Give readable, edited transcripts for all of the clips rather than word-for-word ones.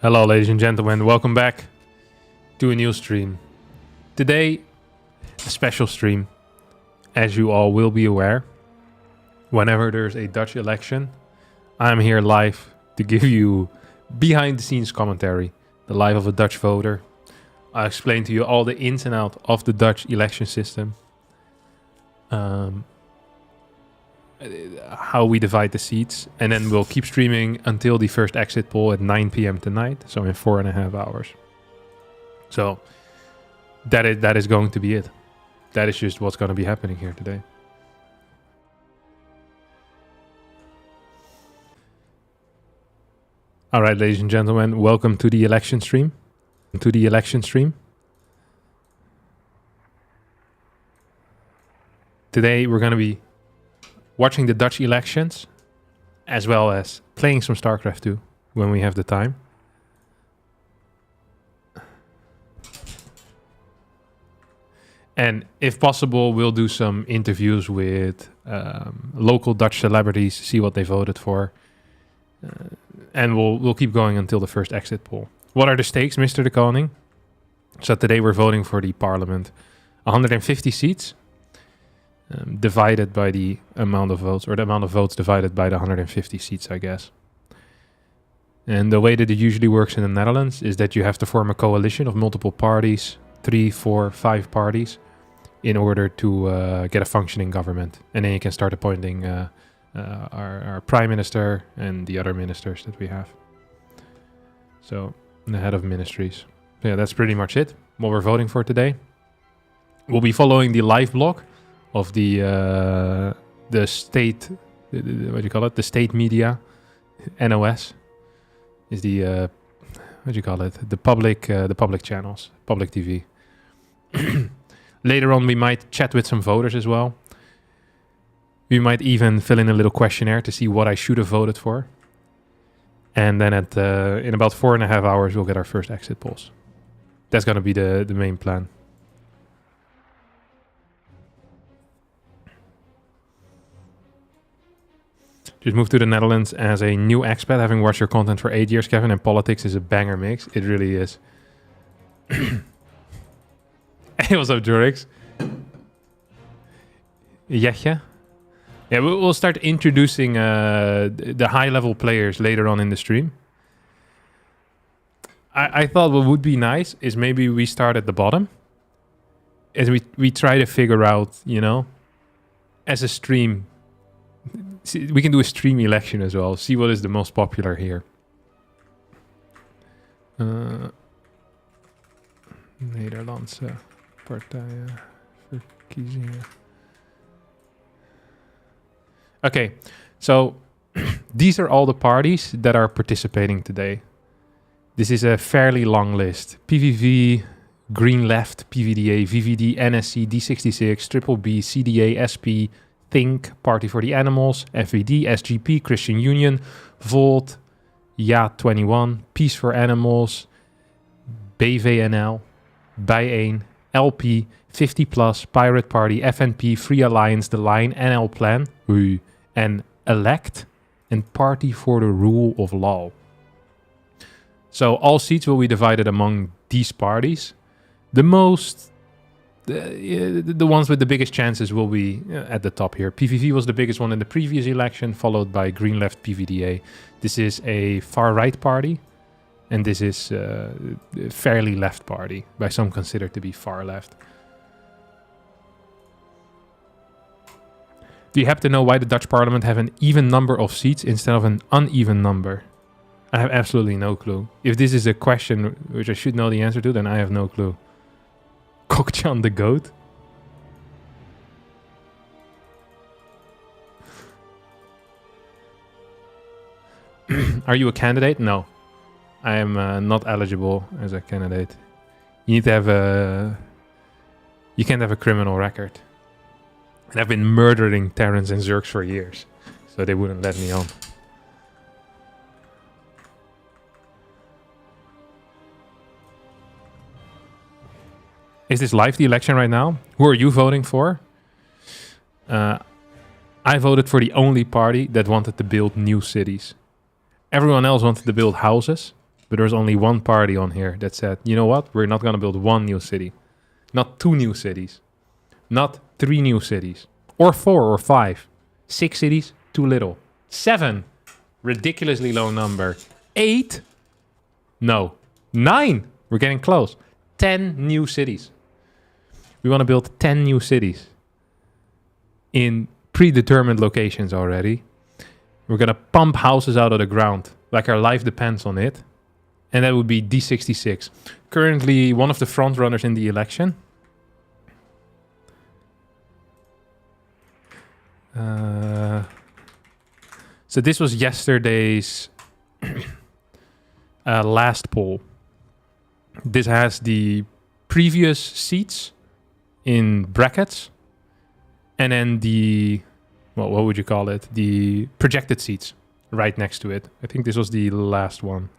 Hello ladies and gentlemen, welcome back to a new stream. Today, a special stream. As you all will be aware, whenever there's a Dutch election, I'm here live to give you behind the scenes commentary, the life of a Dutch voter. I'll explain to you all the ins and outs of the Dutch election system. How we divide the seats, and then we'll keep streaming until the first exit poll at 9 p.m. tonight, so in 4.5 hours. So that is going to be it. That is just what's going to be happening here today. All right, ladies and gentlemen, welcome to the election stream. Today we're going to be watching the Dutch elections, as well as playing some StarCraft 2 when we have the time. And if possible, we'll do some interviews with local Dutch celebrities, see what they voted for. And we'll keep going until the first exit poll. What are the stakes, Mr. de Koning? So today we're voting for the parliament. 150 seats. Divided by the amount of votes, or the amount of votes divided by the 150 seats, I guess. And the way that it usually works in the Netherlands is that you have to form a coalition of multiple parties, 3, 4, 5 parties, in order to get a functioning government. And then you can start appointing our prime minister and the other ministers that we have. So, the head of ministries. So yeah, that's pretty much it, what we're voting for today. We'll be following the live blog of the state, what do you call it? The state media, NOS, is the what do you call it? The public channels, public TV. Later on, we might chat with some voters as well. We might even fill in a little questionnaire to see what I should have voted for. And then in about 4.5 hours, we'll get our first exit polls. That's going to be the main plan. Just moved to the Netherlands as a new expat, having watched your content for 8 years, Kevin, and politics is a banger mix. It really is. Hey, what's up, Jorix? Yeah, we'll start introducing the high-level players later on in the stream. I thought what would be nice is maybe we start at the bottom, as we try to figure out, you know, as a stream. We can do a stream election as well. See what is the most popular here. Nederlandse partijen verkiezingen. Okay, so these are all the parties that are participating today. This is a fairly long list. PVV, Green Left, PVDA, VVD, NSC, D66, Triple B, CDA, SP, Think, Party for the Animals, FVD, SGP, Christian Union, Volt, Ja21, Peace for Animals, BVNL, Bijeen, LP, 50 Plus, Pirate Party, FNP, Free Alliance, The Line, NL Plan, and Elect, and Party for the Rule of Law. So all seats will be divided among these parties. The ones with the biggest chances will be at the top here. PVV was the biggest one in the previous election, followed by Green Left PVDA. This is a far-right party, and this is a fairly left party, by some considered to be far left. Do you happen to know why the Dutch parliament have an even number of seats instead of an uneven number? I have absolutely no clue. If this is a question which I should know the answer to, then I have no clue. Kokchan the goat? Are you a candidate? No. I am not eligible as a candidate. You need to have you can't have a criminal record. And I've been murdering Terrans and Zergs for years, so they wouldn't let me on. Is this live, the election right now? Who are you voting for? I voted for the only party that wanted to build new cities. Everyone else wanted to build houses, but there was only one party on here that said, you know what, we're not going to build one new city. Not 2 new cities. Not 3 new cities. Or 4 or 5. 6 cities, too little. 7, ridiculously low number. 8, no. 9, we're getting close. 10 new cities. We want to build 10 new cities in predetermined locations already. We're going to pump houses out of the ground like our life depends on it. And that would be D66. Currently one of the front runners in the election. So this was yesterday's last poll. This has the previous seats in brackets, and then the, well, what would you call it? The projected seats right next to it. I think this was the last one.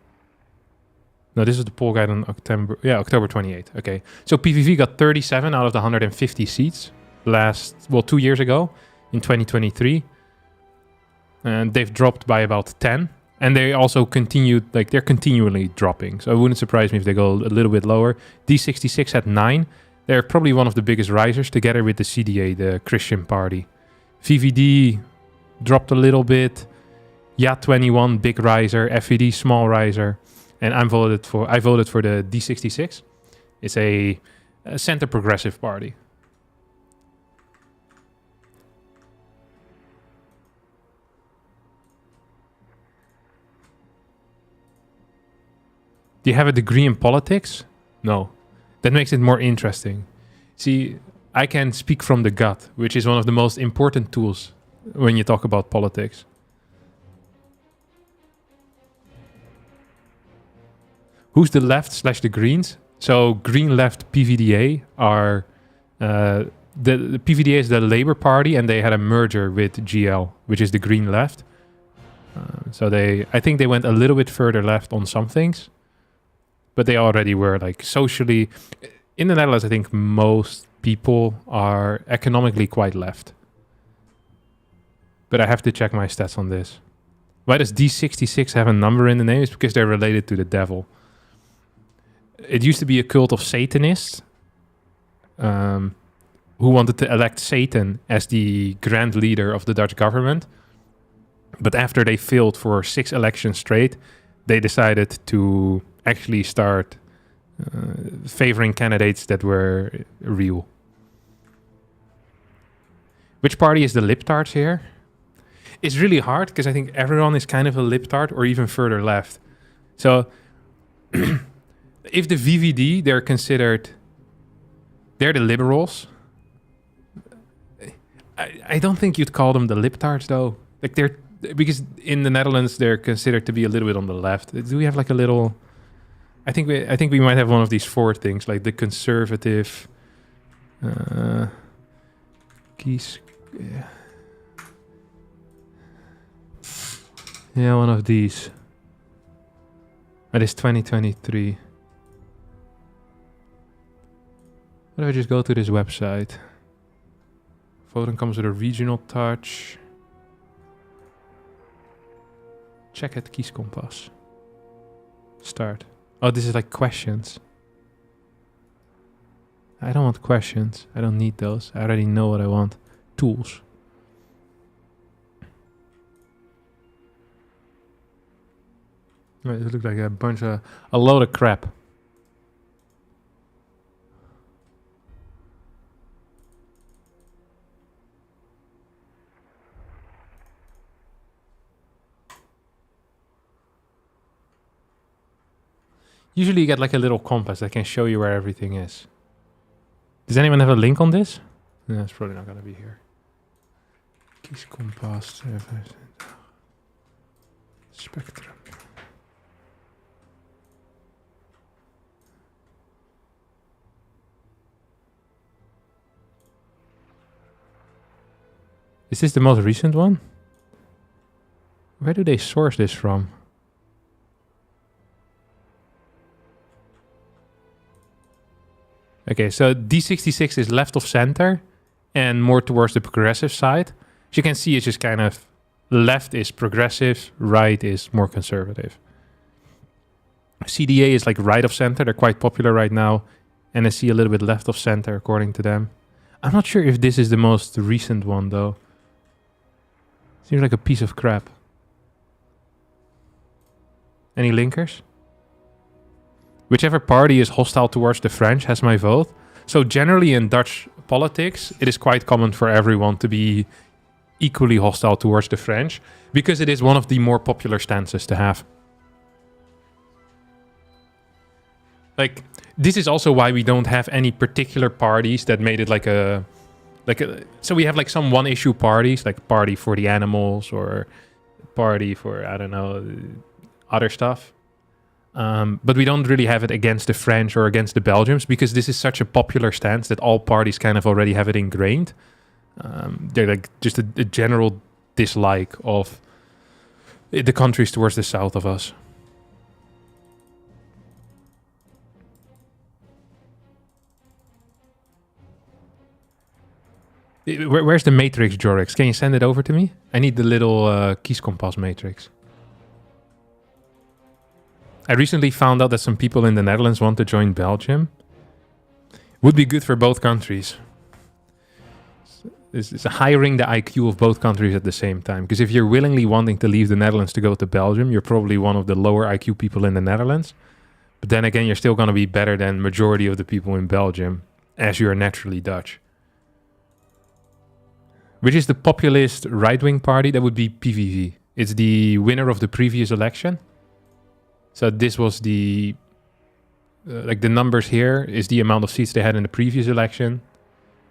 No, this is the poll guide on October 28th. Okay, so PVV got 37 out of the 150 seats 2 years ago in 2023. And they've dropped by about 10. And they also continued, like, they're continually dropping. So it wouldn't surprise me if they go a little bit lower. D66 had 9. They're probably one of the biggest risers together with the CDA, the Christian party. VVD dropped a little bit. YA21, big riser. FVD, small riser. And I voted for the D66. It's a center progressive party. Do you have a degree in politics? No. That makes it more interesting. See, I can speak from the gut, which is one of the most important tools when you talk about politics. Who's the left / the Greens? So Green Left PVDA are... the PVDA is the Labour Party, and they had a merger with GL, which is the Green Left. So I think they went a little bit further left on some things. But they already were, like, socially... In the Netherlands, I think most people are economically quite left. But I have to check my stats on this. Why does D66 have a number in the name? It's because they're related to the devil. It used to be a cult of Satanists who wanted to elect Satan as the grand leader of the Dutch government. But after they failed for 6 elections straight, they decided to actually start favoring candidates that were real. Which party is the libtards here? It's really hard because I think everyone is kind of a libtard or even further left. So if the VVD, they're the liberals. I don't think you'd call them the libtards though. Like because in the Netherlands they're considered to be a little bit on the left. Do we have like a little... I think we might have one of these 4 things, like the conservative kies. Yeah, one of these. That is 2023. What if I just go to this website? Voting comes with a regional touch. Check het kieskompas. Start. Oh, this is like questions. I don't want questions. I don't need those. I already know what I want. Tools. Right, it looks like a load of crap. Usually you get like a little compass that can show you where everything is. Does anyone have a link on this? No, it's probably not going to be here. Kieskompas. Spectrum. Is this the most recent one? Where do they source this from? Okay, so D66 is left of center and more towards the progressive side. As you can see, it's just kind of left is progressive, right is more conservative. CDA is like right of center. They're quite popular right now. NSC a little bit left of center, according to them. I'm not sure if this is the most recent one, though. Seems like a piece of crap. Any linkers? Whichever party is hostile towards the French has my vote. So generally in Dutch politics, it is quite common for everyone to be equally hostile towards the French, because it is one of the more popular stances to have. Like, this is also why we don't have any particular parties that made it like a so we have like some one issue parties, like party for the animals or party for, I don't know, other stuff. But we don't really have it against the French or against the Belgians, because this is such a popular stance that all parties kind of already have it ingrained. They're like just a general dislike of the countries towards the south of us. Where's the matrix, Jorix? Can you send it over to me? I need the little kieskompas matrix. I recently found out that some people in the Netherlands want to join Belgium. Would be good for both countries. It's hiring the IQ of both countries at the same time. Because if you're willingly wanting to leave the Netherlands to go to Belgium, you're probably one of the lower IQ people in the Netherlands. But then again, you're still going to be better than majority of the people in Belgium, as you are naturally Dutch. Which is the populist right-wing party? That would be PVV. It's the winner of the previous election. So this was the... like the numbers here is the amount of seats they had in the previous election.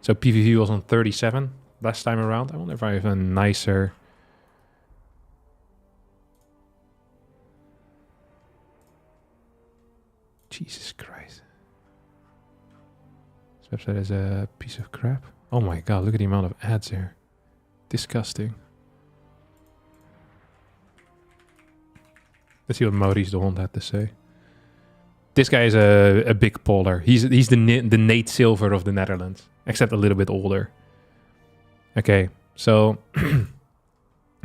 So PVV was on 37 last time around. I wonder if I have a nicer... Jesus Christ. This website is a piece of crap. Oh my god, look at the amount of ads here. Disgusting. Let's see what Maurice de Hond had to say. This guy is a big poller. He's the Nate Silver of the Netherlands, except a little bit older. Okay, so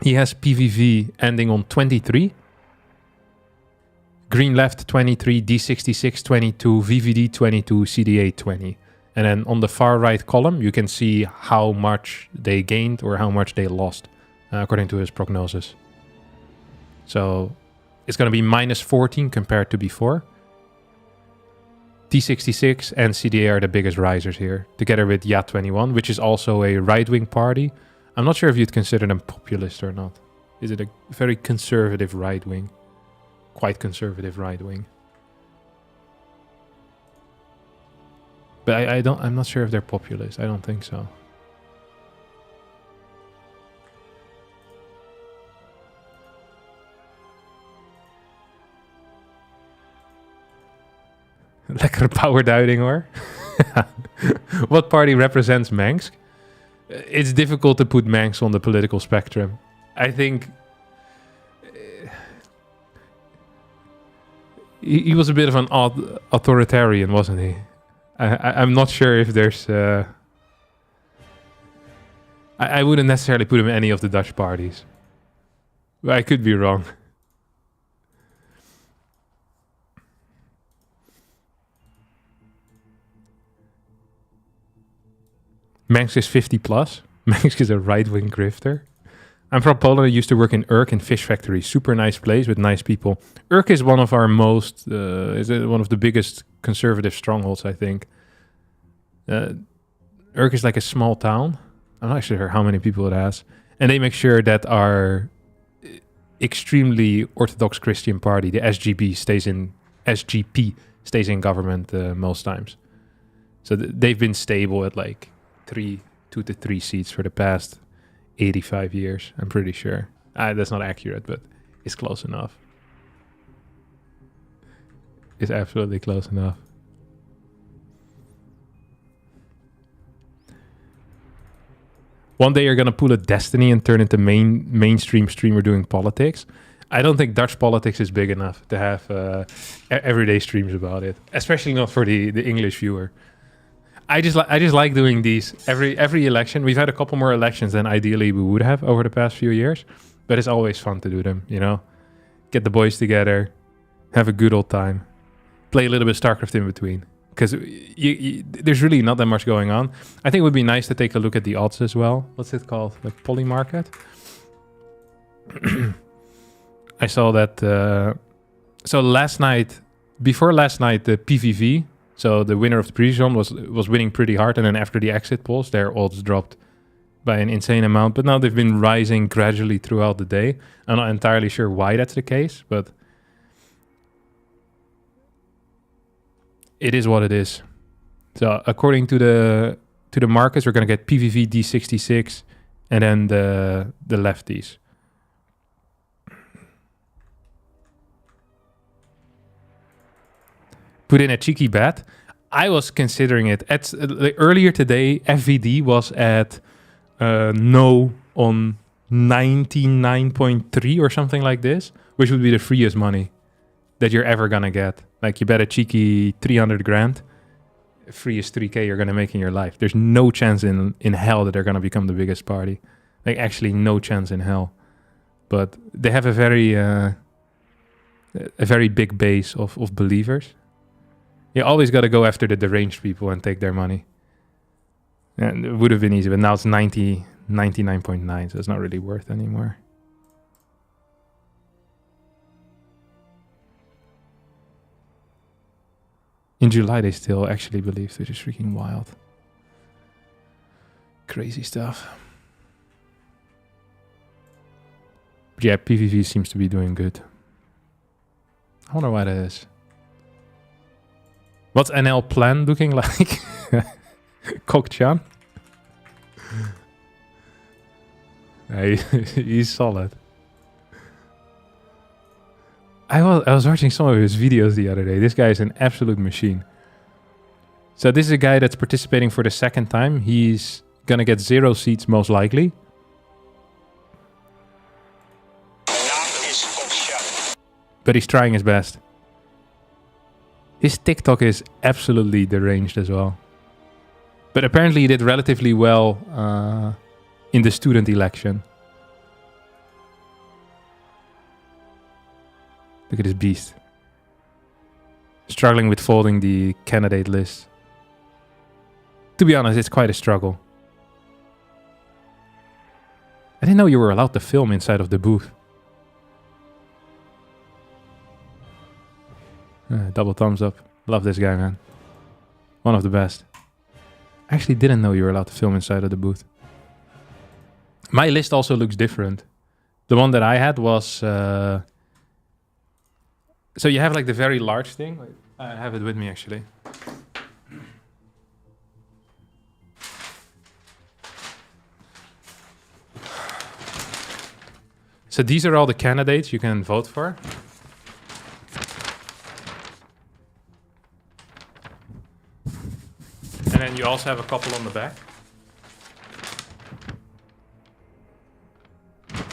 he has PVV ending on 23. Green left 23, D66 22, VVD 22, CDA 20. And then on the far right column, you can see how much they gained or how much they lost, according to his prognosis. So it's going to be minus 14 compared to before. D66 and CDA are the biggest risers here, together with YA21, which is also a right-wing party. I'm not sure if you'd consider them populist or not. Is it a very conservative right-wing? Quite conservative right-wing. But I'm not sure if they're populist. I don't think so. Lekker powerduiding hoor. What party represents Manx? It's difficult to put Manx on the political spectrum. I think he was a bit of an odd authoritarian, wasn't he? I'm not sure if there's... I wouldn't necessarily put him in any of the Dutch parties. But I could be wrong. Manx is 50 plus. Manx is a right-wing grifter. I'm from Poland. I used to work in Urk in fish factory. Super nice place with nice people. Urk is one of our most... is one of the biggest conservative strongholds, I think. Urk is like a small town. I'm not sure how many people it has. And they make sure that our extremely Orthodox Christian party, the SGP, stays in government most times. So they've been stable at like 2 to 3 seats for the past 85 years, I'm pretty sure. That's not accurate, but it's close enough. It's absolutely close enough. One day you're going to pull a Destiny and turn into mainstream streamer doing politics. I don't think Dutch politics is big enough to have everyday streams about it, especially not for the English viewer. I just like doing these every election. We've had a couple more elections than ideally we would have over the past few years, but it's always fun to do them, you know? Get the boys together, have a good old time, play a little bit of StarCraft in between, because there's really not that much going on. I think it would be nice to take a look at the odds as well. What's it called? Like Poly Market. I saw that. So before last night, the PVV, so the winner of the previous one, was winning pretty hard, and then after the exit polls, their odds dropped by an insane amount. But now they've been rising gradually throughout the day. I'm not entirely sure why that's the case, but it is what it is. So according to the markets, we're going to get PVV D66 and then the lefties. Put in a cheeky bet. I was considering it. Earlier today, FVD was at no on 99.3 or something like this, which would be the freest money that you're ever going to get. Like you bet a cheeky 300 grand, freest 3K you're going to make in your life. There's no chance in hell that they're going to become the biggest party. Like actually no chance in hell. But they have a very big base of believers. You always got to go after the deranged people and take their money. And it would have been easy, but now it's 99.9, so it's not really worth anymore. In July, they still actually believed, which is freaking wild. Crazy stuff. But yeah, PVV seems to be doing good. I wonder why that is. What's NL Plan looking like? Kokchan? He's solid. I was watching some of his videos the other day. This guy is an absolute machine. So this is a guy that's participating for the second time. He's gonna get 0 seats most likely. But he's trying his best. His TikTok is absolutely deranged as well. But apparently he did relatively well in the student election. Look at this beast. Struggling with folding the candidate list. To be honest, it's quite a struggle. I didn't know you were allowed to film inside of the booth. Double thumbs up. Love this guy, man. One of the best. I actually didn't know you were allowed to film inside of the booth. My list also looks different. The one that I had was... so you have like the very large thing. I have it with me actually. So these are all the candidates you can vote for. And then you also have a couple on the back.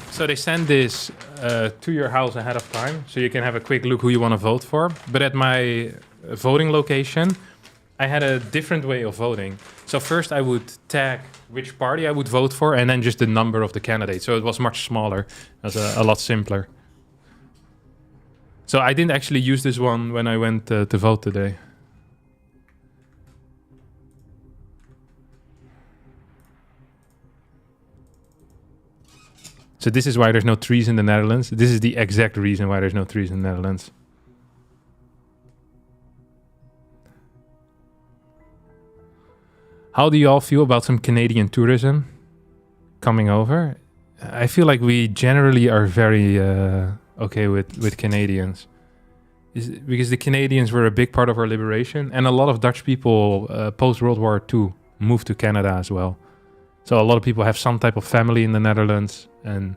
So they send this to your house ahead of time, so you can have a quick look who you want to vote for. But at my voting location, I had a different way of voting. So first I would tag which party I would vote for, and then just the number of the candidates. So it was much smaller. It was a lot simpler. So I didn't actually use this one when I went to vote today. So this is why there's no trees in the Netherlands. This is the exact reason why there's no trees in the Netherlands. How do you all feel about some Canadian tourism coming over? I feel like we generally are very okay with Canadians. Because the Canadians were a big part of our liberation. And a lot of Dutch people post-World War II moved to Canada as well. So a lot of people have some type of family in the Netherlands. And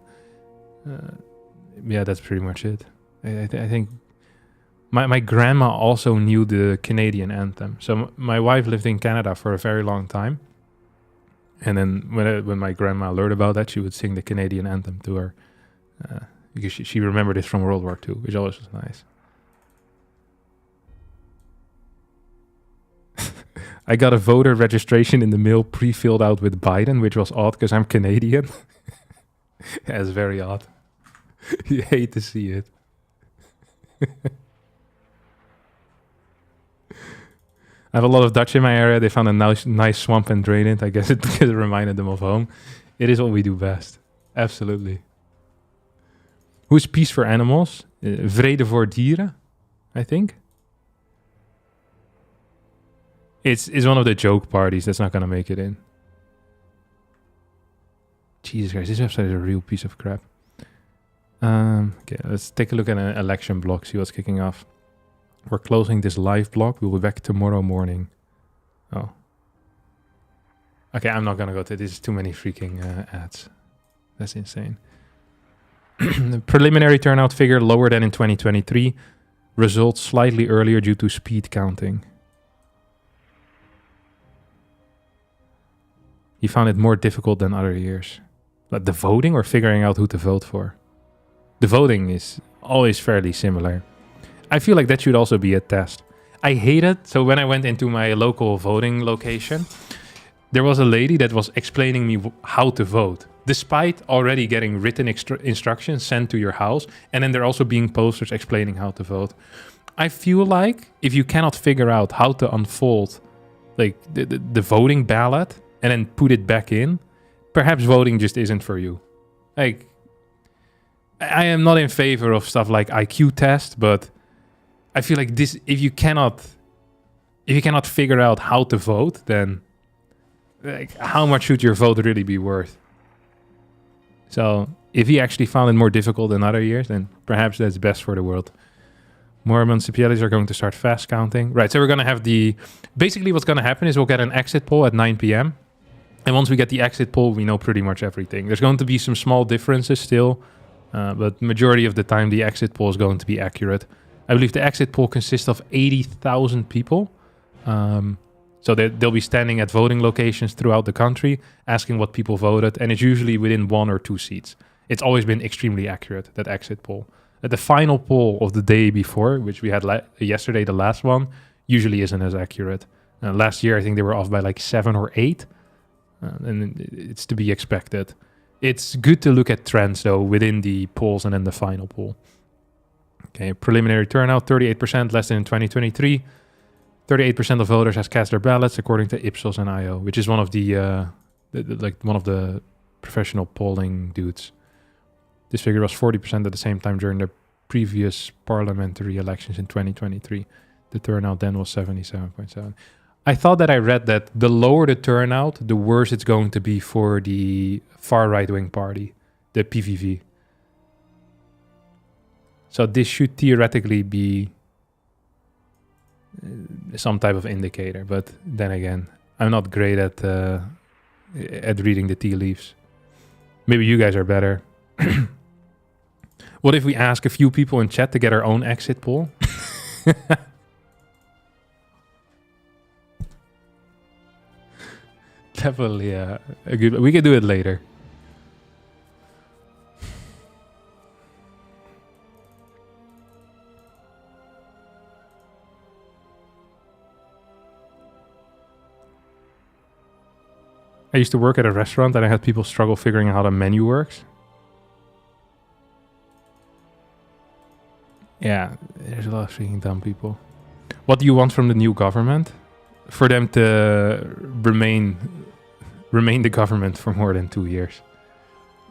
yeah, that's pretty much it. I think my grandma also knew the Canadian anthem. So my wife lived in Canada for a very long time. And then when my grandma learned about that, she would sing the Canadian anthem to her. Because she remembered it from World War II, which always was nice. I got a voter registration in the mail pre-filled out with Biden, which was odd because I'm Canadian. Yeah, it's very odd. You hate to see it. I have a lot of Dutch in my area. They found a nice swamp and drained it. I guess it because it reminded them of home. It is what we do best. Absolutely. Who's peace for animals? Vrede voor dieren, I think. It's one of the joke parties that's not going to make it in. Jesus Christ, this website is a real piece of crap. Okay, let's take a look at an election block, see what's kicking off. We're closing this live block. We'll be back tomorrow morning. Oh. Okay, I'm not going to go to this. Is too many freaking ads. That's insane. The preliminary turnout figure lower than in 2023. Results slightly earlier due to speed counting. He found it more difficult than other years. Like the voting or figuring out who to vote for? The voting is always fairly similar. I feel like that should also be a test. I hate it. So when I went into my local voting location, there was a lady that was explaining me how to vote, despite already getting written instructions sent to your house. And then there also being posters explaining how to vote. I feel like if you cannot figure out how to unfold like the voting ballot and then put it back in, perhaps voting just isn't for you. Like, I am not in favor of stuff like IQ test, but I feel like this, if you cannot figure out how to vote, then like, how much should your vote really be worth? So if he actually found it more difficult than other years, then perhaps that's best for the world. More municipalities are going to start fast counting. Right, so we're going to have basically what's going to happen is we'll get an exit poll at 9 p.m. And once we get the exit poll, we know pretty much everything. There's going to be some small differences still, but majority of the time the exit poll is going to be accurate. I believe the exit poll consists of 80,000 people. So they'll be standing at voting locations throughout the country, asking what people voted, and it's usually within 1 or 2 seats. It's always been extremely accurate, that exit poll. The final poll of the day before, which we had yesterday, the last one, usually isn't as accurate. Last year, I think they were off by like 7 or 8, and it's to be expected. It's good to look at trends, though, within the polls and then the final poll. Okay, preliminary turnout, 38%, less than in 2023. 38% of voters has cast their ballots, according to Ipsos and IO, which is one of the professional polling dudes. This figure was 40% at the same time during the previous parliamentary elections in 2023. The turnout then was 77.7. I thought that I read that the lower the turnout, the worse it's going to be for the far right-wing party, the PVV. So this should theoretically be some type of indicator, but then again, I'm not great at reading the tea leaves. Maybe you guys are better. What if we ask a few people in chat to get our own exit poll? Definitely a good. We can do it later. I used to work at a restaurant and I had people struggle figuring out how the menu works. Yeah, there's a lot of freaking dumb people. What do you want from the new government? For them to remain the government for more than 2 years.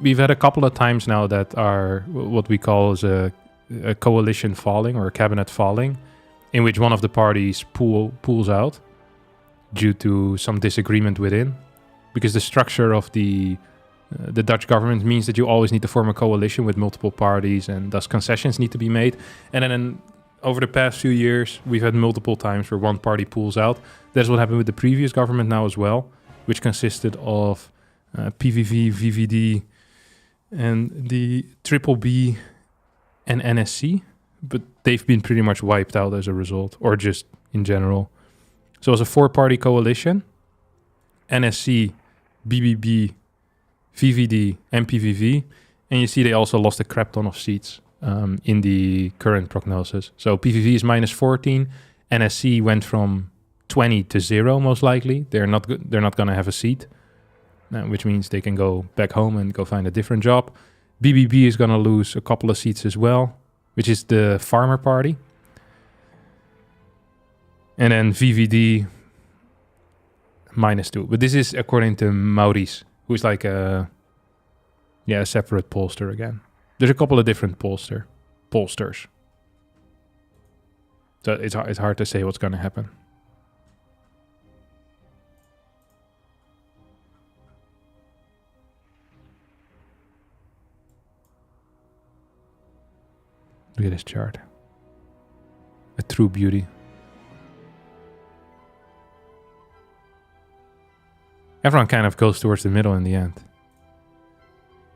We've had a couple of times now that are what we call is a coalition falling or a cabinet falling, in which one of the parties pulls out due to some disagreement within. Because the structure of the Dutch government means that you always need to form a coalition with multiple parties, and thus concessions need to be made. And then over the past few years, we've had multiple times where one party pulls out. That's what happened with the previous government now as well, which consisted of PVV, VVD, and the Triple B and NSC. But they've been pretty much wiped out as a result, or just in general. So it was a 4-party coalition. NSC, BBB, VVD, and PVV. And you see they also lost a crap ton of seats in the current prognosis. So PVV is minus 14. NSC went from 20 to 0, most likely. They're not going to have a seat, which means they can go back home and go find a different job. BBB is going to lose a couple of seats as well, which is the Farmer Party. And then VVD -2. But this is according to Maurice, who's like a separate pollster again. There's a couple of different pollsters. So it's hard to say what's going to happen. Look at this chart. A true beauty. Everyone kind of goes towards the middle in the end.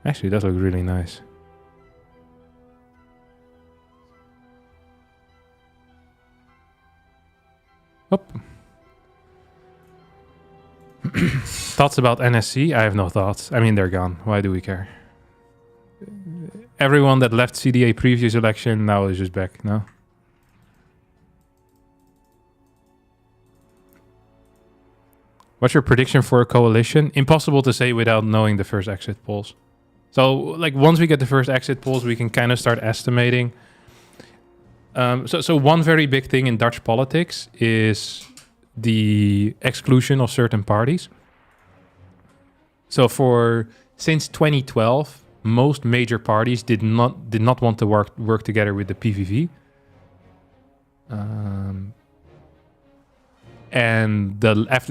Actually, that looks really nice. Oh. Thoughts about NSC? I have no thoughts. I mean, they're gone. Why do we care? Everyone that left CDA previous election now is just back, no? What's your prediction for a coalition? Impossible to say without knowing the first exit polls. So, like, once we get the first exit polls, we can kind of start estimating. So one very big thing in Dutch politics is the exclusion of certain parties. So since 2012, most major parties did not want to work together with the PVV. And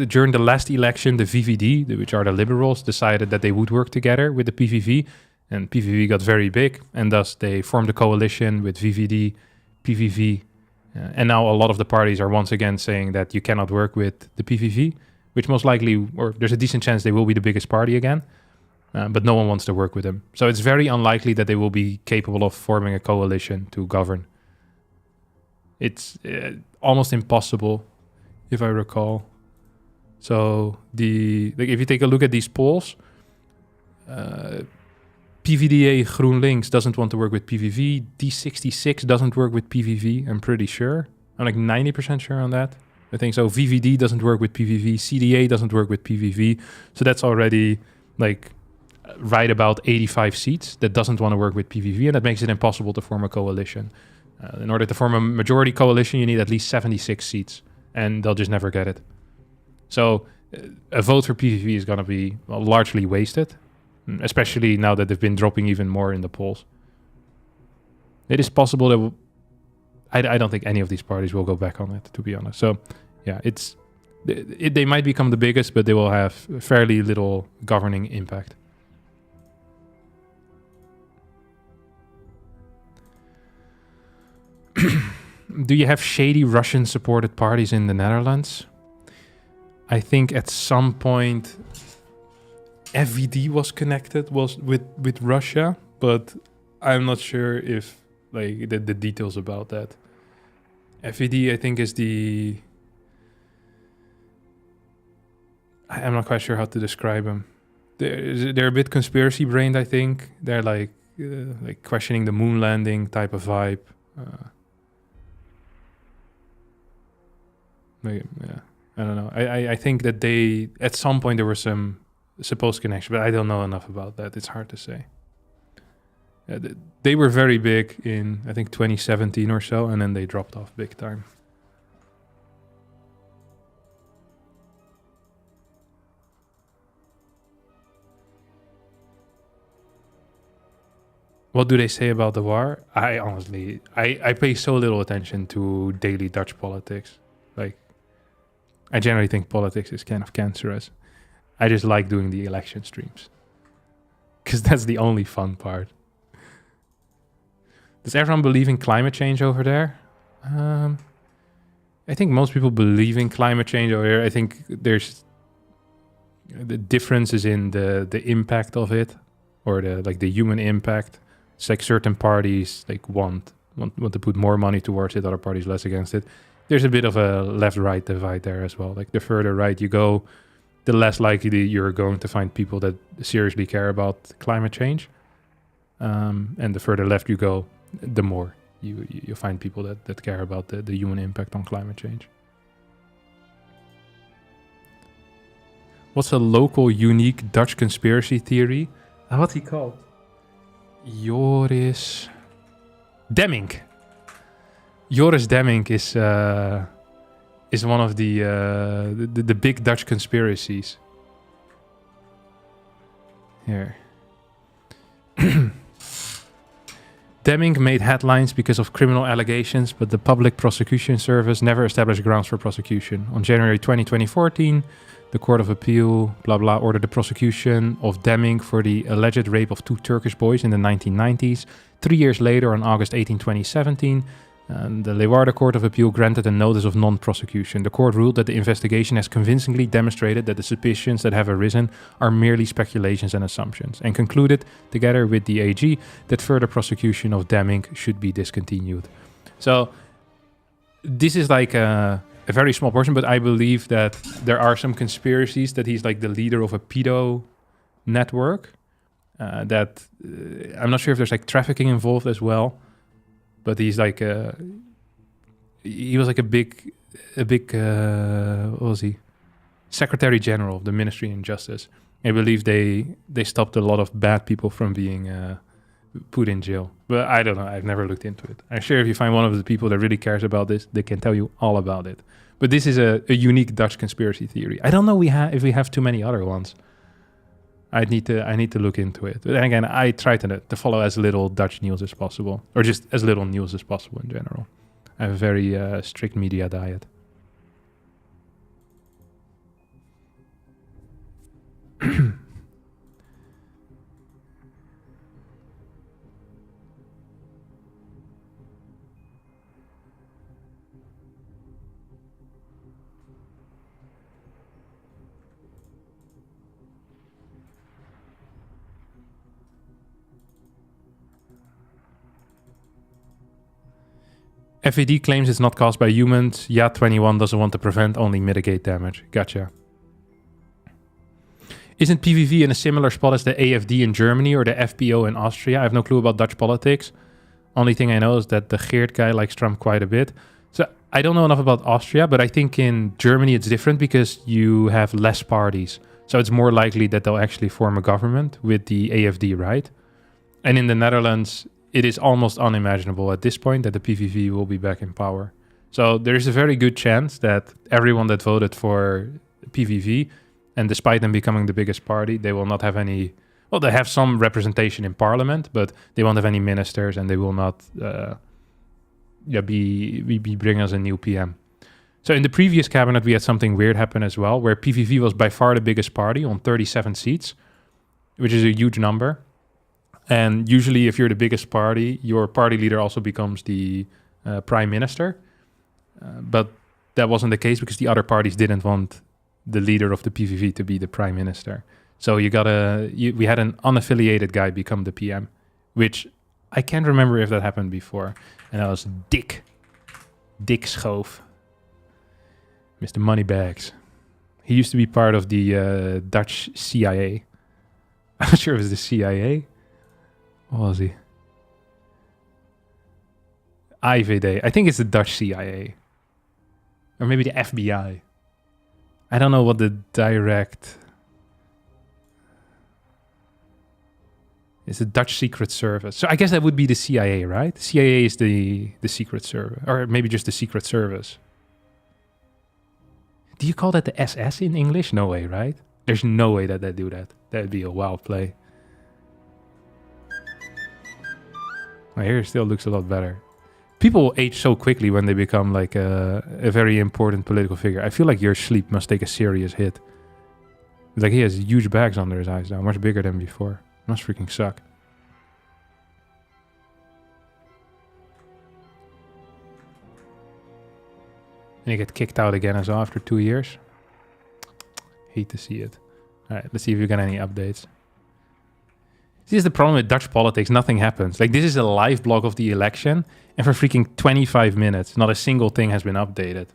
during the last election, the VVD, which are the liberals, decided that they would work together with the PVV. And PVV got very big, and thus they formed a coalition with VVD, PVV. And now a lot of the parties are once again saying that you cannot work with the PVV, which most likely, or there's a decent chance they will be the biggest party again. But no one wants to work with them. So it's very unlikely that they will be capable of forming a coalition to govern. It's almost impossible, if I recall. So if you take a look at these polls, PVDA GroenLinks doesn't want to work with PVV. D66 doesn't work with PVV, I'm pretty sure. I'm like 90% sure on that. I think so. VVD doesn't work with PVV. CDA doesn't work with PVV. So that's already like right about 85 seats that doesn't want to work with PVV, and that makes it impossible to form a coalition. In order to form a majority coalition, you need at least 76 seats, and they'll just never get it. So a vote for PVV is going to be largely wasted, especially now that they've been dropping even more in the polls. It is possible that I don't think any of these parties will go back on it, to be honest. So yeah, they might become the biggest, but they will have fairly little governing impact. Do you have shady Russian-supported parties in the Netherlands? I think at some point FVD was connected with Russia, but I'm not sure if like the details about that. FVD, I think, is I'm not quite sure how to describe them. They're a bit conspiracy brained, I think. They're like questioning the moon landing type of vibe. Yeah, I don't know. I think that at some point there was some supposed connection, but I don't know enough about that. It's hard to say. They were very big in, I think, 2017 or so, and then they dropped off big time. What do they say about the war? I honestly pay so little attention to daily Dutch politics. Like, I generally think politics is kind of cancerous. I just like doing the election streams, because that's the only fun part. Does everyone believe in climate change over there? I think most people believe in climate change over here. I think there's the difference is in the impact of it, or the human impact. It's like certain parties want to put more money towards it, other parties less against it. There's a bit of a left-right divide there as well. Like, the further right you go, the less likely you're going to find people that seriously care about climate change. And the further left you go, the more you find people that care about the human impact on climate change. What's a local, unique Dutch conspiracy theory? What's he called? Joris Demming. Joris Demming is one of the big Dutch conspiracies. Here. Demming made headlines because of criminal allegations, but the Public Prosecution Service never established grounds for prosecution. On January 2014, the Court of Appeal, blah blah, ordered the prosecution of Demming for the alleged rape of 2 Turkish boys in the 1990s. 3 years later, on August 18, 2017, the Leeuwarden Court of Appeal granted a notice of non-prosecution. The court ruled that the investigation has convincingly demonstrated that the suspicions that have arisen are merely speculations and assumptions, and concluded, together with the AG, that further prosecution of Demming should be discontinued. So, this is like a very small portion, but I believe that there are some conspiracies that he's like the leader of a pedo network. I'm not sure if there's like trafficking involved as well. But he's like he was like a big what was he? Secretary General of the Ministry of Justice. I believe they stopped a lot of bad people from being put in jail. But I don't know. I've never looked into it. I'm sure if you find one of the people that really cares about this, they can tell you all about it. But this is a unique Dutch conspiracy theory. I don't know if we have too many other ones. I need to look into it. But then again, I try to follow as little Dutch news as possible, or just as little news as possible in general. I have a very strict media diet. FAD claims it's not caused by humans. YA21 doesn't want to prevent, only mitigate damage. Gotcha. Isn't PVV in a similar spot as the AFD in Germany or the FPO in Austria? I have no clue about Dutch politics. Only thing I know is that the Geert guy likes Trump quite a bit. So I don't know enough about Austria, but I think in Germany it's different because you have less parties. So it's more likely that they'll actually form a government with the AFD, right? And in the Netherlands, it is almost unimaginable at this point that the PVV will be back in power. So there is a very good chance that everyone that voted for PVV, and despite them becoming the biggest party, they will not have any... Well, they have some representation in parliament, but they won't have any ministers, and they will not be bringing us a new PM. So in the previous cabinet, we had something weird happen as well, where PVV was by far the biggest party on 37 seats, which is a huge number. And usually if you're the biggest party, your party leader also becomes the prime minister. But that wasn't the case because the other parties didn't want the leader of the PVV to be the prime minister. So we had an unaffiliated guy become the PM, which I can't remember if that happened before. And that was Dick Schoof, Mr. Moneybags. He used to be part of the Dutch CIA. I'm not sure if it was the CIA. What was he? IVD. I think it's the Dutch CIA. Or maybe the FBI. I don't know what the direct... It's the Dutch Secret Service. So I guess that would be the CIA, right? The CIA is the Secret Service. Or maybe just the Secret Service. Do you call that the SS in English? No way, right? There's no way that they do that. That'd be a wild play. My hair still looks a lot better. People age so quickly when they become like a very important political figure. I feel like your sleep must take a serious hit. Like he has huge bags under his eyes now, much bigger than before. Must freaking suck. And you get kicked out again as well after 2 years. Hate to see it. Alright, let's see if we got any updates. This is the problem with Dutch politics. Nothing happens. Like, this is a live blog of the election, and for freaking 25 minutes, not a single thing has been updated.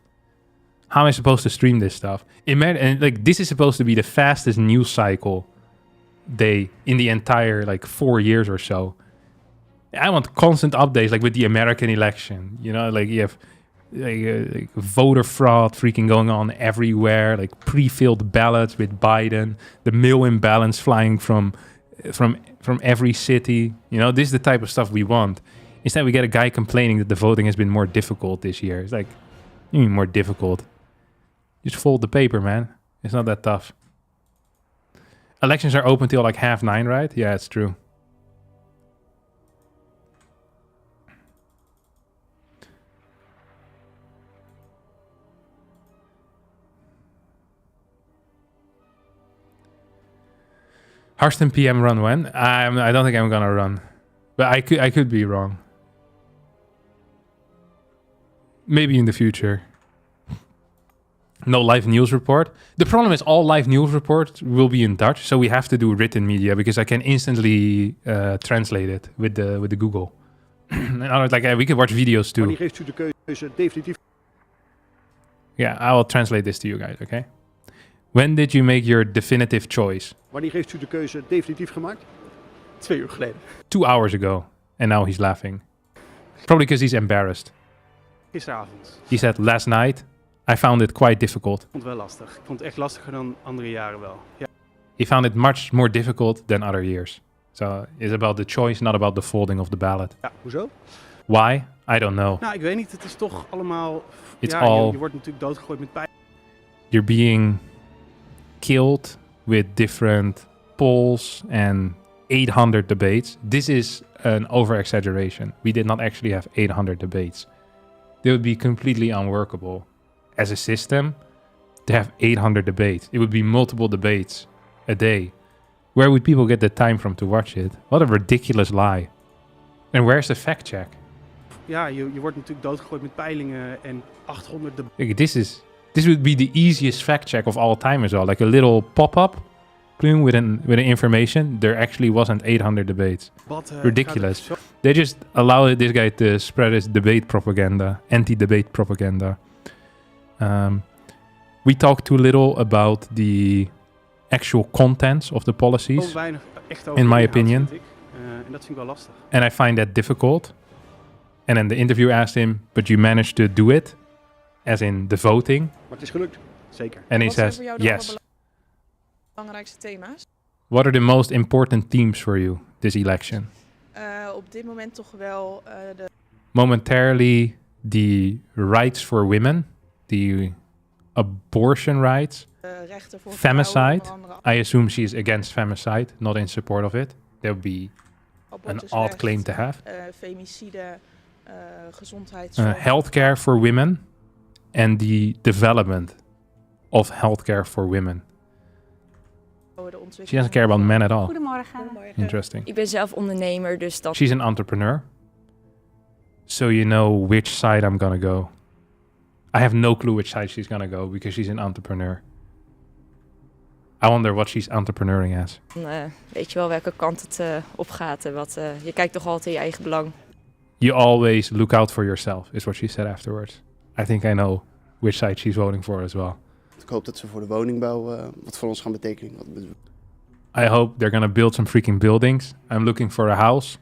How am I supposed to stream this stuff? And like, this is supposed to be the fastest news cycle day in the entire, like, 4 years or so. I want constant updates, like with the American election. You know, like, you have like voter fraud freaking going on everywhere, like pre-filled ballots with Biden, the mail-in ballots flying from every city. You know, this is the type of stuff we want. Instead, we get a guy complaining that the voting has been more difficult this year. It's like, you mean more difficult? Just fold the paper, man. It's not that tough. Elections are open till like 9:30, right? Yeah, it's true. Harstem PM run when? I don't think I'm gonna run, but I could be wrong. Maybe in the future. No live news report. The problem is all live news reports will be in Dutch, so we have to do written media because I can instantly translate it with the Google. And I was like, we can watch videos too. Wanneer geeft u de keuze definitief? Yeah, I will translate this to you guys, okay? When did you make your definitive choice? Wanneer heeft u de keuze definitief gemaakt? 2 uur geleden. 2 hours ago. And now he's laughing. Probably because he's embarrassed. Gisteravond. He said, last night, I found it quite difficult. Ik vond het wel lastig. Ik vond het echt lastiger dan andere jaren wel. Ja. He found it much more difficult than other years. So it's about the choice, not about the folding of the ballot. Ja. Hoezo? Why? I don't know. Nou, ik weet niet. Het is toch allemaal... It's ja, all... je wordt natuurlijk doodgegooid met pijn. You're being killed with different polls and 800 debates. This is an over-exaggeration. We did not actually have 800 debates. They would be completely unworkable as a system to have 800 debates. It would be multiple debates a day. Where would people get the time from to watch it? What a ridiculous lie. And where's the fact check? Ja, je wordt natuurlijk doodgegooid met peilingen en 800 Like, this would be the easiest fact check of all time as well. Like a little pop-up with an information. There actually wasn't 800 debates. Ridiculous. They just allowed this guy to spread his debate propaganda, anti-debate propaganda. We talked too little about the actual contents of the policies, weinig echt over in my inhoud, opinion. vind ik. En dat vind ik wel lastig. And I find that difficult. And then the interviewer asked him, but you managed to do it, as in the voting. Maar het is gelukt. Zeker. And he Wat zijn says, voor jou de yes. belangrijkste thema's? What are the most important themes for you this election? Op dit moment toch wel de Momentarily, the rights for women, the abortion rights, rechten voor femicide. vrouwen, onder andere I assume she is against femicide, not in support of it. That would be an abortusrecht, odd claim to have. Femicide, gezondheidszorg. Healthcare for women and the development of healthcare for women. She doesn't care about men at all. Goedemorgen. Interesting. Ik ben zelf ondernemer, dus dan... She's an entrepreneur. So you know which side I'm gonna go. I have no clue which side she's gonna go because she's an entrepreneur. I wonder what she's entrepreneuring as. weet je wel welke kant het op gaat. Je kijkt toch altijd in je eigen belang. You always look out for yourself, is what she said afterwards. I think I know which side she's voting for as well. Ik hoop dat ze voor de woningbouw wat voor ons gaan betekenen. I hope they're gonna build some freaking buildings. I'm looking for a house.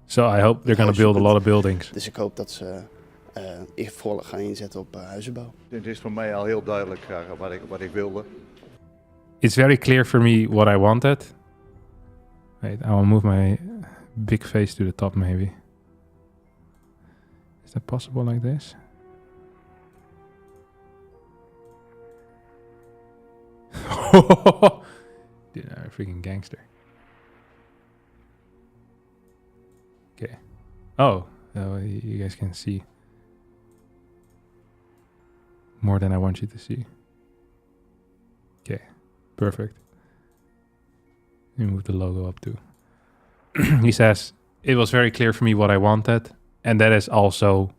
So I hope they're gonna build a lot of buildings. Dus ik hoop dat ze vooral gaan inzetten op huizenbouw. Het is voor mij al heel duidelijk wat ik wilde. It's very clear for me what I wanted. Wait, I will move my big face to the top maybe. Is that possible like this? Dude, I'm a freaking gangster. Okay. Oh, you guys can see more than I want you to see. Okay, perfect. Let me move the logo up too. He says, it was very clear for me what I wanted, and that is also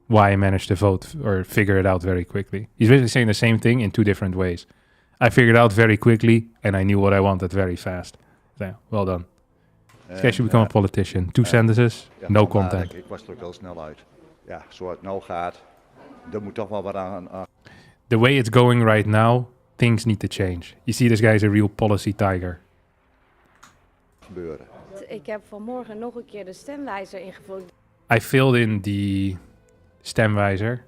why I managed to vote or figure it out very quickly. He's basically saying the same thing in two different ways. I figured out very quickly, and I knew what I wanted very fast. So, well done. This guy should become a politician. 2 sentences, Ja, no vandaar content. Ik was er ook wel snel uit. Ja, zoals het nou gaat, er moet toch wel wat aan The way it's going right now, things need to change. You see, this guy is a real policy tiger. gebeuren. Ik heb vanmorgen nog een keer de stemwijzer ingevuld. I filled in the stemwijzer.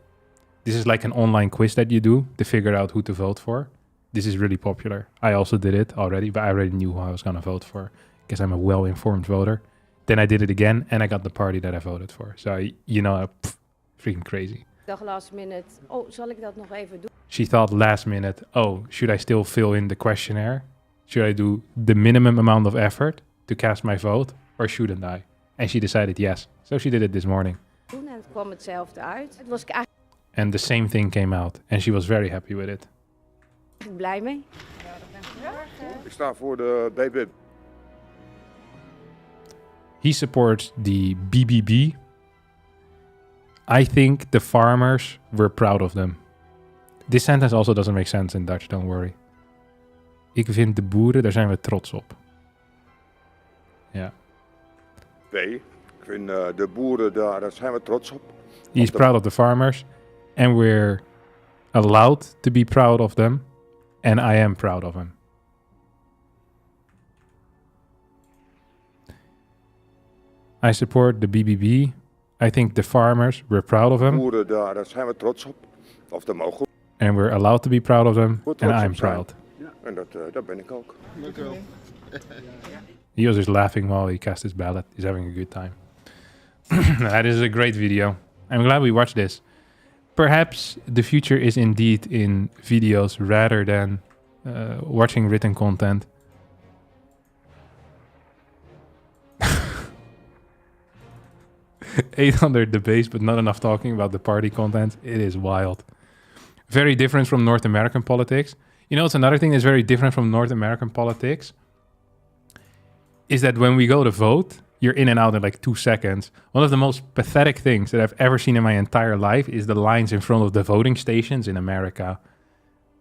This is like an online quiz that you do to figure out who to vote for. This is really popular. I also did it already, but I already knew who I was going to vote for because I'm a well-informed voter. Then I did it again and I got the party that I voted for. So, you know, freaking crazy. Ik dacht last minute, oh, zal ik dat nog even doen? she thought last minute, oh, should I still fill in the questionnaire? Should I do the minimum amount of effort to cast my vote, or shouldn't I? And she decided yes. So she did it this morning. En het kwam hetzelfde uit. Het was ik eigenlijk And the same thing came out. And she was very happy with it. blij mee. Ik sta voor de BBB. He supports the BBB. I think the farmers were proud of them. This sentence also doesn't make sense in Dutch, don't worry. Ik vind de boeren, daar zijn we trots op. Ja. B. Ik vind de boeren, daar zijn we trots op. He's proud of the farmers. And we're allowed to be proud of them. And I am proud of him. I support the BBB. I think the farmers, we're proud of De them. boeren, daar zijn we trots op. Of daar mogen we. And we're allowed to be proud of them. Goed And trots I'm op zijn. proud. En dat ben ik ook. He was just laughing while he cast his ballot. He's having a good time. That is a great video. I'm glad we watched this. Perhaps the future is indeed in videos rather than watching written content. 800 debates, but not enough talking about the party content. It is wild. Very different from North American politics. You know, it's another thing that's very different from North American politics is that when we go to vote, you're in and out in like 2 seconds. One of the most pathetic things that I've ever seen in my entire life is the lines in front of the voting stations in America.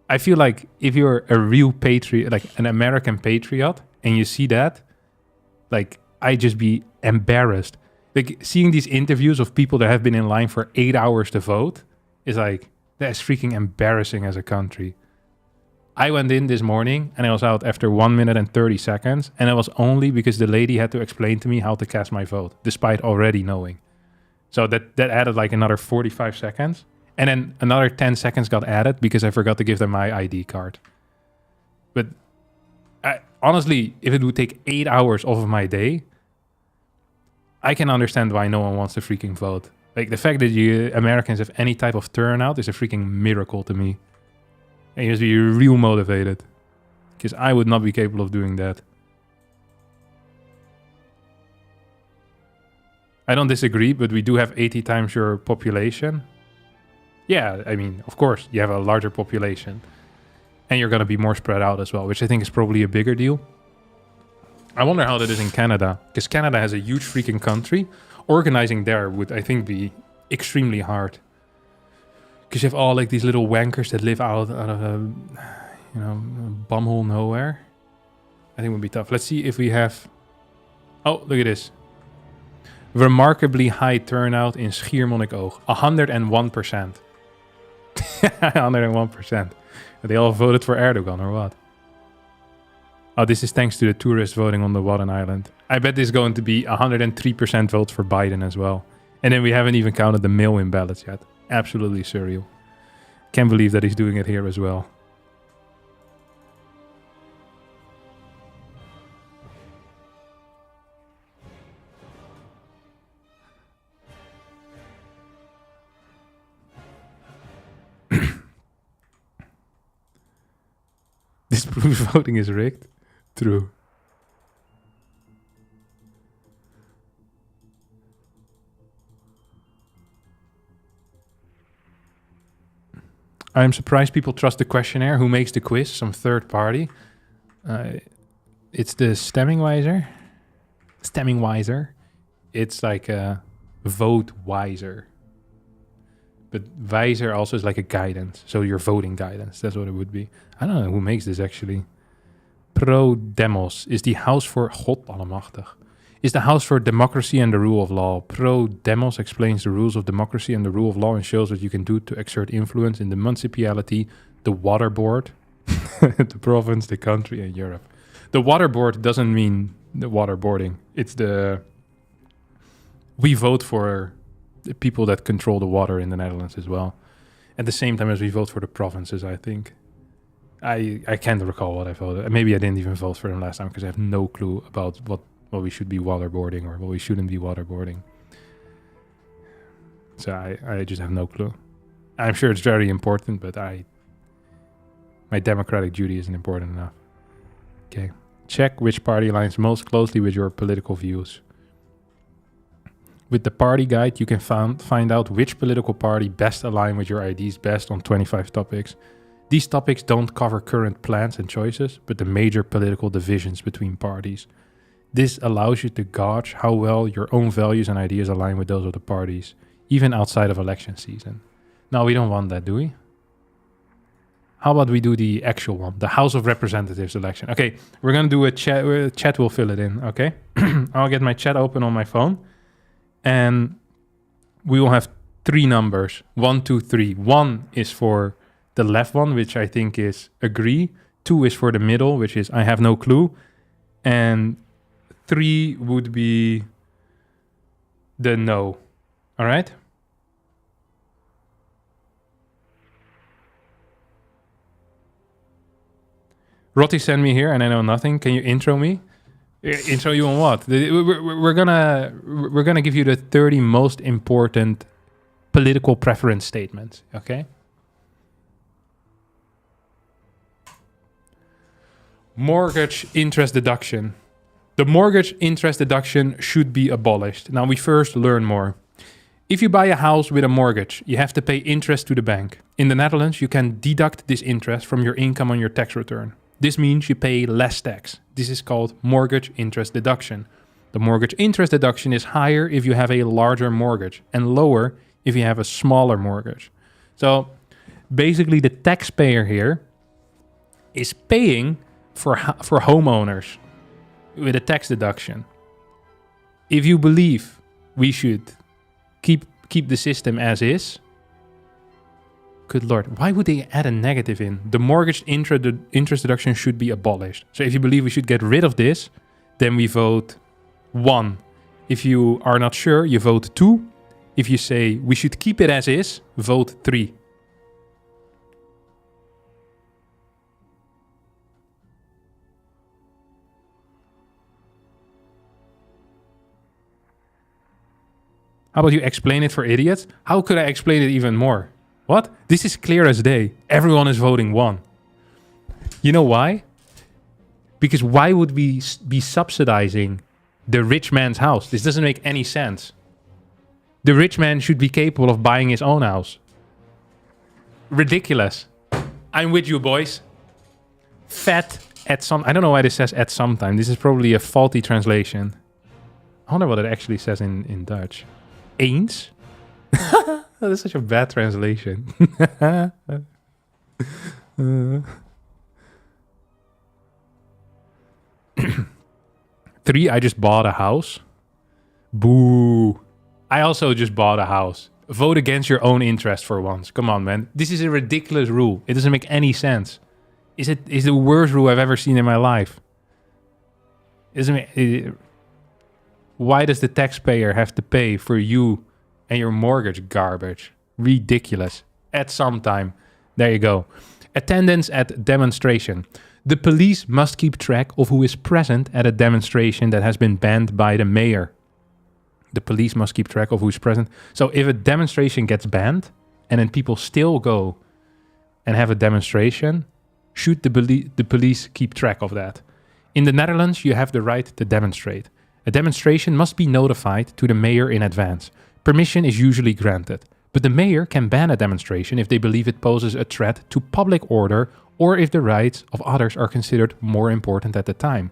I feel like if you're a real patriot, like an American patriot, and you see that, like, I'd just be embarrassed. Like, seeing these interviews of people that have been in line for 8 hours to vote is like, that's freaking embarrassing as a country. I went in this morning and I was out after 1 minute and 30 seconds. And it was only because the lady had to explain to me how to cast my vote, despite already knowing. So that added like another 45 seconds. And then another 10 seconds got added because I forgot to give them my ID card. But honestly, if it would take 8 hours off of my day, I can understand why no one wants to freaking vote. Like, the fact that you Americans have any type of turnout is a freaking miracle to me. And you must be real motivated. Because I would not be capable of doing that. I don't disagree, but we do have 80 times your population. Yeah, I mean, of course, you have a larger population. And you're going to be more spread out as well, which I think is probably a bigger deal. I wonder how that is in Canada. Because Canada has a huge freaking country. Organizing there would, I think, be extremely hard. Because you have all like these little wankers that live out of a, you know, bumhole nowhere. I think it would be tough. Let's see if we have... Oh, look at this. Remarkably high turnout in Schiermonnikoog. 101%. 101%. They all voted for Erdogan or what? Oh, this is thanks to the tourists voting on the Wadden Island. I bet this is going to be 103% votes for Biden as well. And then we haven't even counted the mail-in ballots yet. Absolutely surreal. Can't believe that he's doing it here as well. This proves voting is rigged. True. I'm surprised people trust the questionnaire. Who makes the quiz? Some third party. It's the Stemmingwijzer. Stemmingwijzer. It's like a vote wiser. But Wijzer also is like a guidance. So your voting guidance. That's what it would be. I don't know who makes this actually. Pro Demos is the House for... God allemachtig. Is the House for Democracy and the Rule of Law. Pro Demos explains the rules of democracy and the rule of law and shows what you can do to exert influence in the municipality, the water board, the province, the country, and Europe. The water board doesn't mean the waterboarding. It's the... We vote for the people that control the water in the Netherlands as well. At the same time as we vote for the provinces, I think. I can't recall what I voted. Maybe I didn't even vote for them last time because I have no clue about what we should be waterboarding or what we shouldn't be waterboarding. So I just have no clue. I'm sure it's very important, but I My democratic duty isn't important enough. Okay. Check which party aligns most closely with your political views. With the party guide, you can find out which political party best align with your ideas best on 25 topics. These topics don't cover current plans and choices, but the major political divisions between parties. This allows you to gauge how well your own values and ideas align with those of the parties, even outside of election season. Now, we don't want that, do we? How about we do the actual one, the House of Representatives election? Okay, we're going to do a chat. Chat will fill it in, okay? I'll get my chat open on my phone. And we will have 3 numbers. 1, 2, 3. 1 is for the left one, which I think is agree. 2 is for the middle, which is I have no clue. And 3 would be the no. All right? Rotti sent me here and I know nothing. Can you intro me? Intro you on what? We're gonna give you the 30 most important political preference statements, okay? Mortgage interest deduction. The mortgage interest deduction should be abolished. Now we first learn more. If you buy a house with a mortgage, you have to pay interest to the bank. In the Netherlands, you can deduct this interest from your income on your tax return. This means you pay less tax. This is called mortgage interest deduction. The mortgage interest deduction is higher if you have a larger mortgage and lower if you have a smaller mortgage. So basically the taxpayer here is paying for homeowners with a tax deduction. If you believe we should keep the system as is, good Lord, why would they add a negative in? The mortgage interest deduction should be abolished. So if you believe we should get rid of this, then we vote 1. If you are not sure, you vote 2. If you say we should keep it as is, vote 3. How about you explain it for idiots? How could I explain it even more? What? This is clear as day. Everyone is voting 1. You know why? Because why would we be subsidizing the rich man's house? This doesn't make any sense. The rich man should be capable of buying his own house. Ridiculous. I'm with you, boys. Fat at some... I don't know why this says at some time. This is probably a faulty translation. I wonder what it actually says in Dutch. Eens? That is such a bad translation. 3, I just bought a house. Boo. I also just bought a house. Vote against your own interest for once. Come on, man. This is a ridiculous rule. It doesn't make any sense. It's the worst rule I've ever seen in my life. Why does the taxpayer have to pay for you and your mortgage garbage? Ridiculous. At some time. There you go. Attendance at demonstration. The police must keep track of who is present at a demonstration that has been banned by the mayor. The police must keep track of who's present. So if a demonstration gets banned and then people still go and have a demonstration, should the police keep track of that? In the Netherlands, you have the right to demonstrate. A demonstration must be notified to the mayor in advance. Permission is usually granted, but the mayor can ban a demonstration if they believe it poses a threat to public order or if the rights of others are considered more important at the time.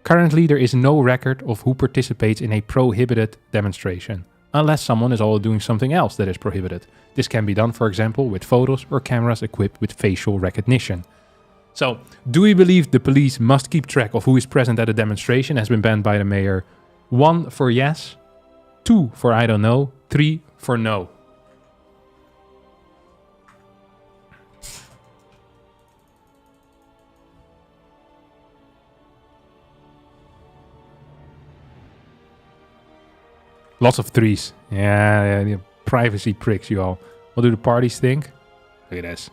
Currently, there is no record of who participates in a prohibited demonstration, unless someone is all doing something else that is prohibited. This can be done, for example, with photos or cameras equipped with facial recognition. So, do we believe the police must keep track of who is present at a demonstration has been banned by the mayor? 1 for yes, 2 for I don't know, 3 for no. Lots of 3s. Yeah, privacy pricks, you all. What do the parties think? Look at this.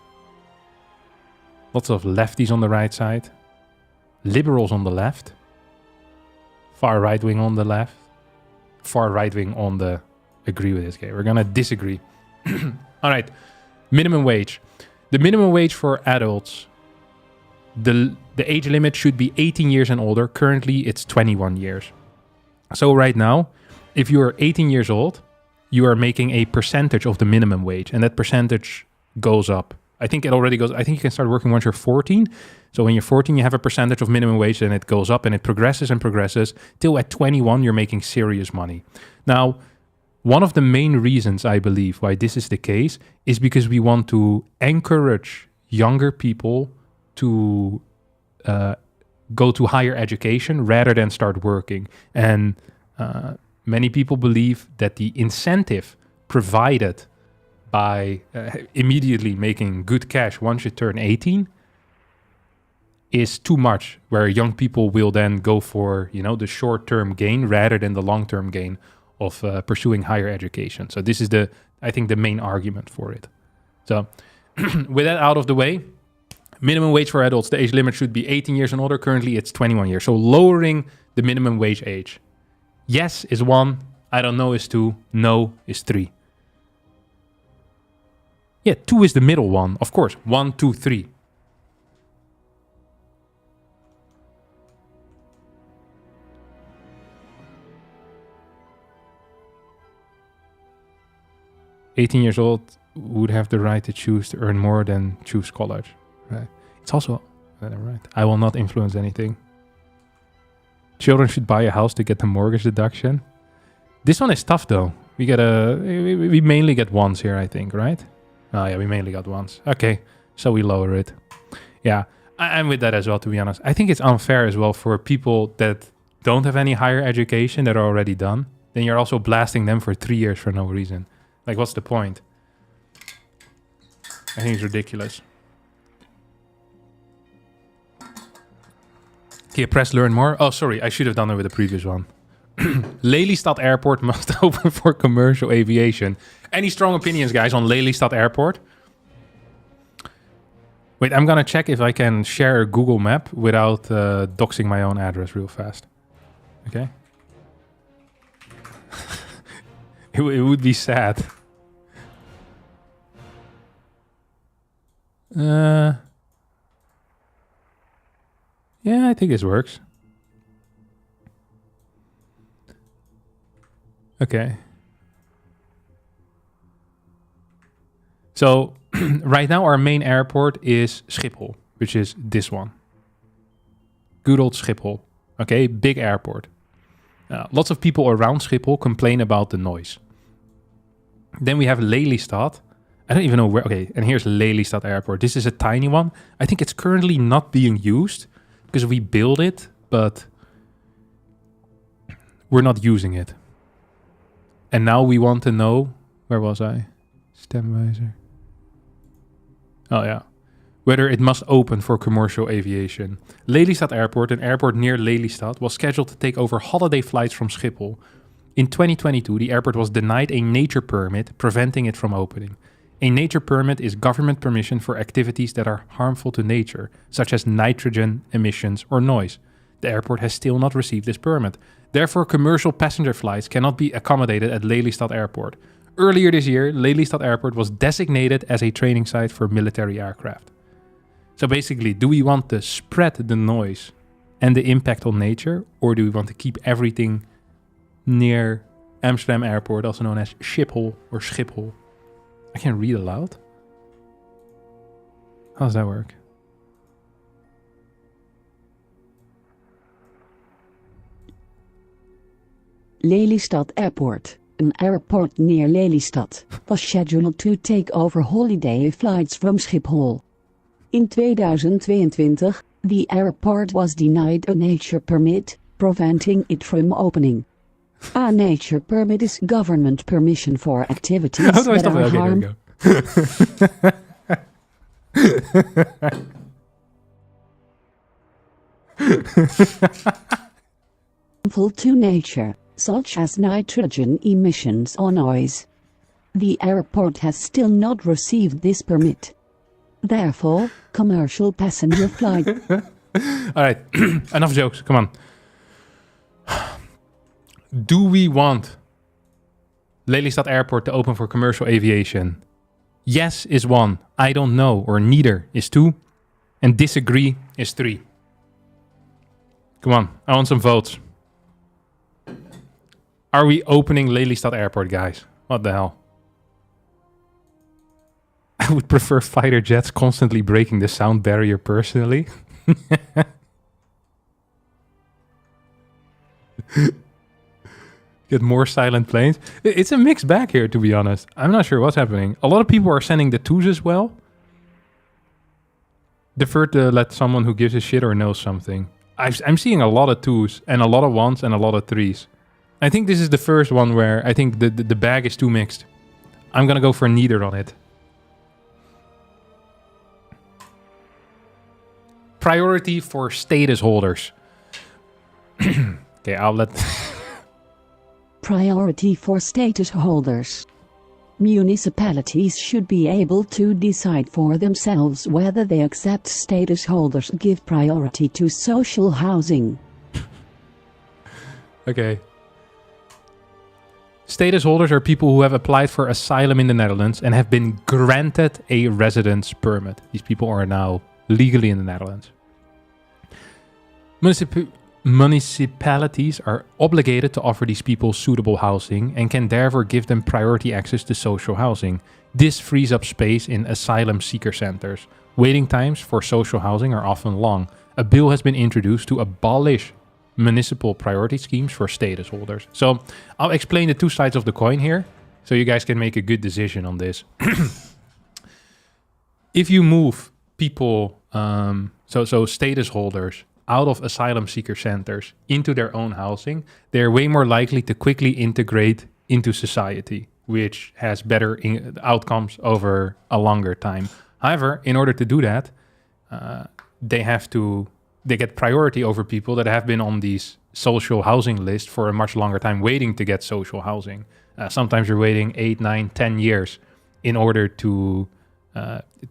Lots of lefties on the right side. Liberals on the left. Far right wing on the left. Far right wing on the agree with this. Okay, we're gonna disagree. All right. Minimum wage. The minimum wage for adults the age limit should be 18 years and older. Currently, it's 21 years. So right now, if you are 18 years old, you are making a percentage of the minimum wage, and that percentage goes up. I think it already goes. I think you can start working once you're 14. So when you're 14, you have a percentage of minimum wage, and it goes up, and it progresses and progresses till at 21 you're making serious money. Now, one of the main reasons I believe why this is the case is because we want to encourage younger people to go to higher education rather than start working. And many people believe that the incentive provided by immediately making good cash once you turn 18 is too much, where young people will then go for, you know, the short-term gain rather than the long-term gain of pursuing higher education. So this is I think the main argument for it. So with that out of the way, minimum wage for adults, the age limit should be 18 years and older. Currently, it's 21 years. So lowering the minimum wage age. Yes is 1. I don't know is 2. No is 3. Yeah, 2 is the middle one. Of course, 1, 2, 3. "18 years old would have the right to choose to earn more than choose college." Right. It's also right. I will not influence anything. Children should buy a house to get the mortgage deduction. This one is tough though. We mainly get ones here, I think, right? Oh yeah, we mainly got ones. Okay, so we lower it. Yeah, I'm with that as well, to be honest. I think it's unfair as well for people that don't have any higher education that are already done. Then you're also blasting them for 3 years for no reason. Like, what's the point? I think it's ridiculous. Okay, press learn more. Oh, sorry, I should have done it with the previous one. Lelystad Airport must open for commercial aviation. Any strong opinions, guys, on Lelystad Airport? Wait, I'm gonna check if I can share a Google map without doxing my own address real fast. Okay. It would be sad. Yeah, I think this works. Okay. So right now our main airport is Schiphol, which is this one. Good old Schiphol. Okay, big airport. Lots of people around Schiphol complain about the noise. Then we have Lelystad. I don't even know where. Okay, and here's Lelystad Airport. This is a tiny one. I think it's currently not being used because we built it, but we're not using it. And now we want to know, where was I? Stemwijzer. Oh yeah. Whether it must open for commercial aviation. Lelystad Airport, an airport near Lelystad, was scheduled to take over holiday flights from Schiphol. In 2022, the airport was denied a nature permit, preventing it from opening. A nature permit is government permission for activities that are harmful to nature, such as nitrogen emissions or noise. The airport has still not received this permit. Therefore, commercial passenger flights cannot be accommodated at Lelystad Airport. Earlier this year, Lelystad Airport was designated as a training site for military aircraft. So basically, do we want to spread the noise and the impact on nature, or do we want to keep everything near Amsterdam Airport, also known as Schiphol or Schiphol? I can read aloud. How does that work? Lelystad Airport, an airport near Lelystad, was scheduled to take over holiday flights from Schiphol. In 2022, the airport was denied a nature permit, preventing it from opening. A nature permit is government permission for activities that are harmful to nature, such as nitrogen emissions or noise. The airport has still not received this permit. Therefore, commercial passenger flight. All right, enough jokes. Come on. Do we want Lelystad Airport to open for commercial aviation? Yes is 1. I don't know, or neither is 2. And disagree is 3. Come on, I want some votes. Are we opening Lelystad Airport, guys? What the hell? I would prefer fighter jets constantly breaking the sound barrier personally. Get more silent planes. It's a mixed bag here, to be honest. I'm not sure what's happening. A lot of people are sending the 2s as well. Defer to let someone who gives a shit or knows something. I'm seeing a lot of 2s and a lot of 1s and a lot of 3s. I think this is the first one where I think the bag is too mixed. I'm gonna go for neither on it. Priority for status holders. Okay, I'll let... Priority for status holders. Municipalities should be able to decide for themselves whether they accept status holders give priority to social housing. Okay. Status holders are people who have applied for asylum in the Netherlands and have been granted a residence permit. These people are now legally in the Netherlands. Municipalities are obligated to offer these people suitable housing and can therefore give them priority access to social housing. This frees up space in asylum seeker centers. Waiting times for social housing are often long. A bill has been introduced to abolish municipal priority schemes for status holders. So I'll explain the 2 sides of the coin here so you guys can make a good decision on this. If you move people, so status holders, out of asylum seeker centers into their own housing, they're way more likely to quickly integrate into society, which has better outcomes over a longer time. However, in order to do that, they get priority over people that have been on these social housing lists for a much longer time waiting to get social housing. Sometimes you're waiting 8, 9, 10 years in order to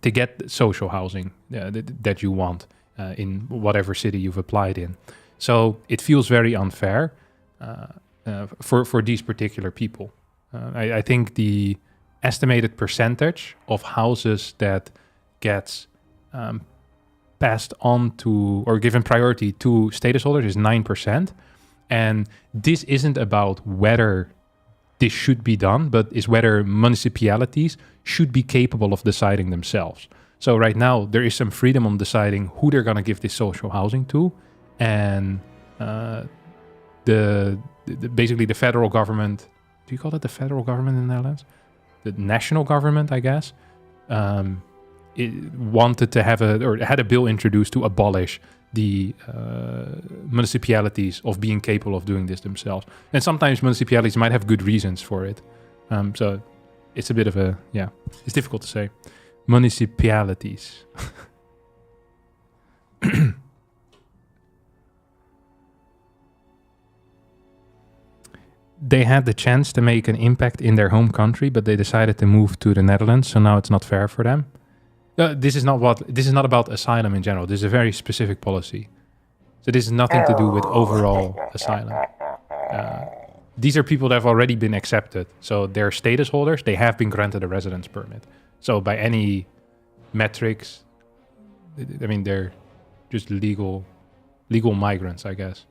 get social housing that you want. In whatever city you've applied in. So it feels very unfair for these particular people. I think the estimated percentage of houses that gets passed on to or given priority to status holders is 9%. And this isn't about whether this should be done, but is whether municipalities should be capable of deciding themselves. So right now, there is some freedom on deciding who they're going to give this social housing to. And basically the federal government, do you call it the federal government in the Netherlands? The national government, I guess, it wanted to have had a bill introduced to abolish the municipalities of being capable of doing this themselves. And sometimes municipalities might have good reasons for it. So it's a bit of a, it's difficult to say. Municipalities. They had the chance to make an impact in their home country, but they decided to move to the Netherlands, so now it's not fair for them. This is not about asylum in general. This is a very specific policy. So this has nothing to do with overall asylum. These are people that have already been accepted. So they're status holders. They have been granted a residence permit. So by any metrics, I mean, they're just legal migrants, I guess.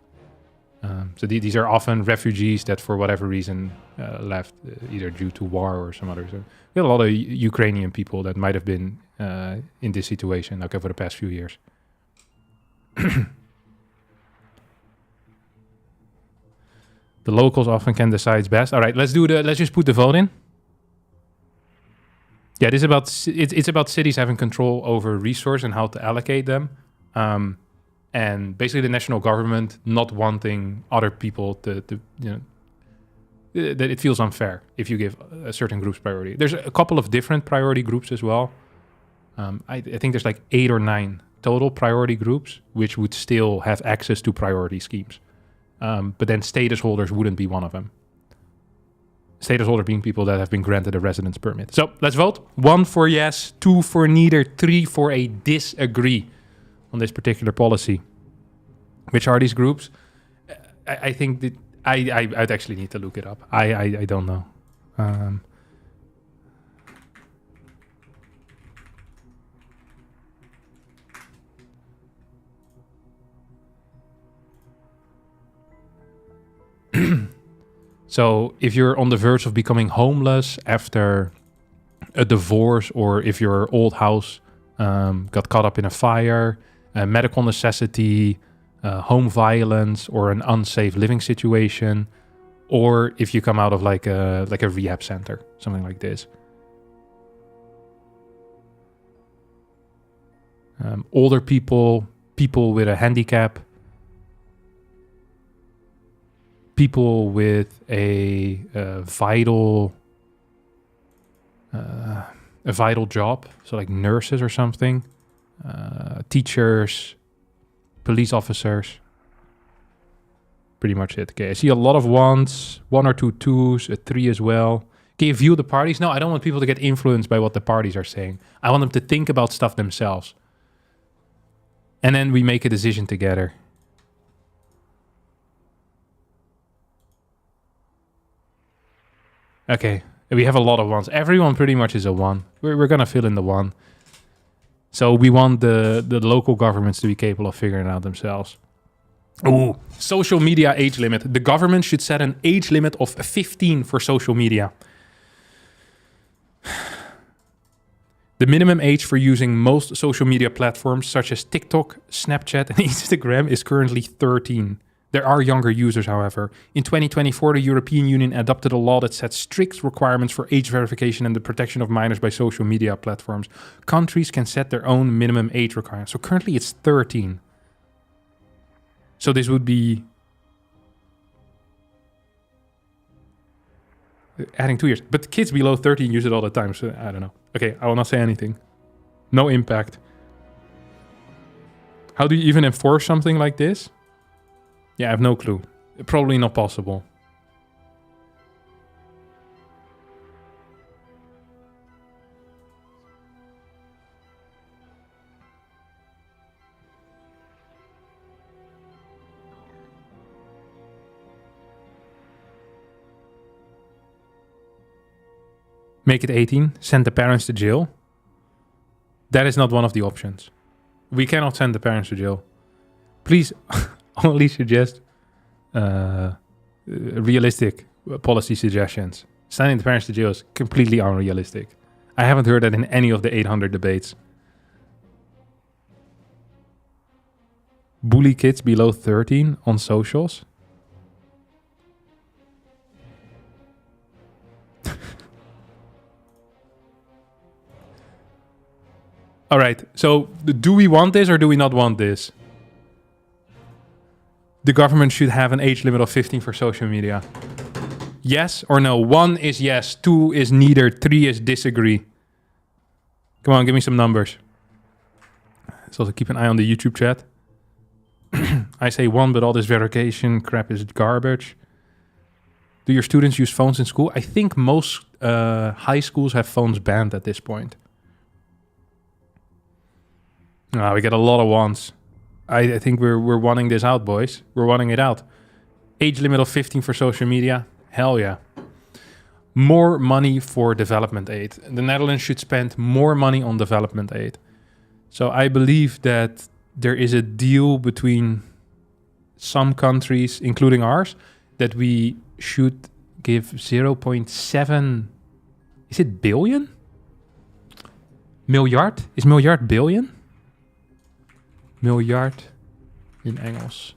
So these are often refugees that for whatever reason left, either due to war or some others. We have a lot of Ukrainian people that might have been in this situation over the past few years. The locals often can decide best. All right, let's just put the vote in. Yeah, this is it's about cities having control over resource and how to allocate them. And basically the national government not wanting other people to that it feels unfair if you give a certain group's priority. There's a couple of different priority groups as well. I think there's like 8 or 9 total priority groups, which would still have access to priority schemes. But then status holders wouldn't be one of them. Status holder being people that have been granted a residence permit. So let's vote. 1 for yes, 2 for neither, 3 for a disagree on this particular policy. Which are these groups? I think that I'd actually need to look it up. I don't know. So if you're on the verge of becoming homeless after a divorce, or if your old house got caught up in a fire, medical necessity, home violence, or an unsafe living situation, or if you come out of like a rehab center, something like this. Older people, people with a handicap, people with a vital job, so like nurses or something, teachers, police officers. Pretty much it. Okay, I see a lot of ones, 1 or 2 twos, a 3 as well. Can you view the parties? No, I don't want people to get influenced by what the parties are saying. I want them to think about stuff themselves. And then we make a decision together. Okay, we have a lot of ones. Everyone pretty much is a 1. We're gonna fill in the 1. So we want the local governments to be capable of figuring it out themselves. Ooh, social media age limit. The government should set an age limit of 15 for social media. The minimum age for using most social media platforms such as TikTok, Snapchat, and Instagram is currently 13. There are younger users, however. In 2024, the European Union adopted a law that sets strict requirements for age verification and the protection of minors by social media platforms. Countries can set their own minimum age requirements. So currently it's 13. So this would be adding 2 years. But kids below 13 use it all the time, so I don't know. Okay, I will not say anything. No impact. How do you even enforce something like this? Yeah, I have no clue. Probably not possible. Make it 18, send the parents to jail. That is not one of the options. We cannot send the parents to jail. Please only suggest realistic policy suggestions. Sending the parents to jail is completely unrealistic. I haven't heard that in any of the 800 debates. Bully kids below 13 on socials. All right, so do we want this or do we not want this? The government should have an age limit of 15 for social media. Yes or no? 1 is yes, 2 is neither, 3 is disagree. Come on, give me some numbers. Let's also keep an eye on the YouTube chat. I say 1, but all this verification crap is garbage. Do your students use phones in school? I think most high schools have phones banned at this point. We get a lot of ones. I think we're wanting this out, boys. We're wanting it out. Age limit of 15 for social media. Hell yeah. More money for development aid. The Netherlands should spend more money on development aid. So I believe that there is a deal between some countries, including ours, that we should give 0.7... Is it billion? Miljard? Is miljard billion? Miljard in Engels.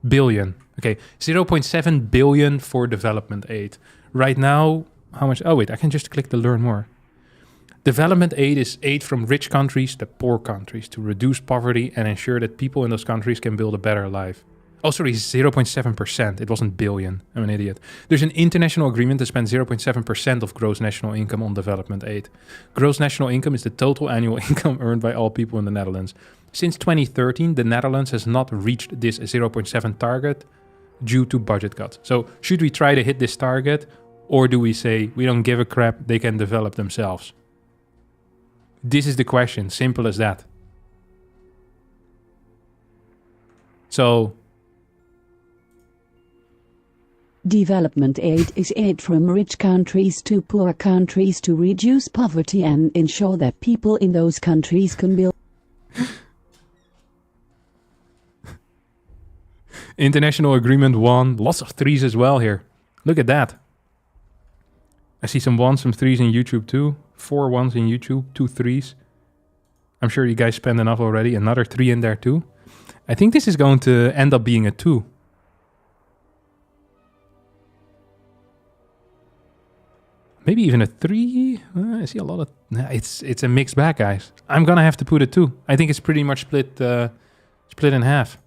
Billion. Okay, 0.7 billion for development aid. Right now, how much? Oh wait, I can just click the learn more. Development aid is aid from rich countries to poor countries to reduce poverty and ensure that people in those countries can build a better life. Oh, sorry, 0.7%. It wasn't billion. I'm an idiot. There's an international agreement to spend 0.7% of gross national income on development aid. Gross national income is the total annual income earned by all people in the Netherlands. Since 2013, the Netherlands has not reached this 0.7 target due to budget cuts. So should we try to hit this target, or do we say we don't give a crap, they can develop themselves? This is the question, simple as that. So development aid is aid from rich countries to poor countries to reduce poverty and ensure that people in those countries can build. International Agreement 1, lots of threes as well here. Look at that. I see some 1s, some 3s in YouTube too. 4 1s in YouTube, 2 3s. I'm sure you guys spent enough already. Another 3 in there too. I think this is going to end up being a 2. Maybe even a 3. I see a lot of... It's a mixed bag, guys. I'm going to have to put a 2. I think it's pretty much split in half.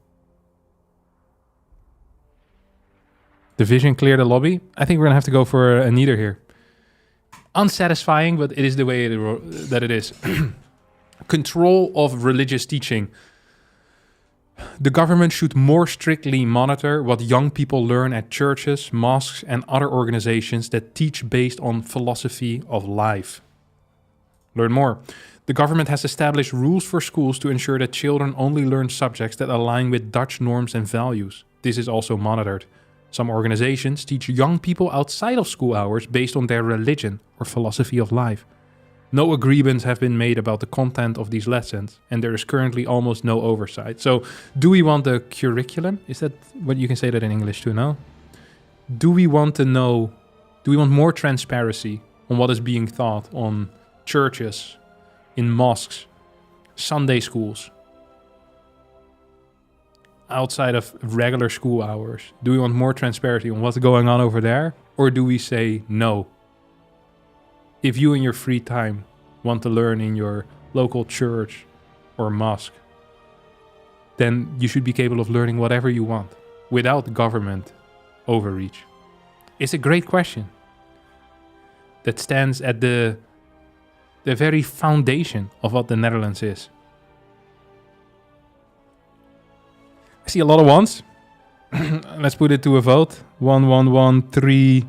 Division clear the lobby. I think we're going to have to go for a neither here. Unsatisfying, but it is the way that it is. Control of religious teaching. The government should more strictly monitor what young people learn at churches, mosques, and other organizations that teach based on philosophy of life. Learn more. The government has established rules for schools to ensure that children only learn subjects that align with Dutch norms and values. This is also monitored. Some organizations teach young people outside of school hours based on their religion or philosophy of life. No agreements have been made about the content of these lessons, and there is currently almost no oversight. So, do we want the curriculum? Is that what you can say that in English too, no? Do we want more transparency on what is being taught on churches, in mosques, Sunday schools, outside of regular school hours? Do we want more transparency on what's going on over there? Or do we say no? If you in your free time want to learn in your local church or mosque, then you should be capable of learning whatever you want without government overreach. It's a great question that stands at the very foundation of what the Netherlands is. I see a lot of ones. Let's put it to a vote. 1, 1, 1, 3.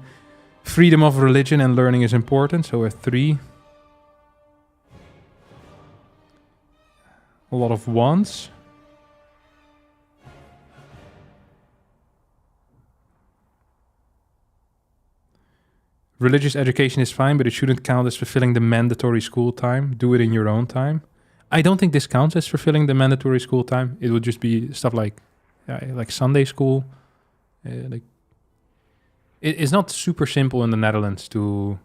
Freedom of religion and learning is important, so a 3. A lot of 1s. Religious education is fine, but it shouldn't count as fulfilling the mandatory school time. Do it in your own time. I don't think this counts as fulfilling the mandatory school time. It would just be stuff like Sunday school. It's not super simple in the Netherlands to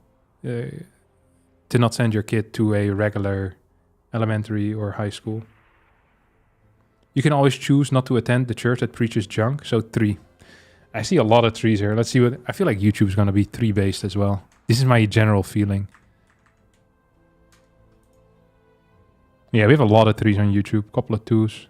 not send your kid to a regular elementary or high school. You can always choose not to attend the church that preaches junk, so 3. I see a lot of 3s here. Let's see what... I feel like YouTube's going to be 3 based as well. This is my general feeling. Yeah, we have a lot of 3s on YouTube. Couple of 2s.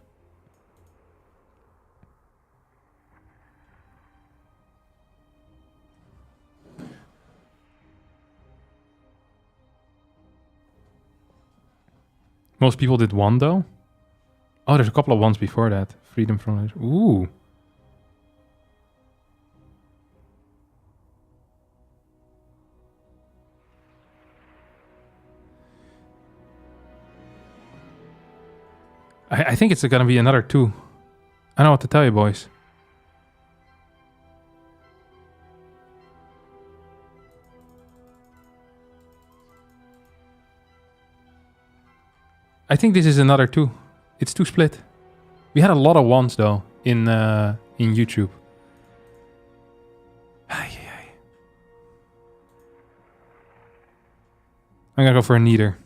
Most people did 1 though. Oh, there's a couple of 1s before that. Freedom from... Ooh. I think it's going to be another 2. I don't know what to tell you, boys. I think this is another 2. It's 2 split. We had a lot of 1s though in YouTube. I'm gonna go for a neither.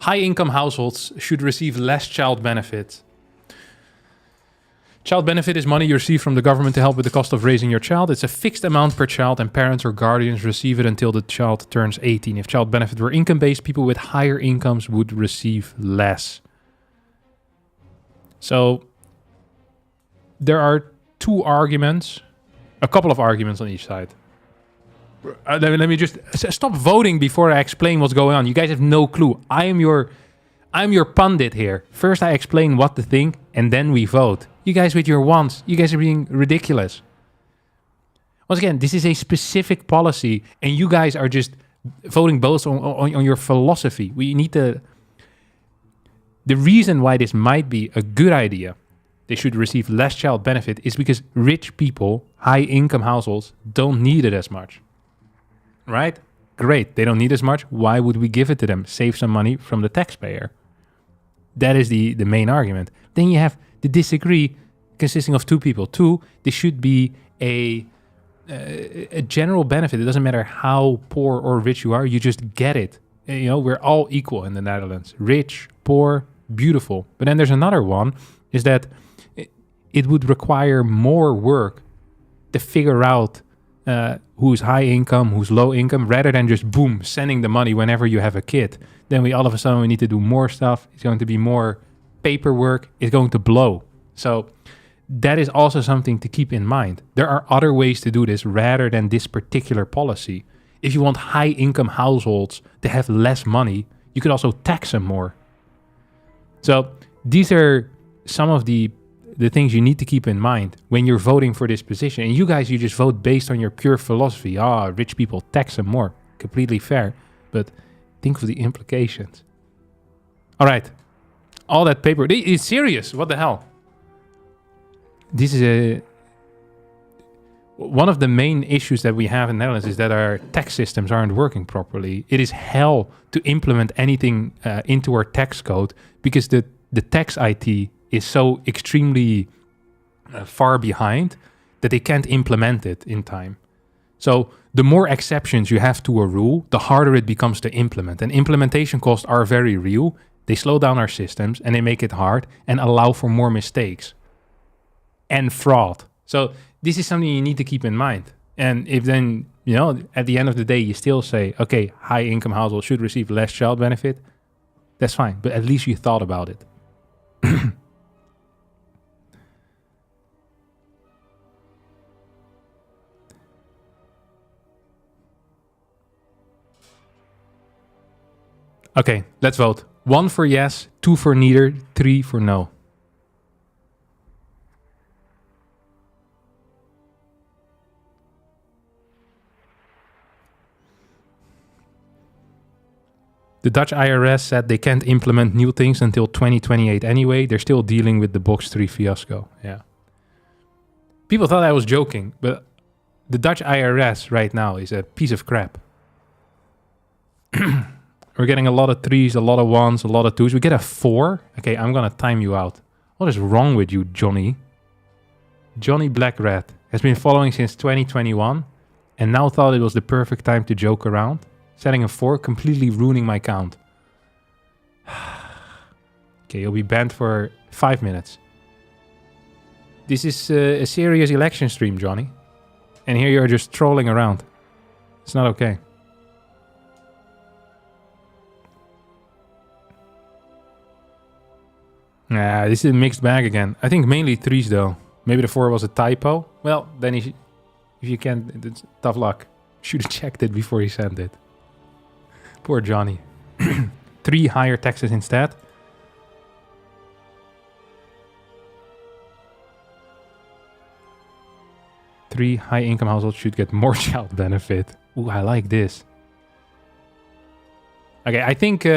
High-income households should receive less child benefit. Child benefit is money you receive from the government to help with the cost of raising your child. It's a fixed amount per child, and parents or guardians receive it until the child turns 18. If child benefit were income-based, people with higher incomes would receive less. So, there are 2 arguments, a couple of arguments on each side. Let me just stop voting before I explain what's going on. You guys have no clue. I'm your pundit here. First I explain what to think, and then we vote. You guys with your 1s, you guys are being ridiculous. Once again, this is a specific policy, and you guys are just voting both on your philosophy. We need to... The reason why this might be a good idea, they should receive less child benefit, is because rich people, high-income households, don't need it as much. Right? Great. They don't need as much. Why would we give it to them? Save some money from the taxpayer. That is the main argument. Then you have the disagree consisting of 2 people. 2, this should be a a general benefit. It doesn't matter how poor or rich you are. You just get it. You know, we're all equal in the Netherlands. Rich, poor, beautiful. But then there's another one, is that it would require more work to figure out who's high income, who's low income, rather than just boom, sending the money whenever you have a kid. Then we all of a sudden we need to do more stuff. It's going to be more paperwork. It's going to blow. So that is also something to keep in mind. There are other ways to do this rather than this particular policy. If you want high income households to have less money, you could also tax them more. So these are some of the things you need to keep in mind when you're voting for this position. And you guys, you just vote based on your pure philosophy. Rich people, tax them more. Completely fair. But think of the implications. All right. All that paper. It's serious. What the hell? This is one of the main issues that we have in the Netherlands is that our tax systems aren't working properly. It is hell to implement anything into our tax code because the tax IT is so extremely far behind that they can't implement it in time. So the more exceptions you have to a rule, the harder it becomes to implement. And implementation costs are very real. They slow down our systems and they make it hard and allow for more mistakes and fraud. So this is something you need to keep in mind. And if then, you know, at the end of the day, you still say, okay, high income households should receive less child benefit, that's fine. But at least you thought about it. Okay, let's vote. 1 for yes, 2 for neither, 3 for no. The Dutch IRS said they can't implement new things until 2028 anyway. They're still dealing with the Box 3 fiasco. Yeah. People thought I was joking, but the Dutch IRS right now is a piece of crap. We're getting a lot of 3s, a lot of 1s, a lot of 2s. We get a 4. Okay, I'm going to time you out. What is wrong with you, Johnny? Johnny Black Rat has been following since 2021 and now thought it was the perfect time to joke around. Setting a 4, completely ruining my count. Okay, you'll be banned for 5 minutes. This is a serious election stream, Johnny. And here you're just trolling around. It's not okay. This is a mixed bag again. I think mainly 3s though. Maybe the 4 was a typo. Well, then if you can't, it's tough luck. Should have checked it before you sent it. Poor Johnny. 3 higher taxes instead. Three high-income households should get more child benefit. Ooh, I like this. Okay, I think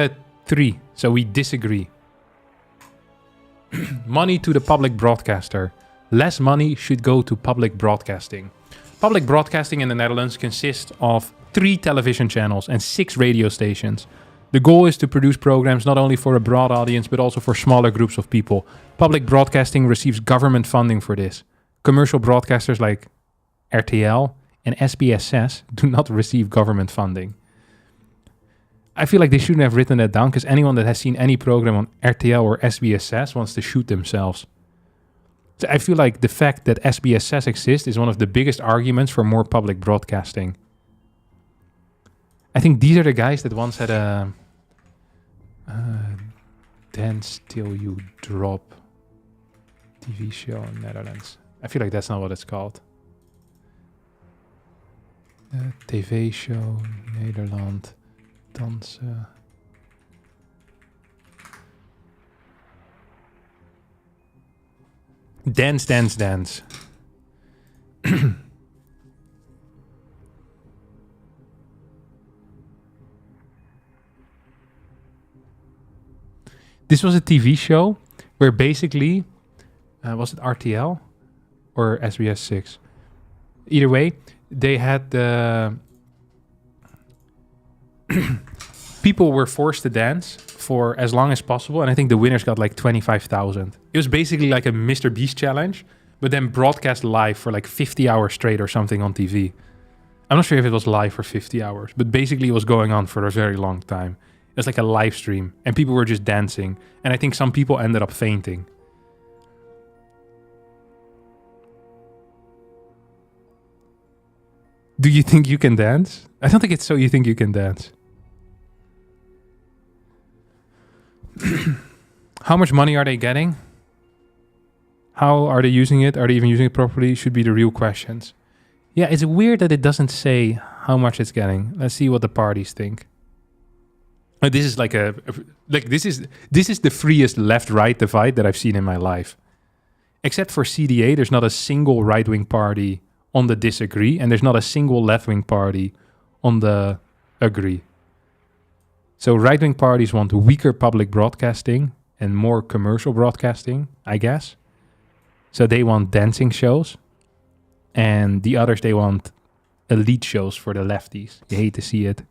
3. So we disagree. Money to the public broadcaster. Less money should go to public broadcasting. Public broadcasting in the Netherlands consists of 3 television channels and 6 radio stations. The goal is to produce programs not only for a broad audience, but also for smaller groups of people. Public broadcasting receives government funding for this. Commercial broadcasters like RTL and SBSS do not receive government funding. I feel like they shouldn't have written that down because anyone that has seen any program on RTL or SBSS wants to shoot themselves. So I feel like the fact that SBSS exists is one of the biggest arguments for more public broadcasting. I think these are the guys that once had a Dance Till You Drop TV show in Netherlands. I feel like that's not what it's called. TV show Nederland dansen. Dance, dance, dance. This was a TV show where basically, was it RTL or SBS 6? Either way, they had the people were forced to dance for as long as possible, and I think the winners got like 25,000. It was basically like a Mr. Beast challenge, but then broadcast live for like 50 hours straight or something on TV. I'm not sure if it was live for 50 hours, but basically it was going on for a very long time. It was like a live stream, and people were just dancing, and I think some people ended up fainting. Do you think you can dance? I don't think it's so you think you can dance. How much money are they getting? How are they using it? Are they even using it properly? Should be the real questions. Yeah, it's weird that it doesn't say how much it's getting. Let's see what the parties think. This is like this is the freest left-right divide that I've seen in my life. Except for CDA, there's not a single right-wing party on the disagree, and there's not a single left-wing party on the agree. So right-wing parties want weaker public broadcasting and more commercial broadcasting, I guess. So they want dancing shows. And the others, they want elite shows for the lefties. You hate to see it.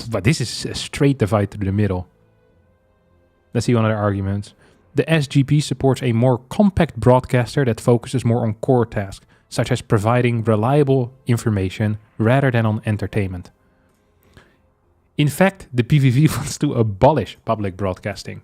But this is a straight divide through the middle. Let's see one of their arguments. The SGP supports a more compact broadcaster that focuses more on core tasks, such as providing reliable information rather than on entertainment. In fact, the PVV wants to abolish public broadcasting.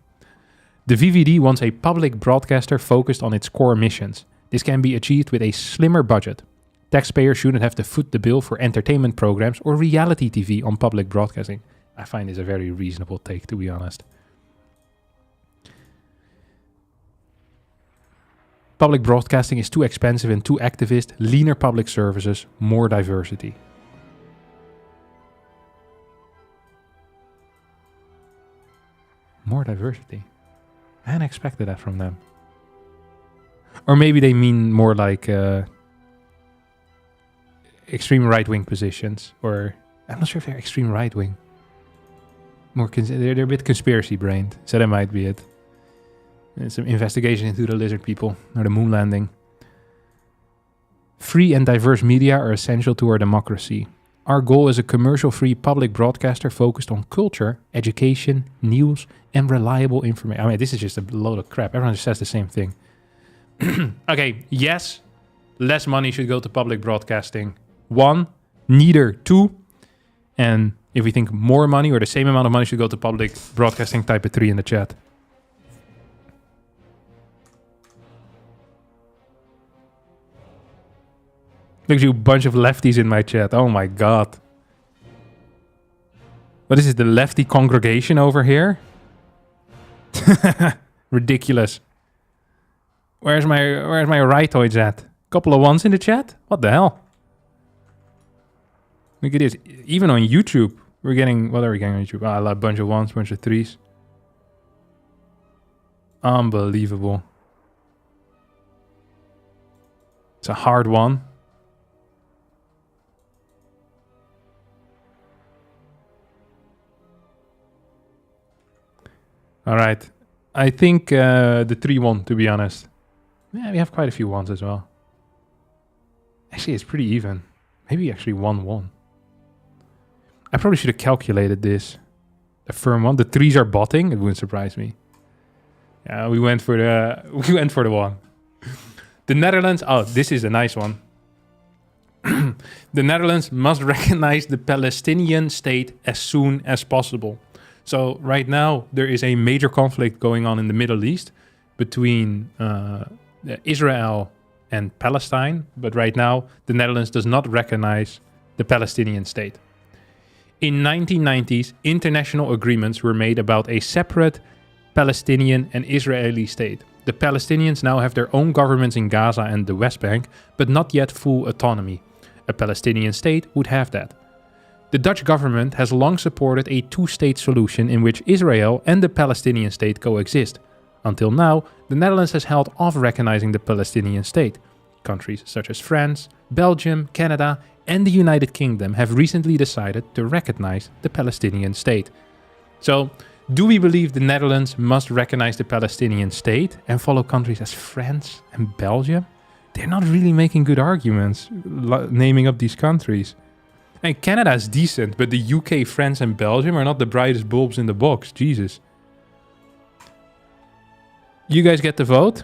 The VVD wants a public broadcaster focused on its core missions. This can be achieved with a slimmer budget. Taxpayers shouldn't have to foot the bill for entertainment programs or reality TV on public broadcasting. I find this a very reasonable take, to be honest. Public broadcasting is too expensive and too activist. Leaner public services, more diversity. More diversity. I hadn't expected that from them. Or maybe they mean more like extreme right-wing positions. Or I'm not sure if they're extreme right-wing. They're a bit conspiracy-brained, so that might be it. And some investigation into the lizard people or the moon landing. Free and diverse media are essential to our democracy. Our goal is a commercial-free public broadcaster focused on culture, education, news, and reliable information. I mean, this is just a load of crap. Everyone just says the same thing. Okay, yes, less money should go to public broadcasting. 1, neither 2. And if we think more money or the same amount of money should go to public broadcasting, type a 3 in the chat. Look at you, bunch of lefties in my chat. Oh my god. What is this, the lefty congregation over here? Ridiculous. Where's my rightoids at? Couple of ones in the chat? What the hell? Look at this. Even on YouTube, we're getting... What are we getting on YouTube? A bunch of ones, bunch of 3s. Unbelievable. It's a hard one. All right. I think the 3 won, to be honest. Yeah, we have quite a few ones as well. Actually, it's pretty even. Maybe actually 1-1. I probably should have calculated this. A firm one. The 3s are botting. It wouldn't surprise me. Yeah, we went for the 1. The Netherlands. Oh, this is a nice one. The Netherlands must recognize the Palestinian state as soon as possible. So right now, there is a major conflict going on in the Middle East between Israel and Palestine. But right now, the Netherlands does not recognize the Palestinian state. In 1990s, international agreements were made about a separate Palestinian and Israeli state. The Palestinians now have their own governments in Gaza and the West Bank, but not yet full autonomy. A Palestinian state would have that. The Dutch government has long supported a two-state solution in which Israel and the Palestinian state coexist. Until now, the Netherlands has held off recognizing the Palestinian state. Countries such as France, Belgium, Canada, and the United Kingdom have recently decided to recognize the Palestinian state. So, do we believe the Netherlands must recognize the Palestinian state and follow countries as France and Belgium? They're not really making good arguments, naming up these countries. And Canada is decent, but the UK, France, and Belgium are not the brightest bulbs in the box. Jesus. You guys get to vote?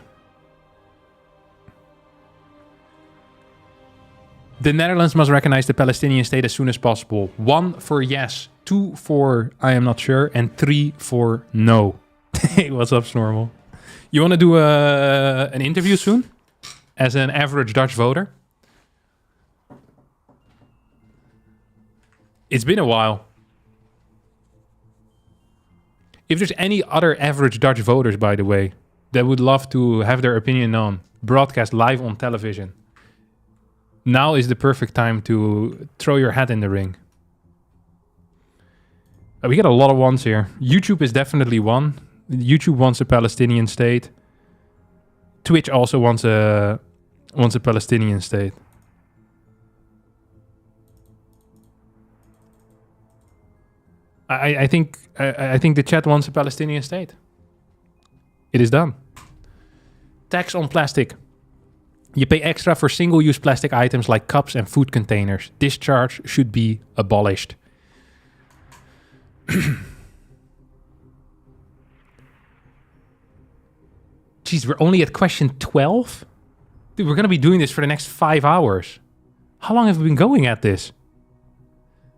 The Netherlands must recognize the Palestinian state as soon as possible. 1 for yes, 2 for I am not sure, and 3 for no. Hey, what's up, Snormal? You want to do an interview soon? As an average Dutch voter? It's been a while. If there's any other average Dutch voters, by the way, that would love to have their opinion known, broadcast live on television, now is the perfect time to throw your hat in the ring. We got a lot of ones here. YouTube is definitely one. YouTube wants a Palestinian state. Twitch also wants a Palestinian state. I think the chat wants a Palestinian state. It is done. Tax on plastic. You pay extra for single-use plastic items like cups and food containers. This charge should be abolished. Jeez, we're only at question 12? Dude, we're going to be doing this for the next 5 hours. How long have we been going at this?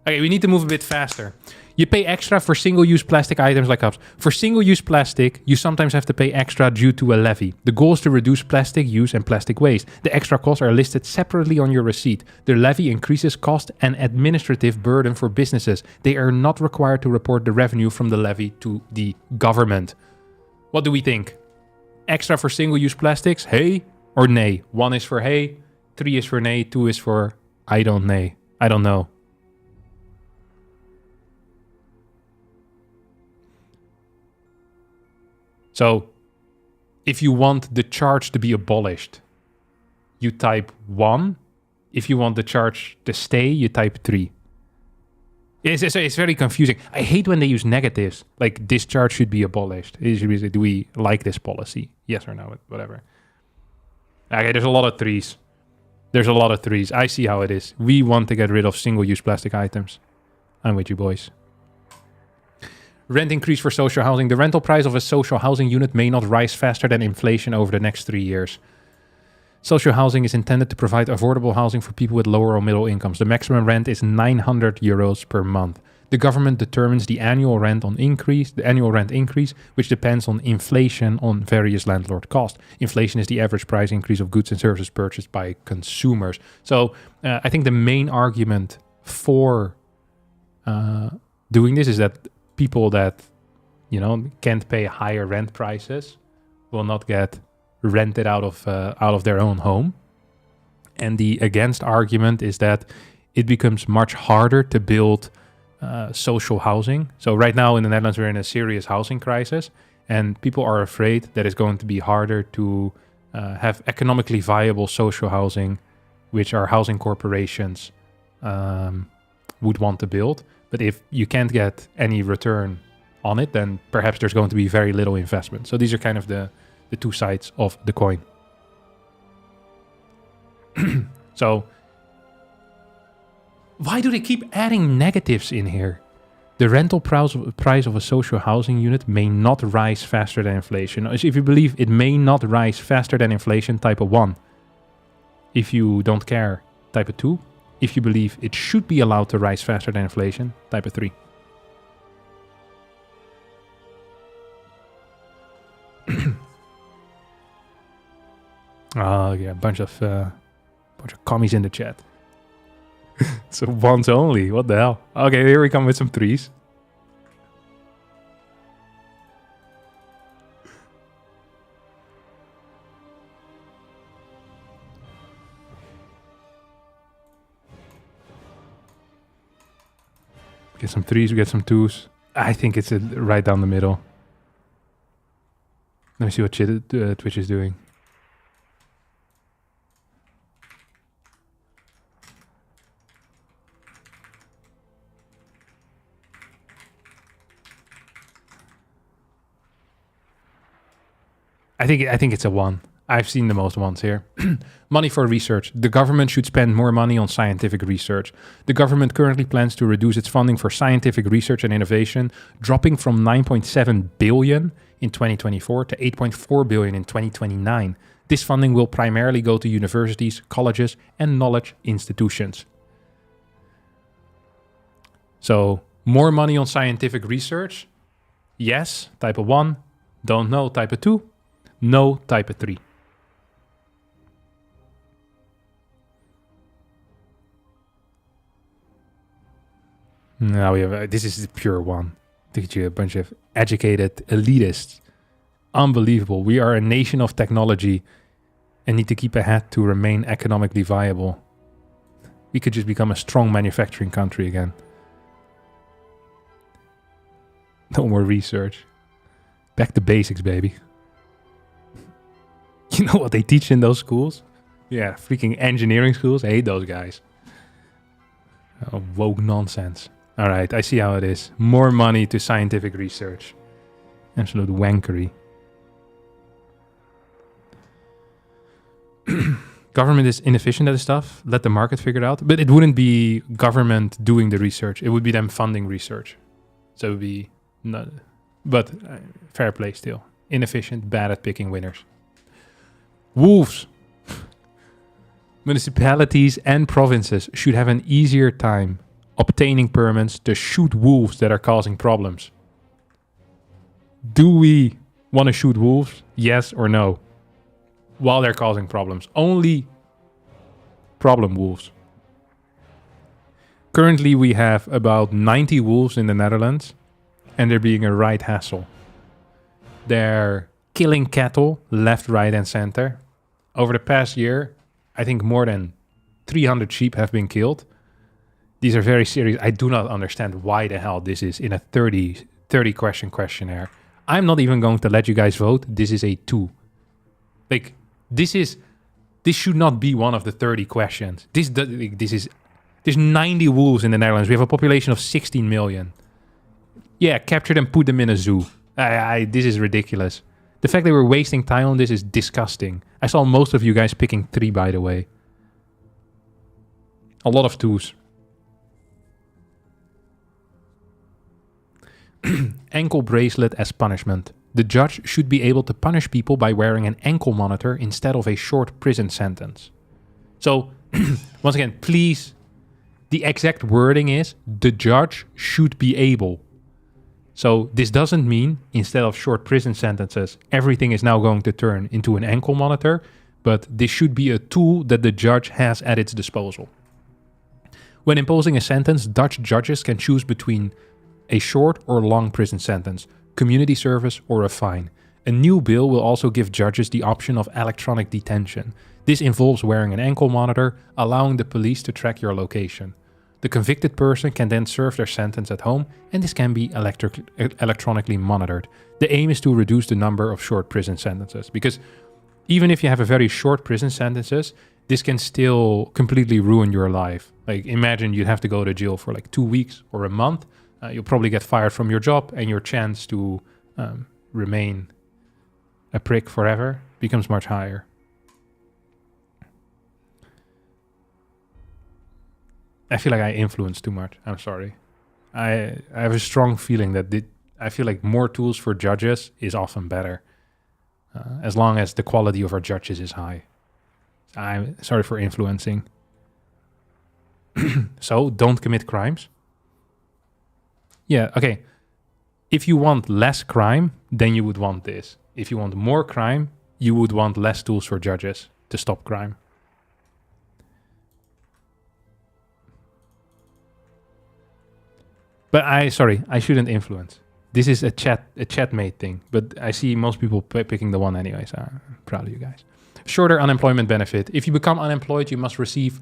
Okay, we need to move a bit faster. You pay extra for single-use plastic items like cups. For single-use plastic, you sometimes have to pay extra due to a levy. The goal is to reduce plastic use and plastic waste. The extra costs are listed separately on your receipt. The levy increases cost and administrative burden for businesses. They are not required to report the revenue from the levy to the government. What do we think? Extra for single-use plastics, hey or nay? 1 is for hey, 3 is for nay, 2 is for I don't know. So, if you want the charge to be abolished, you type 1. If you want the charge to stay, you type 3. It's very confusing. I hate when they use negatives. Like, this charge should be abolished. It should be, do we like this policy? Yes or no, whatever. Okay, there's a lot of 3s. There's a lot of 3s. I see how it is. We want to get rid of single-use plastic items. I'm with you, boys. Rent increase for social housing. The rental price of a social housing unit may not rise faster than inflation over the next 3 years. Social housing is intended to provide affordable housing for people with lower or middle incomes. The maximum rent is 900 euros per month. The government determines the annual rent increase, which depends on inflation on various landlord costs. Inflation is the average price increase of goods and services purchased by consumers. So I think the main argument for doing this is that people that, can't pay higher rent prices will not get rented out of their own home. And the against argument is that it becomes much harder to build social housing. So right now in the Netherlands, we're in a serious housing crisis, and people are afraid that it's going to be harder to have economically viable social housing, which our housing corporations would want to build. But if you can't get any return on it, then perhaps there's going to be very little investment. So these are kind of the two sides of the coin. So why do they keep adding negatives in here? The rental price of a social housing unit may not rise faster than inflation. If you believe it may not rise faster than inflation, type a 1. If you don't care, type a 2. If you believe it should be allowed to rise faster than inflation, type a 3. Oh yeah, bunch of commies in the chat. So 1s only. What the hell? Okay, here we come with some 3s. We get some 3s, we get some 2s. I think it's right down the middle. Let me see what Twitch is doing. I think it's a 1. I've seen the most ones here. Money for research. The government should spend more money on scientific research. The government currently plans to reduce its funding for scientific research and innovation, dropping from 9.7 billion in 2024 to 8.4 billion in 2029. This funding will primarily go to universities, colleges, and knowledge institutions. So, more money on scientific research? Yes, type of 1. Don't know, type of 2. No, type of 3. Now we have, this is the pure one. Look at you, a bunch of educated elitists. Unbelievable. We are a nation of technology and need to keep ahead to remain economically viable. We could just become a strong manufacturing country again. No more research. Back to basics, baby. You know what they teach in those schools? Yeah, freaking engineering schools. I hate those guys. Oh, woke nonsense. All right, I see how it is. More money to scientific research. Absolute wankery. Government is inefficient at this stuff. Let the market figure it out. But it wouldn't be government doing the research. It would be them funding research. So it would be... not, but fair play still. Inefficient, bad at picking winners. Wolves. Municipalities and provinces should have an easier time obtaining permits to shoot wolves that are causing problems. Do we want to shoot wolves? Yes or no? While they're causing problems. Only problem wolves. Currently we have about 90 wolves in the Netherlands and they're being a right hassle. They're killing cattle left, right and center. Over the past year, I think more than 300 sheep have been killed. These are very serious. I do not understand why the hell this is in a 30 question questionnaire. I'm not even going to let you guys vote. This is a 2. Like, this should not be one of the 30 questions. There's 90 wolves in the Netherlands. We have a population of 16 million. Yeah, capture them, put them in a zoo. This is ridiculous. The fact that we're wasting time on this is disgusting. I saw most of you guys picking 3, by the way. A lot of 2s. Ankle bracelet as punishment. The judge should be able to punish people by wearing an ankle monitor instead of a short prison sentence. So, once again, please, the exact wording is, the judge should be able. So this doesn't mean, instead of short prison sentences, everything is now going to turn into an ankle monitor, but this should be a tool that the judge has at its disposal. When imposing a sentence, Dutch judges can choose between a short or long prison sentence, community service, or a fine. A new bill will also give judges the option of electronic detention. This involves wearing an ankle monitor, allowing the police to track your location. The convicted person can then serve their sentence at home, and this can be electronically monitored. The aim is to reduce the number of short prison sentences, because even if you have a very short prison sentences, this can still completely ruin your life. Like, imagine you'd have to go to jail for like 2 weeks or a month. You'll probably get fired from your job, and your chance to remain a prick forever becomes much higher. I feel like I influence too much. I'm sorry. I have a strong feeling that I feel like more tools for judges is often better, as long as the quality of our judges is high. I'm sorry for influencing. So, don't commit crimes. Yeah, okay. If you want less crime, then you would want this. If you want more crime, you would want less tools for judges to stop crime. But I shouldn't influence. This is a chatmate thing, but I see most people picking the one anyway, so I'm proud of you guys. Shorter unemployment benefit. If you become unemployed, you must receive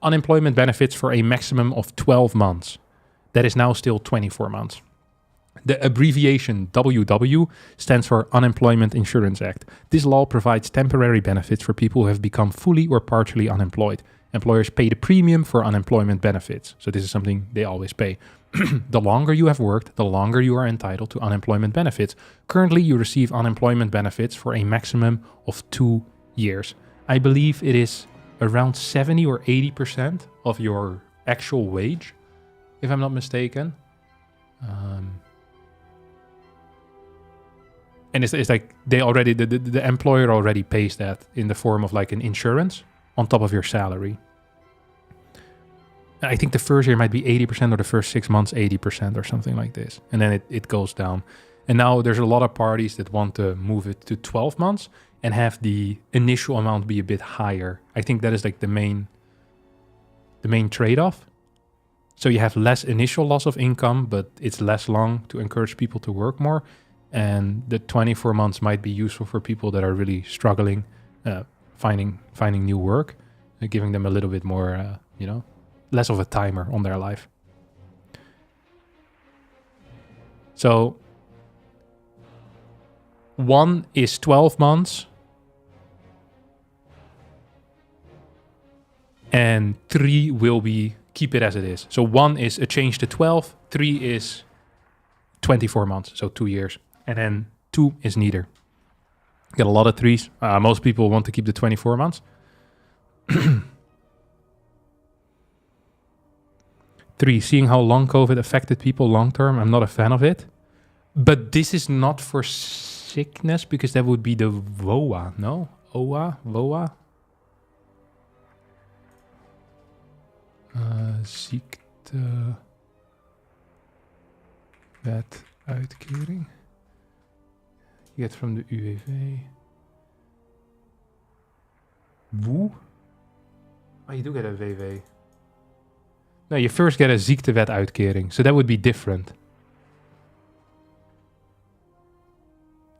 unemployment benefits for a maximum of 12 months. That is now still 24 months. The abbreviation WW stands for Unemployment Insurance Act. This law provides temporary benefits for people who have become fully or partially unemployed. Employers pay the premium for unemployment benefits. So this is something they always pay. The longer you have worked, the longer you are entitled to unemployment benefits. Currently, you receive unemployment benefits for a maximum of 2 years. I believe it is around 70 or 80% of your actual wage, if I'm not mistaken. And it's like the employer already pays that in the form of like an insurance on top of your salary. I think the first year might be 80% or the first 6 months 80% or something like this. And then it goes down. And now there's a lot of parties that want to move it to 12 months and have the initial amount be a bit higher. I think that is like the main trade-off. So you have less initial loss of income, but it's less long to encourage people to work more. And the 24 months might be useful for people that are really struggling, finding new work, giving them a little bit more, less of a timer on their life. So 1 is 12 months. And 3 will be keep it as it is. So 1 is a change to 12. 3 is 24 months, so 2 years. And then 2 is neither. Get a lot of 3s. Most people want to keep the 24 months. 3, seeing how long COVID affected people long term. I'm not a fan of it. But this is not for sickness, because that would be the VOA, no? OA? VOA? Ziekte... Wetuitkering. You get from the UWV. Woe? Oh, you do get a WW. No, you first get a ziektewetuitkering. So that would be different.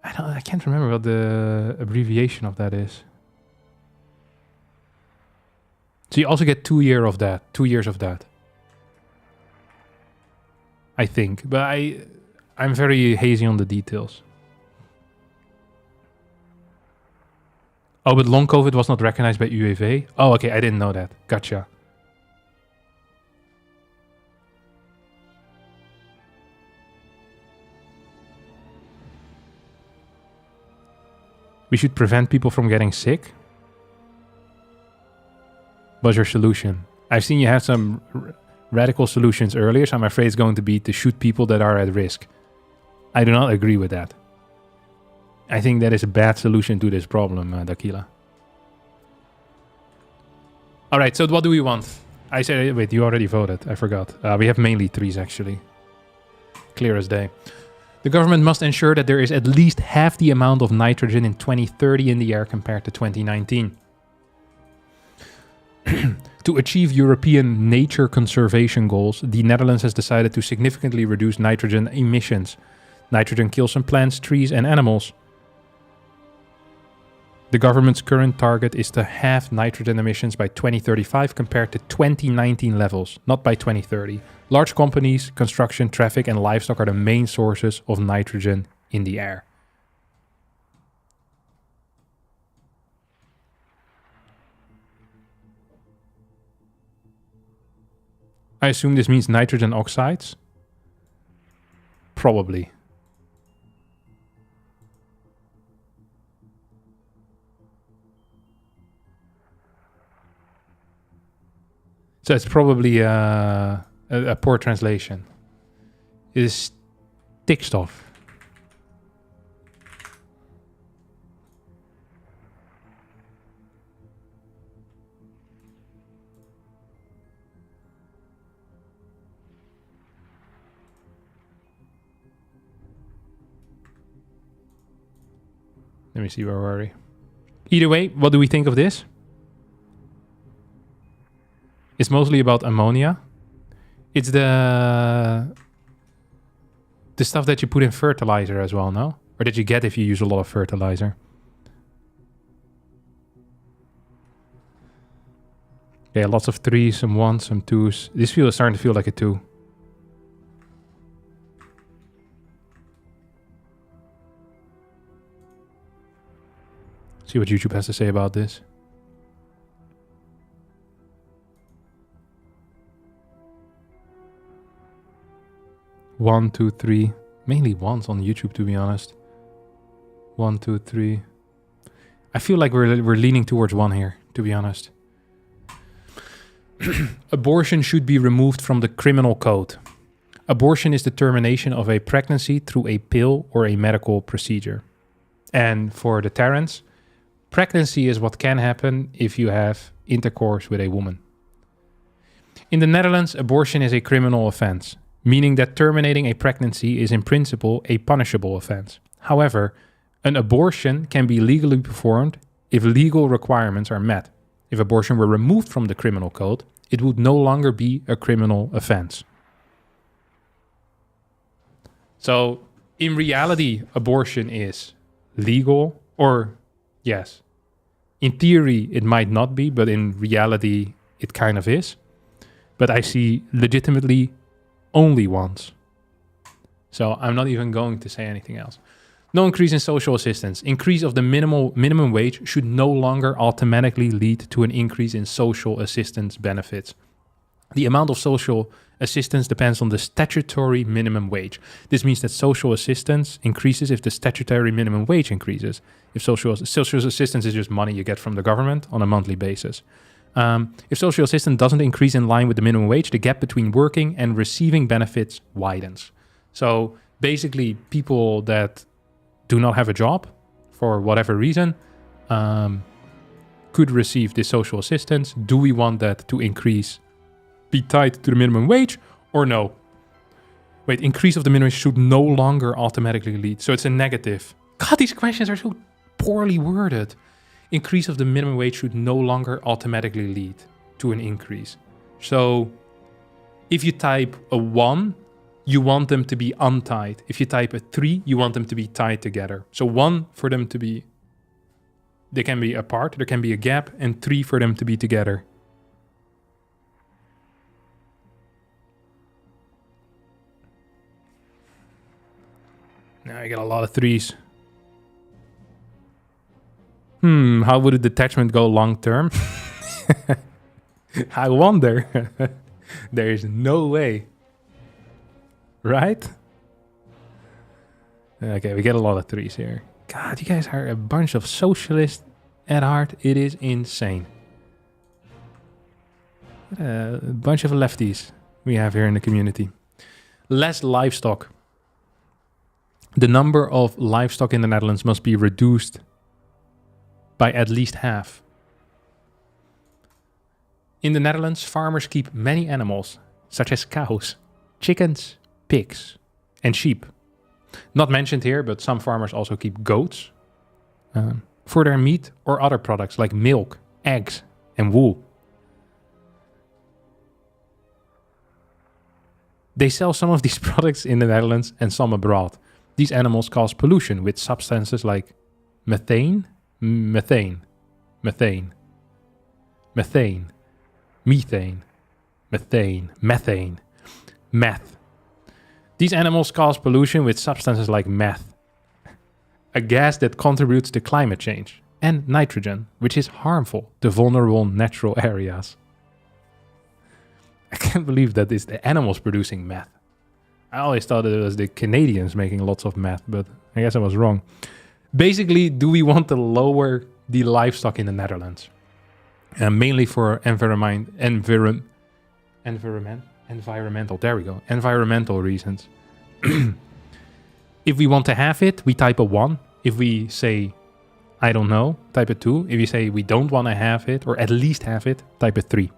I can't remember what the abbreviation of that is. So you also get 2 years of that. 2 years of that. I think. But I'm very hazy on the details. Oh, but long COVID was not recognized by UWV? Oh, okay. I didn't know that. Gotcha. We should prevent people from getting sick. What's your solution? I've seen you have some radical solutions earlier, so I'm afraid it's going to be to shoot people that are at risk. I do not agree with that. I think that is a bad solution to this problem, Dakila. All right, so what do we want? I said, wait, you already voted. I forgot. We have mainly 3s, actually. Clear as day. The government must ensure that there is at least half the amount of nitrogen in 2030 in the air compared to 2019. To achieve European nature conservation goals, the Netherlands has decided to significantly reduce nitrogen emissions. Nitrogen kills some plants, trees, and animals. The government's current target is to halve nitrogen emissions by 2035 compared to 2019 levels, not by 2030. Large companies, construction, traffic, and livestock are the main sources of nitrogen in the air. I assume this means nitrogen oxides? Probably. So it's probably a poor translation. It is stikstof. Let me see, where were we? Either way, what do we think of this? It's mostly about ammonia. It's the stuff that you put in fertilizer as well, no? Or that you get if you use a lot of fertilizer. Yeah, lots of 3s, some 1s, some 2s. This is starting to feel like a 2. See what YouTube has to say about this. One, 2, 3. Mainly 1s on YouTube, to be honest. 1, 2, 3. I feel like we're leaning towards 1 here, to be honest. Abortion should be removed from the criminal code. Abortion is the termination of a pregnancy through a pill or a medical procedure. And for the Terrans, pregnancy is what can happen if you have intercourse with a woman. In the Netherlands, abortion is a criminal offense, meaning that terminating a pregnancy is in principle a punishable offense. However, an abortion can be legally performed if legal requirements are met. If abortion were removed from the criminal code, it would no longer be a criminal offense. So, in reality, abortion is legal, or yes, in theory it might not be, but in reality it kind of is. But I see legitimately only ones. So I'm not even going to say anything else. No increase in social assistance. Increase of the minimum wage should no longer automatically lead to an increase in social assistance benefits. The amount of social assistance depends on the statutory minimum wage. This means that social assistance increases if the statutory minimum wage increases. If social assistance is just money you get from the government on a monthly basis. If social assistance doesn't increase in line with the minimum wage, the gap between working and receiving benefits widens. So basically, people that do not have a job for whatever reason could receive this social assistance. Do we want that to increase, be tied to the minimum wage, or no? Wait, increase of the minimum wage should no longer automatically lead. So it's a negative. God, these questions are so poorly worded. Increase of the minimum wage should no longer automatically lead to an increase. So if you type a 1, you want them to be untied. If you type a 3, you want them to be tied together. So 1 for them to be, they can be apart, there can be a gap, and 3 for them to be together. Now I get a lot of 3s. How would a detachment go long term? I wonder. There is no way. Right? Okay, we get a lot of 3s here. God, you guys are a bunch of socialists at heart. It is insane. A bunch of lefties we have here in the community. Less livestock. The number of livestock in the Netherlands must be reduced by at least half. In the Netherlands, farmers keep many animals, such as cows, chickens, pigs, and sheep. Not mentioned here, but some farmers also keep goats for their meat or other products like milk, eggs, and wool. They sell some of these products in the Netherlands and some abroad. These animals cause pollution with substances like methane, methane, methane, methane, meth. These animals cause pollution with substances like meth, a gas that contributes to climate change, and nitrogen, which is harmful to vulnerable natural areas. I can't believe that it's the animals producing meth. I always thought it was the Canadians making lots of meth, but I guess I was wrong. Basically, do we want to lower the livestock in the Netherlands? Mainly for environmental, there we go, environmental reasons. If we want to have it, we type a 1. If we say, I don't know, type a 2. If you say we don't want to have it, or at least have it, type a 3.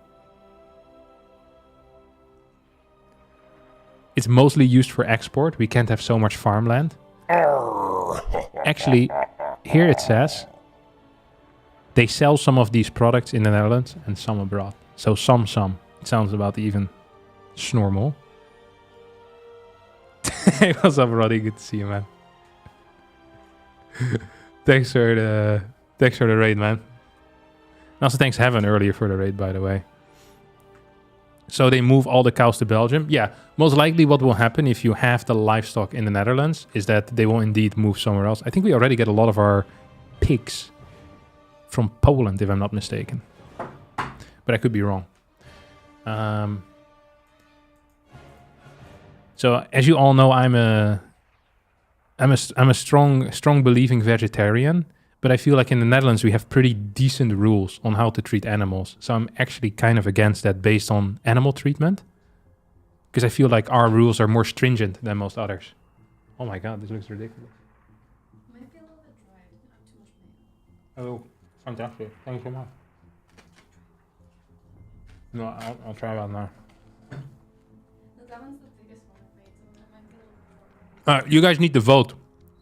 It's mostly used for export. We can't have so much farmland. Actually, here it says they sell some of these products in the Netherlands and some abroad. So some. It sounds about even normal. Hey, what's up, Roddy? Good to see you, man. Thanks for the raid, man. And also thanks Heaven earlier for the raid, by the way. So they move all the cows to Belgium. Yeah, most likely what will happen if you have the livestock in the Netherlands is that they will indeed move somewhere else. I think we already get a lot of our pigs from Poland, if I'm not mistaken. But I could be wrong. So as you all know, I'm a strong believing vegetarian. But I feel like in the Netherlands, we have pretty decent rules on how to treat animals. So I'm actually kind of against that based on animal treatment. Because I feel like our rules are more stringent than most others. Oh my God, this looks ridiculous. Oh, fantastic. Thank you so much. No, I'll try that now. You guys need to vote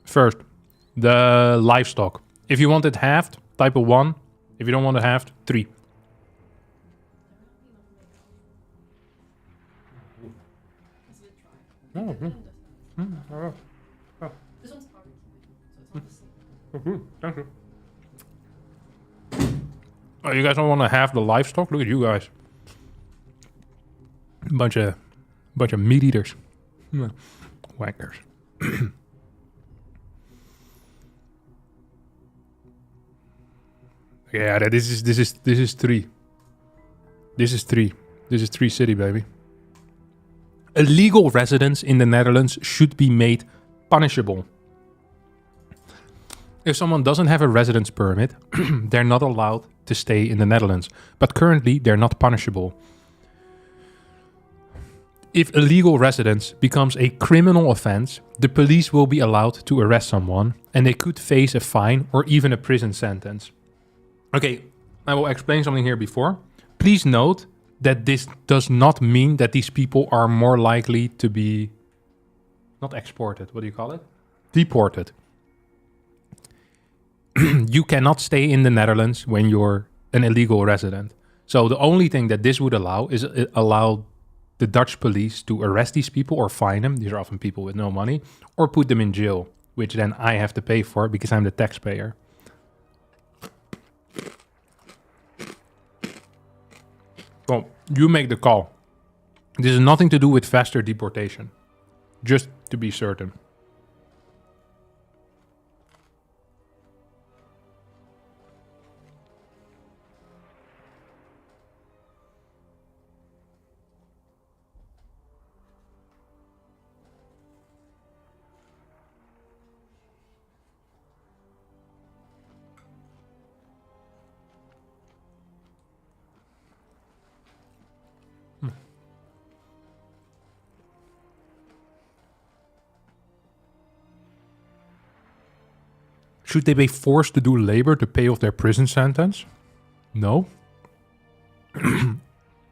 first. The livestock. If you want it halved, type a 1. If you don't want it halved, 3. Oh, thank you. Oh, you guys don't want to have the livestock? Look at you guys. Bunch of meat eaters. Wankers. Yeah, this is 3. This is 3. This is 3 city, baby. Illegal residents in the Netherlands should be made punishable. If someone doesn't have a residence permit, they're not allowed to stay in the Netherlands. But currently, they're not punishable. If illegal residence becomes a criminal offense, the police will be allowed to arrest someone, and they could face a fine or even a prison sentence. Okay, I will explain something here before. Please note that this does not mean that these people are more likely to be not exported. What do you call it? Deported. You cannot stay in the Netherlands when you're an illegal resident. So the only thing that this would allow is allow the Dutch police to arrest these people or fine them. These are often people with no money, or put them in jail, which then I have to pay for because I'm the taxpayer. Well, you make the call. This has nothing to do with faster deportation. Just to be certain. Should they be forced to do labor to pay off their prison sentence? No.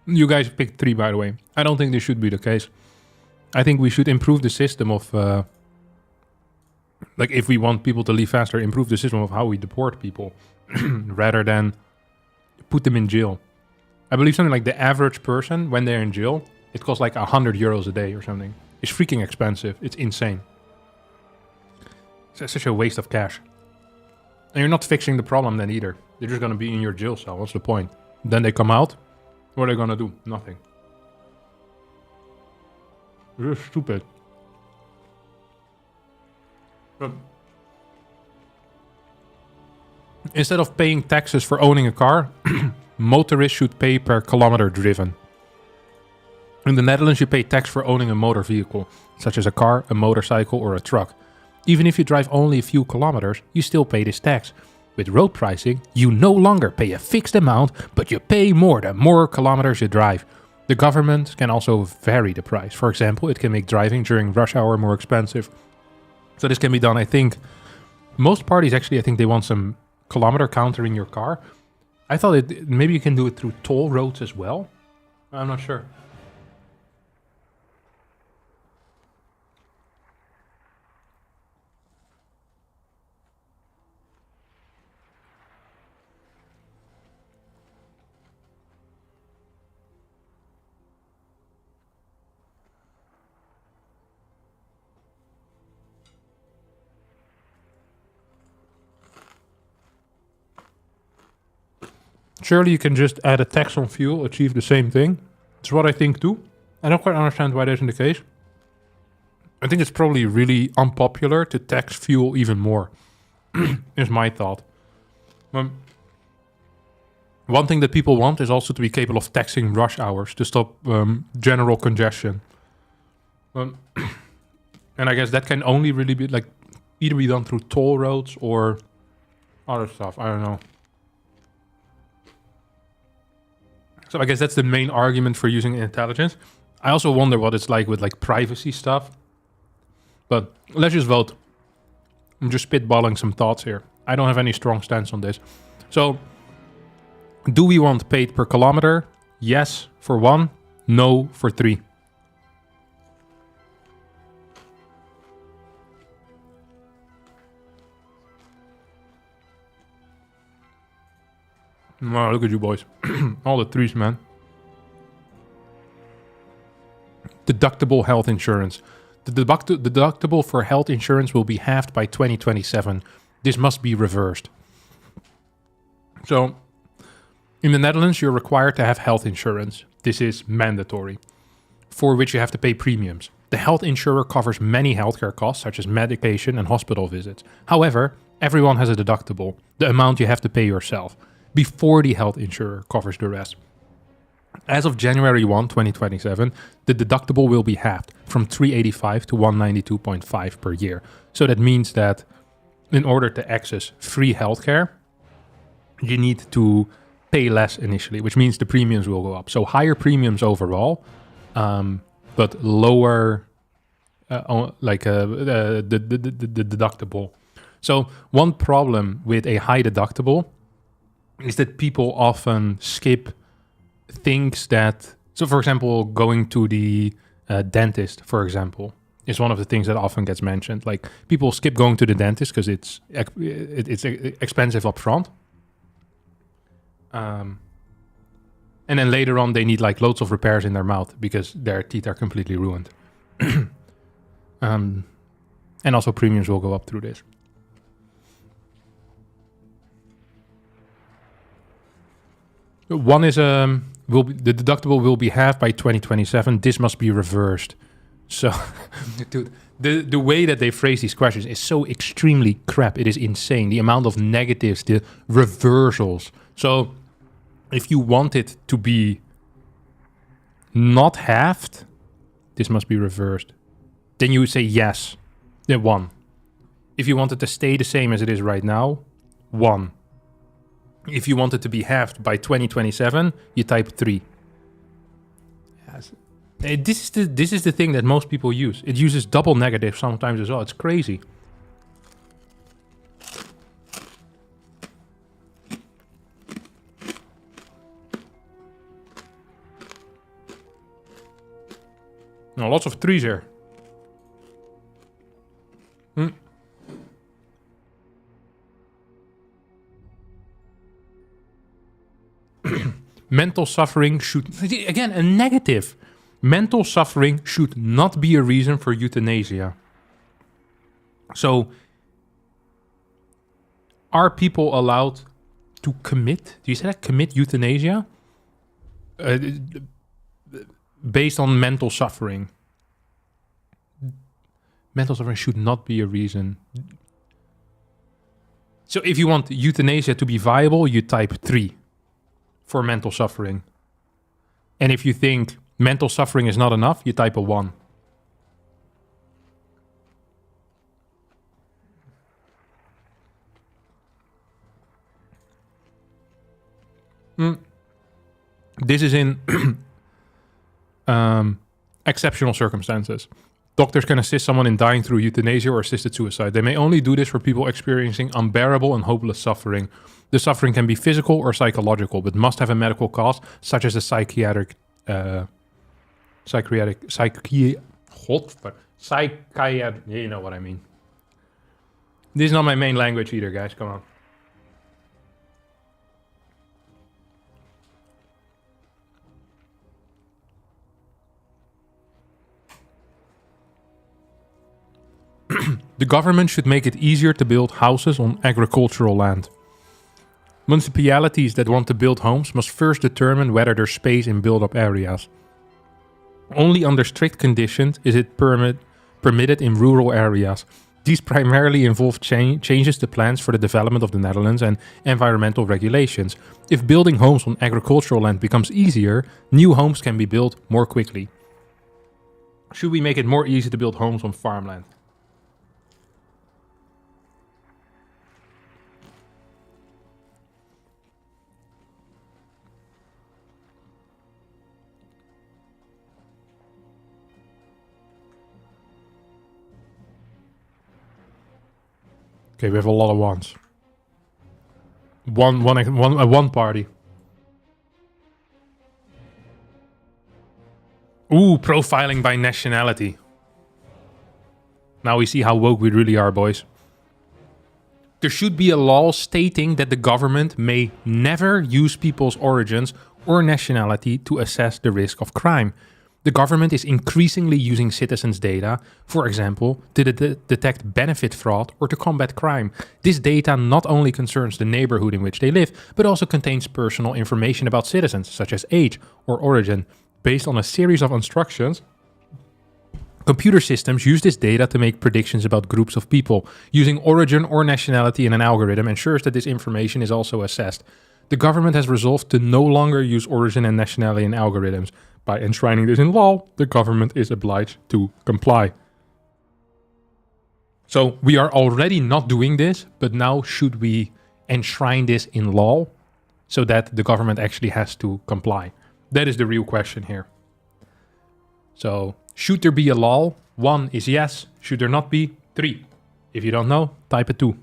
You guys picked 3, by the way. I don't think this should be the case. I think we should improve the system of... like, if we want people to leave faster, improve the system of how we deport people. Rather than put them in jail. I believe something like the average person, when they're in jail, it costs like 100 euros a day or something. It's freaking expensive. It's insane. It's such a waste of cash. And you're not fixing the problem then either. They're just going to be in your jail cell. What's the point? Then they come out. What are they going to do? Nothing. This is stupid. But instead of paying taxes for owning a car, motorists should pay per kilometer driven. In the Netherlands, you pay tax for owning a motor vehicle, such as a car, a motorcycle, or a truck. Even if you drive only a few kilometers, you still pay this tax. With road pricing, you no longer pay a fixed amount, but you pay more the more kilometers you drive. The government can also vary the price. For example, it can make driving during rush hour more expensive. So this can be done, I think. Most parties actually, I think they want some kilometer counter in your car. I thought maybe you can do it through toll roads as well. I'm not sure. Surely you can just add a tax on fuel, achieve the same thing. It's what I think too. I don't quite understand why that isn't the case. I think it's probably really unpopular to tax fuel even more, is my thought. One thing that people want is also to be capable of taxing rush hours to stop general congestion. And I guess that can only really be like either be done through toll roads or other stuff. I don't know. So I guess that's the main argument for using intelligence. I also wonder what it's like with like privacy stuff. But let's just vote. I'm just spitballing some thoughts here. I don't have any strong stance on this. So, do we want paid per kilometer? Yes for 1, no for 3. Wow, look at you boys. All the 3s, man. Deductible health insurance. The deductible for health insurance will be halved by 2027. This must be reversed. So, in the Netherlands, you're required to have health insurance. This is mandatory, for which you have to pay premiums. The health insurer covers many healthcare costs, such as medication and hospital visits. However, everyone has a deductible, the amount you have to pay yourself, before the health insurer covers the rest. As of January 1, 2027, the deductible will be halved from 385 to 192.5 per year. So that means that in order to access free healthcare, you need to pay less initially, which means the premiums will go up. So higher premiums overall, but lower the deductible. So one problem with a high deductible is that people often skip things that... So for example, going to the dentist, for example, is one of the things that often gets mentioned. Like people skip going to the dentist because it's expensive up front. And then later on, they need like loads of repairs in their mouth because their teeth are completely ruined. And also premiums will go up through this. One is the deductible will be halved by 2027. This must be reversed. So, dude, the way that they phrase these questions is so extremely crap. It is insane. The amount of negatives, the reversals. So, if you want it to be not halved, this must be reversed. Then you would say yes. Then 1. If you want it to stay the same as it is right now, 1. If you want it to be halved by 2027, you type 3. Yes. This is the thing that most people use. It uses double negative sometimes as well. It's crazy. Now, lots of 3s here. Mental suffering should... Again, a negative. Mental suffering should not be a reason for euthanasia. So, are people allowed to commit... Do you say that? Commit euthanasia? Based on mental suffering. Mental suffering should not be a reason. So if you want euthanasia to be viable, you type 3 for mental suffering. And if you think mental suffering is not enough, you type a 1. This is in exceptional circumstances. Doctors can assist someone in dying through euthanasia or assisted suicide. They may only do this for people experiencing unbearable and hopeless suffering. The suffering can be physical or psychological, but must have a medical cause, such as a psychiatric, you know what I mean. This is not my main language either, guys. Come on. The government should make it easier to build houses on agricultural land. Municipalities that want to build homes must first determine whether there's space in built-up areas. Only under strict conditions is it permitted in rural areas. These primarily involve changes to plans for the development of the Netherlands and environmental regulations. If building homes on agricultural land becomes easier, new homes can be built more quickly. Should we make it more easy to build homes on farmland? Okay, we have a lot of ones. One party. Ooh, profiling by nationality. Now we see how woke we really are, boys. There should be a law stating that the government may never use people's origins or nationality to assess the risk of crime. The government is increasingly using citizens' data, for example, to detect benefit fraud or to combat crime. This data not only concerns the neighborhood in which they live, but also contains personal information about citizens, such as age or origin. Based on a series of instructions, computer systems use this data to make predictions about groups of people. Using origin or nationality in an algorithm ensures that this information is also assessed. The government has resolved to no longer use origin and nationality in algorithms. By enshrining this in law, the government is obliged to comply. So we are already not doing this, but now should we enshrine this in law so that the government actually has to comply? That is the real question here. So, should there be a law? 1 is yes. Should there not be? 3. If you don't know, type a 2.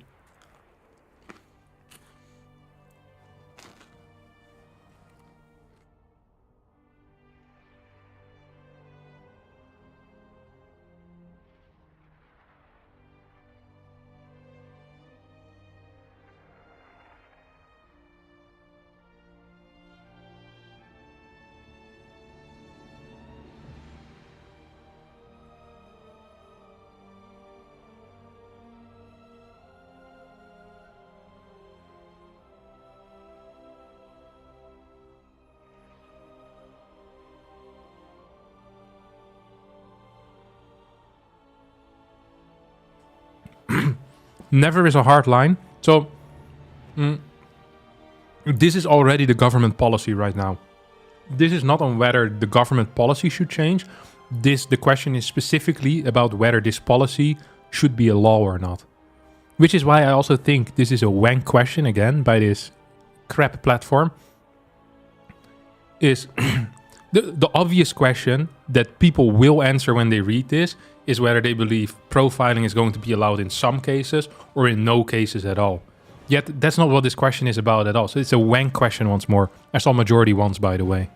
Never is a hard line. So, this is already the government policy right now. This is not on whether the government policy should change. The question is specifically about whether this policy should be a law or not. Which is why I also think this is a wank question again by this crap platform. Is the obvious question that people will answer when they read this is whether they believe profiling is going to be allowed in some cases or in no cases at all. Yet that's not what this question is about at all. So it's a wank question once more. I saw majority ones, by the way.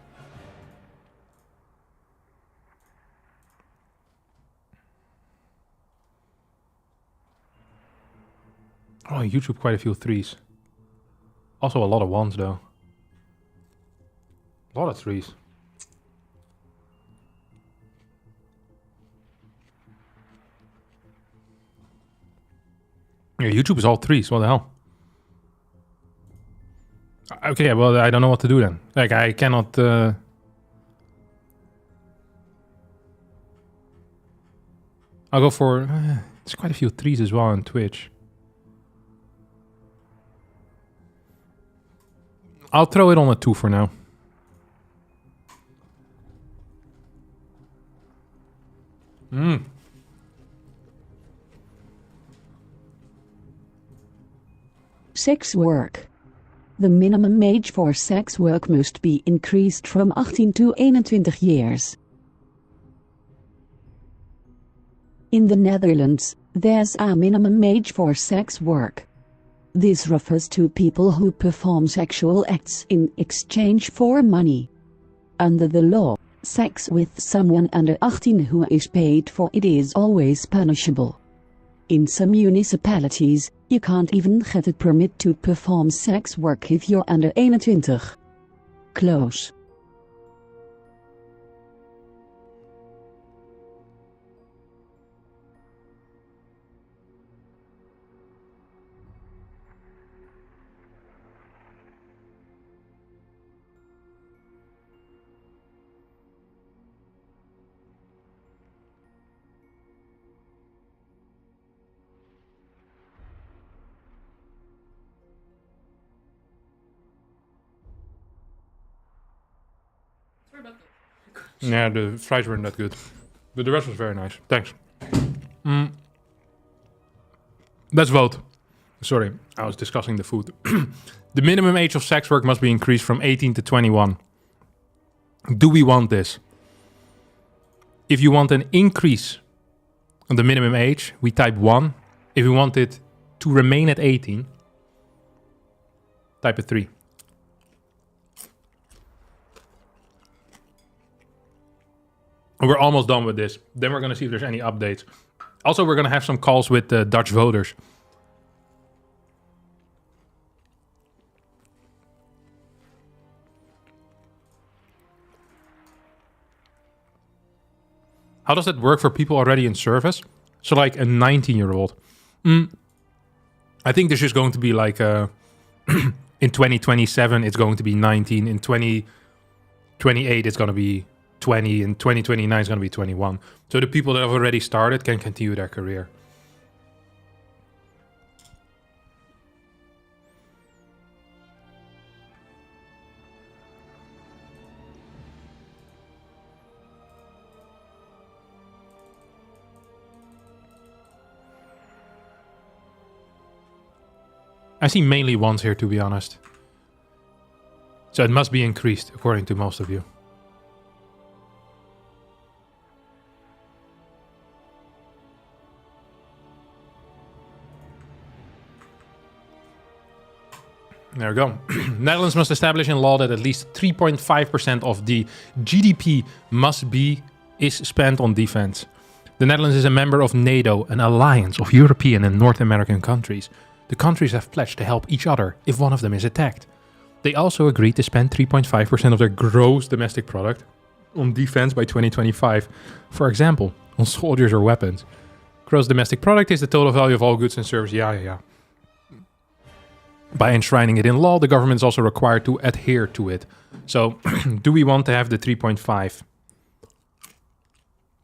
Oh, YouTube quite a few 3s. Also a lot of 1s though. A lot of 3s. Yeah, YouTube is all 3s. What the hell? Okay, well, I don't know what to do then. Like, I cannot... I'll go for... there's quite a few 3s as well on Twitch. I'll throw it on a 2 for now. Sex work. The minimum age for sex work must be increased from 18 to 21 years. In the Netherlands, there's a minimum age for sex work. This refers to people who perform sexual acts in exchange for money. Under the law, sex with someone under 18 who is paid for it is always punishable. In some municipalities, you can't even get a permit to perform sex work if you're under 21. Close. Yeah, the fries weren't that good. But the rest was very nice. Thanks. Let's vote. Sorry, I was discussing the food. The minimum age of sex work must be increased from 18 to 21. Do we want this? If you want an increase on the minimum age, we type 1. If we want it to remain at 18, Type it 3. We're almost done with this. Then we're going to see if there's any updates. Also, we're going to have some calls with the Dutch voters. How does that work for people already in service? So like a 19-year-old. I think there's just going to be like in 2027 it's going to be 19. In 2028 it's going to be 20. In 2029 it's going to be 21. So the people that have already started can continue their career. I see mainly ones here, to be honest. So it must be increased, according to most of you. There we go. Netherlands must establish in law that at least 3.5% of the GDP is spent on defense. The Netherlands is a member of NATO, an alliance of European and North American countries. The countries have pledged to help each other if one of them is attacked. They also agreed to spend 3.5% of their gross domestic product on defense by 2025. For example, on soldiers or weapons. Gross domestic product is the total value of all goods and services. Yeah. By enshrining it in law, the government is also required to adhere to it. So, do we want to have the 3.5?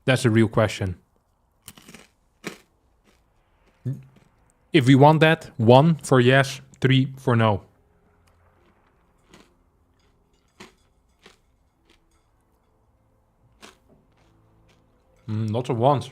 That's a real question. If we want that, 1 for yes, 3 for no. Lots of ones.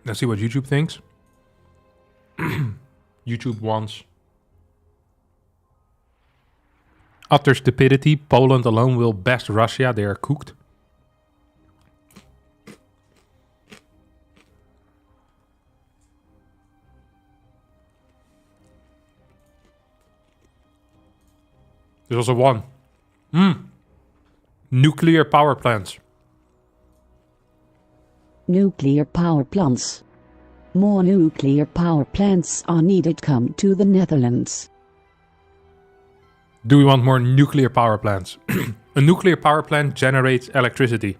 Let's see what YouTube thinks. YouTube wants. Utter stupidity. Poland alone will best Russia. They are cooked. There's also one. Nuclear power plants. Nuclear power plants. More nuclear power plants are needed. Come to the Netherlands. Do we want more nuclear power plants? A nuclear power plant generates electricity.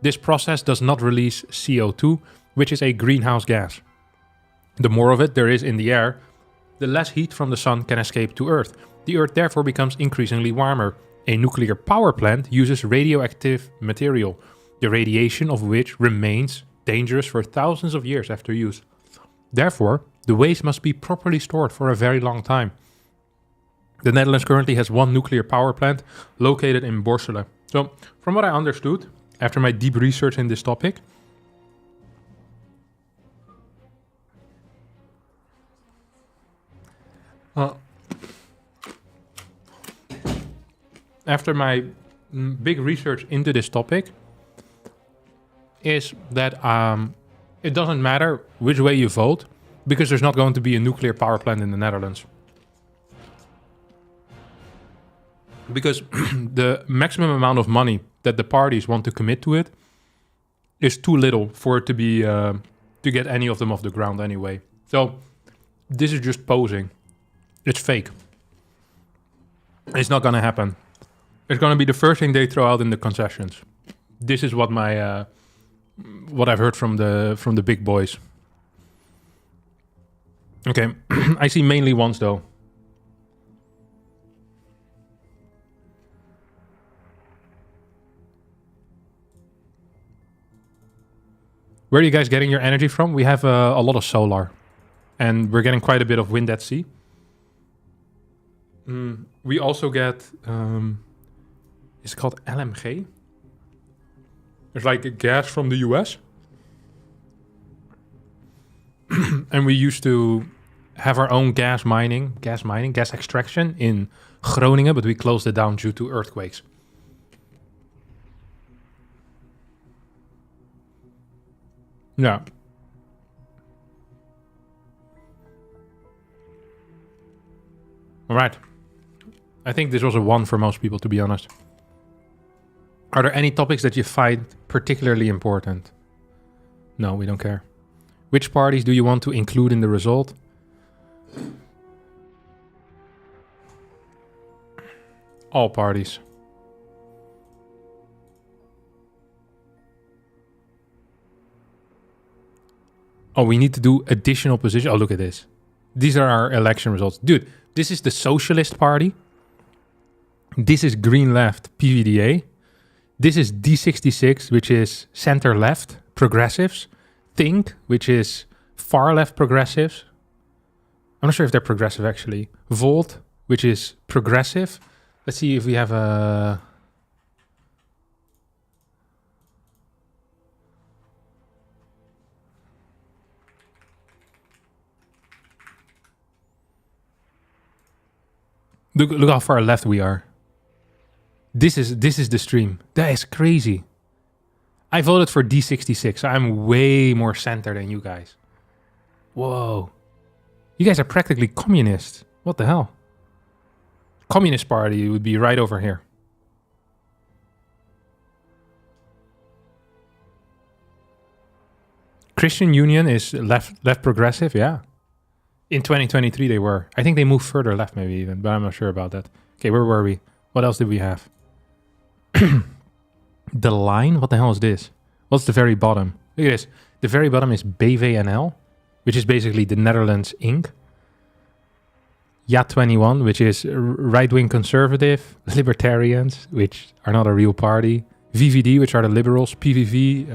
This process does not release CO2, which is a greenhouse gas. The more of it there is in the air, the less heat from the sun can escape to Earth. The Earth therefore becomes increasingly warmer. A nuclear power plant uses radioactive material, the radiation of which remains dangerous for thousands of years after use. Therefore, the waste must be properly stored for a very long time. The Netherlands currently has one nuclear power plant located in Borselen. So, from what I understood, after my deep research in this topic, after my big research into this topic, is that it doesn't matter which way you vote, because there's not going to be a nuclear power plant in the Netherlands. Because the maximum amount of money that the parties want to commit to it is too little for it to be to get any of them off the ground anyway. So this is just posing. It's fake. It's not gonna happen. It's gonna be the first thing they throw out in the concessions. This is what my what I've heard from the big boys. Okay, I see mainly ones though. Where are you guys getting your energy from? We have a lot of solar, and we're getting quite a bit of wind at sea. We also get, it's called LMG. It's like a gas from the US. And we used to have our own gas extraction in Groningen, but we closed it down due to earthquakes. Yeah. All right. I think this was a 1 for most people, to be honest. Are there any topics that you find particularly important? No, we don't care. Which parties do you want to include in the result? All parties. Oh, we need to do additional positions. Oh, look at this. These are our election results. Dude, this is the Socialist Party. This is Green Left PVDA. This is D66, which is center left progressives. Think, which is far left progressives. I'm not sure if they're progressive actually. Volt, which is progressive. Let's see if we have a... Look how far left we are. This is the stream. That is crazy. I voted for D66, so I'm way more center than you guys. Whoa. You guys are practically communists. What the hell? Communist Party would be right over here. Christian Union is left progressive, yeah. In 2023 they were. I think they moved further left maybe even, but I'm not sure about that. Okay, where were we? What else did we have? The line? What the hell is this? What's the very bottom? Look at this. The very bottom is BVNL, which is basically the Netherlands Inc. Ja21, which is right-wing conservative. Libertarians, which are not a real party. VVD, which are the liberals. PVV,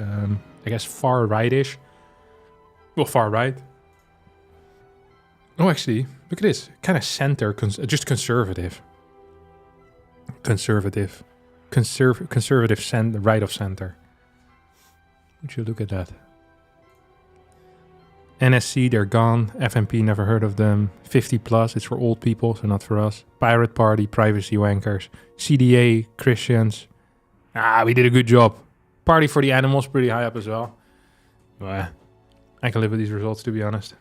I guess far right-ish. Well, far right. Oh, actually, look at this. Kind of center, just conservative. Conservative, right of center. Would you look at that? NSC, they're gone. FNP, never heard of them. 50 plus, it's for old people, so not for us. Pirate Party, privacy wankers. CDA, Christians. We did a good job. Party for the Animals, pretty high up as well. Well, I can live with these results, to be honest.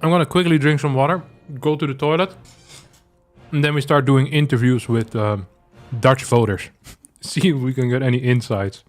I'm gonna quickly drink some water, go to the toilet, and then we start doing interviews with Dutch voters. See if we can get any insights.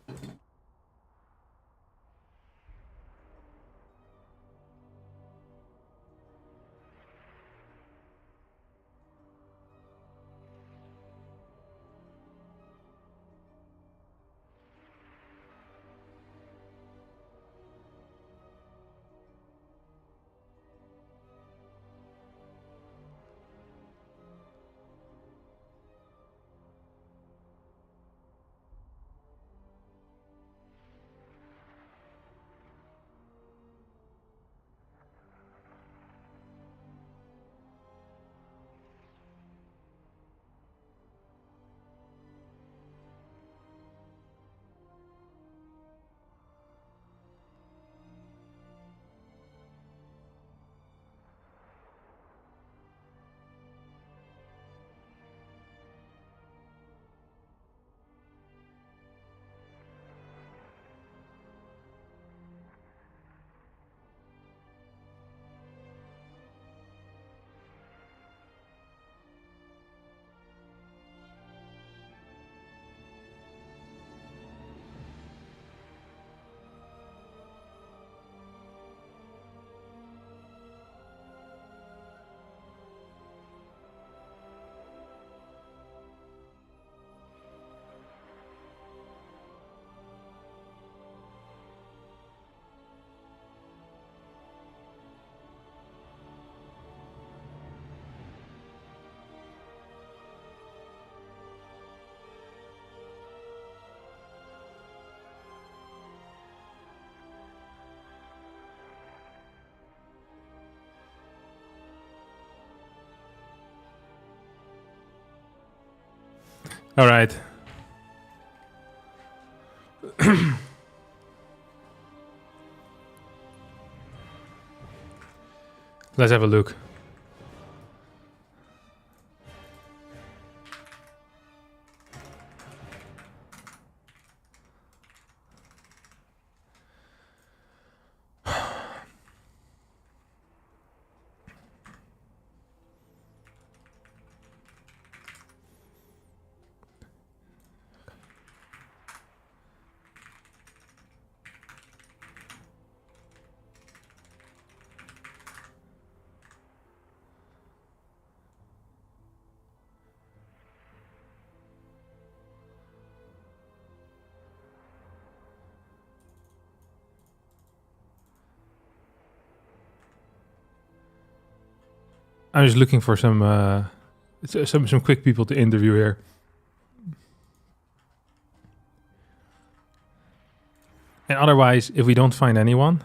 All right. Let's have a look. I'm just looking for some quick people to interview here. And otherwise, if we don't find anyone,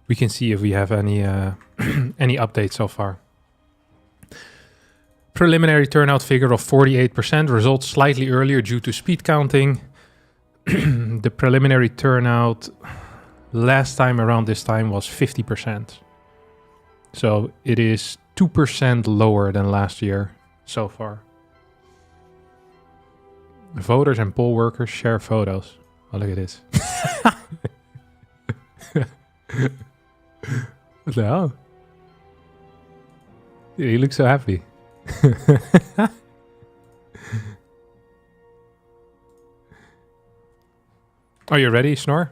we can see if we have any any updates so far. Preliminary turnout figure of 48%, results slightly earlier due to speed counting. The preliminary turnout last time around this time was 50%. So it is 2% lower than last year so far. Voters and poll workers share photos. Oh, look at this. What the hell? Dude, he looks so happy. Are you ready, Snor?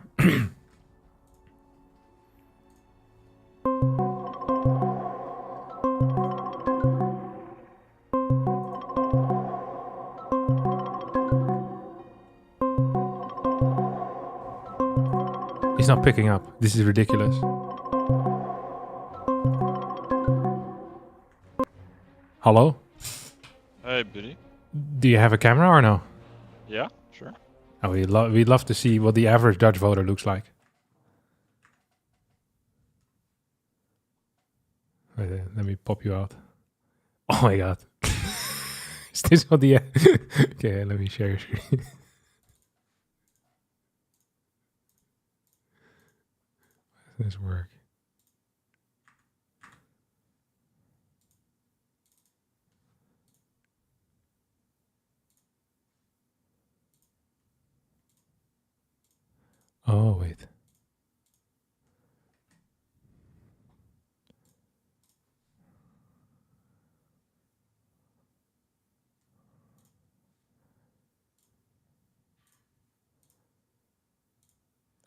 He's not picking up. This is ridiculous. Hello? Hey, buddy. Do you have a camera or no? Yeah, sure. Oh, we'd love to see what the average Dutch voter looks like. Wait, let me pop you out. Oh my god. Is this what the... Okay, let me share your screen. How does this work? Oh, wait.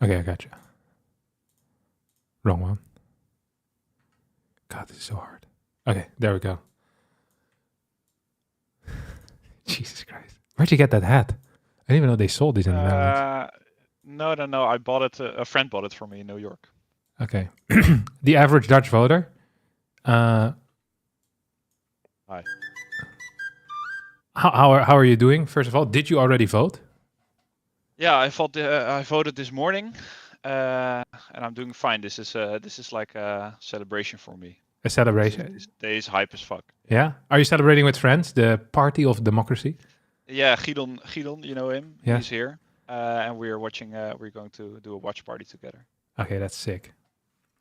Okay, I got you. Wrong one. God, this is so hard. Okay, there we go. Jesus Christ. Where'd you get that hat? I didn't even know they sold these in the Netherlands. No. I bought it. A friend bought it for me in New York. Okay. The average Dutch voter. Hi. How are you doing? First of all, did you already vote? Yeah, I voted this morning, and I'm doing fine. This is like a celebration for me. A celebration? This day is hype as fuck. Yeah. Are you celebrating with friends? The party of democracy? Yeah, Gidon, you know him. Yeah. He's here, and we're watching. We're going to do a watch party together. Okay, that's sick.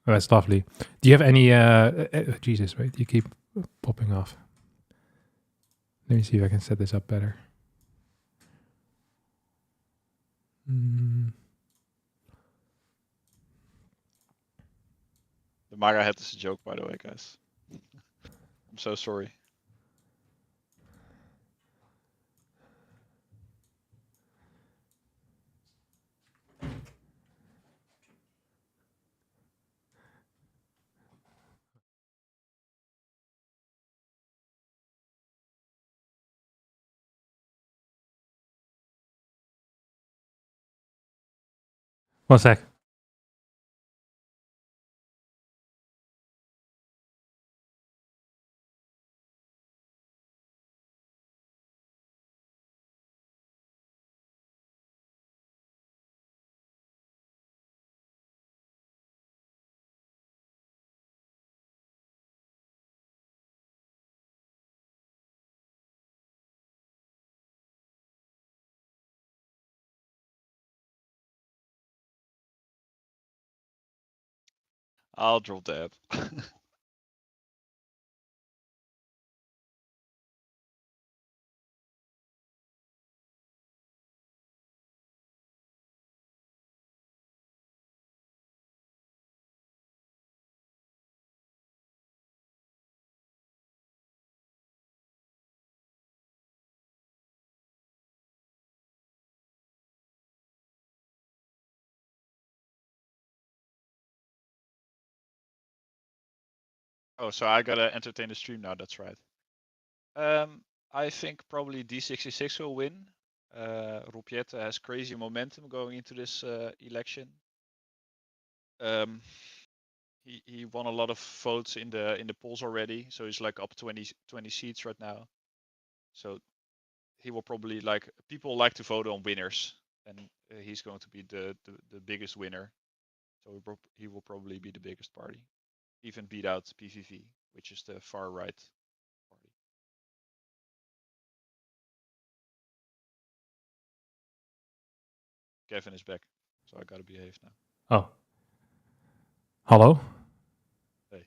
Oh, that's lovely. Do you have any... Jesus, wait, you keep popping off. Let me see if I can set this up better. The MAGA hat is a joke, by the way, guys. I'm so sorry. One sec. I'll drop that. Oh, so I gotta entertain the stream now. That's right. I think probably D66 will win. Rupietta has crazy momentum going into this election. He won a lot of votes in the polls already, so he's like up 20 seats right now. So he will probably people like to vote on winners, and he's going to be the biggest winner. So he will probably be the biggest party, even beat out PVV, which is the far right party. Kevin is back, so I gotta behave now. Oh. Hello? Hey.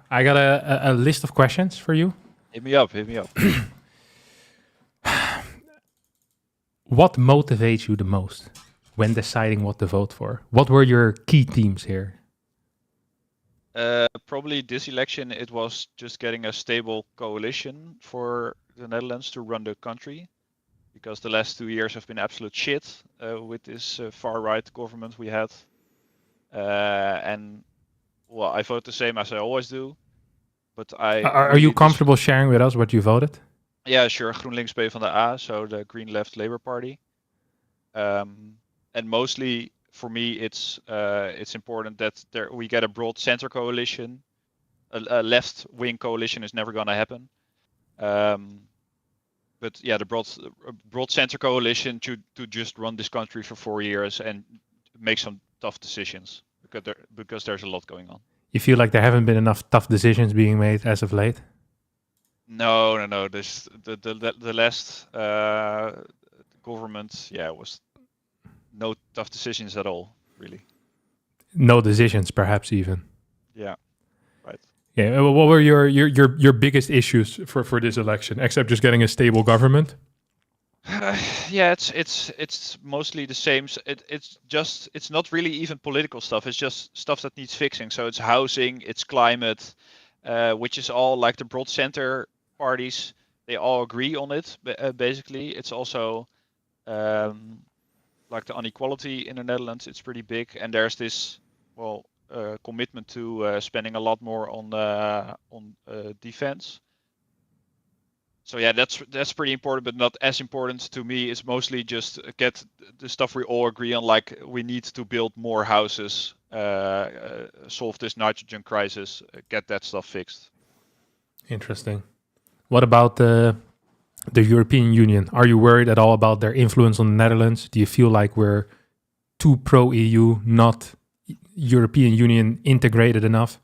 I got a list of questions for you. Hit me up, hit me up. What motivates you the most when deciding what to vote for? What were your key themes here? Probably this election, it was just getting a stable coalition for the Netherlands to run the country, because the last 2 years have been absolute shit with this far-right government we had. And well, I vote the same as I always do, but Are you comfortable sharing with us what you voted? Yeah, sure. GroenLinks PvdA, so the Green Left Labour Party. And mostly for me, it's important that we get a broad center coalition. A left-wing coalition is never going to happen. But yeah, the broad center coalition to just run this country for 4 years and make some tough decisions, because there's a lot going on. You feel like there haven't been enough tough decisions being made as of late? No. This the last government, was no tough decisions at all, really. No decisions, perhaps even. Yeah, right. Yeah. What were your biggest issues for this election, except just getting a stable government? Yeah, it's mostly the same. It's not really even political stuff. It's just stuff that needs fixing. So it's housing, it's climate, which is all like the broad center parties. They all agree on it. Basically, it's also like the inequality in the Netherlands. It's pretty big, and there's this commitment to spending a lot more on defense. So yeah, that's pretty important, but not as important to me. It's mostly just get the stuff we all agree on, like we need to build more houses, solve this nitrogen crisis, get that stuff fixed. Interesting. What about the European Union? Are you worried at all about their influence on the Netherlands? Do you feel like we're too pro-EU, not European Union integrated enough?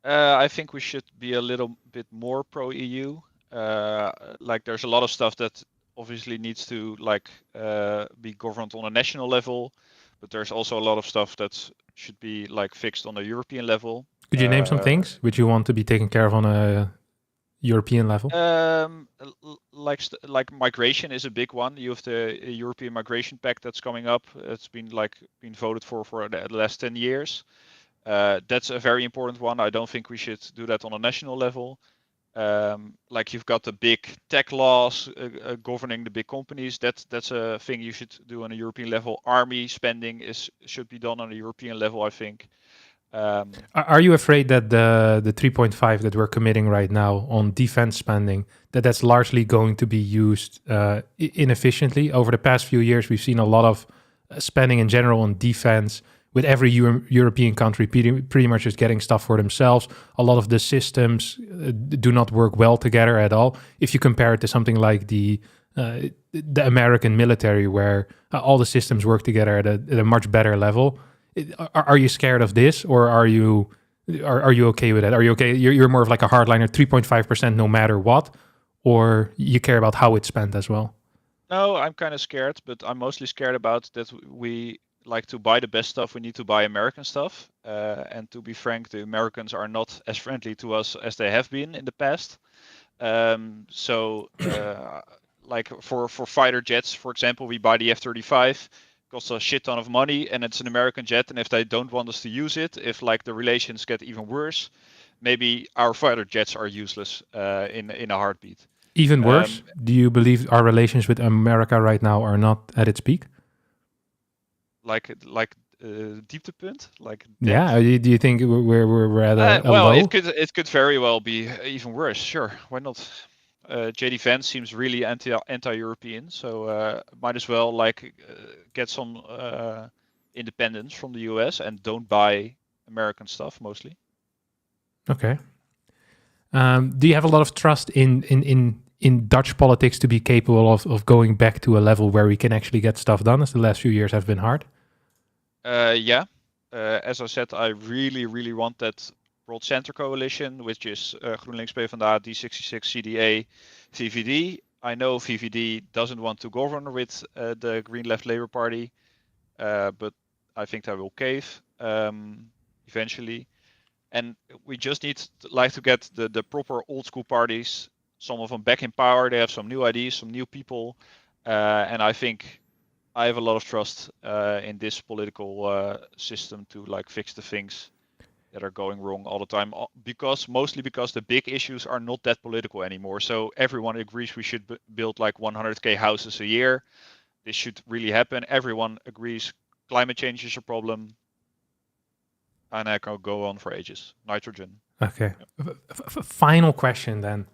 I think we should be a little bit more pro-EU. Like there's a lot of stuff that obviously needs to be governed on a national level, but there's also a lot of stuff that should be fixed on a European level. Could you name some things which you want to be taken care of on a European level? Like migration is a big one. You have the European Migration Pact that's coming up. It's been voted for the last 10 years. That's a very important one. I don't think we should do that on a national level. You've got the big tech laws governing the big companies. That's a thing you should do on a European level. Army spending should be done on a European level, I think. Are you afraid that the 3.5 that we're committing right now on defense spending, that's largely going to be used inefficiently? Over the past few years, we've seen a lot of spending in general on defense, with every European country pretty much just getting stuff for themselves. A lot of the systems do not work well together at all. If you compare it to something like the American military, where all the systems work together at a much better level. Are you scared of this, or are you okay with that? Are you okay? You're more of like a hardliner, 3.5% no matter what, or you care about how it's spent as well? No, I'm kind of scared, but I'm mostly scared about that we like to buy the best stuff, we need to buy American stuff. And to be frank, the Americans are not as friendly to us as they have been in the past. So like for fighter jets, for example, we buy the F-35, costs a shit ton of money, and it's an American jet. And if they don't want us to use it, if like the relations get even worse, maybe our fighter jets are useless in a heartbeat. Even worse, do you believe our relations with America right now are not at its peak? Like dieptepunt, like yeah. Do you think we're at a well, low? it could very well be even worse. Sure, why not? JD Vance seems really anti-European, so might as well like get some independence from the US and don't buy American stuff mostly. Okay. Do you have a lot of trust in Dutch politics to be capable of going back to a level where we can actually get stuff done, as the last few years have been hard? Yeah. As I said, I really want that broad center coalition, which is GroenLinks, PvdA, D66, CDA, VVD. I know VVD doesn't want to govern with the Green Left Labour Party, but I think they will cave eventually. And we just need to get the proper old school parties, some of them back in power. They have some new ideas, some new people, and I think I have a lot of trust in this political system to like fix the things that are going wrong all the time. Mostly because the big issues are not that political anymore. So everyone agrees we should build like 100k houses a year. This should really happen. Everyone agrees climate change is a problem. And I can go on for ages. Nitrogen. Okay. Final question then.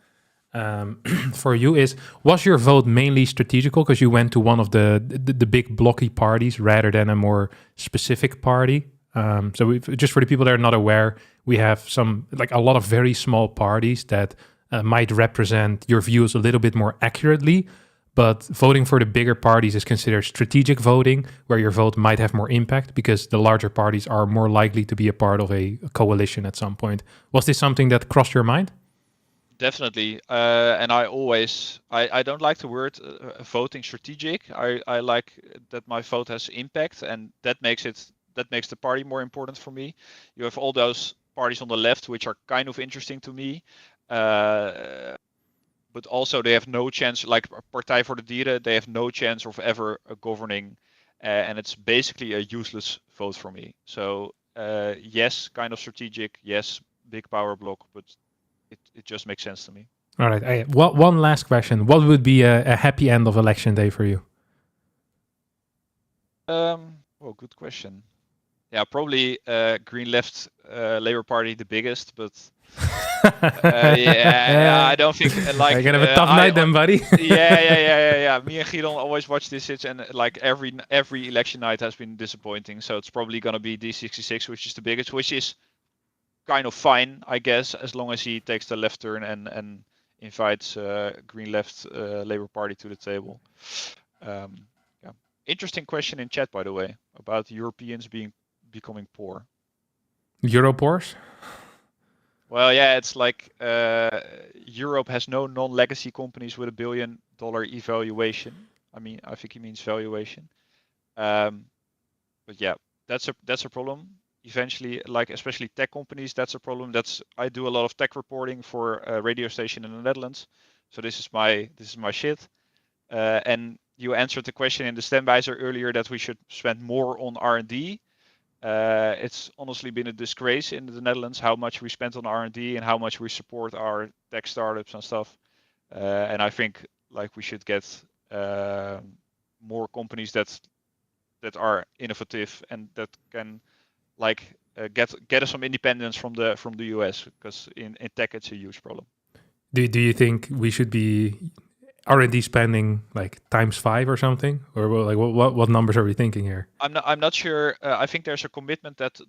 For you is, was your vote mainly strategical because you went to one of the big blocky parties rather than a more specific party? So just for the people that are not aware, we have a lot of very small parties that might represent your views a little bit more accurately, but voting for the bigger parties is considered strategic voting, where your vote might have more impact because the larger parties are more likely to be a part of a coalition at some point. Was this something that crossed your mind? Definitely, and I don't like the word voting strategic. I like that my vote has impact, and that makes the party more important for me. You have all those parties on the left which are kind of interesting to me, but also they have no chance. Like Partij voor de Dieren, they have no chance of ever governing, and it's basically a useless vote for me. So yes, kind of strategic. Yes, big power block, but it just makes sense to me. All right. One last question. What would be a happy end of election day for you? Well, good question. Yeah, probably Green Left Labour Party, the biggest, but yeah, I don't think like you're gonna have a tough night then, buddy. yeah. Me and Gideon always watch this, and like every election night has been disappointing. So it's probably gonna be D66, which is the biggest, which is kind of fine, I guess, as long as he takes the left turn and invites Green Left Labour Party to the table. Yeah. Interesting question in chat, by the way, about Europeans becoming poor. Europors? Well, yeah, it's like Europe has no non-legacy companies with $1 billion evaluation. I mean, I think he means valuation. But yeah, that's a problem. Eventually, like especially tech companies, that's a problem. I do a lot of tech reporting for a radio station in the Netherlands, so this is my shit. And you answered the question in the Stemwijzer earlier that we should spend more on R&D. It's honestly been a disgrace in the Netherlands how much we spent on R&D and how much we support our tech startups and stuff. And I think like we should get more companies that are innovative and that can like get us some independence from the US, because in tech it's a huge problem. Do you think we should be R&D spending like ×5 or something, or like what numbers are we thinking here? I'm not sure. I think there's a commitment that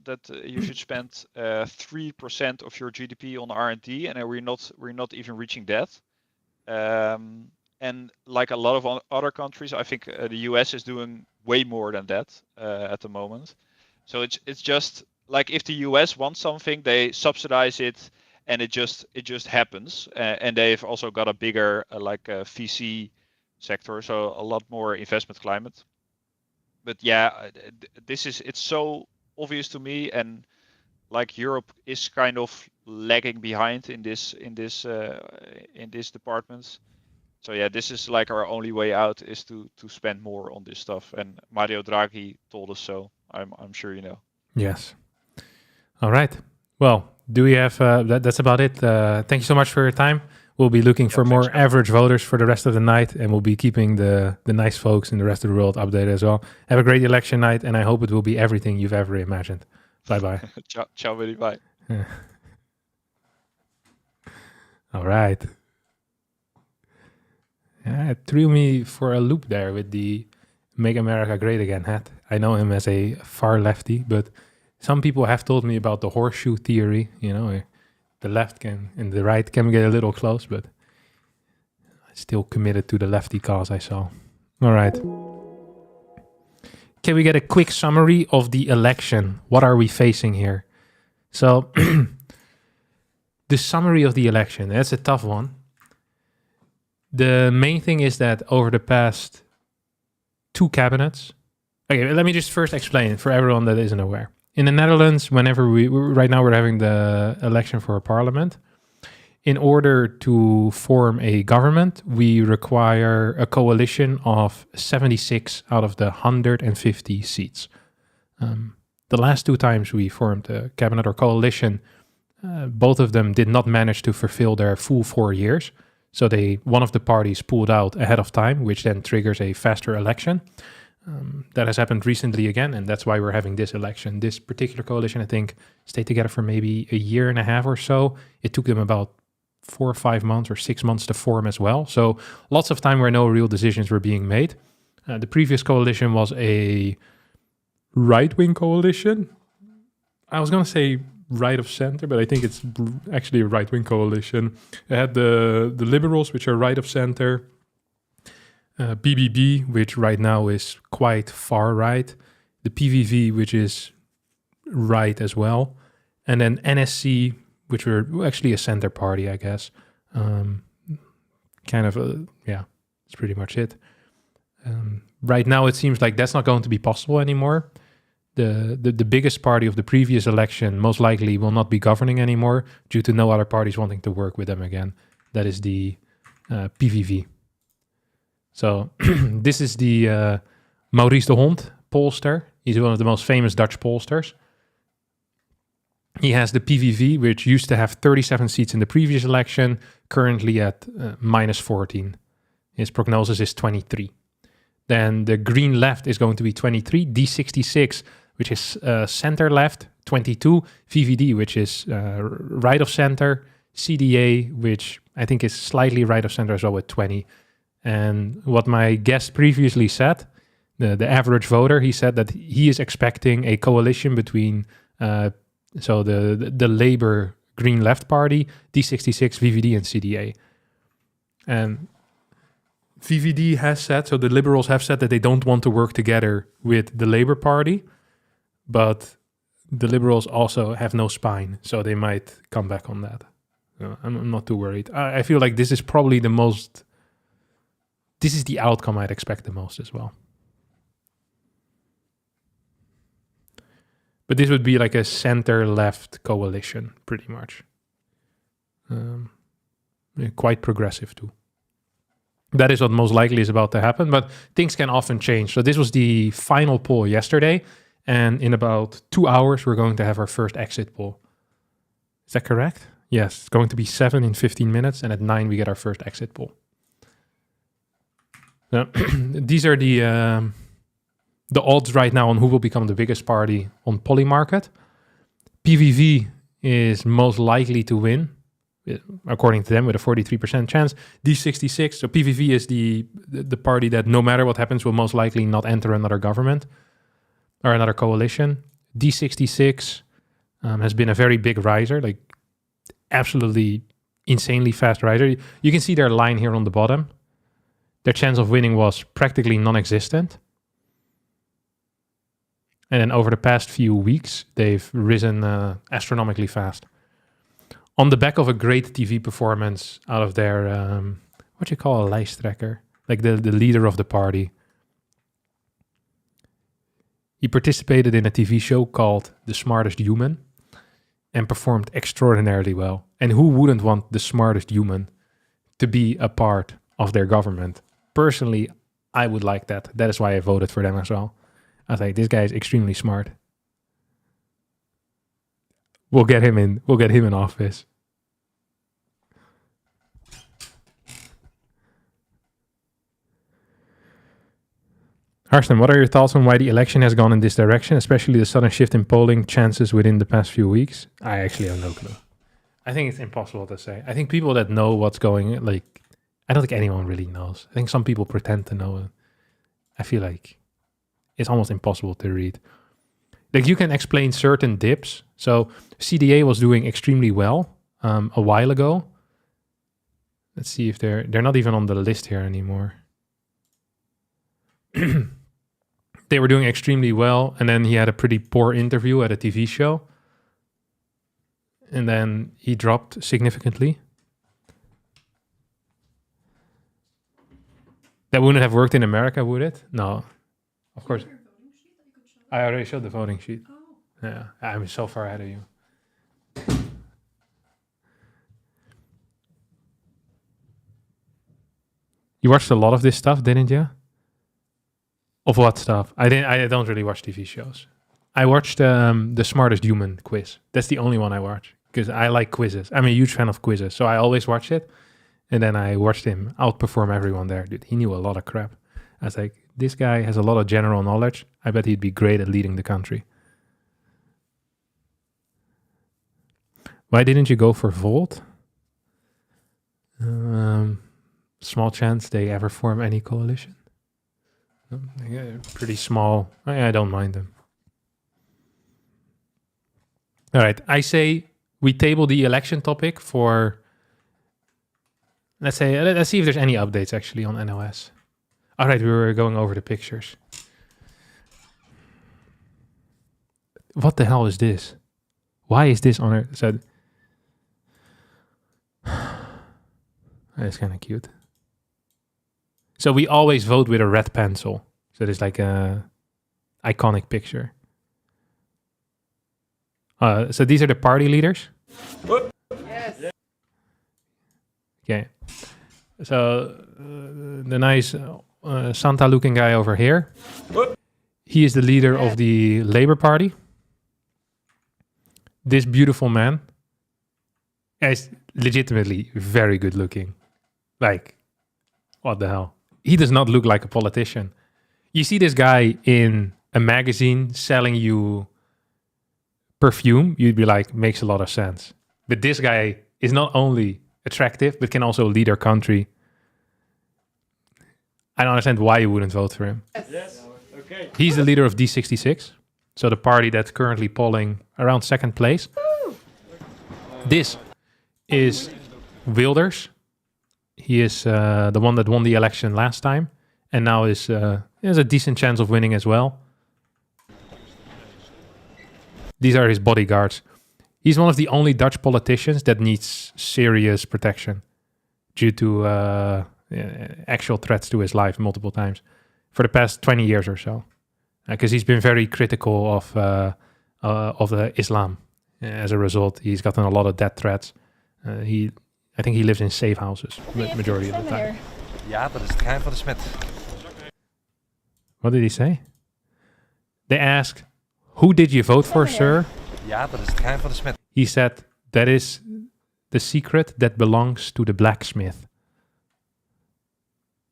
you should spend 3% of your GDP on R&D, and we're not even reaching that. And like a lot of other countries, I think the US is doing way more than that at the moment. So it's just like if the US wants something, they subsidize it, and it just happens. And they've also got a bigger VC sector, so a lot more investment climate. but yeah, it's so obvious to me, and like Europe is kind of lagging behind in this department. So yeah, this is like our only way out is to spend more on this stuff. And Mario Draghi told us so. I'm sure you know. Yes. All right. Well, do we have that's about it. Thank you so much for your time. We'll be looking for more thanks, man. average voters for the rest of the night, and we'll be keeping the nice folks in the rest of the world updated as well. Have a great election night, and I hope it will be everything you've ever imagined. Bye-bye. Ciao, buddy. Bye. All right. Yeah, it threw me for a loop there with the Make America Great Again hat. I know him as a far lefty, but some people have told me about the horseshoe theory, where the left and the right can get a little close, but I'm still committed to the lefty cause I saw. All right. Can we get a quick summary of the election? What are we facing here? So, the summary of the election, that's a tough one. The main thing is that over the past 2 cabinets... Okay, let me just first explain it for everyone that isn't aware. In the Netherlands, whenever right now we're having the election for a parliament. In order to form a government, we require a coalition of 76 out of the 150 seats. The last 2 times we formed a cabinet or coalition, both of them did not manage to fulfill their full 4 years. So one of the parties pulled out ahead of time, which then triggers a faster election. That has happened recently again, and that's why we're having this election. This particular coalition, I think, stayed together for maybe a year and a half or so. It took them about 4 or 5 months or 6 months to form as well. So lots of time where no real decisions were being made. The previous coalition was a right-wing coalition. I was going to say right of center, but I think it's actually a right-wing coalition. It had the Liberals, which are right of center, BBB, which right now is quite far right, the PVV, which is right as well, and then NSC, which were actually a center party, I guess. That's pretty much it. Right now, it seems like that's not going to be possible anymore. The biggest party of the previous election most likely will not be governing anymore due to no other parties wanting to work with them again. That is the PVV. So this is the Maurice de Hond pollster. He's one of the most famous Dutch pollsters. He has the PVV, which used to have 37 seats in the previous election, currently at minus 14. His prognosis is 23. Then the Green Left is going to be 23. D66, which is center left, 22. VVD, which is right of center. CDA, which I think is slightly right of center as well, with 20. And what my guest previously said, the average voter, he said that he is expecting a coalition between the Labour Green Left Party, D66, VVD, and CDA. And VVD has said, so the Liberals have said that they don't want to work together with the Labour Party, but the Liberals also have no spine, so they might come back on that. I'm not too worried. I feel like this is probably this is the outcome I'd expect the most as well. But this would be like a center-left coalition, pretty much. Quite progressive too. That is what most likely is about to happen, but things can often change. So this was the final poll yesterday, and in about 2 hours, we're going to have our first exit poll. Is that correct? Yes, it's going to be 7 in 15 minutes, and at 9 we get our first exit poll. These are the odds right now on who will become the biggest party on Polymarket. PVV is most likely to win, according to them, with a 43% chance. D66, so PVV is the party that no matter what happens will most likely not enter another government or another coalition. D66 has been a very big riser, like absolutely insanely fast riser. You can see their line here on the bottom. Their chance of winning was practically non-existent. And then over the past few weeks, they've risen astronomically fast. On the back of a great TV performance out of their, what you call a lijsttrekker, like the leader of the party. He participated in a TV show called The Smartest Human and performed extraordinarily well. And who wouldn't want the smartest human to be a part of their government? Personally, I would like that. That is why I voted for them as well. I think this guy is extremely smart. We'll get him in. We'll get him in office. Harstem, what are your thoughts on why the election has gone in this direction, especially the sudden shift in polling chances within the past few weeks? I actually have no clue. I think it's impossible to say. I think people that know what's going, like, I don't think anyone really knows. I think some people pretend to know it. I feel like it's almost impossible to read. Like, you can explain certain dips. So CDA was doing extremely well a while ago. Let's see if they're not even on the list here anymore. They were doing extremely well, and then he had a pretty poor interview at a TV show. And then he dropped significantly. That wouldn't have worked in America, would it? No. Of course. I already showed the voting sheet. Yeah, I'm so far ahead of you. You watched a lot of this stuff, didn't you? Of what stuff? I don't really watch TV shows. I watched the Smartest Human quiz. That's the only one I watch because I like quizzes. I'm a huge fan of quizzes, so I always watch it. And then I watched him outperform everyone there. Dude, he knew a lot of crap. I was like, this guy has a lot of general knowledge. I bet he'd be great at leading the country. Why didn't you go for Volt? Small chance they ever form any coalition. Yeah, pretty small. I don't mind them. All right. I say we table the election topic for, let's see if there's any updates actually on NOS. All right. We were going over the pictures. What the hell is this? Why is this on it? So, that's kind of cute. So we always vote with a red pencil. So there's like a iconic picture. So these are the party leaders. Yes. Okay. So the nice Santa-looking guy over here. He is the leader of the Labour Party. This beautiful man is legitimately very good looking. Like, what the hell? He does not look like a politician. You see this guy in a magazine selling you perfume, you'd be like, makes a lot of sense. But this guy is not only attractive, but can also lead our country. I don't understand why you wouldn't vote for him. Yes. Okay. He's the leader of D66, so the party that's currently polling around second place. This is Wilders. He is the one that won the election last time, and now has a decent chance of winning as well. These are his bodyguards. He's one of the only Dutch politicians that needs serious protection due to actual threats to his life multiple times for the past 20 years or so. Because he's been very critical of the Islam. As a result, he's gotten a lot of death threats. I think he lives in safe houses, majority of the time. Ja, dat is het geheim van de smet. What did he say? They asked, who did you vote for, sir? Ja, dat is het geheim van de smet. He said, that is the secret that belongs to the blacksmith.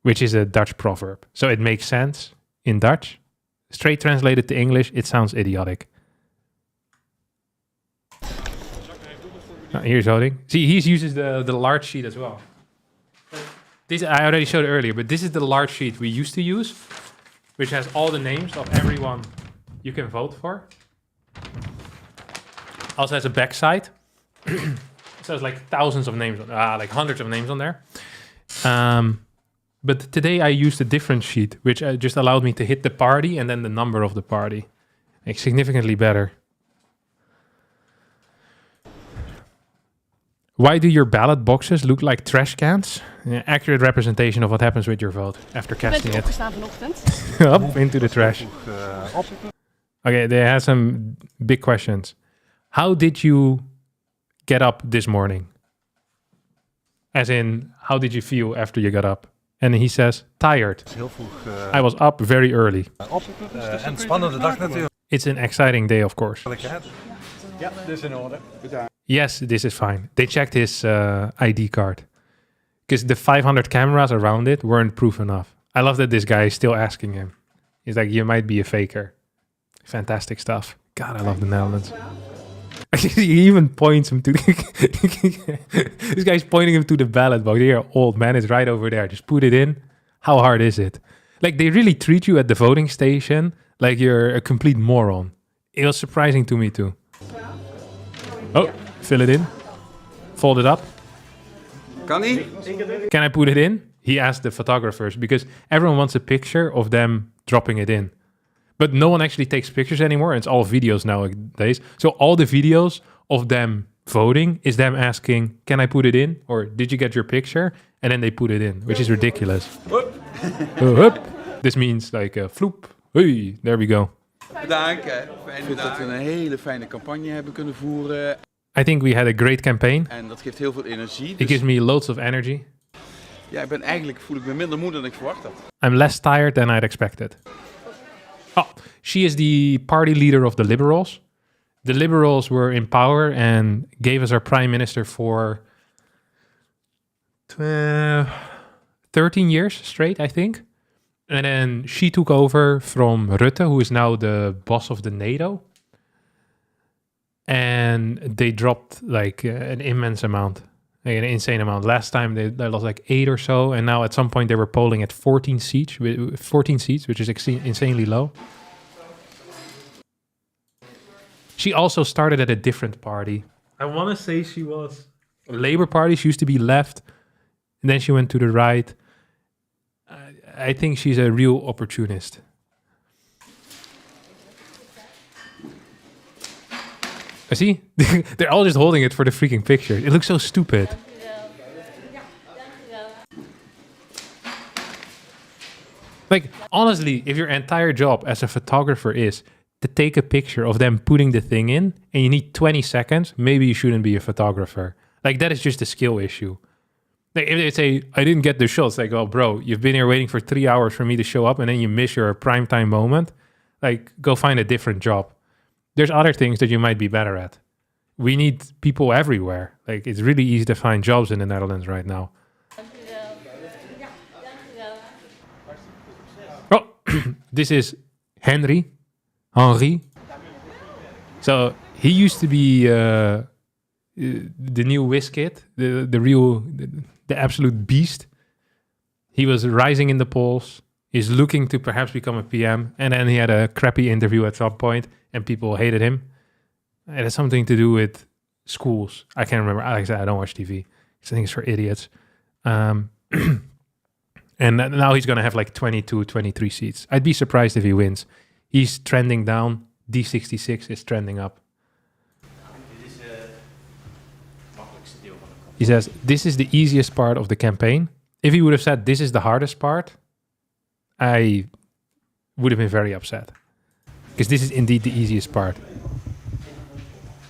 Which is a Dutch proverb. So it makes sense in Dutch. Straight translated to English, it sounds idiotic. Here's voting. See, he uses the large sheet as well. This I already showed it earlier, but this is the large sheet we used to use, which has all the names of everyone you can vote for. Also has a backside. So it's like thousands of names, like hundreds of names on there. But today I used a different sheet, which just allowed me to hit the party and then the number of the party. Like significantly better. Why do your ballot boxes look like trash cans? Accurate representation of what happens with your vote after casting it. Opgestaan vanochtend. Up into the trash. Okay, they have some big questions. How did you get up this morning? As in, how did you feel after you got up? And he says, tired. Heel vroeg I was up very early. op. En spannende dag natuurlijk. It's an exciting day, of course. Ja, dit is in orde. Yes, this is fine. They checked his ID card. Because the 500 cameras around it weren't proof enough. I love that this guy is still asking him. He's like, you might be a faker. Fantastic stuff. God, I love the Netherlands. He even points him to this guy's pointing him to the ballot box. Here, old man, it's right over there. Just put it in. How hard is it? Like, they really treat you at the voting station like you're a complete moron. It was surprising to me too. Oh, fill it in. Fold it up. Kan ie? Can I put it in? He asked the photographers because everyone wants a picture of them dropping it in. But no one actually takes pictures anymore. It's all videos nowadays. So all the videos of them voting is them asking, can I put it in? Or did you get your picture? And then they put it in, which is ridiculous. This means like a floep. Hey, there we go. Bedankt. Ik vind dat we een hele fijne campagne hebben kunnen voeren. I think we had a great campaign. En dat geeft heel veel energie. It gives me loads of energy. Ja, voel ik me minder moe dan ik verwacht had. I'm less tired than I'd expected. Oh, she is the party leader of the Liberals. The Liberals were in power and gave us our prime minister for 13 years straight, I think. And then she took over from Rutte, who is now the boss of the NATO. And they dropped like an immense amount, like an insane amount. Last time they lost like 8 or so. And now at some point they were polling at 14 seats, which is insanely low. She also started at a different party. I want to say she was Labour Party. She used to be left. And then she went to the right. I think she's a real opportunist. See? They're all just holding it for the freaking picture. It looks so stupid. Like, honestly, if your entire job as a photographer is to take a picture of them putting the thing in and you need 20 seconds, maybe you shouldn't be a photographer. Like, that is just a skill issue. Like, if they say, I didn't get the shots, like, oh, bro, you've been here waiting for 3 hours for me to show up and then you miss your primetime moment. Like, go find a different job. There's other things that you might be better at. We need people everywhere. Like, it's really easy to find jobs in the Netherlands right now. Oh, this is Henry. So he used to be the new whiz kid, the absolute beast. He was rising in the polls. He's looking to perhaps become a PM. And then he had a crappy interview at some point and people hated him. It has something to do with schools. I can't remember. Like I said, I don't watch TV. I think it's for idiots. And now he's going to have like 22, 23 seats. I'd be surprised if he wins. He's trending down. D66 is trending up. He says, this is the easiest part of the campaign. If he would have said, this is the hardest part, I would have been very upset. Because this is indeed the easiest part.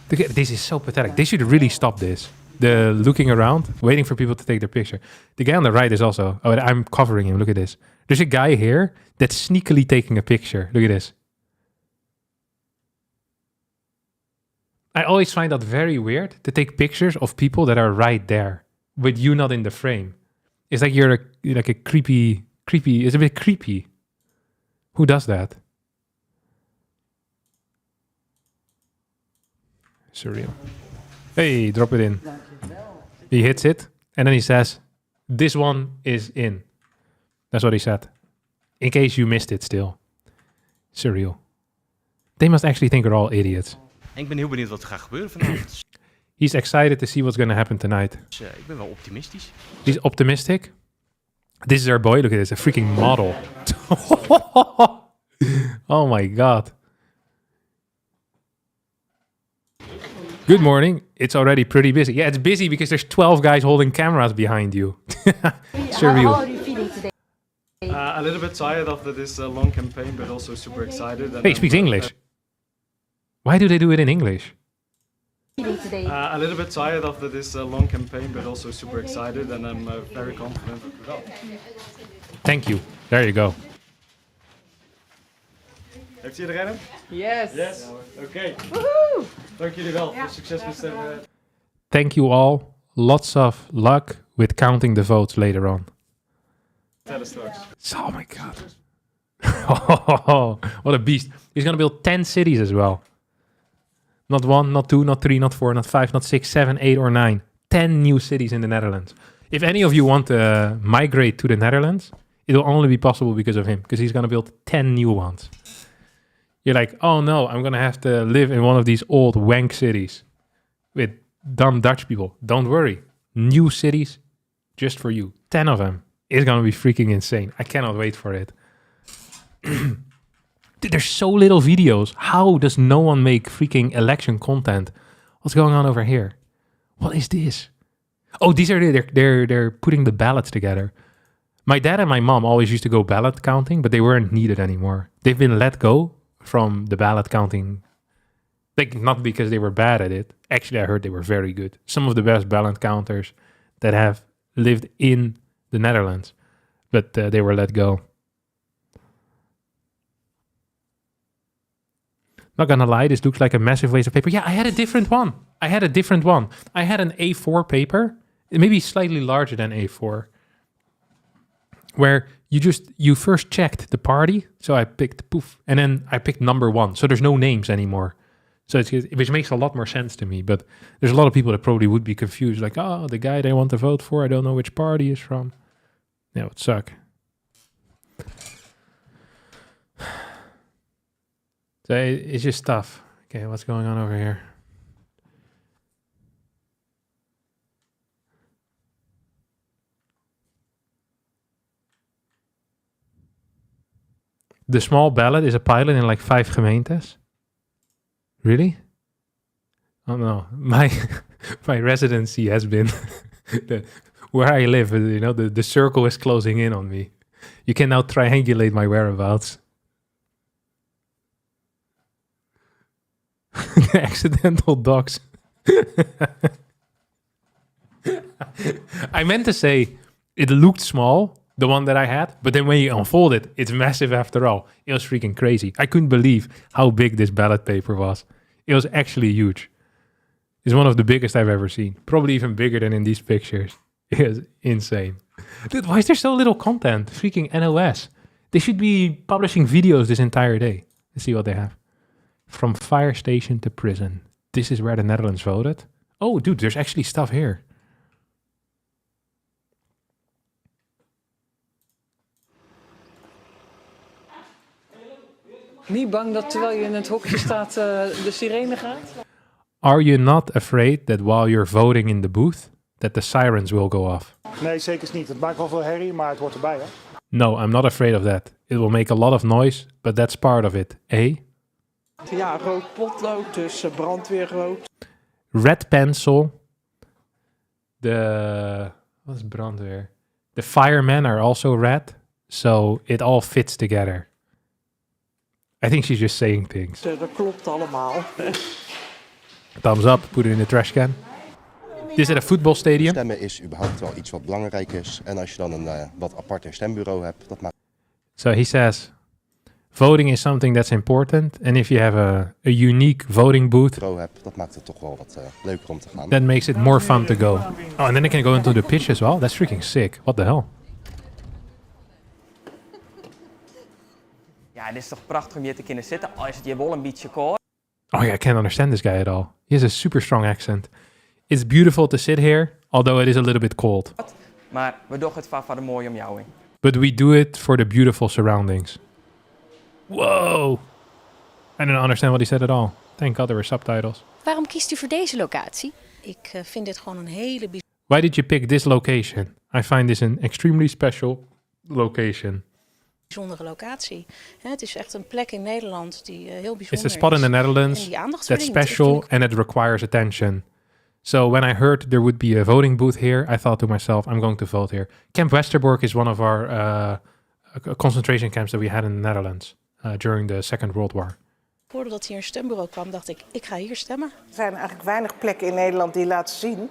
This is so pathetic. They should really stop this. The looking around, waiting for people to take their picture. The guy on the right is also... Oh, I'm covering him. Look at this. There's a guy here that's sneakily taking a picture. Look at this. I always find that very weird to take pictures of people that are right there, with you not in the frame. It's like you're a creepy... It's a bit creepy. Who does that? Surreal. Hey, drop it in. He hits it, and then he says, this one is in. That's what he said. In case you missed it still. Surreal. They must actually think we're all idiots. Ik ben heel benieuwd wat er gaat gebeuren vanavond. He's excited to see what's going to happen tonight. Dus, ik ben wel optimistisch. He's optimistic. This is our boy. Look at this. A freaking model. Oh my God. Good morning. It's already pretty busy. Yeah, it's busy because there's 12 guys holding cameras behind you. Surreal. How are you feeling today? A little bit tired after this long campaign, but also super excited. Hey, he speaks English. Why do they do it in English? A little bit tired after this long campaign, but also super excited, and I'm very confident that we will. Thank you. There you go. Heeft iedereen hem? Yes. Yes. Oké. Dank jullie wel. Veel succes met stemmen. Thank you all. Lots of luck with counting the votes later on. Vertellen straks. Oh my god. What a beast. He's going to build 10 cities as well. Not 1, not 2, not 3, not 4, not 5, not 6, 7, 8 or 9. 10 new cities in the Netherlands. If any of you want to migrate to the Netherlands, it will only be possible because of him. Because he's going to build 10 new ones. You're like, oh no, I'm going to have to live in one of these old wank cities with dumb Dutch people. Don't worry. New cities just for you. 10 of them. It's going to be freaking insane. I cannot wait for it. Dude, there's so little videos. How does no one make freaking election content? What's going on over here? What is this? Oh, these are they're putting the ballots together. My dad and my mom always used to go ballot counting, but they weren't needed anymore. They've been let go from the ballot counting. Like, not because they were bad at it. Actually, I heard they were very good. Some of the best ballot counters that have lived in the Netherlands, but they were let go. Not gonna lie, this looks like a massive waste of paper. Yeah, I had a different one. I had an A4 paper, maybe slightly larger than A4, where you first checked the party. So I picked poof, and then I picked number 1. So there's no names anymore. So which makes a lot more sense to me. But there's a lot of people that probably would be confused, like, oh, the guy they want to vote for, I don't know which party he's from. Yeah, it would suck. So it's just tough. Okay, what's going on over here? The small ballot is a pilot in like 5 gemeentes. Really? Oh no, my residency has been where I live. You know, the circle is closing in on me. You can now triangulate my whereabouts. The accidental dogs. I meant to say it looked small, the one that I had, but then when you unfold it, it's massive after all. It was freaking crazy. I couldn't believe how big this ballot paper was. It was actually huge. It's one of the biggest I've ever seen. Probably even bigger than in these pictures. It was insane. Dude, why is there so little content? Freaking NOS. They should be publishing videos this entire day. Let's see what they have. From fire station to prison. This is where the Netherlands voted. Oh, dude, there's actually stuff here. Niet bang dat terwijl je in het hokje staat de sirene gaat? Are you not afraid that while you're voting in the booth, that the sirens will go off? Nee, zeker niet. Het maakt wel veel herrie, maar het hoort erbij, hè? No, I'm not afraid of that. It will make a lot of noise, but that's part of it. Eh? Ja, rood potlood, dus brandweerrood. Red pencil. Wat is brandweer? The firemen are also red, so it all fits together. I think she's just saying things. Dat klopt allemaal. Thumbs up, put it in the trash can. Dit is at a football stadium. Stemmen is überhaupt wel iets wat belangrijk is. En als je dan een wat aparter stembureau hebt, dat maakt... So he says, voting is something that's important. And if you have a unique voting booth, dat maakt het toch wel wat leuker om te gaan. That makes it more fun to go. Oh, and then I can go into the pitch as well. That's freaking sick. What the hell? Ja, het is toch prachtig om hier te kunnen zitten. Al is het je wel een beetje koud. Oh yeah, I can't understand this guy at all. He has a super strong accent. It's beautiful to sit here, although it is a little bit cold. Maar we doen het voor de mooie omjouwing. But we do it for the beautiful surroundings. Whoa! I didn't understand what he said at all. Thank God there were subtitles. Waarom kiest u voor deze locatie? Ik vind dit gewoon een hele Why did you pick this location? I find this an extremely special location. bijzondere locatie. Het is echt een plek in Nederland die heel bijzonder is. It's a spot in the Netherlands that's special and it requires attention. So when I heard there would be a voting booth here, I thought to myself, I'm going to vote here. Camp Westerbork is one of our concentration camps that we had in the Netherlands during the Second World War. Voordat hier een stembureau kwam, dacht ik ga hier stemmen. Er zijn eigenlijk weinig plekken in Nederland die laten zien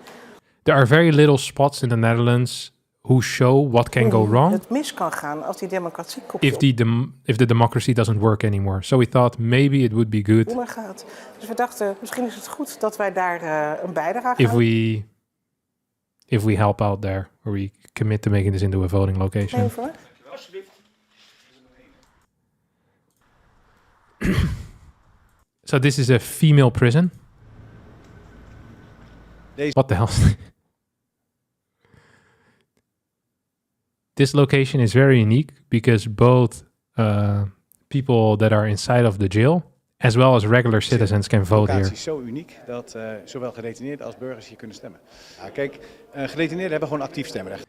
There are very little spots in the Netherlands who show what can go wrong het mis kan gaan als die democratie if the democracy doesn't work anymore. So we thought maybe it would be good ondergaat. Dus we dachten, misschien is het goed dat wij daar een bijdrage aan if we help out there, or we commit to making this into a voting location. Even. So this is a female prison. What the hell? This location is very unique because both people that are inside of the jail as well as regular citizens can vote here. De locatie is zo uniek dat zowel gedetineerden als burgers hier kunnen stemmen. Ja, kijk, gedetineerden hebben gewoon actief stemrecht.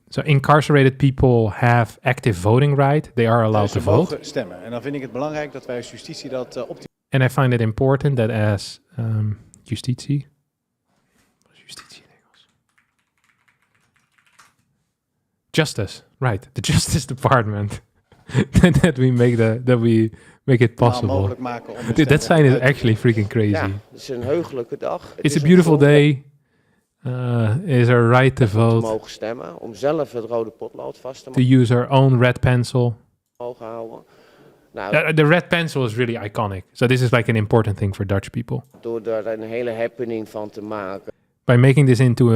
So incarcerated people have active voting right. They are allowed to vote. Ze mogen stemmen. En dan vind ik het belangrijk dat wij als justitie dat optimaliseren. And I find it important that as justitie in Engels. Justice, right? The Justice Department. that we make it possible. Dude, that sign is actually freaking crazy. Ja, het is een heugelijke dag. It's a beautiful day. It is our right to vote. Te mogen stemmen, om zelf het rode potlood vast te To use our own red pencil. mogen houden. Nou, The red pencil is really iconic. So this is like an important thing for Dutch people. door er een hele happening van te maken. By making this into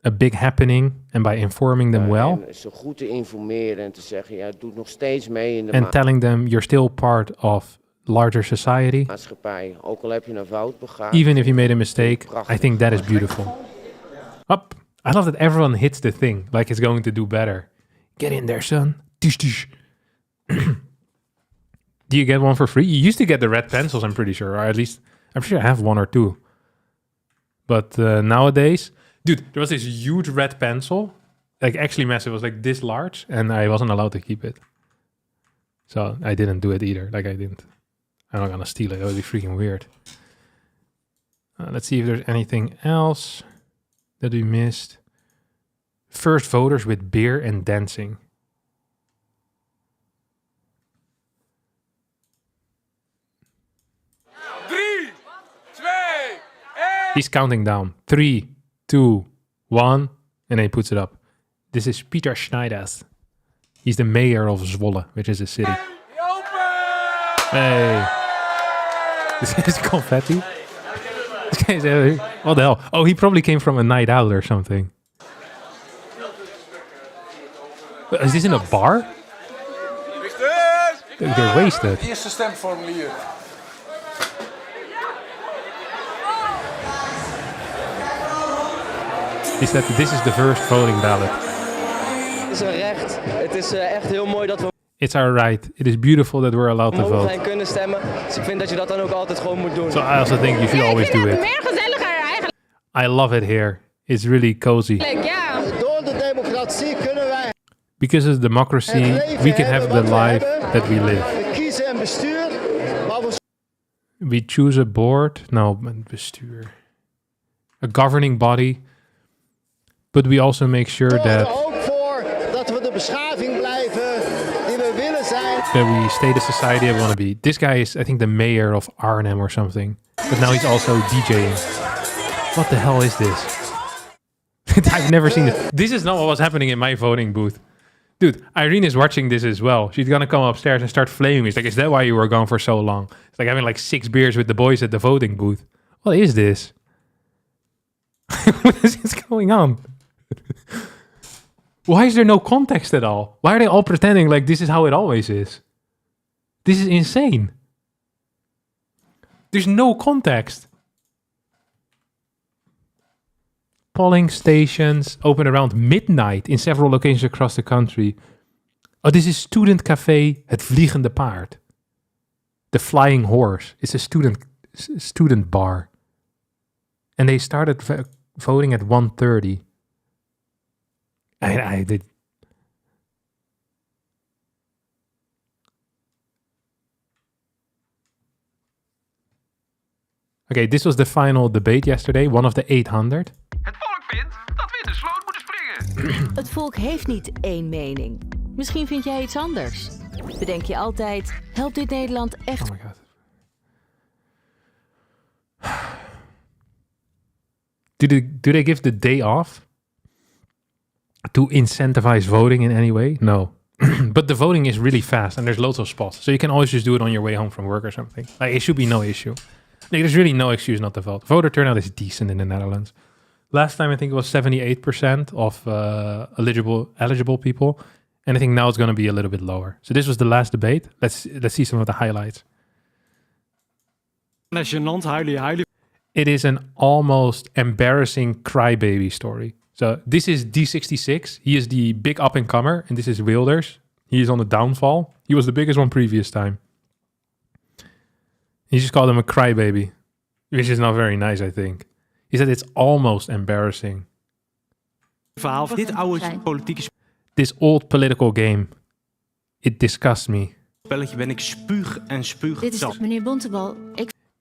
a big happening and by informing them well. En ze goed te informeren en te zeggen, ja, het doet nog steeds mee in de And telling them you're still part of larger society. maatschappij. Ook al heb je een fout begaan. Even if you made a mistake, I think that is beautiful. Up. I love that everyone hits the thing like it's going to do better. Get in there, son. Tish, tish. Do you get one for free? You used to get the red pencils, I'm pretty sure. Or at least, I'm sure I have one or two. But nowadays, dude, there was this huge red pencil. Like actually massive. It was like this large. And I wasn't allowed to keep it. So I didn't do it either. I'm not gonna steal it. That would be freaking weird. Let's see if there's anything else that we missed. First voters with beer and dancing. He's counting down. 3, 2, 1. And then he puts it up. This is Peter Schneiders. He's the mayor of Zwolle, which is a city. Hey. This is confetti. This guy is what the hell? Oh, he probably came from a night out or something. Is this in a bar? They're wasted. Eerste stemformulier. He said this is the first voting ballot. Het is een recht. Het is echt heel mooi dat we It's our right. It is beautiful that we're allowed to mogen vote. en kunnen stemmen. Dus ik vind dat je dat dan ook altijd gewoon moet doen. So I also think you should always do it. meer gezelliger eigenlijk. I love it here. It's really cozy. Ja. Door de democratie kunnen wij Because of democracy, we can have the life that we live. we kiezen een bestuur, maar we We choose a board. No, bestuur. A governing body. But we also make sure zorgen er that ook voor dat we de beschaving blijven die we willen zijn. we stay the society I want to be. This guy is, I think, the mayor of Arnhem or something. But now he's also DJing. What the hell is this? I've never seen it. This is not what was happening in my voting booth. Dude, Irene is watching this as well. She's gonna come upstairs and start flaming me. It's like, is that why you were gone for so long? It's like having like 6 beers with the boys at the voting booth. What is this? What is going on? Why is there no context at all? Why are they all pretending like this is how it always is? This is insane. There's no context. Polling stations open around midnight in several locations across the country. Oh, this is Student Café Het Vliegende Paard. The Flying Horse. It's a student bar. And they started voting at 1:30. I did. Okay, this was the final debate yesterday, one of the 800. Het volk vindt dat we in de sloot moeten springen. Het volk heeft niet één mening. Misschien vind jij iets anders. Bedenk je altijd, helpt dit Nederland echt... Oh my god. Do they give the day off to incentivize voting in any way? No. But the voting is really fast and there's loads of spots. So you can always just do it on your way home from work or something. Like, it should be no issue. Like, there's really no excuse not to vote. Voter turnout is decent in the Netherlands. Last time I think it was 78% of eligible people. And I think now it's going to be a little bit lower. So this was the last debate. Let's see some of the highlights. It is an almost embarrassing crybaby story. So this is D66. He is the big up-and-comer, and this is Wilders. He is on the downfall. He was the biggest one previous time. He just called him a crybaby, which is not very nice, I think. He said it's almost embarrassing. This old political game. It disgusts me. Dit is meneer Bontebal.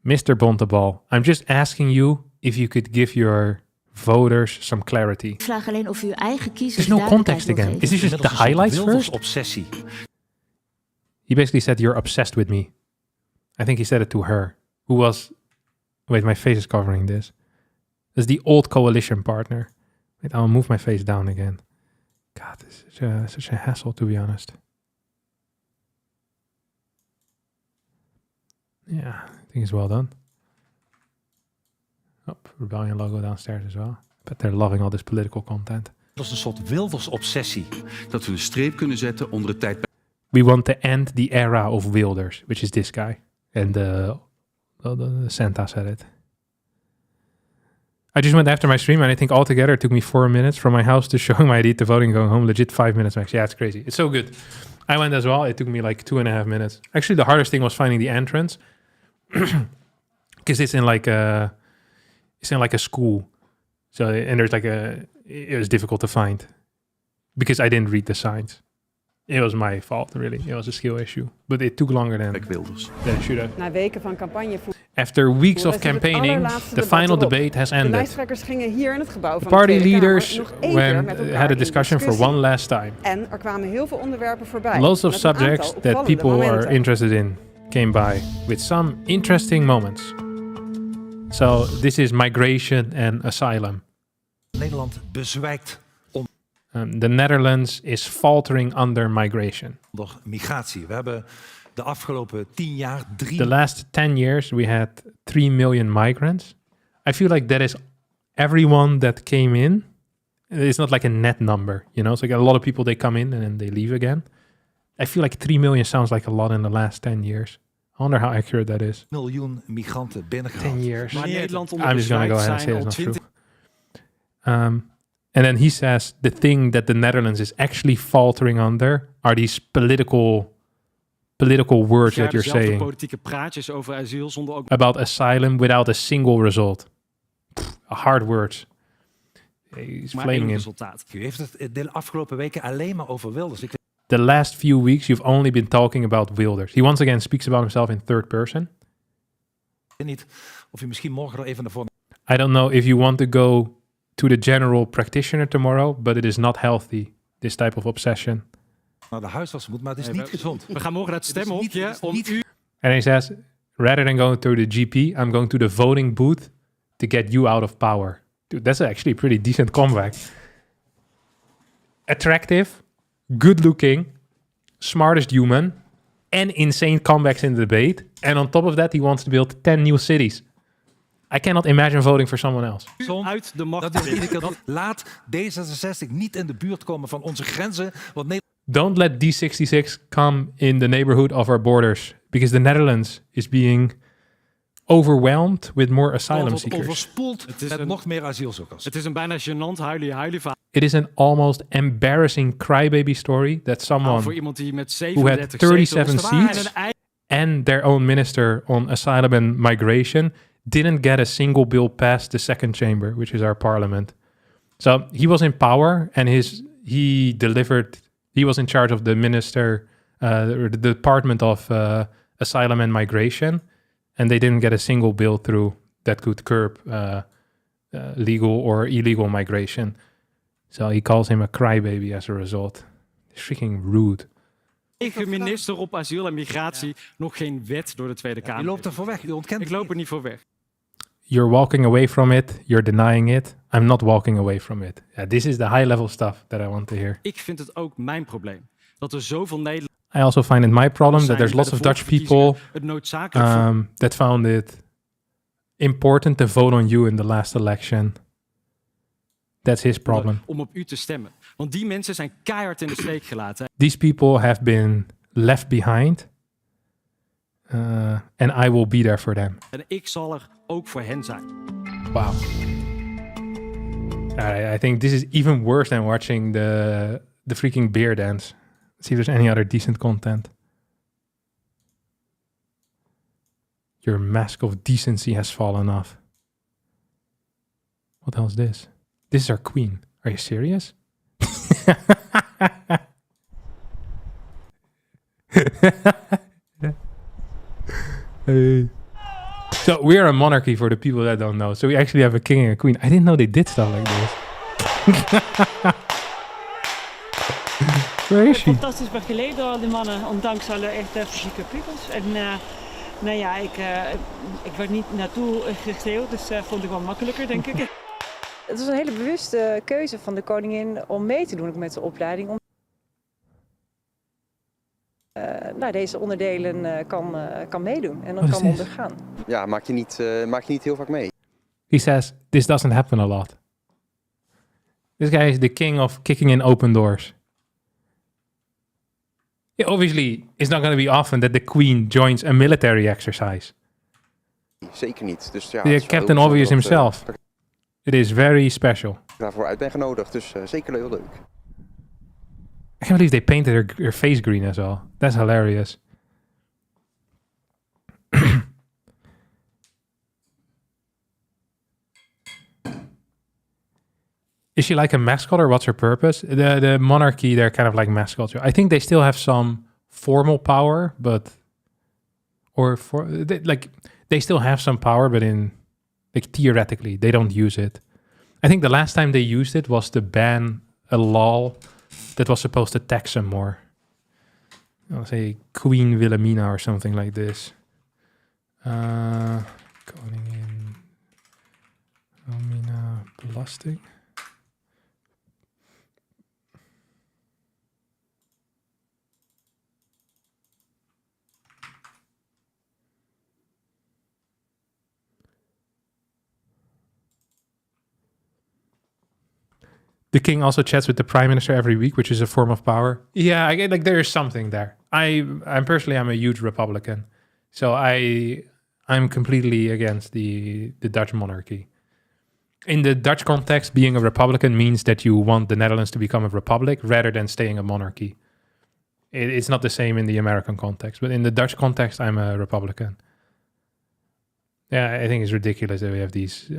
Mr. Bontebal, I'm just asking you if you could give your voters some clarity. Ik vraag alleen of u eigen kiezers There's no context again. Is this just the highlights first? Obsessie. He basically said, you're obsessed with me. I think he said it to her, who was... Wait, my face is covering this. This is the old coalition partner. Wait, I'll move my face down again. God, this is such a hassle, to be honest. Yeah, I think it's well done. Oh, Rebellion logo downstairs as well. But they're loving all this political content. Dat is een soort Wilders-obsessie. Dat we een streep kunnen zetten onder het tijdperk. We want to end the era of Wilders, which is this guy. And the Santa said it. I just went after my stream, and I think altogether it took me 4 minutes from my house to showing my ID to voting, going home. Legit 5 minutes max. Yeah, it's crazy. It's so good. I went as well. It took me like 2.5 minutes. Actually, the hardest thing was finding the entrance, because it's in like a school. So, and there's it was difficult to find because I didn't read the signs. It was my fault, really. It was a skill issue. But it took longer than it should have. Na weken van campagne After weeks of campaigning, the final debate has De ended. lijsttrekkers gingen hier in het gebouw van The party de Tweede leaders Kamer nog één keer met elkaar had a in discussion for discussie. one last time. En er kwamen heel veel onderwerpen voorbij. Lots of met een aantal subjects that opvallende people are momenten. interested in came by with some interesting moments. So this is migration and asylum. Nederland bezwijkt The Netherlands is faltering under migration. onder migratie. We hebben de afgelopen 10 jaar The last 10 years we had 3 million migrants. I feel like that is everyone that came in. It's not like a net number, you know? It's like a lot of people, they come in and then they leave again. I feel like 3 million sounds like a lot in the last 10 years. I wonder how accurate that is. miljoen migranten binnengehaald. 10 years. Maar Nederland I'm just going to go ahead and say it's not true. And then he says the thing that the Netherlands is actually faltering under are these political words that you're saying politieke praatjes over asiel zonder ook about asylum without a single result. Hard words. He's flaming him. U heeft het de afgelopen weken alleen maar over Wilders. The last few weeks you've only been talking about Wilders. He once again speaks about himself in third person. Ik weet niet of u misschien morgen nog even naar voren... I don't know if you want to go to the general practitioner tomorrow, but it is not healthy, this type of obsession. naar de huisarts moet, maar het is niet gezond. We gaan morgen naar het stemhokje om u... And he says, rather than going to the GP, I'm going to the voting booth to get you out of power. Dude, that's actually a pretty decent comeback. Attractive, good looking, smartest human, and insane comebacks in the debate. And on top of that, he wants to build 10 new cities. I cannot imagine voting for someone else. Uit de macht. Laat D66 niet in de buurt komen van onze grenzen. Want Don't let D66 come in the neighborhood of our borders, because the Netherlands is being overwhelmed with more asylum seekers. Overspoeld met nog meer asielzoekers. Het is een bijna gênant huilie verhaal. It is an almost embarrassing crybaby story that someone voor iemand die met who had 37 seats and their own minister on asylum and migration didn't get a single bill past the second chamber, which is our parliament. So he was in power and he was in charge of the the Department of Asylum and Migration, and they didn't get a single bill through that could curb legal or illegal migration. So he calls him a crybaby as a result. It's freaking rude. Eigen minister op asiel en migratie nog geen wet door de Tweede Kamer. U loopt er voor weg, u ontkent. Ik loop er niet voor weg. You're walking away from it. You're denying it. I'm not walking away from it. Yeah, this is the high-level stuff that I want to hear. Ik vind het ook mijn probleem. Dat er zoveel Nederlanders... I also find it my problem that there's lots of Dutch people that found it important to vote on you in the last election. That's his problem. Om op u te stemmen. Want die mensen zijn keihard in de steek gelaten. These people have been left behind. And I will be there for them. En ik zal er ook voor hen zijn. Wow. I think this is even worse than watching the freaking beer dance. See if there's any other decent content. Your mask of decency has fallen off. What the hell is this? This is our queen. Are you serious? Hey. So we are a monarchy for the people that don't know. So we actually have a king and a queen. I didn't know they did stuff like this. Where is she? Fantastisch werd geleid door de mannen, ondanks alle echt fysieke prikkels. En nou ja, ik werd niet naartoe gestreeld, dus vond ik wel makkelijker, denk ik. Het was een hele bewuste keuze van de koningin om mee te doen met de opleiding. Om deze onderdelen kan meedoen en dan kan ondergaan. Ja, maak je niet heel vaak mee. He says, this doesn't happen a lot. This guy is the king of kicking in open doors. Yeah, obviously, it's not going to be often that the queen joins a military exercise. Zeker niet. Dus ja, the Captain Obvious himself. It is very special. Daarvoor uit ben genodigd, dus zeker heel leuk. I can't believe they painted her face green as well. That's hilarious. Is she like a mascot or what's her purpose? The monarchy, they're kind of like mascots. I think they still have some formal power, but they still have some power, but theoretically they don't use it. I think the last time they used it was to ban a law that was supposed to tax them more. I'll say Queen Wilhelmina or something like this. Koningin Wilhelmina belasting. The king also chats with the prime minister every week, which is a form of power. Yeah, I get there is something there. I'm a huge Republican, so I'm completely against the Dutch monarchy. In the Dutch context, being a Republican means that you want the Netherlands to become a republic rather than staying a monarchy. It's not the same in the American context, but in the Dutch context, I'm a Republican. Yeah, I think it's ridiculous that we have these.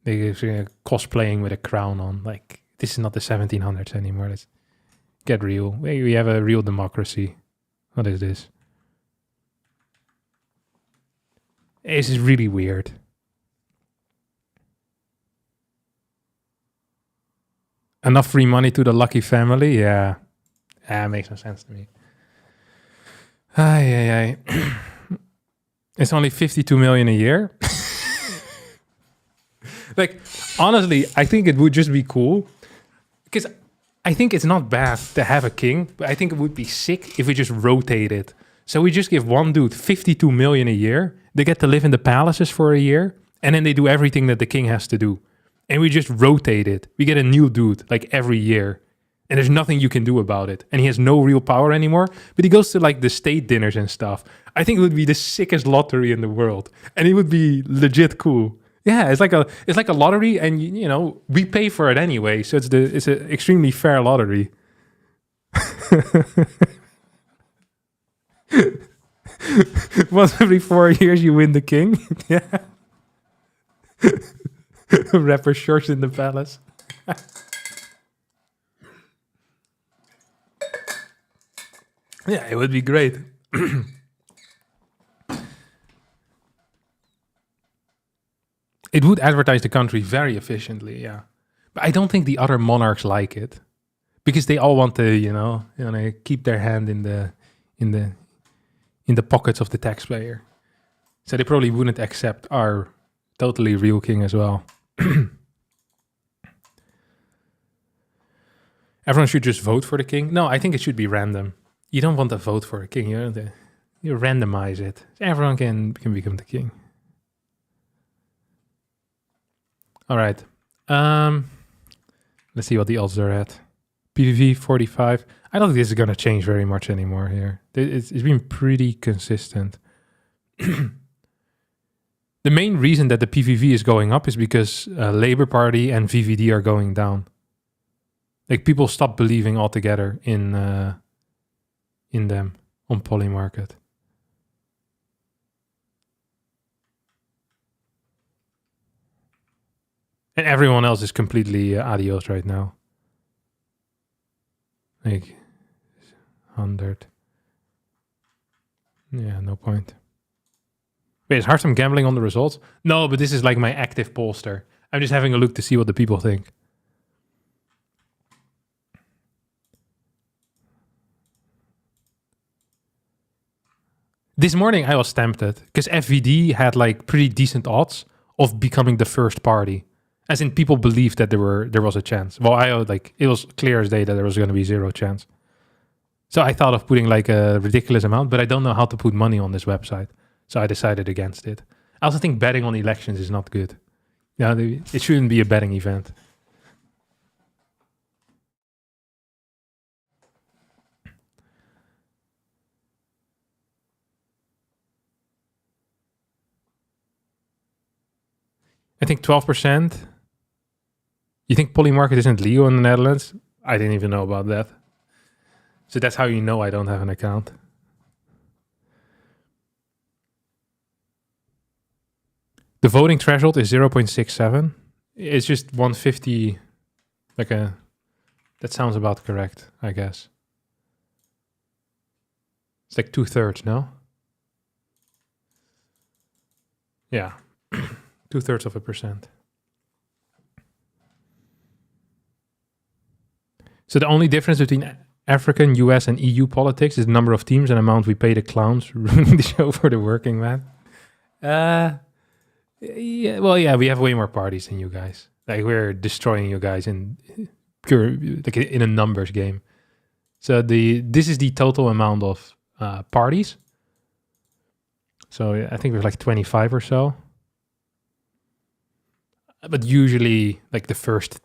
They're cosplaying with a crown on. Like, this is not the 1700s anymore. Let's get real. We have a real democracy. What is this? This is really weird. Enough free money to the lucky family? Yeah. Makes no sense to me. It's only 52 million a year. Like, honestly, I think it would just be cool because I think it's not bad to have a king, but I think it would be sick if we just rotate it. So we just give one dude 52 million a year. They get to live in the palaces for a year, and then they do everything that the king has to do. And we just rotate it. We get a new dude like every year, and there's nothing you can do about it. And he has no real power anymore, but he goes to like the state dinners and stuff. I think it would be the sickest lottery in the world, and it would be legit cool. Yeah, it's like a lottery, and you know we pay for it anyway, so it's an extremely fair lottery. Once every 4 years, you win the king. Yeah, rapper shorts in the palace. Yeah, it would be great. It would advertise the country very efficiently, yeah. But I don't think the other monarchs like it because they all want to, keep their hand in the pockets of the taxpayer. So they probably wouldn't accept our totally real king as well. Everyone should just vote for the king. No, I think it should be random. You don't want to vote for a king. You randomize it. Everyone can become the king. All right. Let's see what the odds are at. PVV 45. I don't think this is going to change very much anymore here. It's been pretty consistent. The main reason that the PVV is going up is because Labour Party and VVD are going down. Like, people stop believing altogether in them on Polymarket. And everyone else is completely adios right now. Like 100. Yeah, no point. Wait, is Harstem gambling on the results? No, but this is like my active pollster. I'm just having a look to see what the people think. This morning I was tempted because FVD had like pretty decent odds of becoming the first party. As in, people believed that there was a chance. Well, it was clear as day that there was going to be zero chance. So I thought of putting like a ridiculous amount, but I don't know how to put money on this website. So I decided against it. I also think betting on elections is not good. Yeah, it shouldn't be a betting event. I think 12%. You think Polymarket isn't legal in the Netherlands? I didn't even know about that. So that's how you know I don't have an account. The voting threshold is 0.67. It's just 150. That sounds about correct, I guess. It's like 2/3, no? Yeah. 0.2%. So the only difference between African, US, and EU politics is the number of teams and amount we pay the clowns ruining the show for the working man. Yeah, we have way more parties than you guys. Like, we're destroying you guys in pure, like, in a numbers game. So this is the total amount of parties. So I think we have like 25 or so. But usually, like, the first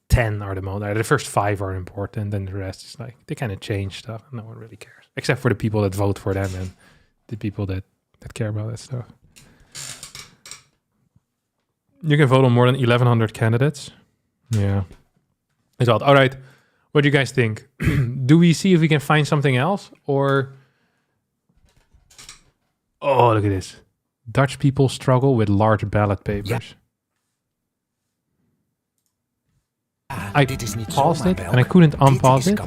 10 are the first 5 are important, and the rest is like, they kind of change stuff. No one really cares. Except for the people that vote for them and the people that care about that stuff. You can vote on more than 1,100 candidates. Yeah. It's odd. All right. What do you guys think? Do we see if we can find something else? Or... Oh, look at this. Dutch people struggle with large ballot papers. Yeah. I paused it and I couldn't unpause it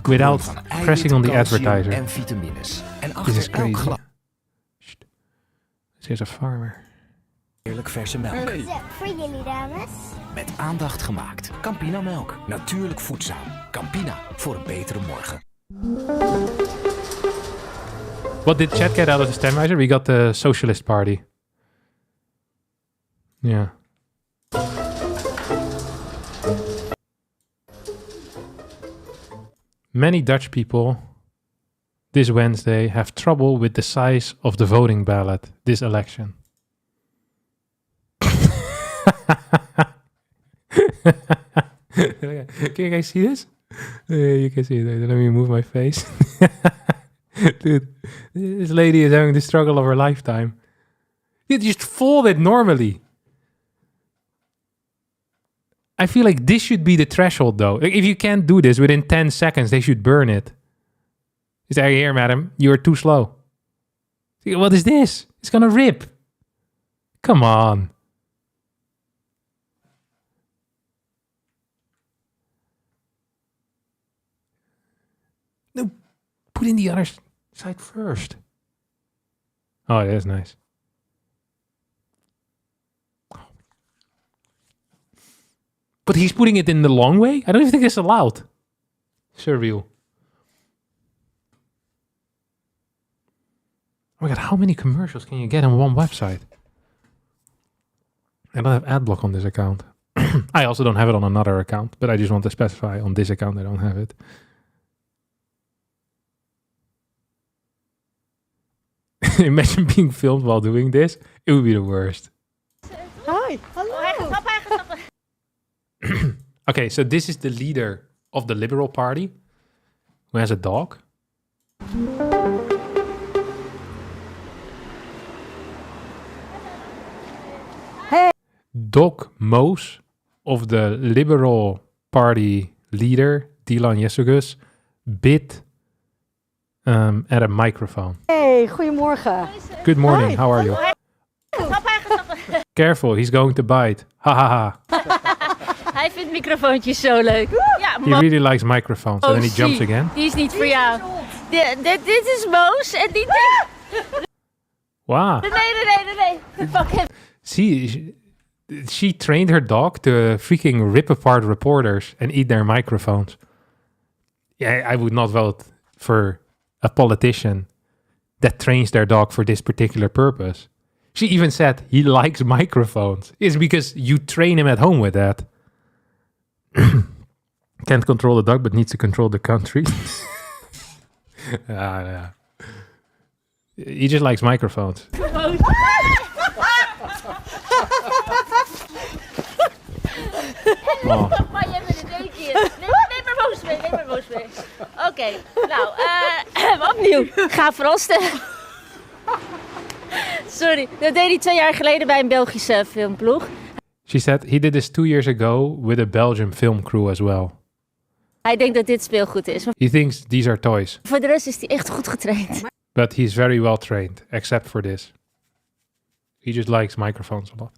without pressing on the advertiser. This is crazy. Here's a farmer. Heerlijk verse melk. Voor jullie, dames. Met aandacht gemaakt. Campina melk. Natuurlijk voedzaam. Campina, voor een betere morgen. What did chat get out of the stemwijzer? We got the Socialist Party. Yeah. Many Dutch people this Wednesday have trouble with the size of the voting ballot this election. Can you guys see this? You can see it. Let me move my face. Dude, this lady is having the struggle of her lifetime. You just fold it normally. I feel like this should be the threshold, though. If you can't do this within 10 seconds, they should burn it. Is that here, madam? You are too slow. What is this? It's gonna rip. Come on. No, put in the other side first. Oh, that's nice. But he's putting it in the long way? I don't even think it's allowed. Surreal. Oh my god, how many commercials can you get on one website? I don't have adblock on this account. I also don't have it on another account, but I just want to specify on this account I don't have it. Imagine being filmed while doing this. It would be the worst. Hi, hallo. Okay, so this is the leader of the Liberal Party who has a dog. Hey. Doc Moos of the Liberal Party leader, Dylan Jessugus, bit at a microphone. Hey, goedemorgen. Good morning, Hi. how are you? Careful, he's going to bite. Ha ha ha. Hij vindt microfoontjes zo leuk. Ja, He really likes microphones, and then he jumps again. Die is niet voor jou. Dit is Moos en die... Wow. Nee. Pak hem. See, she trained her dog to freaking rip apart reporters and eat their microphones. Yeah, I would not vote for a politician that trains their dog for this particular purpose. She even said he likes microphones. It's because you train him at home with that. Can't control the dog, but needs to control the country. Yeah. He just likes microphones. Oh. Maar jij bent een deukje. Neem maar Moos mee. Oké, nou, opnieuw. Ga verrasten. Sorry, dat deed hij 2 jaar geleden bij een Belgische filmploeg. She said he did this 2 years ago with a Belgian film crew as well. Hij denkt dat dit speelgoed is. He thinks these are toys. Voor de rest is hij echt goed getraind. But he's very well trained, except for this. He just likes microphones a lot.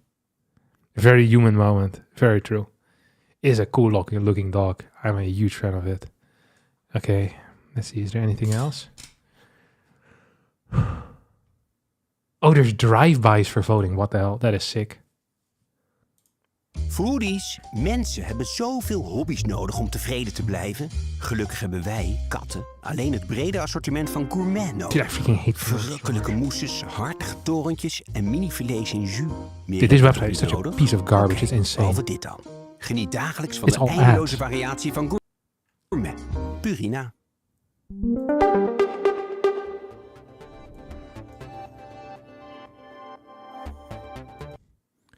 A very human moment. Very true. Is a cool looking dog. I'm a huge fan of it. Okay, let's see. Is there anything else? Oh, there's drive-bys for voting. What the hell? That is sick. Foodies, mensen hebben zoveel hobby's nodig om tevreden te blijven. Gelukkig hebben wij, katten, alleen het brede assortiment van gourmet nodig. Dude, I freaking hate Verrukkelijke mousses, hartige torentjes en mini-filets in jus. This website is such a piece of garbage. It's insane. Behalve dit dan. Geniet dagelijks van It's de all eindeloze ads. variatie van gourmet. Purina.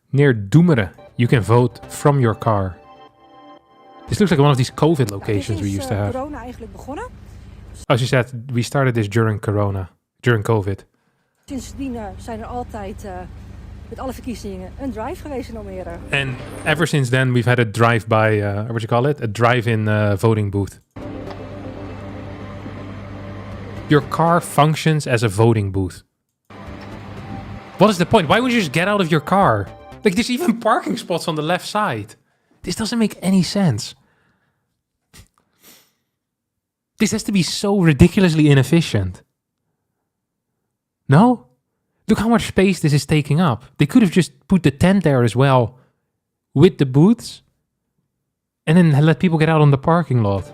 Near Doemeren, you can vote from your car. This looks like one of these COVID locations we used to have. Corona eigenlijk begonnen. Oh, she said we started this during corona, during COVID. Sindsdien zijn er altijd met alle verkiezingen een drive geweest in Almere. And ever since then, we've had a drive-by, what you call it? A drive-in voting booth. Your car functions as a voting booth. What is the point? Why would you just get out of your car? Like, there's even parking spots on the left side. This doesn't make any sense. This has to be so ridiculously inefficient. No? Look how much space this is taking up. They could have just put the tent there as well with the booths and then let people get out on the parking lot.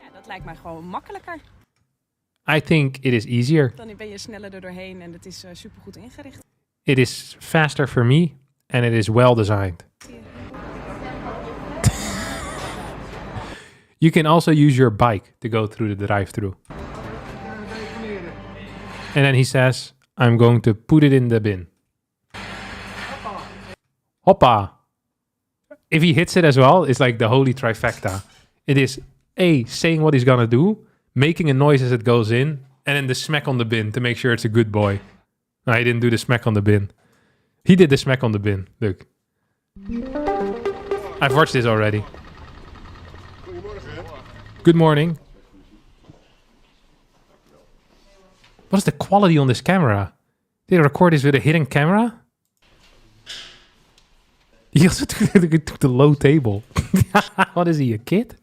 Ja, dat lijkt mij gewoon makkelijker. I think it is easier. Dan ben je sneller er doorheen en het is supergoed ingericht. It is faster for me and it is well designed. You can also use your bike to go through the drive-thru. And then he says, I'm going to put it in the bin. Hoppa. If he hits it as well, it's like the holy trifecta. It is A, saying what he's gonna do, making a noise as it goes in, and then the smack on the bin to make sure it's a good boy. No, he didn't do the smack on the bin. He did the smack on the bin. Look. I've watched this already. Good morning. What is the quality on this camera? Did they record this with a hidden camera? He also took the low table. What is he, a kid?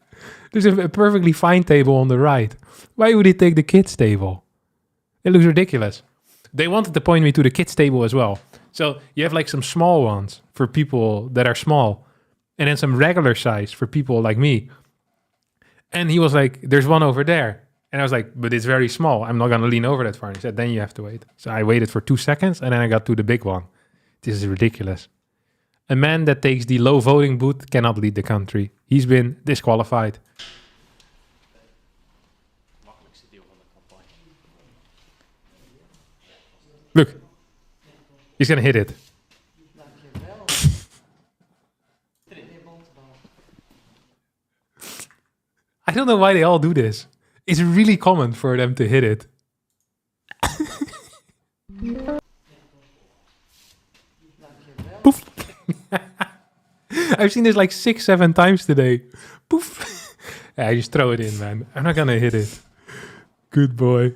There's a perfectly fine table on the right. Why would he take the kids' table? It looks ridiculous. They wanted to point me to the kids' table as well. So you have like some small ones for people that are small. and then some regular size for people like me. And he was like, there's one over there. And I was like, but it's very small. I'm not going to lean over that far. And he said, then you have to wait. So I waited for 2 seconds and then I got to the big one. This is ridiculous. A man that takes the low voting booth cannot lead the country. He's been disqualified. Look, he's going to hit it. I don't know why they all do this. It's really common for them to hit it. Poof. I've seen this like 6-7 times today. Poof. Yeah, just throw it in, man. I'm not gonna hit it. Good boy.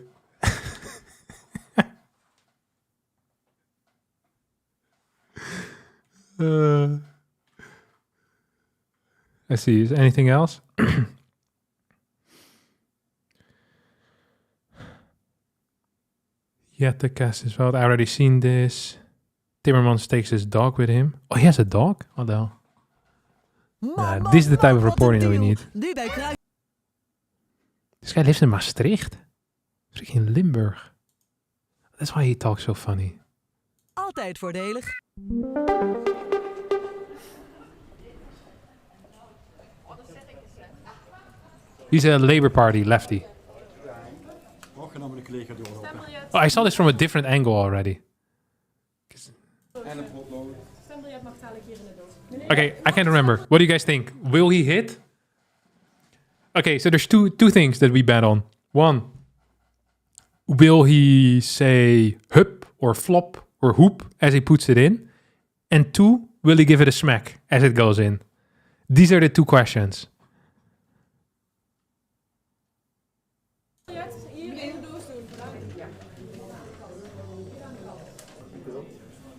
Let's see, is anything else? Yeah, the cast as well. I already seen this. Timmermans takes his dog with him. Oh, he has a dog? What the hell? This is the type of reporting that we need. This guy lives in Maastricht. Freaking Limburg. That's why he talks so funny. Altijd voordelig. He's a Labour Party lefty. Oh, I saw this from a different angle already. Okay, I can't remember. What do you guys think? Will he hit? Okay, so there's two things that we bet on. One, will he say hup or flop or hoop as he puts it in? And two, will he give it a smack as it goes in? These are the two questions.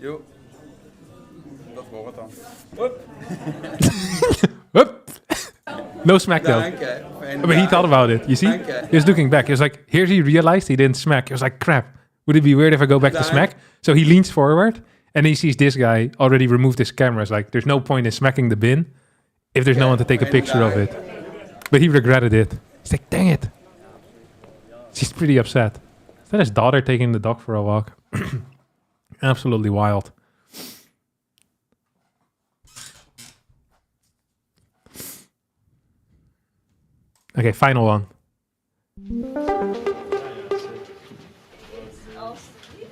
Jo, dat wordt dan. Hup. No smack though. But he thought about it, you see? He was looking back. He was like, here he realized he didn't smack. He was like, crap, would it be weird if I go back to smack? So he leans forward and he sees this guy already removed his camera. It's like, there's no point in smacking the bin if there's no one to take a picture of it. But he regretted it. He's like, dang it. He's pretty upset. Is that his daughter taking the dog for a walk? Absolutely wild. Okay, final one.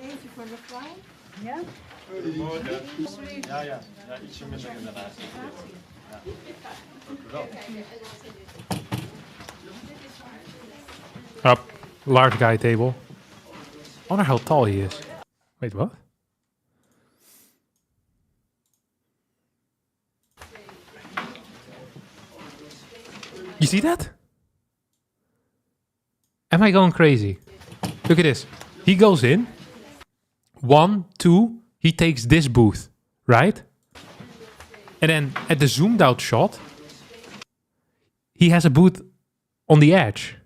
Eentje voor mevrouw. Ja? Goedemorgen. Ja, ietsje minder inderdaad. Up, large guy table. I wonder how tall he is. Wait, what? You see that? Am I going crazy? Look at this. He goes in. 1, 2. He takes this booth, right? And then at the zoomed out shot, he has a booth on the edge.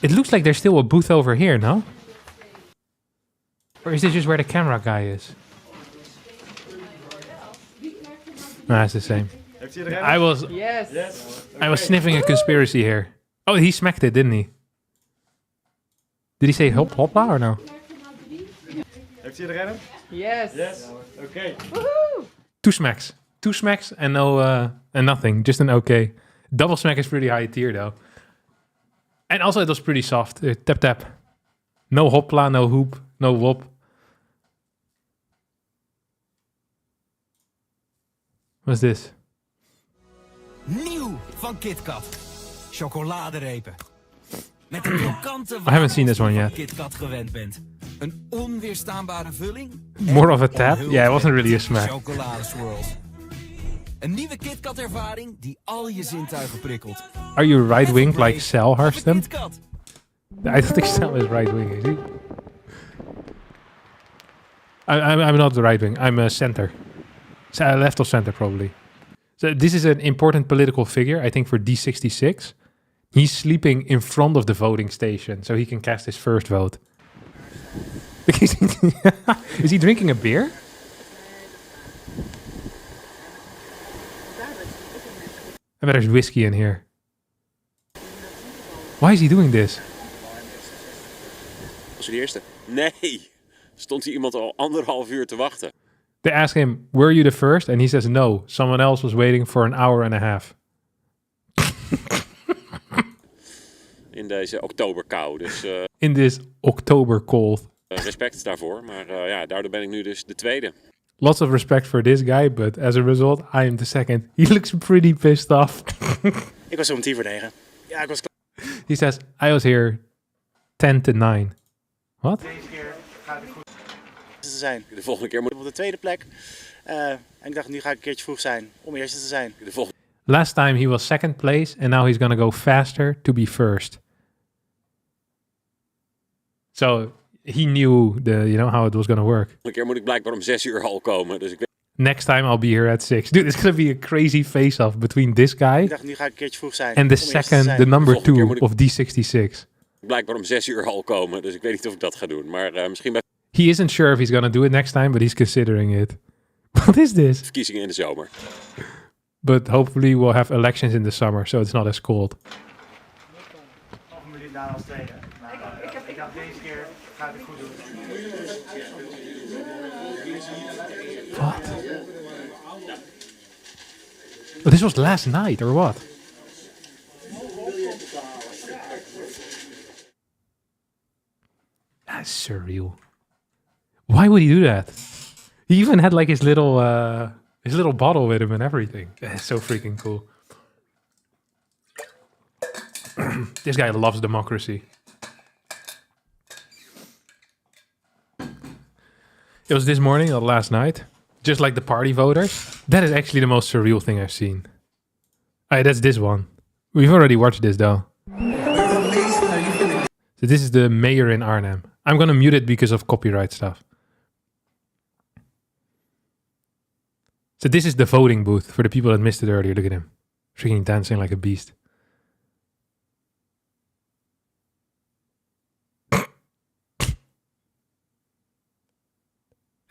It looks like there's still a booth over here, no? Or is this just where the camera guy is? No, it's the same. I was sniffing a conspiracy here. Oh, he smacked it, didn't he? Did he say hop hopla or no? Heeft hij erin? Yes. Yes. Okay. Woohoo! 2 smacks. 2 smacks and no and nothing. Just an okay. Double smack is pretty high tier though. And also it was pretty soft. Tap tap. No hopla, no hoop, no wop. What's this? Nieuw van KitKat. Chocoladerepen. Met een krokante I haven't seen this one yet. KitKat gewend bent. Een onweerstaanbare vulling. More of a tap? Yeah, it wasn't really a smack. Chocoladeswirls. Een nieuwe KitKat ervaring die al je zintuigen prikkelt. Are you right-wing like Cell, Harstem? I don't think Cell is right-wing, is he? I'm not the right-wing. I'm a center. Left of center, probably. So this is an important political figure, I think, for D66. He's sleeping in front of the voting station, so he can cast his first vote. Is he drinking a beer? I bet there's whiskey in here. Why is he doing this? Was hij de eerste? Nee. Stond hier iemand al 1,5 uur te wachten. They ask him, were you the first? And he says, no. Someone else was waiting for an hour and a half. In deze oktoberkou. Dus In this October cold. respect daarvoor. Maar ja, daardoor ben ik nu dus de tweede. Lots of respect for this guy, but as a result, I am the second. He looks pretty pissed off. Ik was om 10:09. Ja, ik was klaar. He says, I was here 10 to 9. What? Deze keer gaat het goed te zijn. De volgende keer moet ik op de tweede plek. En ik dacht, nu ga ik een keertje vroeg zijn om eerste te zijn. De volgende... Last time he was second place, and now he's gonna go faster to be first. So he knew how it was gonna work. De volgende keer moet ik blijkbaar om 6 uur al komen. Dus ik weet... Next time I'll be here at 6. Dude, it's gonna be a crazy face-off between this guy Ik dacht, nu ga ik een keertje vroeg zijn and the om eerste te second, zijn. the number 2 ik- of D66. Blijkbaar om 6 uur al komen. Dus ik weet niet of ik dat ga doen. Maar misschien bij He isn't sure if he's gonna do it next time, but he's considering it. What is this? verkiezingen in de zomer. But hopefully we'll have elections in the summer, so it's not as cold. Of een minuut na als tweede. Ik dacht, deze keer ga ik het goed doen. What? Oh, this was last night, or what? That's surreal. Why would he do that? He even had like his little bottle with him and everything. That's so freaking cool. This guy loves democracy. It was this morning or last night. Just like the party voters. That is actually the most surreal thing I've seen. That's this one. We've already watched this though. So this is the mayor in Arnhem. I'm gonna mute it because of copyright stuff. So this is the voting booth for the people that missed it earlier. Look at him. Freaking dancing like a beast.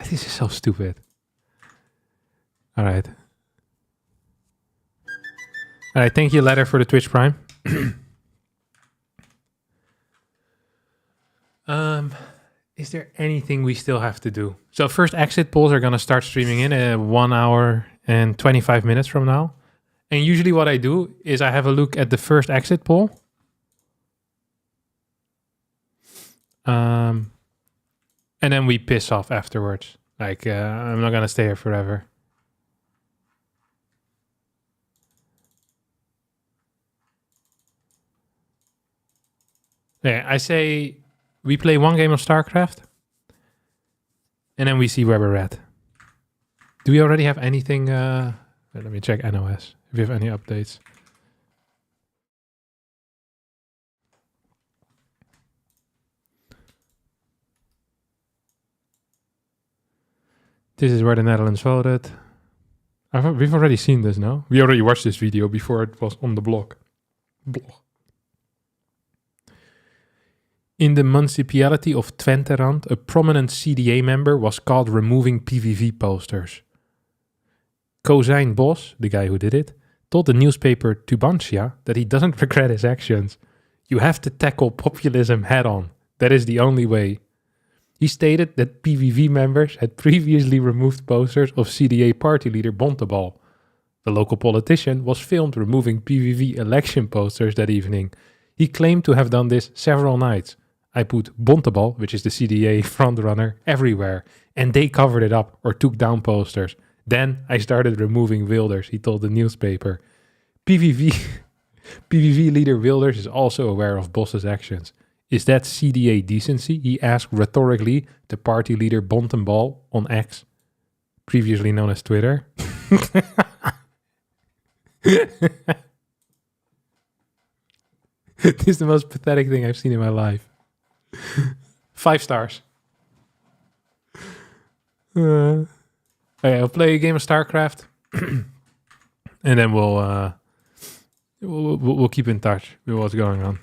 This is so stupid. All right. All right, thank you, Letter, for the Twitch Prime. Is there anything we still have to do? So first exit polls are going to start streaming in 1 hour and 25 minutes from now. And usually what I do is I have a look at the first exit poll. And then we piss off afterwards. Like, I'm not going to stay here forever. Yeah, I say we play one game of StarCraft. And then we see where we're at. Do we already have anything? Let me check NOS. If we have any updates. This is where the Netherlands voted. We've already seen this, no? We already watched this video before it was on the blog. In the municipality of Twenterand, a prominent CDA member was caught removing PVV posters. Kozijn Bos, the guy who did it, told the newspaper Tubantia that he doesn't regret his actions. You have to tackle populism head on. That is the only way. He stated that PVV members had previously removed posters of CDA party leader Bontebal. The local politician was filmed removing PVV election posters that evening. He claimed to have done this several nights. I put Bontebal, which is the CDA frontrunner, everywhere, and they covered it up or took down posters. Then I started removing Wilders, he told the newspaper. PVV leader Wilders is also aware of Bos's actions. Is that CDA decency? He asked rhetorically the party leader Bontebal on X, previously known as Twitter. This is the most pathetic thing I've seen in my life. 5 stars. Okay, I'll play a game of StarCraft, and then we'll keep in touch with what's going on.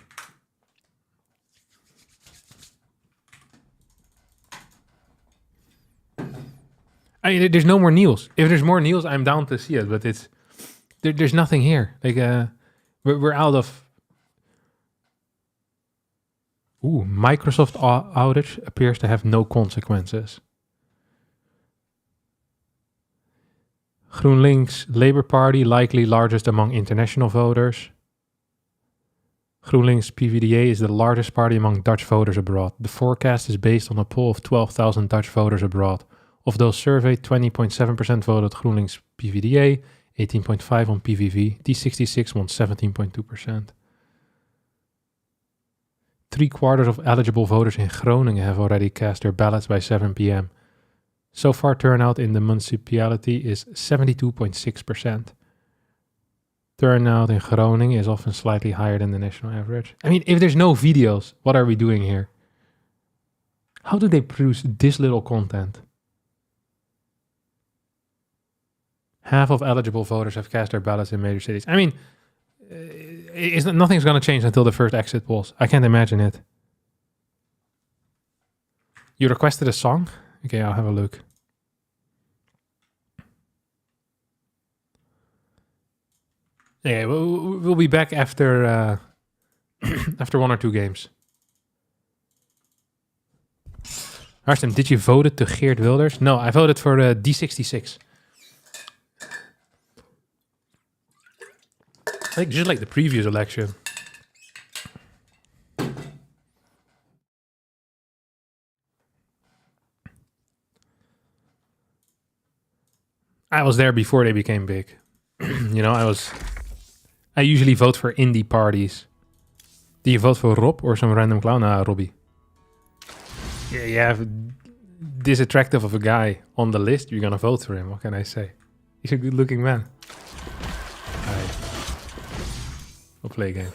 There's no more Neils. If there's more Neils, I'm down to see it, but there's nothing here. Like, we're out of... Ooh, Microsoft outage appears to have no consequences. GroenLinks Labour Party likely largest among international voters. GroenLinks PvdA is the largest party among Dutch voters abroad. The forecast is based on a poll of 12,000 Dutch voters abroad. Of those surveyed, 20.7% voted GroenLinks PvdA, 18.5% on PVV. D66 won 17.2%. 3/4 of eligible voters in Groningen have already cast their ballots by 7 p.m. So far, turnout in the municipality is 72.6%. Turnout in Groningen is often slightly higher than the national average. I mean, if there's no videos, what are we doing here? How do they produce this little content? Half of eligible voters have cast their ballots in major cities. I mean, nothing's going to change until the first exit polls. I can't imagine it. You requested a song? Okay, I'll have a look. Yeah, we'll be back after after 1 or 2 games. Harstem, did you vote to Geert Wilders? No, I voted for D66. Like just like the previous election. I was there before they became big. You know, I usually vote for indie parties. Do you vote for Rob or some random clown? Robbie. Yeah, you have this attractive of a guy on the list. You're gonna vote for him. What can I say? He's a good-looking man. Alright. We'll play a game.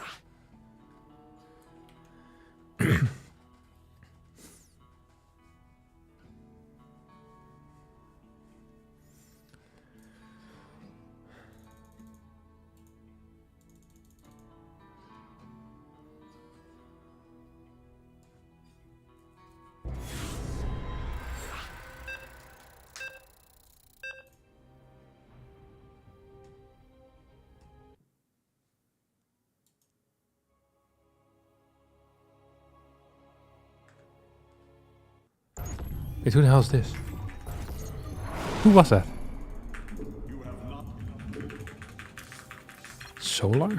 Wait, who the hell is this? Who was that? Solar?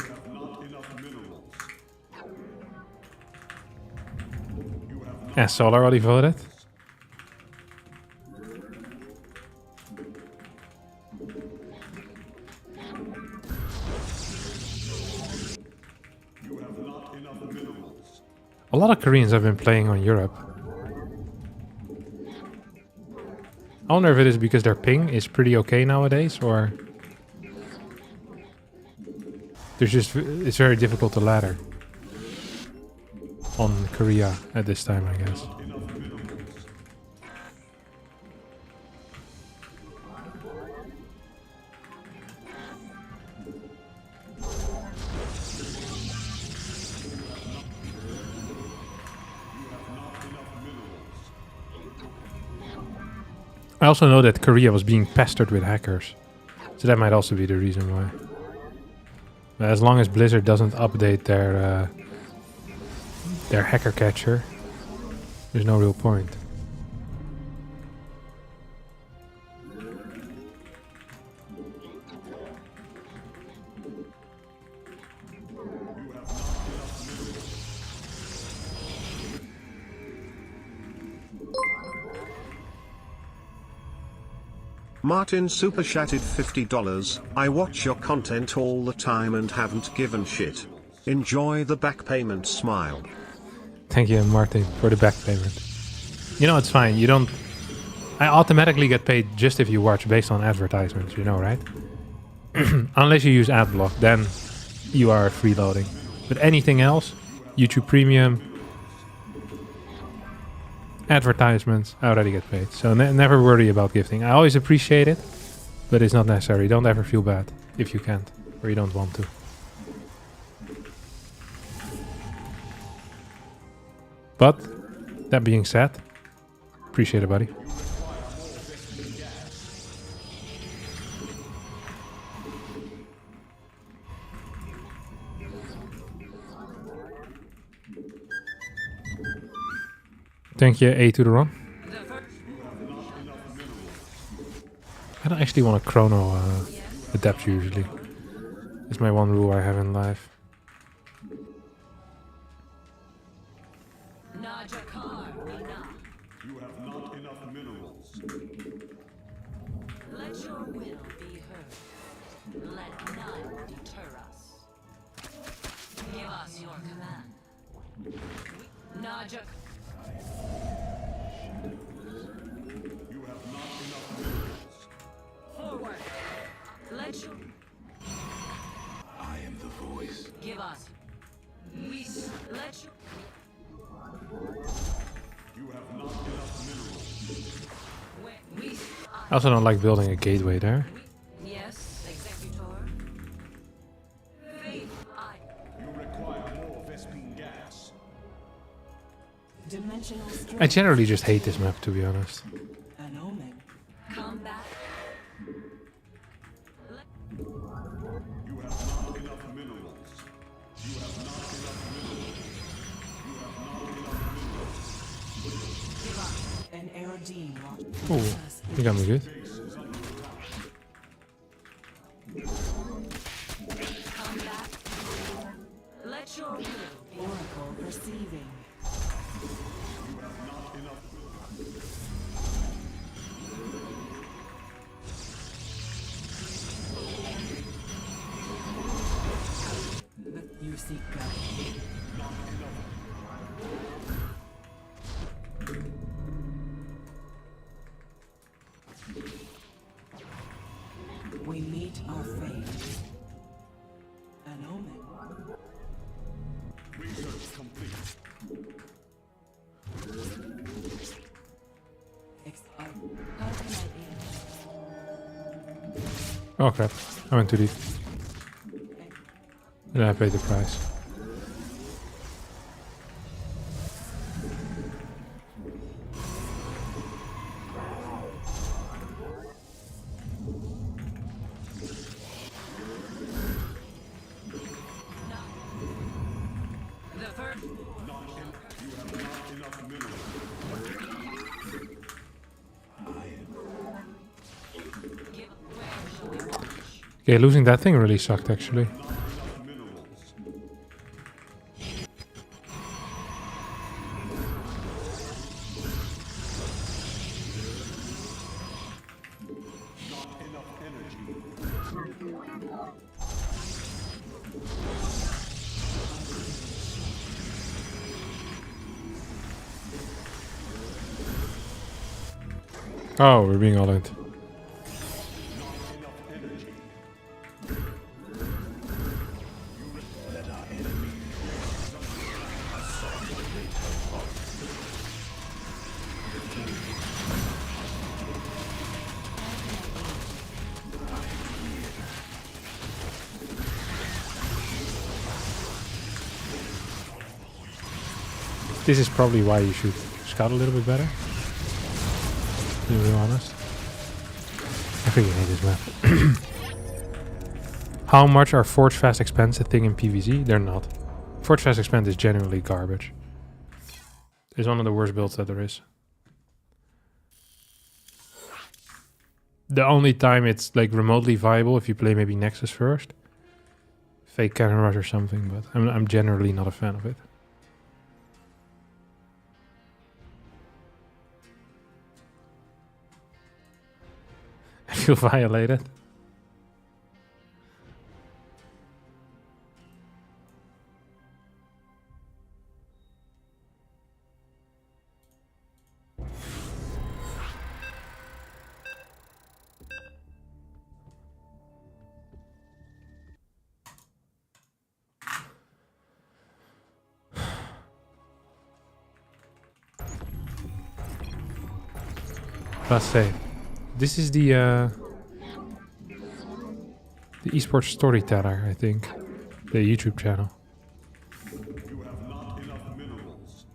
Yeah, Solar already voted. A lot of Koreans have been playing on Europe. I wonder if it is because their ping is pretty okay nowadays, or it's very difficult to ladder on Korea at this time, I guess. I also know that Korea was being pestered with hackers, so that might also be the reason why. But as long as Blizzard doesn't update their hacker catcher, there's no real point. Martin super chatted $50. I watch your content all the time and haven't given shit. Enjoy the back payment, smile. Thank you, Martin, for the back payment. You know, it's fine. You don't... I automatically get paid just if you watch based on advertisements, you know, right? Unless you use AdBlock, then you are freeloading. But anything else, YouTube Premium, advertisements, I already get paid. So never worry about gifting. I always appreciate it, but it's not necessary. Don't ever feel bad if you can't or you don't want to. But that being said, appreciate it, buddy. Thank you, A to the run. I don't actually want a chrono adapt usually. It's my one rule I have in life. You have not enough minerals. Let your will be heard. Let none deter us. Give us your command. Najak. You have not enough minerals. Forward. Let your... I am the voice. Give us. We let you... You have not enough minerals. I also don't like building a gateway there. Yes, Executor. Faith, You require more Vespine gas. Dimensional strength. I generally just hate this map, to be honest. An omen. Combat. You have not enough minerals. You have not enough minerals. You have not enough minerals. An Aerodine. Oh, you got me good. Combat. Let your will. Oracle perceiving. You have not enough. You seek guidance. We meet our fate. An omen. Research complete. How can I aid? Oh crap, I went too deep. And I paid the price. Okay, losing that thing really sucked actually. Oh, we're being all in. This is probably why you should scout a little bit better. To be real honest. I freaking hate this map. How much are Forge Fast Expands a thing in PvZ? They're not. Forge Fast Expand is genuinely garbage. It's one of the worst builds that there is. The only time it's like remotely viable if you play maybe Nexus first. Fake Cannon Rush or something, but I'm generally not a fan of it. I feel violated. Let's say this is the esports storyteller, I think, the YouTube channel. You have not enough minerals.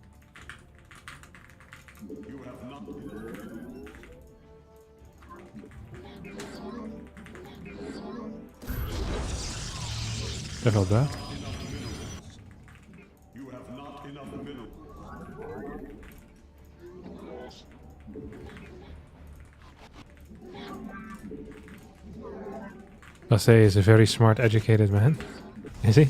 You have not. That felt bad. You have not enough minerals. Lasse is a very smart, educated man. Is he?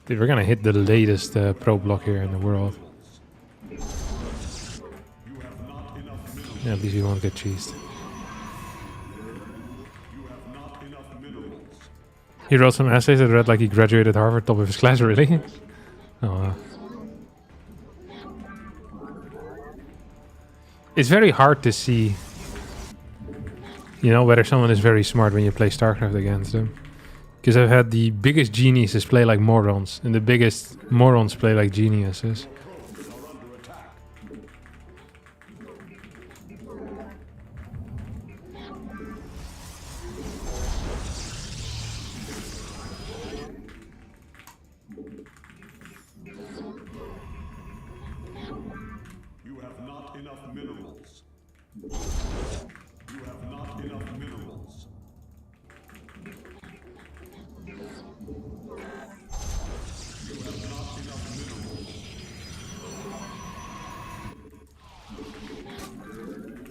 Dude, we're gonna hit the latest pro block here in the world. Yeah, at least we won't get cheesed. He wrote some essays that read like he graduated Harvard, top of his class, really? Oh, it's very hard to see, you know, whether someone is very smart when you play StarCraft against them. Because I've had the biggest geniuses play like morons, and the biggest morons play like geniuses.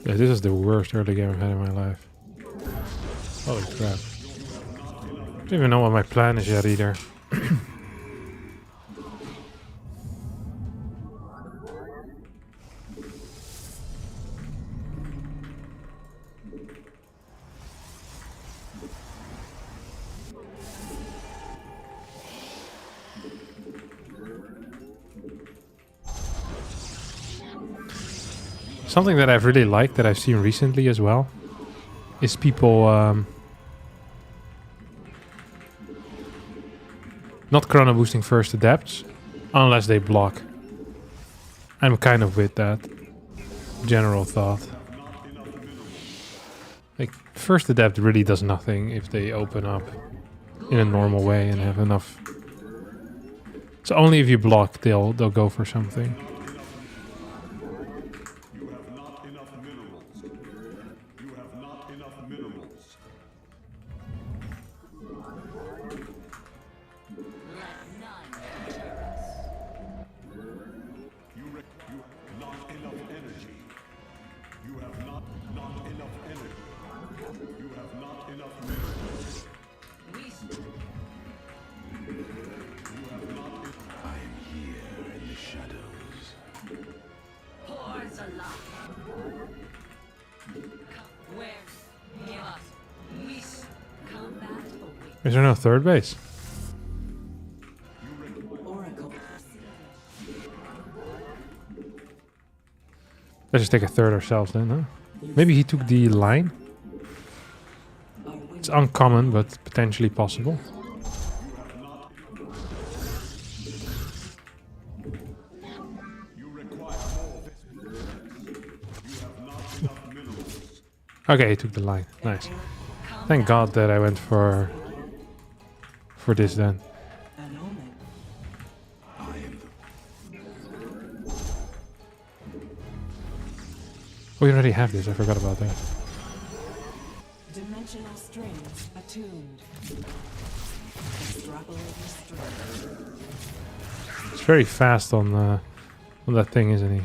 Yeah, this is the worst early game I've had in my life. Holy crap. I don't even know what my plan is yet either. Something that I've really liked, that I've seen recently as well, is people not chrono boosting first adepts unless they block. I'm kind of with that general thought. Like, first adept really does nothing if they open up in a normal way and have enough. So only if you block they'll go for something. Is there no third base? Let's just take a third ourselves then, huh? Maybe he took the line? It's uncommon, but potentially possible. Okay, he took the line. Nice. Thank God that I went for this then. We already have this, I forgot about that. Dimensional strings attuned. It's very fast on that thing, isn't he?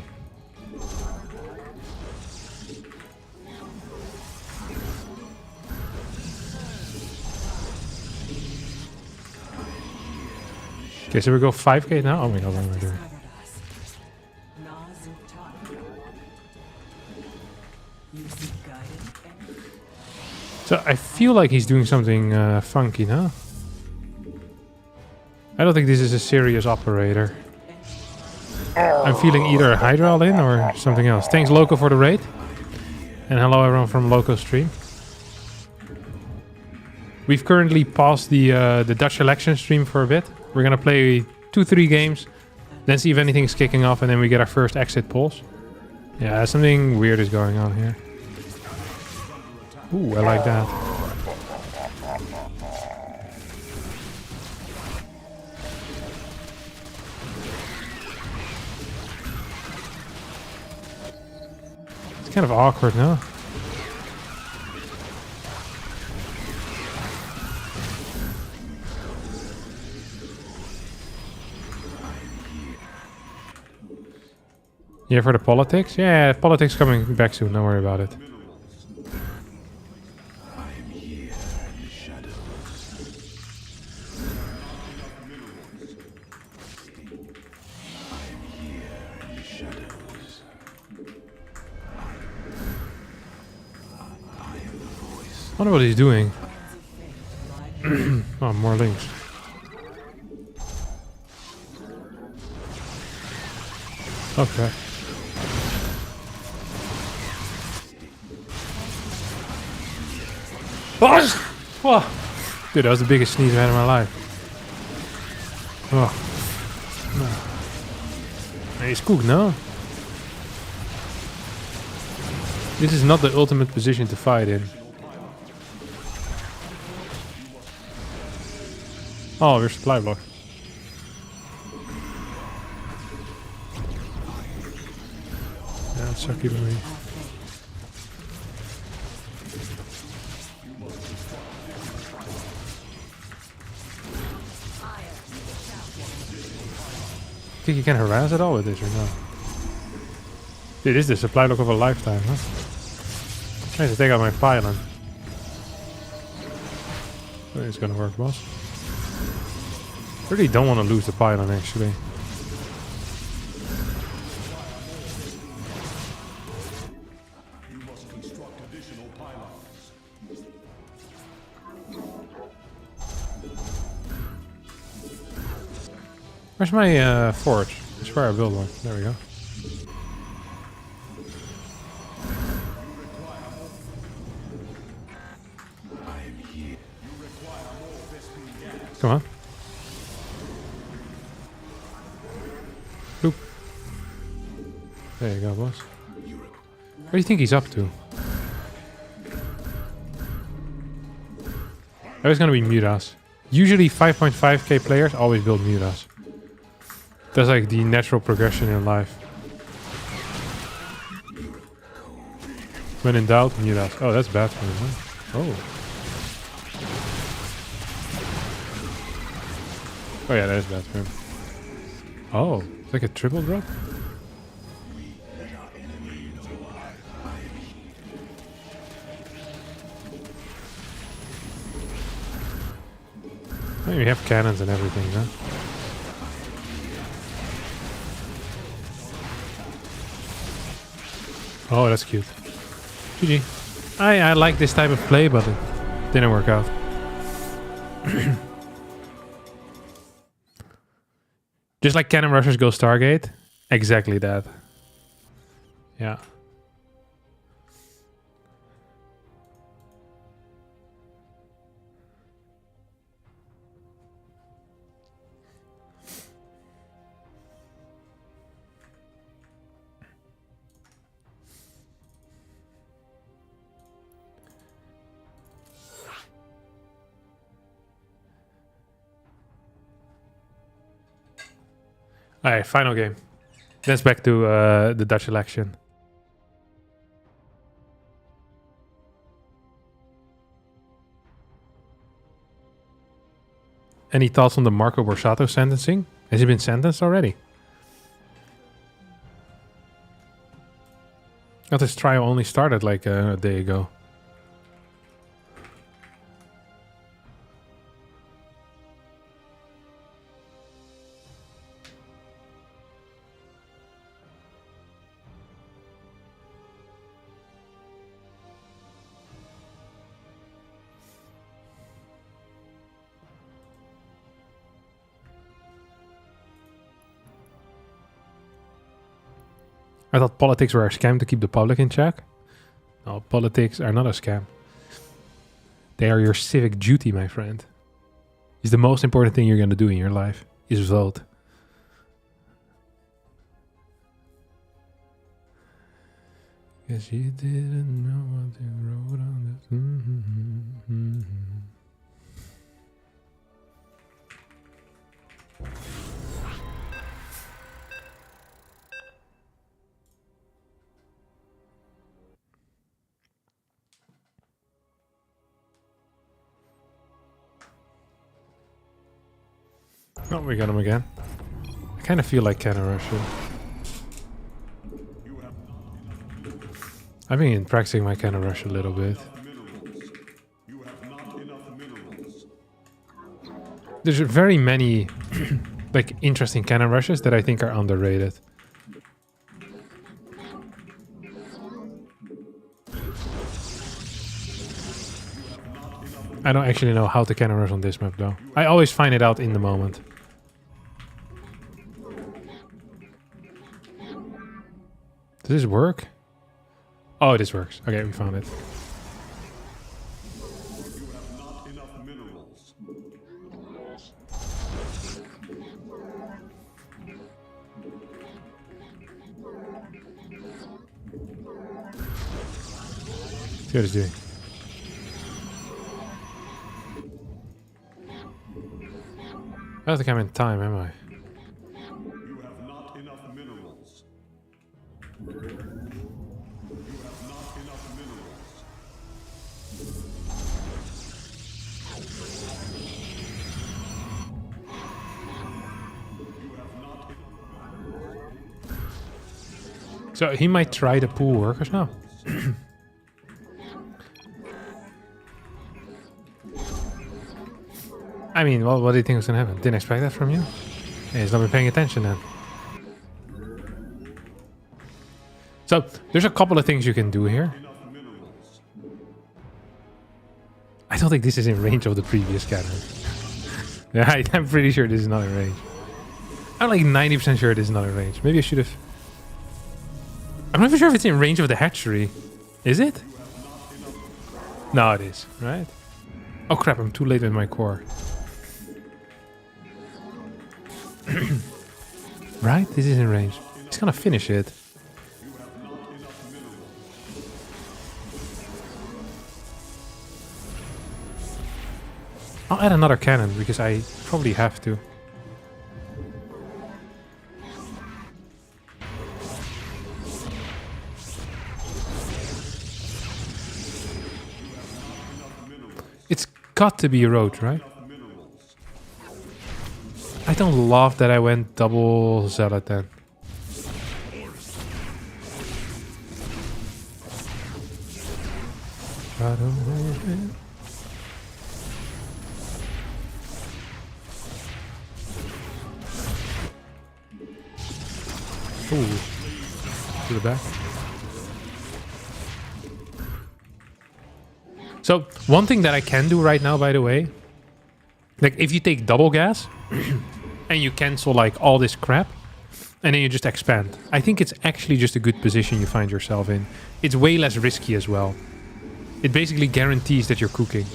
Okay, so we go 5k now? Oh my god, what am I doing? So I feel like he's doing something funky, no? I don't think this is a serious operator. I'm feeling either a Hydra all in or something else. Thanks Loco for the raid. And hello everyone from Loco stream. We've currently paused the Dutch election stream for a bit. We're gonna play 2-3 games, then see if anything's kicking off, and then we get our first exit polls. Yeah, something weird is going on here. Ooh, I like that. It's kind of awkward, no? Yeah, for the politics? Yeah, politics coming back soon. Don't worry about it. I wonder what he's doing. Oh, more links. Okay. Oh! Whoa. Dude, that was the biggest sneeze I've had in my life. Oh. No. He's cooked, no? This is not the ultimate position to fight in. Oh, we're supply block. Yeah, it's sucky to me. Think you can harass at all with this or no? Dude, this is the supply lock of a lifetime, huh? I need to take out my pylon. I think it's gonna work, boss. Really don't want to lose the pylon, actually. Where's my forge? That's where I build one. There we go. Come on. Boop. There you go, boss. What do you think he's up to? Oh, it's gonna be Mutas. Usually 5.5k players always build Mutas. That's like the natural progression in life. When in doubt, Mutas. Oh, that's bad for him, huh? Oh. Oh yeah, that is bad for him. Oh, it's like a triple drop? Oh, you have cannons and everything, huh? Oh, that's cute. GG. I like this type of play, but it didn't work out. Just like cannon rushers go Stargate. Exactly that. Yeah. Alright, final game. Let's back to the Dutch election. Any thoughts on the Marco Borsato sentencing? Has he been sentenced already? I thought his trial only started like a day ago. I thought politics were a scam to keep the public in check. No, politics are not a scam. They are your civic duty, my friend. It's the most important thing you're going to do in your life, is vote. Guess you didn't know what you wrote on this. Oh, we got him again. I kind of feel like cannon rushing. I've been practicing my cannon rush a little bit. There's very many like interesting cannon rushes that I think are underrated. I don't actually know how to cannon rush on this map though. I always find it out in the moment. Does this work? Oh, this works. Okay, we found it. See what it's doing. I don't think I'm in time, am I? You have not enough minerals. You have not enough minerals. So he might try to pool workers now. I mean, what do you think was gonna happen? Didn't expect that from you? Yeah, he's not been paying attention then. So, there's a couple of things you can do here. I don't think this is in range of the previous cannon. Yeah, I'm pretty sure this is not in range. I'm like 90% sure this is not in range. Maybe I should have... I'm not even sure if it's in range of the hatchery. Is it? No, it is, right? Oh crap, I'm too late with my core. Right? This is in range. He's gonna finish it. I'll add another cannon because I probably have to. It's got to be a road, right? I don't love that I went double zealot then. Ooh. To the back. So, one thing that I can do right now, by the way, like if you take double gas and you cancel like all this crap and then you just expand, I think it's actually just a good position you find yourself in. It's way less risky as well. It basically guarantees that you're cooking.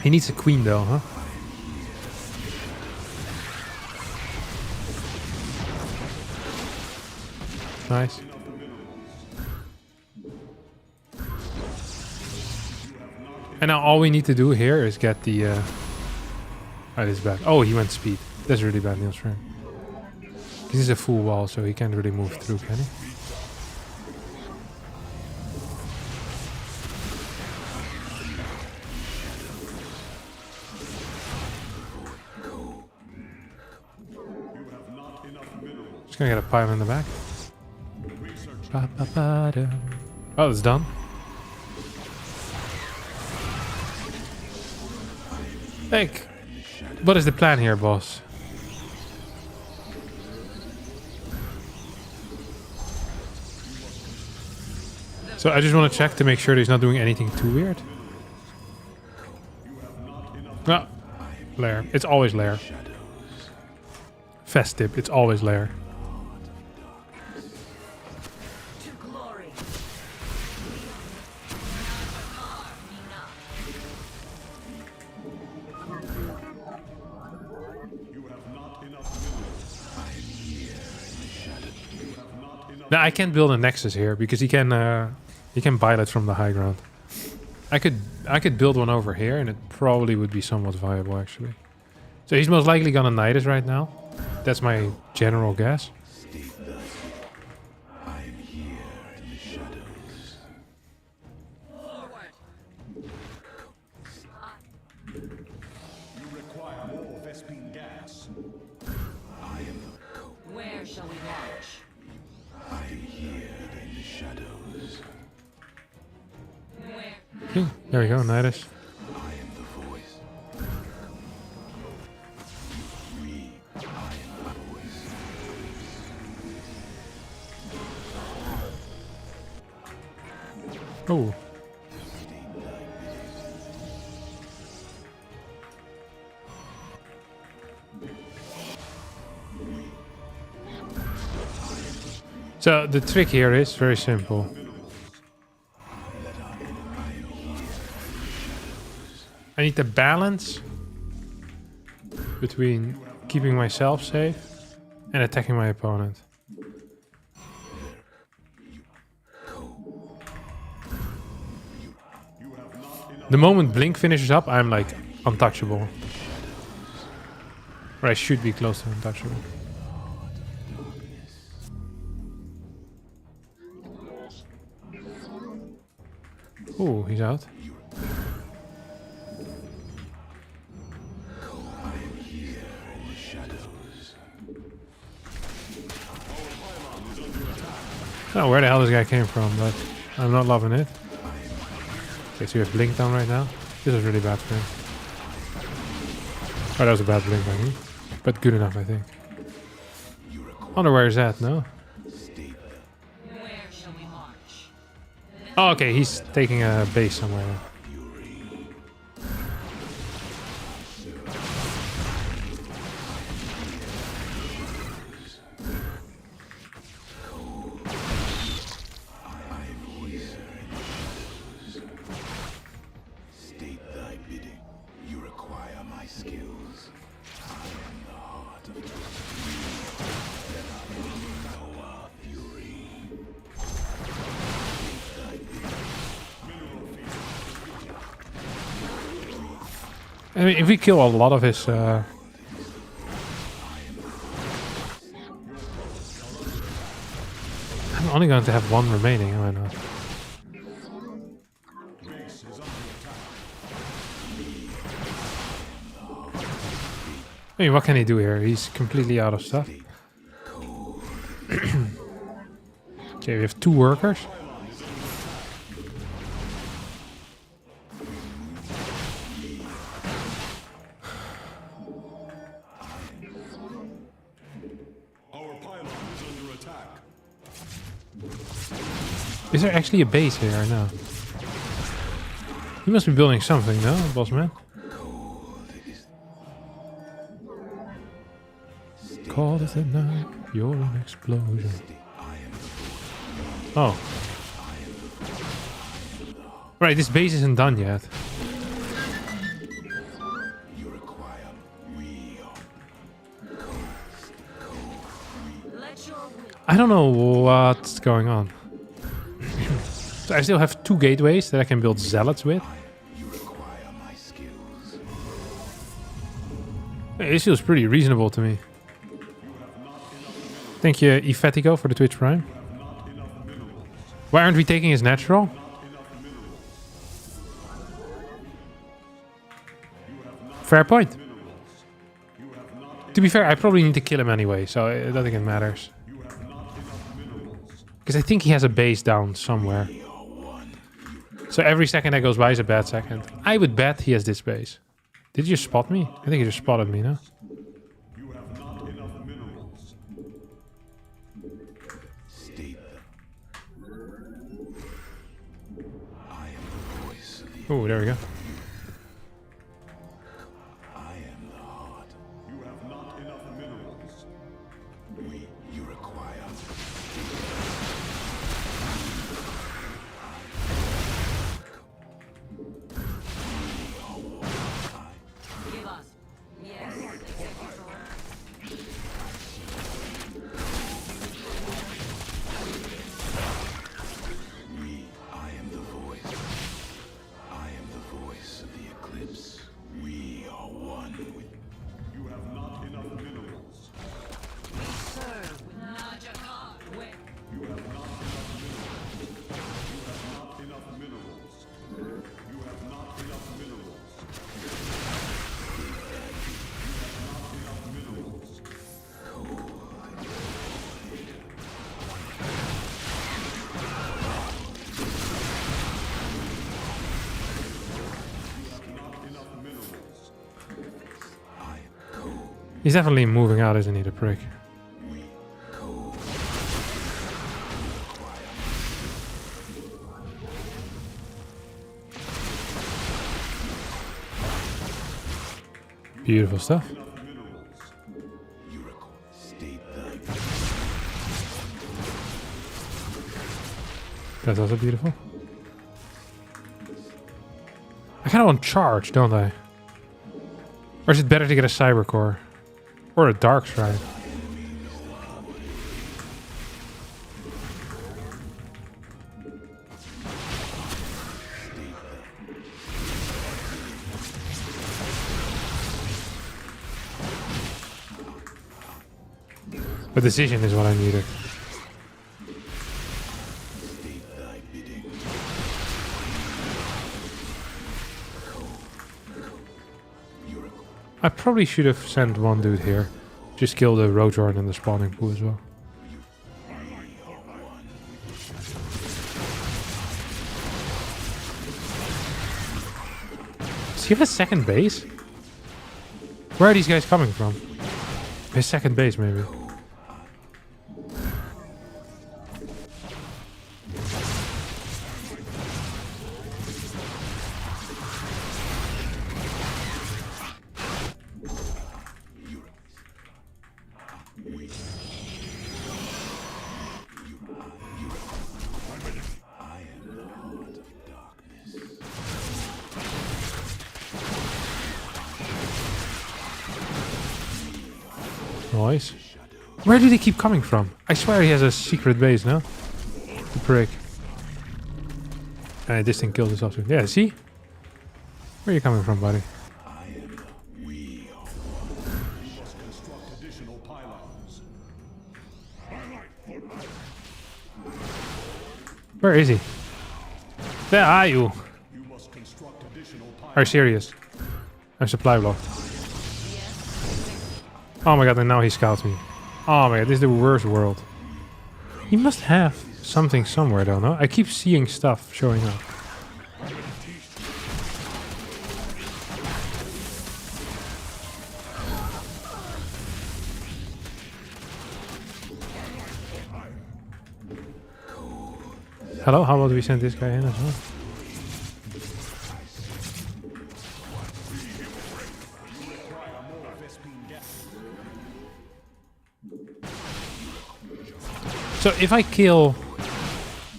He needs a queen though, huh? Nice. And now all we need to do here is get the... Oh, this is bad. Oh, he went speed. That's really bad news for him. This is a full wall, so he can't really move through, can he? Just gonna get a pile in the back. Oh, it's done. Like, what is the plan here, boss? So I just want to check to make sure he's not doing anything too weird. No, lair. It's always lair. Festive. It's always lair. Now I can't build a nexus here because he can buy it from the high ground. I could build one over here, and it probably would be somewhat viable, actually. So he's most likely gonna knight us right now. That's my general guess. Where shall we march? Okay, there we go, knight us. Oh. So the trick here is very simple. I need the balance between keeping myself safe and attacking my opponent. The moment Blink finishes up, I'm like untouchable. Or I should be close to untouchable. Ooh, he's out. I don't know where the hell this guy came from, but I'm not loving it. Okay, so you have Blink down right now. This is really bad for him. Oh, that was a bad Blink by me. But good enough, I think. I wonder where he's at, no? Oh, okay, he's taking a base somewhere. I mean, if we kill a lot of his... I'm only going to have one remaining, am I not? I mean, what can he do here? He's completely out of stuff. Okay, we have 2 workers. Is there actually a base here or no? He must be building something, no, boss man? Call it at night, you're an explosion. Oh. Right, this base isn't done yet. I don't know what's going on. So I still have 2 gateways that I can build zealots with. This feels pretty reasonable to me. Thank you, Ifetico, for the Twitch Prime. Why aren't we taking his natural? Fair point. To be fair, I probably need to kill him anyway, so I don't think it matters. Because I think he has a base down somewhere. So every second that goes by is a bad second. I would bet he has this base. Did you spot me? I think he just spotted me, no? Oh, there we go. He's definitely moving out, isn't he, the prick? Beautiful stuff. That's also beautiful. I kind of want charge, don't I? Or is it better to get a cyber core? Or a dark stride? A decision is what I needed. I probably should have sent one dude here. Just kill the Roadhorn in the spawning pool as well. Does he have a second base? Where are these guys coming from? His second base, maybe. Nice. Where do they keep coming from? I swear he has a secret base now. The prick. This thing killed us off too. Yeah, see? Where are you coming from, buddy? Where is he? Where are you? Are you serious? I'm supply blocked. Oh my god, and now he scouts me. Oh my god, this is the worst world. He must have something somewhere though, no? I keep seeing stuff showing up. Hello, how about we send this guy in as well? So if I kill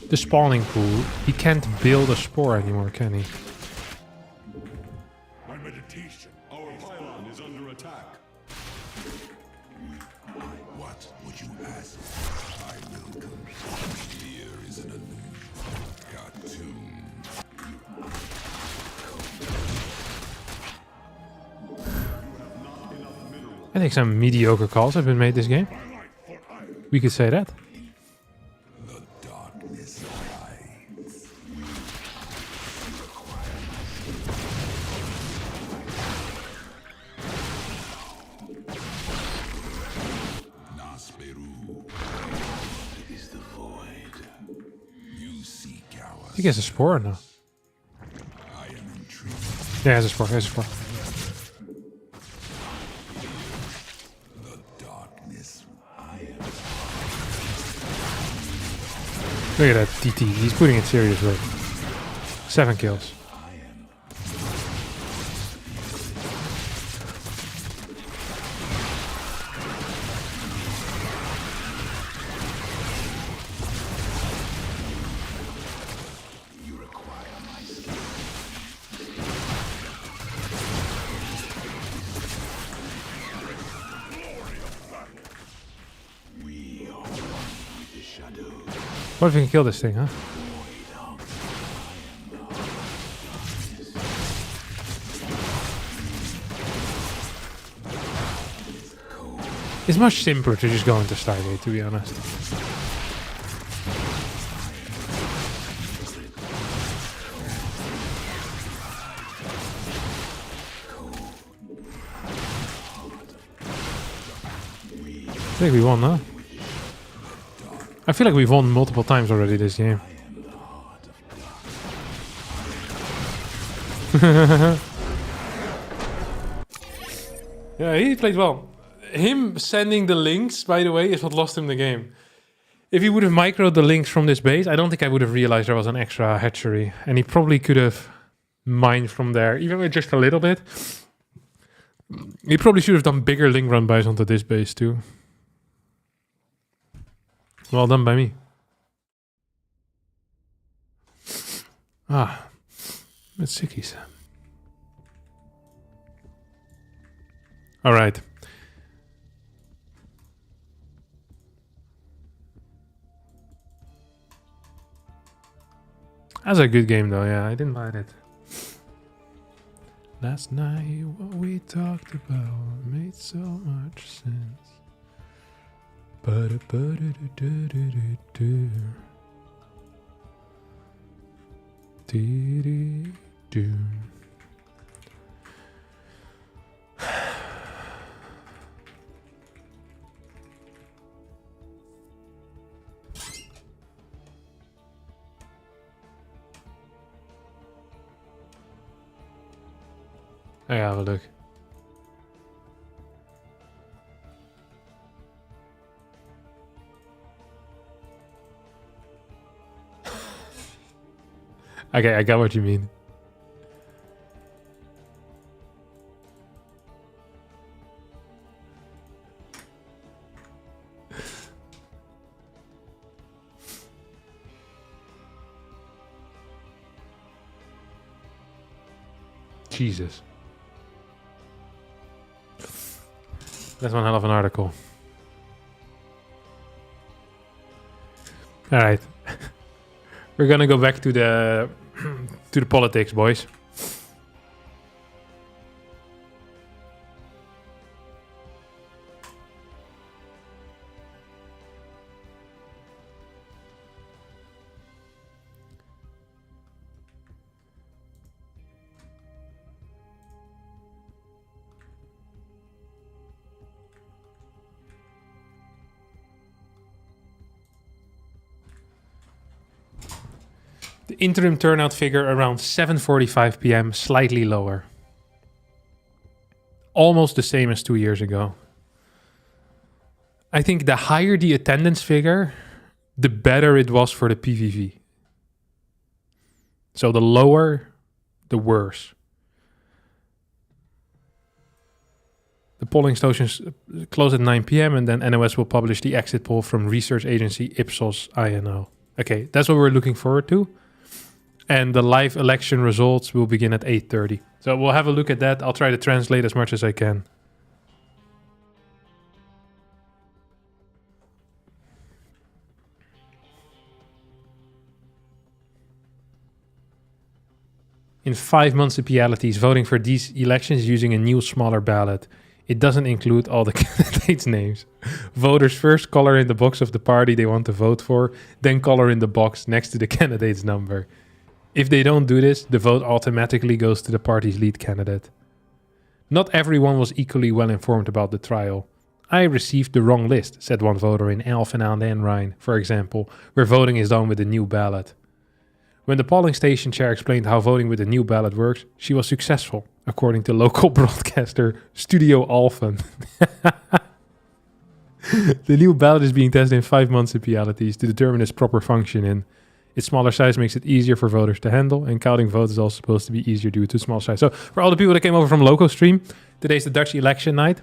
the spawning pool, he can't build a spore anymore, can he? My meditation. Our pylon is under attack. What would you ask? I will come. Here is an illusion. Cartoon. I think some mediocre calls have been made this game. We could say that. I think he has a spore now. Yeah, he has a spore, he has a spore. Look at that TT, he's putting in serious work. 7 kills. What if we can kill this thing, huh? It's much simpler to just go into Stargate, to be honest. I think we won, huh? I feel like we've won multiple times already this game. Yeah, he played well. him sending the links, by the way, is what lost him the game. If he would have microed the links from this base, I don't think I would have realized there was an extra hatchery. And he probably could have mined from there, even with just a little bit. He probably should have done bigger link run buys onto this base too. Well done by me. Ah, it's sickies. All right. That's a good game though, yeah, I didn't mind it. Last night, what we talked about made so much sense. Ja, wel leuk. Okay, I got what you mean. Jesus. That's one hell of an article. All right. We're gonna go back to the politics, boys. The interim turnout figure around 7:45 p.m., slightly lower. Almost the same as 2 years ago. I think the higher the attendance figure, the better it was for the PVV. So the lower, the worse. The polling stations close at 9 p.m. and then NOS will publish the exit poll from research agency Ipsos INO. Okay, that's what we're looking forward to. And the live election results will begin at 8:30. So we'll have a look at that. I'll try to translate as much as I can. In 5 municipalities, voting for these elections using a new, smaller ballot. It doesn't include all the candidates' names. Voters first color in the box of the party they want to vote for, then color in the box next to the candidate's number. If they don't do this, the vote automatically goes to the party's lead candidate. Not everyone was equally well informed about the trial. I received the wrong list, said one voter in Alphen aan den Rijn, for example, where voting is done with a new ballot. When the polling station chair explained how voting with a new ballot works, she was successful, according to local broadcaster Studio Alphen. The new ballot is being tested in 5 municipalities to determine its proper function in. Its smaller size makes it easier for voters to handle, and counting votes is also supposed to be easier due to small size. So for all the people that came over from local stream, today's the Dutch election night.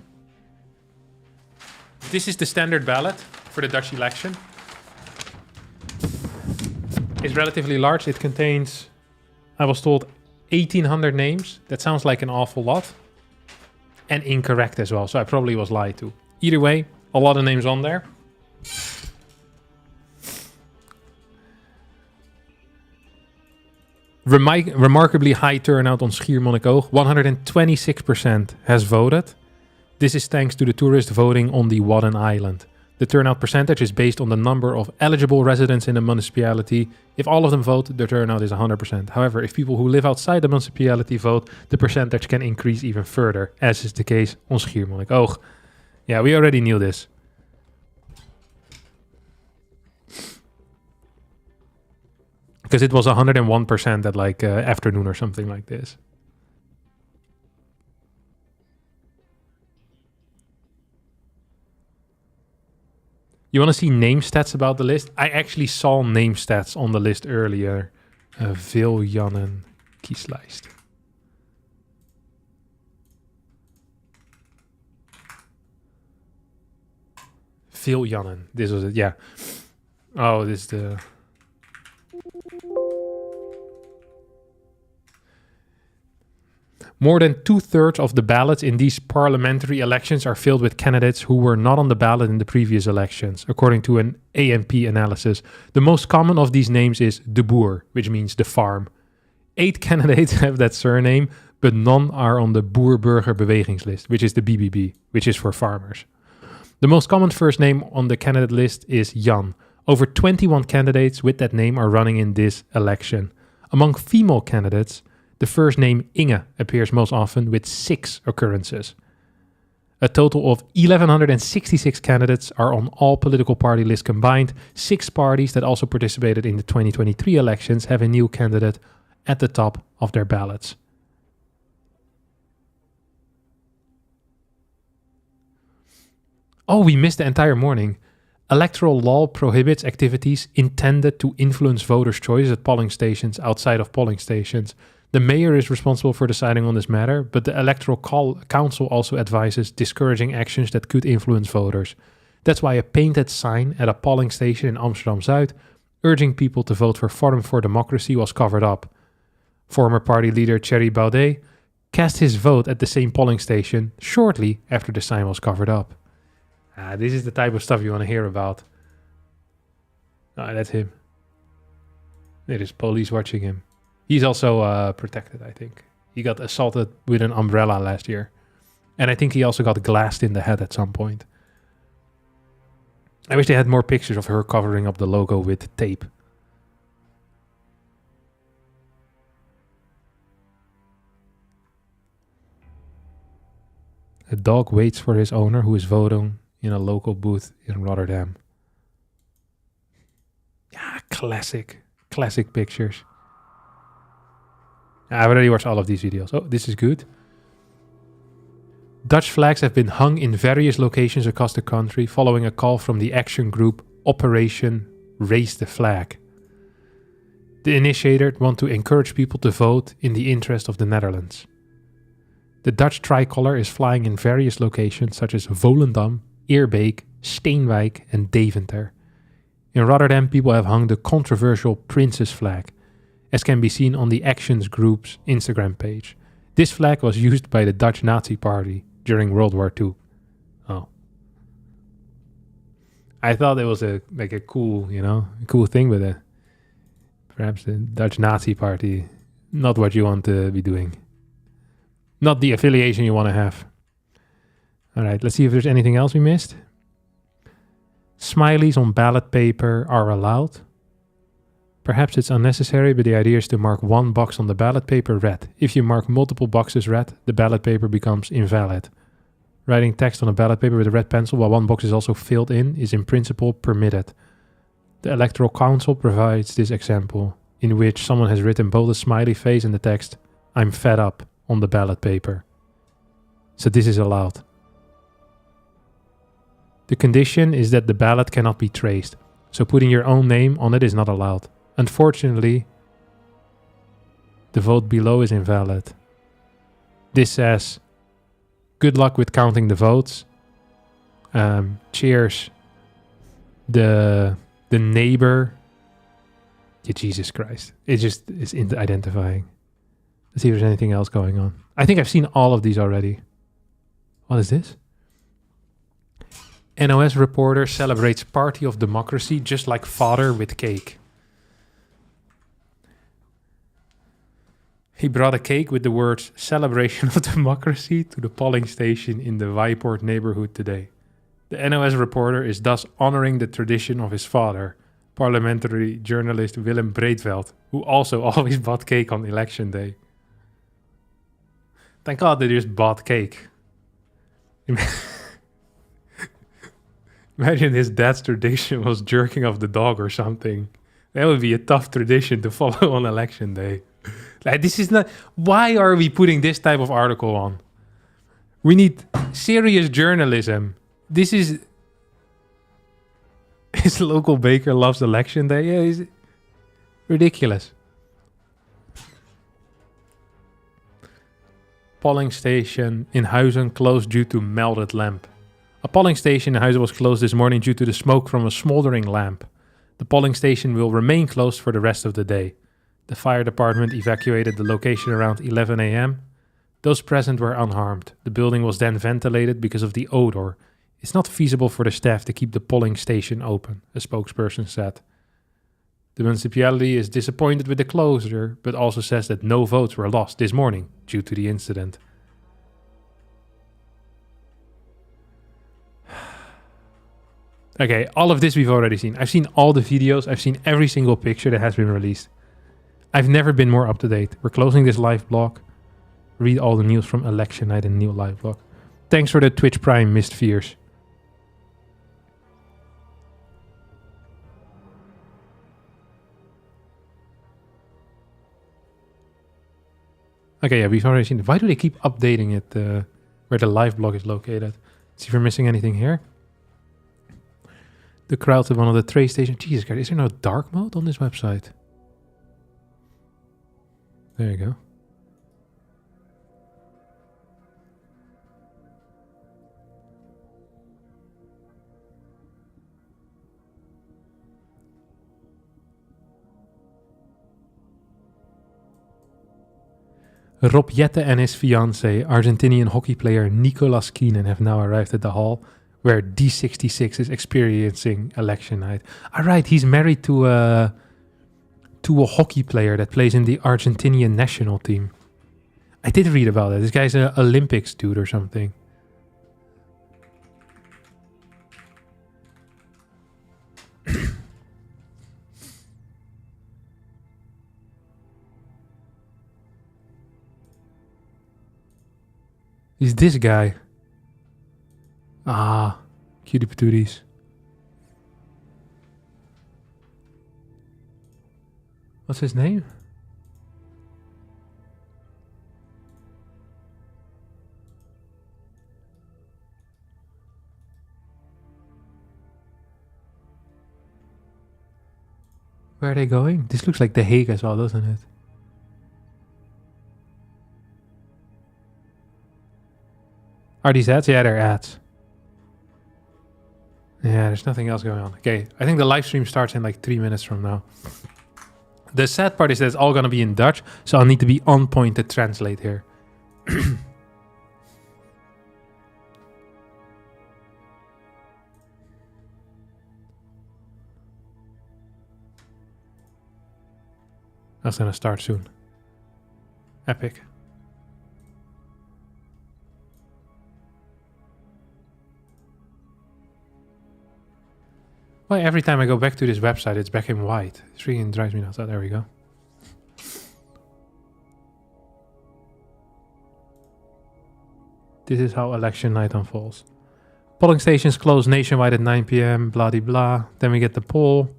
This is the standard ballot for the Dutch election. It's relatively large. It contains, I was told, 1,800 names. That sounds like an awful lot. And incorrect as well, so I probably was lied to. Either way, a lot of names on there. Remarkably high turnout on Schiermonnikoog. 126% has voted. This is thanks to the tourist voting on the Wadden Island. The turnout percentage is based on the number of eligible residents in the municipality. If all of them vote, the turnout is 100%. However, if people who live outside the municipality vote, the percentage can increase even further, as is the case on Schiermonnikoog. Yeah, we already knew this. Because it was 101% at like afternoon or something like this. You want to see name stats about the list? I actually saw name stats on the list earlier. Viljanen kieslijst. Viljanen. This was it, yeah. Oh, this is the... More than 2/3 of the ballots in these parliamentary elections are filled with candidates who were not on the ballot in the previous elections, according to an ANP analysis. The most common of these names is De Boer, which means the farm. 8 candidates have that surname, but none are on the Boer-Burger Bewegingslist, which is the BBB, which is for farmers. The most common first name on the candidate list is Jan. Over 21 candidates with that name are running in this election. Among female candidates, the first name Inge appears most often with 6 occurrences. A total of 1,166 candidates are on all political party lists combined. 6 parties that also participated in the 2023 elections have a new candidate at the top of their ballots. Oh, we missed the entire morning. Electoral law prohibits activities intended to influence voters' choices at polling stations outside of polling stations. The mayor is responsible for deciding on this matter, but the Electoral Council also advises discouraging actions that could influence voters. That's why a painted sign at a polling station in Amsterdam-Zuid urging people to vote for Forum for Democracy was covered up. Former party leader Thierry Baudet cast his vote at the same polling station shortly after the sign was covered up. This is the type of stuff you want to hear about. That's him. There is police watching him. He's also protected, I think. He got assaulted with an umbrella last year. And I think he also got glassed in the head at some point. I wish they had more pictures of her covering up the logo with tape. A dog waits for his owner who is voting in a local booth in Rotterdam. Yeah, classic pictures. I've already watched all of these videos. Oh, this is good. Dutch flags have been hung in various locations across the country following a call from the action group Operation Raise the Flag. The initiators want to encourage people to vote in the interest of the Netherlands. The Dutch tricolor is flying in various locations such as Volendam, Eerbeek, Steenwijk and Deventer. In Rotterdam, people have hung the controversial Princess flag, as can be seen on the Actions Group's Instagram page. This flag was used by the Dutch Nazi Party during World War II. Oh. I thought it was a cool, cool thing, but perhaps the Dutch Nazi Party, not what you want to be doing. Not the affiliation you want to have. All right, let's see if there's anything else we missed. Smileys on ballot paper are allowed. Perhaps it's unnecessary, but the idea is to mark one box on the ballot paper red. If you mark multiple boxes red, the ballot paper becomes invalid. Writing text on a ballot paper with a red pencil while one box is also filled in is in principle permitted. The Electoral Council provides this example, in which someone has written both a smiley face and the text, "I'm fed up," on the ballot paper. So this is allowed. The condition is that the ballot cannot be traced, so putting your own name on it is not allowed. Unfortunately, the vote below is invalid. This says, good luck with counting the votes. Cheers. The neighbor. Yeah, Jesus Christ. It just is identifying. Let's see if there's anything else going on. I think I've seen all of these already. What is this? NOS reporter celebrates Party of Democracy just like father with cake. He brought a cake with the words "Celebration of Democracy" to the polling station in the Wijpoort neighborhood today. The NOS reporter is thus honoring the tradition of his father, parliamentary journalist Willem Breedveld, who also always bought cake on election day. Thank God they just bought cake. Imagine his dad's tradition was jerking off the dog or something. That would be a tough tradition to follow on election day. Like, this is not... Why are we putting this type of article on? We need serious journalism. This is... This local baker loves election day. Yeah, he's ridiculous. Polling station in Huizen closed due to melted lamp. A polling station in Huizen was closed this morning due to the smoke from a smoldering lamp. The polling station will remain closed for the rest of the day. The fire department evacuated the location around 11 a.m. Those present were unharmed. The building was then ventilated because of the odor. It's not feasible for the staff to keep the polling station open, a spokesperson said. The municipality is disappointed with the closure, but also says that no votes were lost this morning due to the incident. Okay, all of this we've already seen. I've seen all the videos. I've seen every single picture that has been released. I've never been more up to date. We're closing this live blog. Read all the news from election night in the new live blog. Thanks for the Twitch Prime, Missed Fears. Okay, yeah, we've already seen it. Why do they keep updating it where the live blog is located? Let's see if we're missing anything here. The crowd at one of the train stations. Jesus Christ, is there no dark mode on this website? There you go. Rob Jette and his fiancée, Argentinian hockey player Nicolas Keenan, have now arrived at the hall where D66 is experiencing election night. Alright, he's married to a hockey player that plays in the Argentinian national team. I did read about it. This guy's an Olympics dude or something. He's this guy. Ah, cutie patooties. What's his name? Where are they going? This looks like The Hague as well, doesn't it? Are these ads? Yeah, they're ads. Yeah, there's nothing else going on. Okay, I think the live stream starts in like 3 minutes from now. The sad part is that it's all going to be in Dutch, so I'll need to be on point to translate here. That's going to start soon. Epic. Why every time I go back to this website, it's back in white? It really drives me nuts. Oh, there we go. This is how election night unfolds. Polling stations close nationwide at 9 p.m. Blah, de blah. Then we get the poll.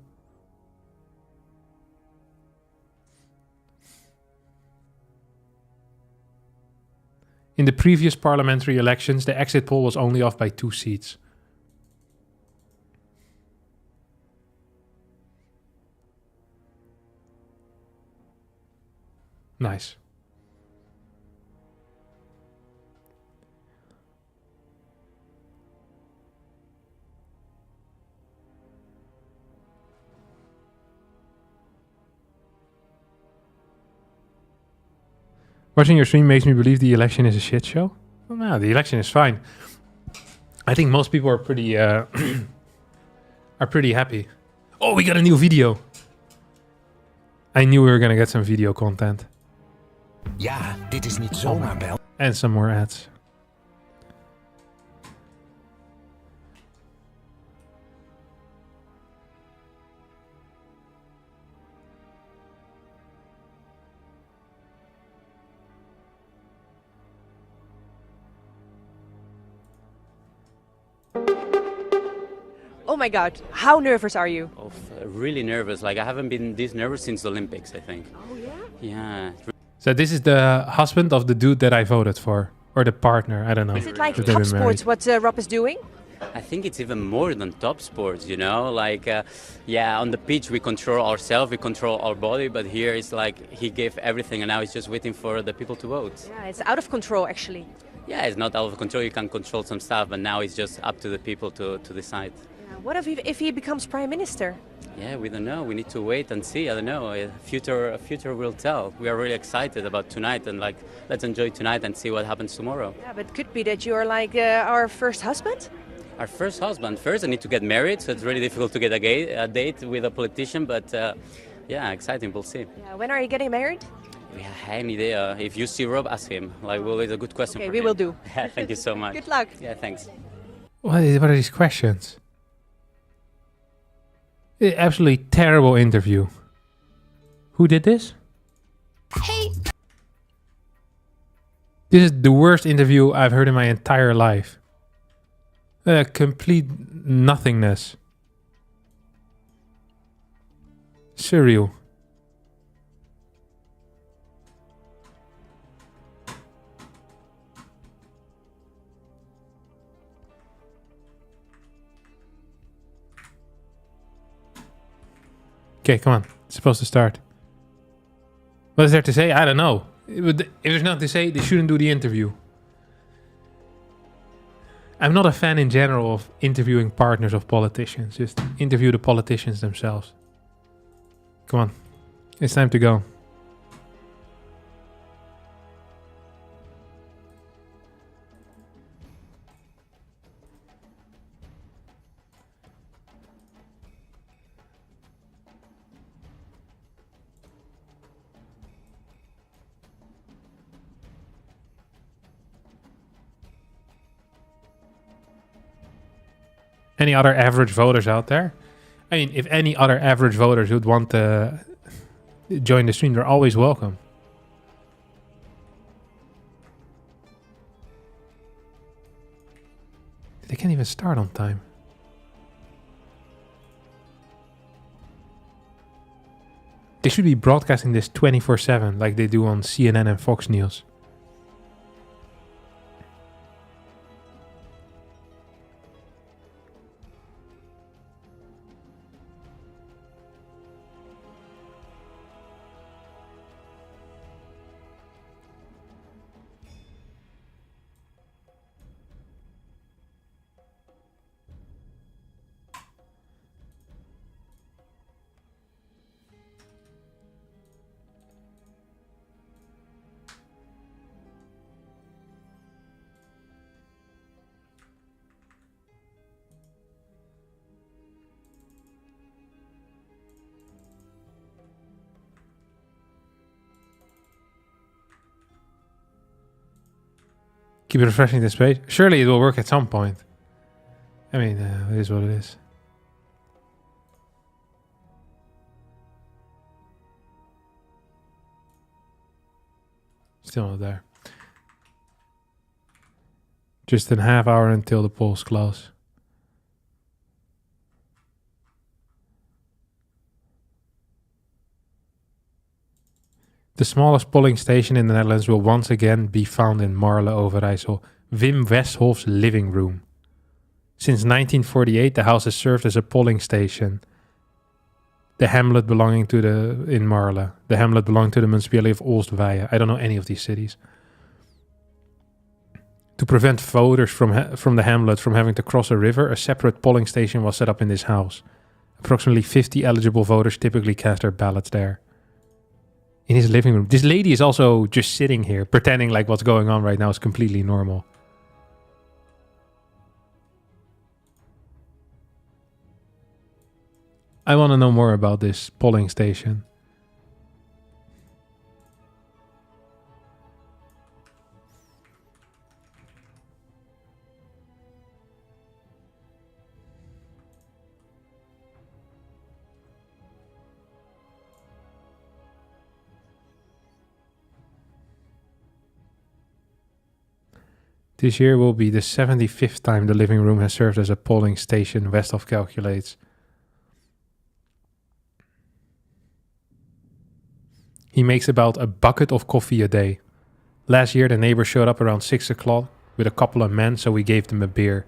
In the previous parliamentary elections, the exit poll was only off by 2 seats. Nice. Watching your stream makes me believe the election is a shit show. Well, no, the election is fine. I think most people are pretty are pretty happy. Oh, we got a new video. I knew we were gonna get some video content. Ja, dit is niet zomaar bel. And some more ads. Oh my god, how nervous are you? Really nervous. Like, I haven't been this nervous since the Olympics, I think. Oh yeah? Yeah. So this is the husband of the dude that I voted for. Or the partner, I don't know. Is it like top sports what Rob is doing? I think it's even more than top sports, you know? Like, yeah, on the pitch we control ourselves, we control our body, but here it's like he gave everything and now he's just waiting for the people to vote. Yeah, it's out of control actually. Yeah, it's not out of control, you can control some stuff, but now it's just up to the people to decide. Yeah. What if he becomes prime minister? Yeah, we don't know. We need to wait and see. I don't know. Future will tell. We are really excited about tonight and like let's enjoy tonight and see what happens tomorrow. Yeah, but it could be that you are like our first husband. Our first husband. First, I need to get married, so it's really difficult to get a date with a politician. But yeah, exciting. We'll see. Yeah, when are you getting married? We have any idea. If you see Rob, ask him. Like, well, it's a good question. Okay, for we him. will do. Yeah, thank you so much. Good luck. Yeah, thanks. What are these questions? Absolutely terrible interview. Who did this? Hey. This is the worst interview I've heard in my entire life. Complete nothingness. Surreal. Okay, come on. It's supposed to start. What is there to say? I don't know. If there's nothing to say, they shouldn't do the interview. I'm not a fan in general of interviewing partners of politicians. Just interview the politicians themselves. Come on. It's time to go. Any other average voters out there? I mean, if any other average voters would want to join the stream, they're always welcome. They can't even start on time. They should be broadcasting this 24/7 like they do on CNN and Fox News. Keep refreshing this page. Surely it will work at some point. I mean, it is what it is. Still not there. Just a half hour until the polls close. The smallest polling station in the Netherlands will once again be found in Marle, Overijssel, Wim Westhof's living room. Since 1948, the house has served as a polling station. The hamlet belonging to in Marle. The hamlet belonged to the municipality of Oostweijen. I don't know any of these cities. To prevent voters from the hamlet from having to cross a river, a separate polling station was set up in this house. Approximately 50 eligible voters typically cast their ballots there. In his living room. This lady is also just sitting here, pretending like what's going on right now is completely normal. I want to know more about this polling station. This year will be the 75th time the living room has served as a polling station, Westhoff calculates. He makes about a bucket of coffee a day. Last year, the neighbors showed up around 6 o'clock with a couple of men, so we gave them a beer.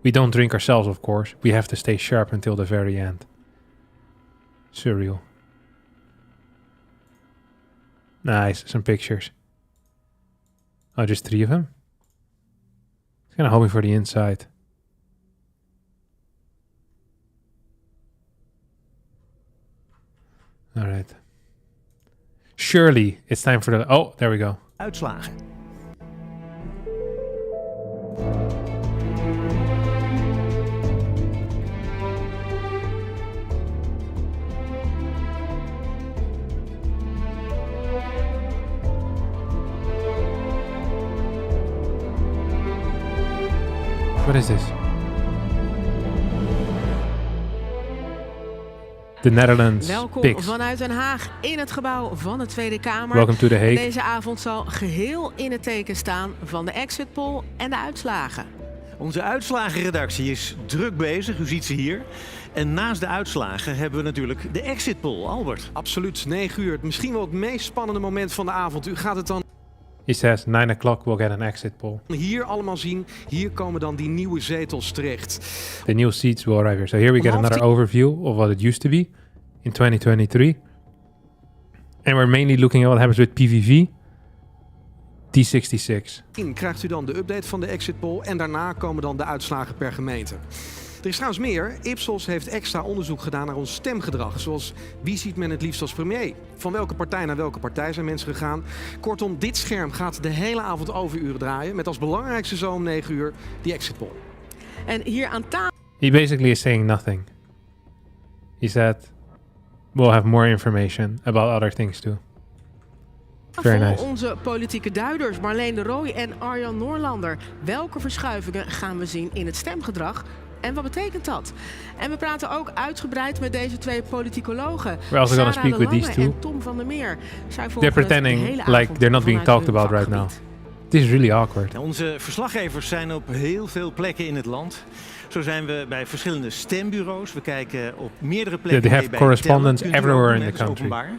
We don't drink ourselves, of course. We have to stay sharp until the very end. Surreal. Nice, some pictures. Oh, just 3 of them? I was kind of hoping for the inside. All right. Surely it's time for the... Oh, there we go. Uitslagen. What is this? The Netherlands Welkom picks. vanuit Den Haag in het gebouw van de Tweede Kamer. Welcome to The Hague. Deze avond zal geheel in het teken staan van de exit poll en de uitslagen. Onze uitslagenredactie is druk bezig, u ziet ze hier. En naast de uitslagen hebben we natuurlijk de exit poll. Albert. Absoluut, 9 uur. Misschien wel het meest spannende moment van de avond. U gaat het dan... He says 9 o'clock we'll get an exit poll. Hier allemaal zien. Hier komen dan die nieuwe zetels terecht. The new seats will arrive here. So here we get another overview of what it used to be in 2023. And we're mainly looking at what happens with PVV. D66. Krijgt u dan de update van de exit poll en daarna komen dan de uitslagen per gemeente. Er is trouwens meer. Ipsos heeft extra onderzoek gedaan naar ons stemgedrag. Zoals wie ziet men het liefst als premier? Van welke partij naar welke partij zijn mensen gegaan? Kortom, dit scherm gaat de hele avond overuren draaien. Met als belangrijkste zo om 9 uur die exit poll. En hier aan tafel... He basically is saying nothing. He said we'll have more information about other things too. Very nice. Onze politieke duiders Marleen de Rooij en Arjan Noorlander. Welke verschuivingen gaan we zien in het stemgedrag? En wat betekent dat? En we praten ook uitgebreid met deze 2 politicologen. We're also going to speak with these 2. En Tom van der Meer. They're pretending like they're not being talked about right now. This is really awkward. Nou, onze verslaggevers zijn op heel veel plekken in het land. Zo zijn we bij verschillende stembureaus. We kijken op meerdere plekken. They have correspondents everywhere in the country. Openbaar.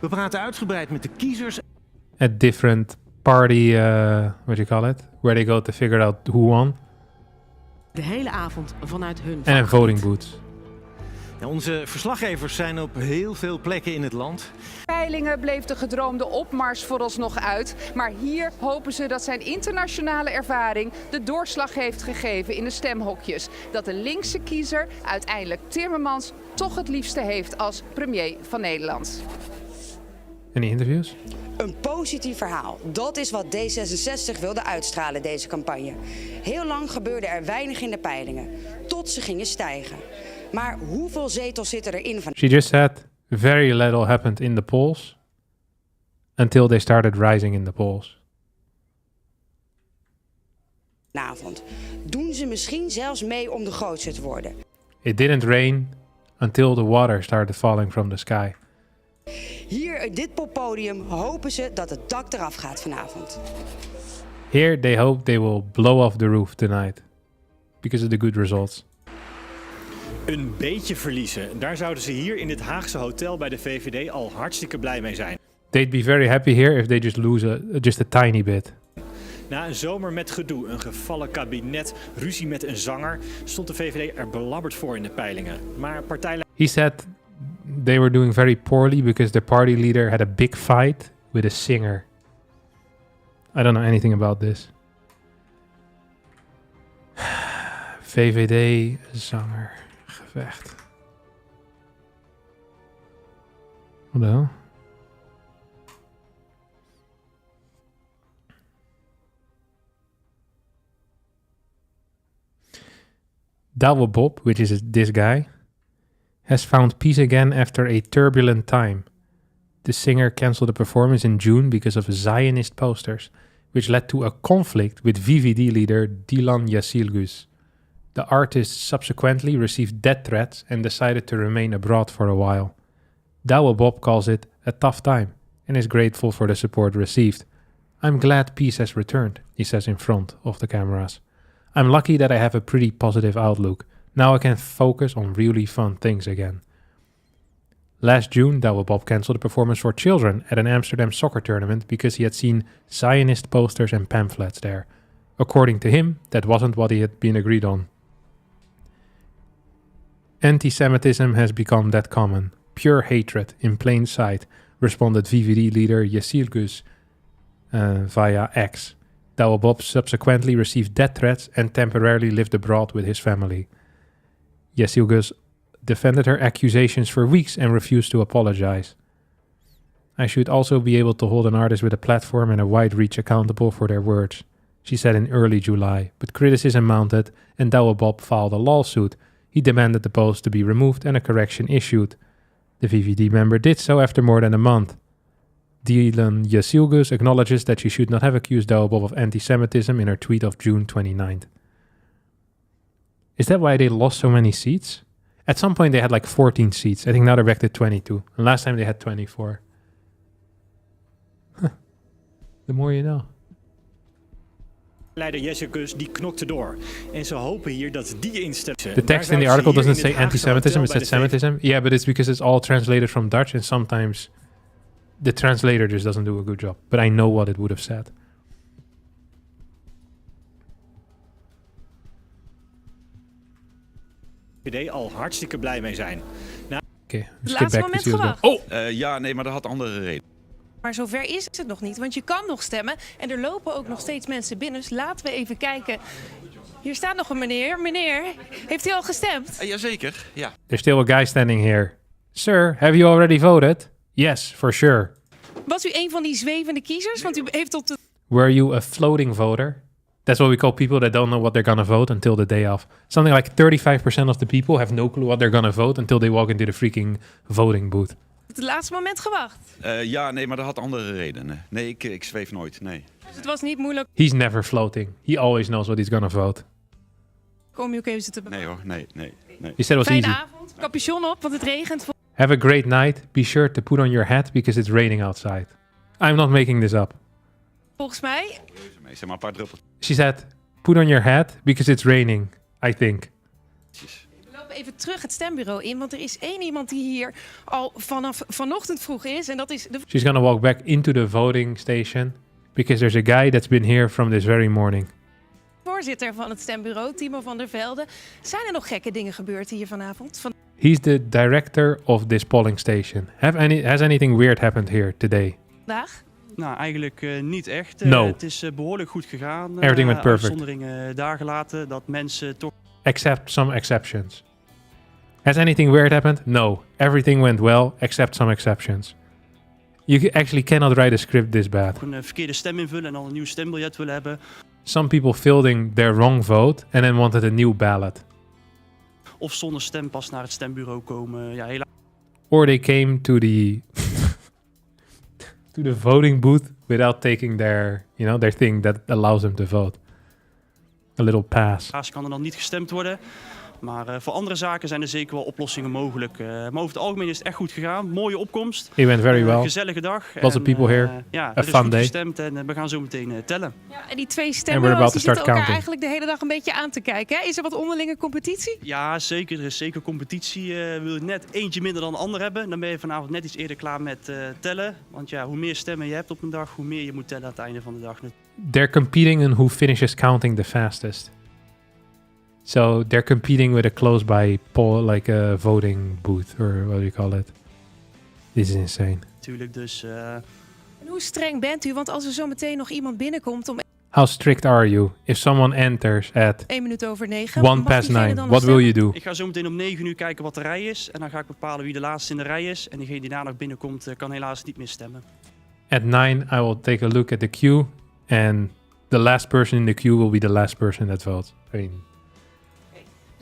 We praten uitgebreid met de kiezers. At different party, what do you call it? Where they go to figure out who won. De hele avond vanuit hun En in voting booths. Ja, onze verslaggevers zijn op heel veel plekken in het land. Peilingen bleef de gedroomde opmars vooralsnog uit. Maar hier hopen ze dat zijn internationale ervaring de doorslag heeft gegeven in de stemhokjes. Dat de linkse kiezer uiteindelijk Timmermans toch het liefste heeft als premier van Nederland. Any interviews? Een positief verhaal. Dat is wat D66 wilde uitstralen deze campagne. Heel lang gebeurde er weinig in de peilingen. Tot ze gingen stijgen. Maar hoeveel zetels zitten erin van... She just said very little happened in the polls. Until they started rising in the polls. ...vanavond. Doen ze misschien zelfs mee om de grootste te worden. It didn't rain until the water started falling from the sky. Hier op dit poppodium hopen ze dat het dak eraf gaat vanavond. Here they hope they will blow off the roof tonight. Because of the good results. Een beetje verliezen. Daar zouden ze hier in dit Haagse hotel bij de VVD al hartstikke blij mee zijn. They'd be very happy here if they just lose just a tiny bit. Na een zomer met gedoe, een gevallen kabinet, ruzie met een zanger, stond de VVD er belabberd voor in de peilingen. Maar partijleider... He said they were doing very poorly because their party leader had a big fight with a singer. I don't know anything about this. VVD, zanger, gevecht. What the hell? Douwe Bob, which is this guy, has found peace again after a turbulent time. The singer cancelled a performance in June because of Zionist posters, which led to a conflict with VVD leader Dilan Yasilgus. The artist subsequently received death threats and decided to remain abroad for a while. Douwe Bob calls it a tough time and is grateful for the support received. I'm glad peace has returned, he says in front of the cameras. I'm lucky that I have a pretty positive outlook. Now I can focus on really fun things again. Last June, Douwe Bob cancelled a performance for children at an Amsterdam soccer tournament because he had seen Zionist posters and pamphlets there. According to him, that wasn't what he had been agreed on. Anti-Semitism has become that common. Pure hatred in plain sight, responded VVD leader Yesilgus via X. Douwe Bob subsequently received death threats and temporarily lived abroad with his family. Yesilgus defended her accusations for weeks and refused to apologize. I should also be able to hold an artist with a platform and a wide reach accountable for their words, she said in early July, but criticism mounted and Douwe Bob filed a lawsuit. He demanded the post to be removed and a correction issued. The VVD member did so after more than a month. Dylan Yesilgus acknowledges that she should not have accused Douwe Bob of anti-Semitism in her tweet of June 29th. Is that why they lost so many seats? At some point they had like 14 seats. I think now they're back to 22. And last time they had 24. The more you know. Leider Yesilgus die knokte door. En ze hopen hier dat die instelling... The text in the article doesn't say anti-Semitism, it says Semitism. Yeah, but it's because it's all translated from Dutch and sometimes the translator just doesn't do a good job. But I know what it would have said. VVD al hartstikke blij mee zijn. Oké, laatste moment gewacht. Ja, nee, maar dat had andere reden. Maar zover is het nog niet, want je kan nog stemmen. En er lopen ook nog steeds mensen binnen. Dus laten we even kijken. Hier staat nog een meneer. Meneer, heeft u al gestemd? Jazeker, ja. There's still a guy standing here. Sir, have you already voted? Yes, for sure. Was u een van die zwevende kiezers? Want u heeft op de... Were you a floating voter? That's what we call people that don't know what they're gonna vote until the day of. Something like 35% of the people have no clue what they're gonna vote until they walk into the freaking voting booth. Het laatste moment gewacht. Ja, nee, maar dat had andere redenen. Nee, ik zweef nooit, nee. Dus het was niet moeilijk He's never floating. He always knows what he's gonna vote. om u ook even te... Nee hoor, nee. He said it was Fijne easy. avond, capuchon op, want het regent. Have a great night. Be sure to put on your hat because it's raining outside. I'm not making this up. Volgens mij... Zeg maar een paar druppels. She said, put on your hat because it's raining, I think. We lopen even terug het stembureau in, want er is één iemand die hier al vanaf vanochtend vroeg is. En dat is de She's gonna walk back into the voting station because there's a guy that's been here from this very morning. voorzitter van het stembureau, Timo van der Velde. Zijn er nog gekke dingen gebeurd hier vanavond? He's the director of this polling station. Has anything weird happened here today? Vandaag? Nou, eigenlijk niet echt. No. Het is behoorlijk goed gegaan. Everything went perfect. Uitzonderingen daar gelaten dat mensen toch... Except some exceptions. Has anything weird happened? No. Everything went well, except some exceptions. You actually cannot write a script this bad. Een verkeerde stem invullen en al een nieuw stembiljet willen hebben. Some people filled in their wrong vote and then wanted a new ballot. Of zonder stempas naar het stembureau komen. Ja, helaas. Or they came to the to the voting booth without taking their thing that allows them to vote. A little pass. Helaas kan er dan niet gestemd worden. Maar voor andere zaken zijn er zeker wel oplossingen mogelijk. Maar over het algemeen is het echt goed gegaan. Mooie opkomst. It went very well. Gezellige dag. Lots of people here. Ja, A er is fun goed day. gestemd en we gaan zo meteen tellen. Ja, en die twee we're stembureaus about die to start zitten elkaar counting. eigenlijk de hele dag een beetje aan te kijken. Hè? Is er wat onderlinge competitie? Ja, zeker. Er is zeker competitie. Wil je net eentje minder dan de ander hebben, dan ben je vanavond net iets eerder klaar met tellen. Want ja, hoe meer stemmen je hebt op een dag, hoe meer je moet tellen aan het einde van de dag. They're competing in who finishes counting the fastest. So they're competing with a close by poll, like a voting booth, or what do you call it? This is insane. Natuurlijk, dus... En hoe streng bent u? Want als er zo meteen nog iemand binnenkomt om How strict are you? If someone enters at 1 minuut over 9... 1 past 9, what will you do? Ik ga zo meteen om 9 uur kijken wat de rij is. En dan ga ik bepalen wie de laatste in de rij is. En diegene die daarna nog binnenkomt, kan helaas niet meer stemmen. At 9, I will take a look at the queue, and the last person in the queue will be the last person that votes. I mean,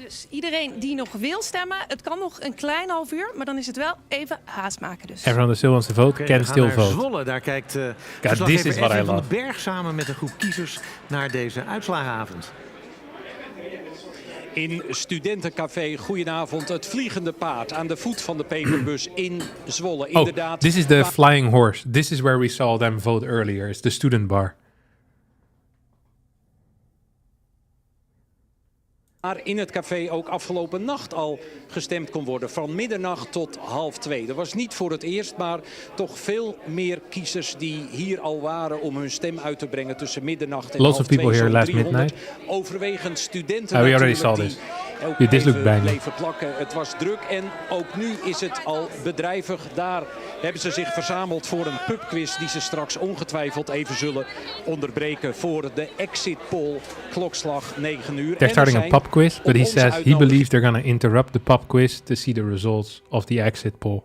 Dus iedereen die nog wil stemmen, het kan nog een klein half uur, maar dan is het wel even haast maken dus. everyone that still wants to vote We can gaan still naar vote. Zwolle. Daar kijkt this verslaggever is what I Edwin van love. den Berg samen met een groep kiezers naar deze uitslagenavond. In Studentencafé, goedenavond, het Vliegende Paard aan de voet van de peperbus in Zwolle. Oh, Inderdaad. this is the flying horse. This is where we saw them vote earlier. It's the student bar. Waar in het café ook afgelopen nacht al gestemd kon worden. Van middernacht tot 1:30. Dat was niet voor het eerst, maar toch veel meer kiezers die hier al waren om hun stem uit te brengen tussen middernacht en Lots of 1:30. people here Zo'n last 300. midnight. Overwegend studenten We already natuurlijk saw die ook Dit is even ook bijna. bleven plakken. Het was druk en ook nu is het al bedrijvig. Daar hebben ze zich verzameld voor een pubquiz die ze straks ongetwijfeld even zullen onderbreken voor de exit poll, klokslag 9 uur. They're starting a pub quiz, but he onze says he uitnodiging- believes they're going to interrupt the pub quiz to see the results of the exit poll.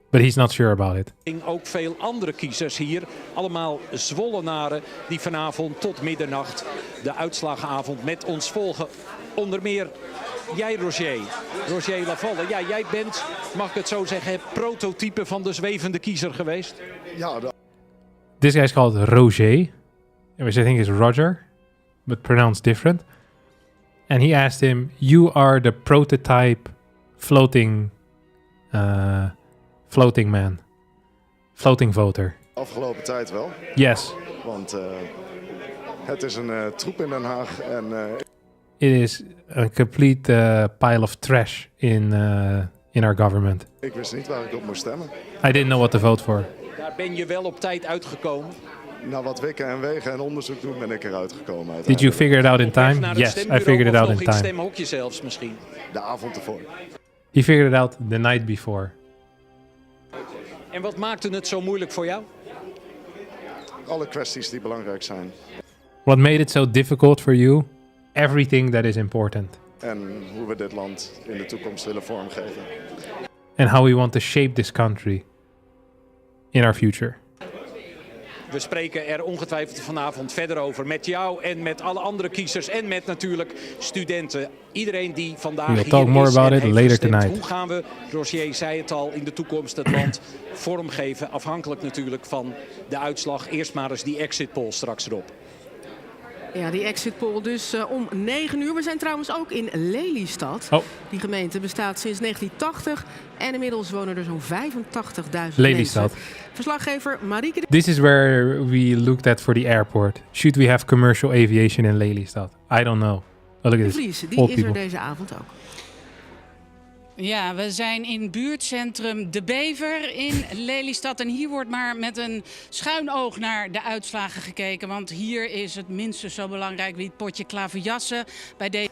But he's not sure about it. Ook veel andere kiezers hier, allemaal Zwollenaren die vanavond tot middernacht de uitslagenavond met ons volgen. Onder meer jij, Roger Lavalle. Ja, jij bent, mag ik het zo zeggen, het prototype van de zwevende kiezer geweest. Ja, This guy's called Roger, which I think is Roger, but pronounced different. And he asked him, "You are the prototype floating man, floating voter." afgelopen tijd wel. Yes, Want het is een troep in Den Haag en it is a complete pile of trash in our government. ik wist niet waar ik op moest stemmen. I didn't know what to vote for. Daar ben je wel op tijd uitgekomen. Na wat wikken en wegen en onderzoek doen ben ik eruit gekomen. Did you figure it out in Op weg time? naar het Yes, I stembureau figured it of out nog in in het time. stemhokje zelfs misschien. De avond ervoor. He figured it out the night before. En wat maakte het zo moeilijk voor jou? Alle kwesties die belangrijk zijn. What made it so difficult for you? Everything that is important. En hoe we dit land in de toekomst willen vormgeven. And how we want to shape this country in our future. We spreken er ongetwijfeld vanavond verder over met jou en met alle andere kiezers en met natuurlijk studenten. Iedereen die vandaag We will hier talk more is about en it heeft later gestemd. tonight. Hoe gaan we, Roger zei het al, in de toekomst het land vormgeven? Afhankelijk natuurlijk van de uitslag. Eerst maar eens die exit poll straks erop. Ja, die exit poll dus om 9 uur. We zijn trouwens ook in Lelystad. Oh. Die gemeente bestaat sinds 1980 en inmiddels wonen er zo'n 85.000 Lelystad. mensen. Verslaggever Marieke... This is where we looked at for the airport. Should we have commercial aviation in Lelystad? I don't know. Oh, look at De this. Vries, die Old is er people. deze avond ook. Ja, we zijn in buurtcentrum De Bever in Lelystad. En hier wordt maar met een schuin oog naar de uitslagen gekeken. Want hier is het minstens zo belangrijk wie het potje klaverjassen bij deze...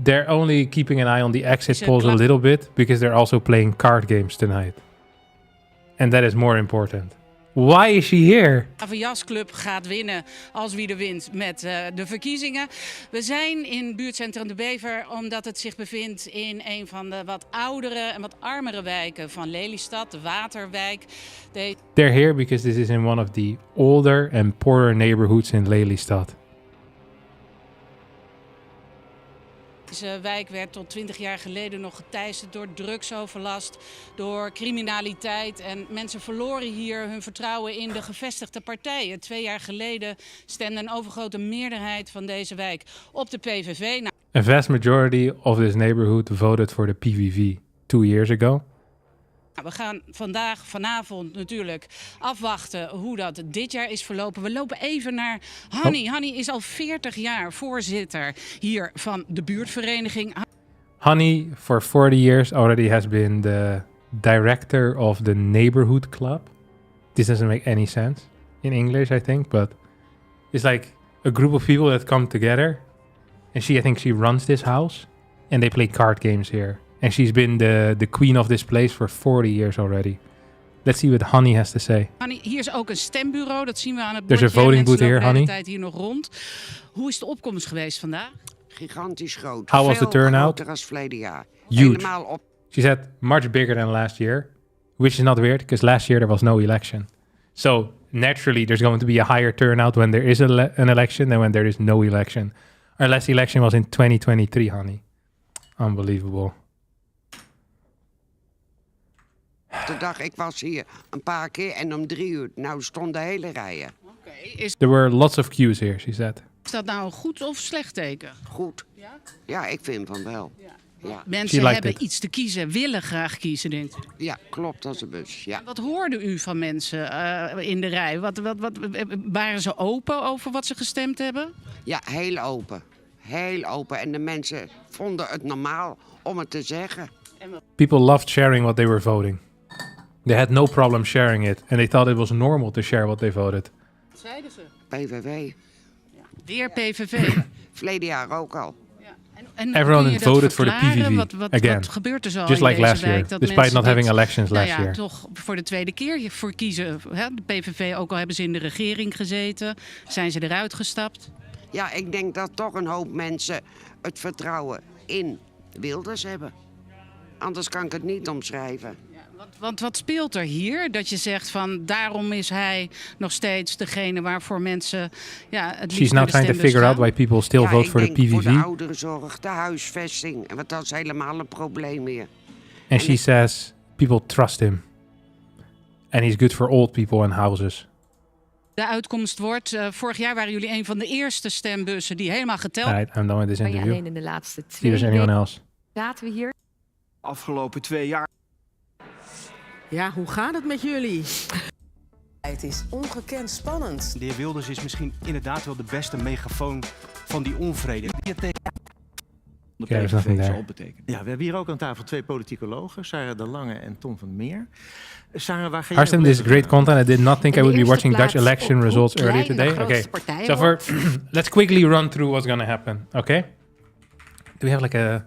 They're only keeping an eye on the exit Is polls a klap- little bit because they're also playing card games tonight. And that is more important. Why is she here? Klaverjasclub gaat winnen als wie er wint met de verkiezingen. We zijn in buurtcentrum De Bever omdat het zich bevindt in een van de wat oudere en wat armere wijken van Lelystad, de Waterwijk. They're here because this is in one of the older and poorer neighborhoods in Lelystad. Deze wijk werd tot 20 jaar geleden nog geteisterd door drugsoverlast, door criminaliteit. En mensen verloren hier hun vertrouwen in de gevestigde partijen. 2 jaar geleden stemde een overgrote meerderheid van deze wijk op de PVV. Nou, A vast majority of this neighborhood voted for the PVV 2 years ago. we gaan vanavond natuurlijk afwachten hoe dat dit jaar is verlopen. We lopen even naar Hanny. Hanny is al 40 jaar voorzitter hier van de buurtvereniging. Honey, for 40 years already has been the director of the neighborhood club. This doesn't make any sense in English, I think, but it's like a group of people that come together. And I think she runs this house and they play card games here. And she's been the queen of this place for 40 years already. Let's see what Honey has to say. Hanny, hier is ook een stembureau, dat zien we aan het There's bordje. a voting Mensen booth lopen here, de hele Hanny. tijd hier nog rond. Hoe is de opkomst geweest vandaag? Gigantisch groot. How was the turnout? Groter als verleden jaar. Huge. Helemaal op. She said much bigger than last year, which is not weird because last year there was no election. So naturally there's going to be a higher turnout when there is an election than when there is no election. Our last election was in 2023, Honey. Unbelievable. De dag, ik was hier een paar keer en om 3 uur. Nou stonden hele rijen. There were lots of queues here, she said. Is dat nou een goed of slecht teken? Goed. Ja, ik vind van wel. Ja. Mensen hebben iets te kiezen, willen graag kiezen, denkt u? Ja, klopt als een bus. Ja. Wat hoorde u van mensen in de rij? Waren ze open over wat ze gestemd hebben? Ja, heel open. Heel open. En de mensen vonden het normaal om het te zeggen. People loved sharing what they were voting. They had no problem sharing it. And they thought it was normal to share what they voted. Wat zeiden ze? PVV. Weer PVV. Verleden jaar ook al. En everyone kun je dat voted for the verklaren? PVV Wat again. gebeurt er zo Just in like deze last year, wijk? Dat despite mensen not having dit, elections last year. toch voor de tweede keer voor kiezen. Hè? De PVV, ook al hebben ze in de regering gezeten, zijn ze eruit gestapt. Ja, ik denk dat toch een hoop mensen het vertrouwen in Wilders hebben. Anders kan ik het niet omschrijven. Want wat speelt er hier? Dat je zegt van daarom is hij nog steeds degene waarvoor mensen het liefst She's naar now de trying to stembus figure out gaan. why people still vote for the Ik denk PVV. voor de ouderenzorg, de huisvesting. En dat is helemaal een probleem meer. And she says people trust him. And he's good for old people and houses. De uitkomst wordt, vorig jaar waren jullie een van de eerste stembussen die helemaal geteld. Alright, I'm done with this Maar ja, interview. alleen in de laatste See 2 if there's anyone weken else. zaten we hier. Afgelopen 2 jaar. Ja, hoe gaat het met jullie? Het is ongekend spannend. De heer Wilders is misschien inderdaad wel de beste megafoon van die onvrede. Die het tegen de Ja, there's nothing PVV there. zal betekenen. Ja, we hebben hier ook aan tafel 2 politicologen, Sarah de Lange en Tom van Meer. Sarah, waar ga jij Harstem, op this is letten? great content. I did not think I In de would be eerste watching Dutch plaats election op hoe results earlier klein de today. Okay, grootste partij so wordt. let's quickly run through what's gonna happen. Okay, do we have like a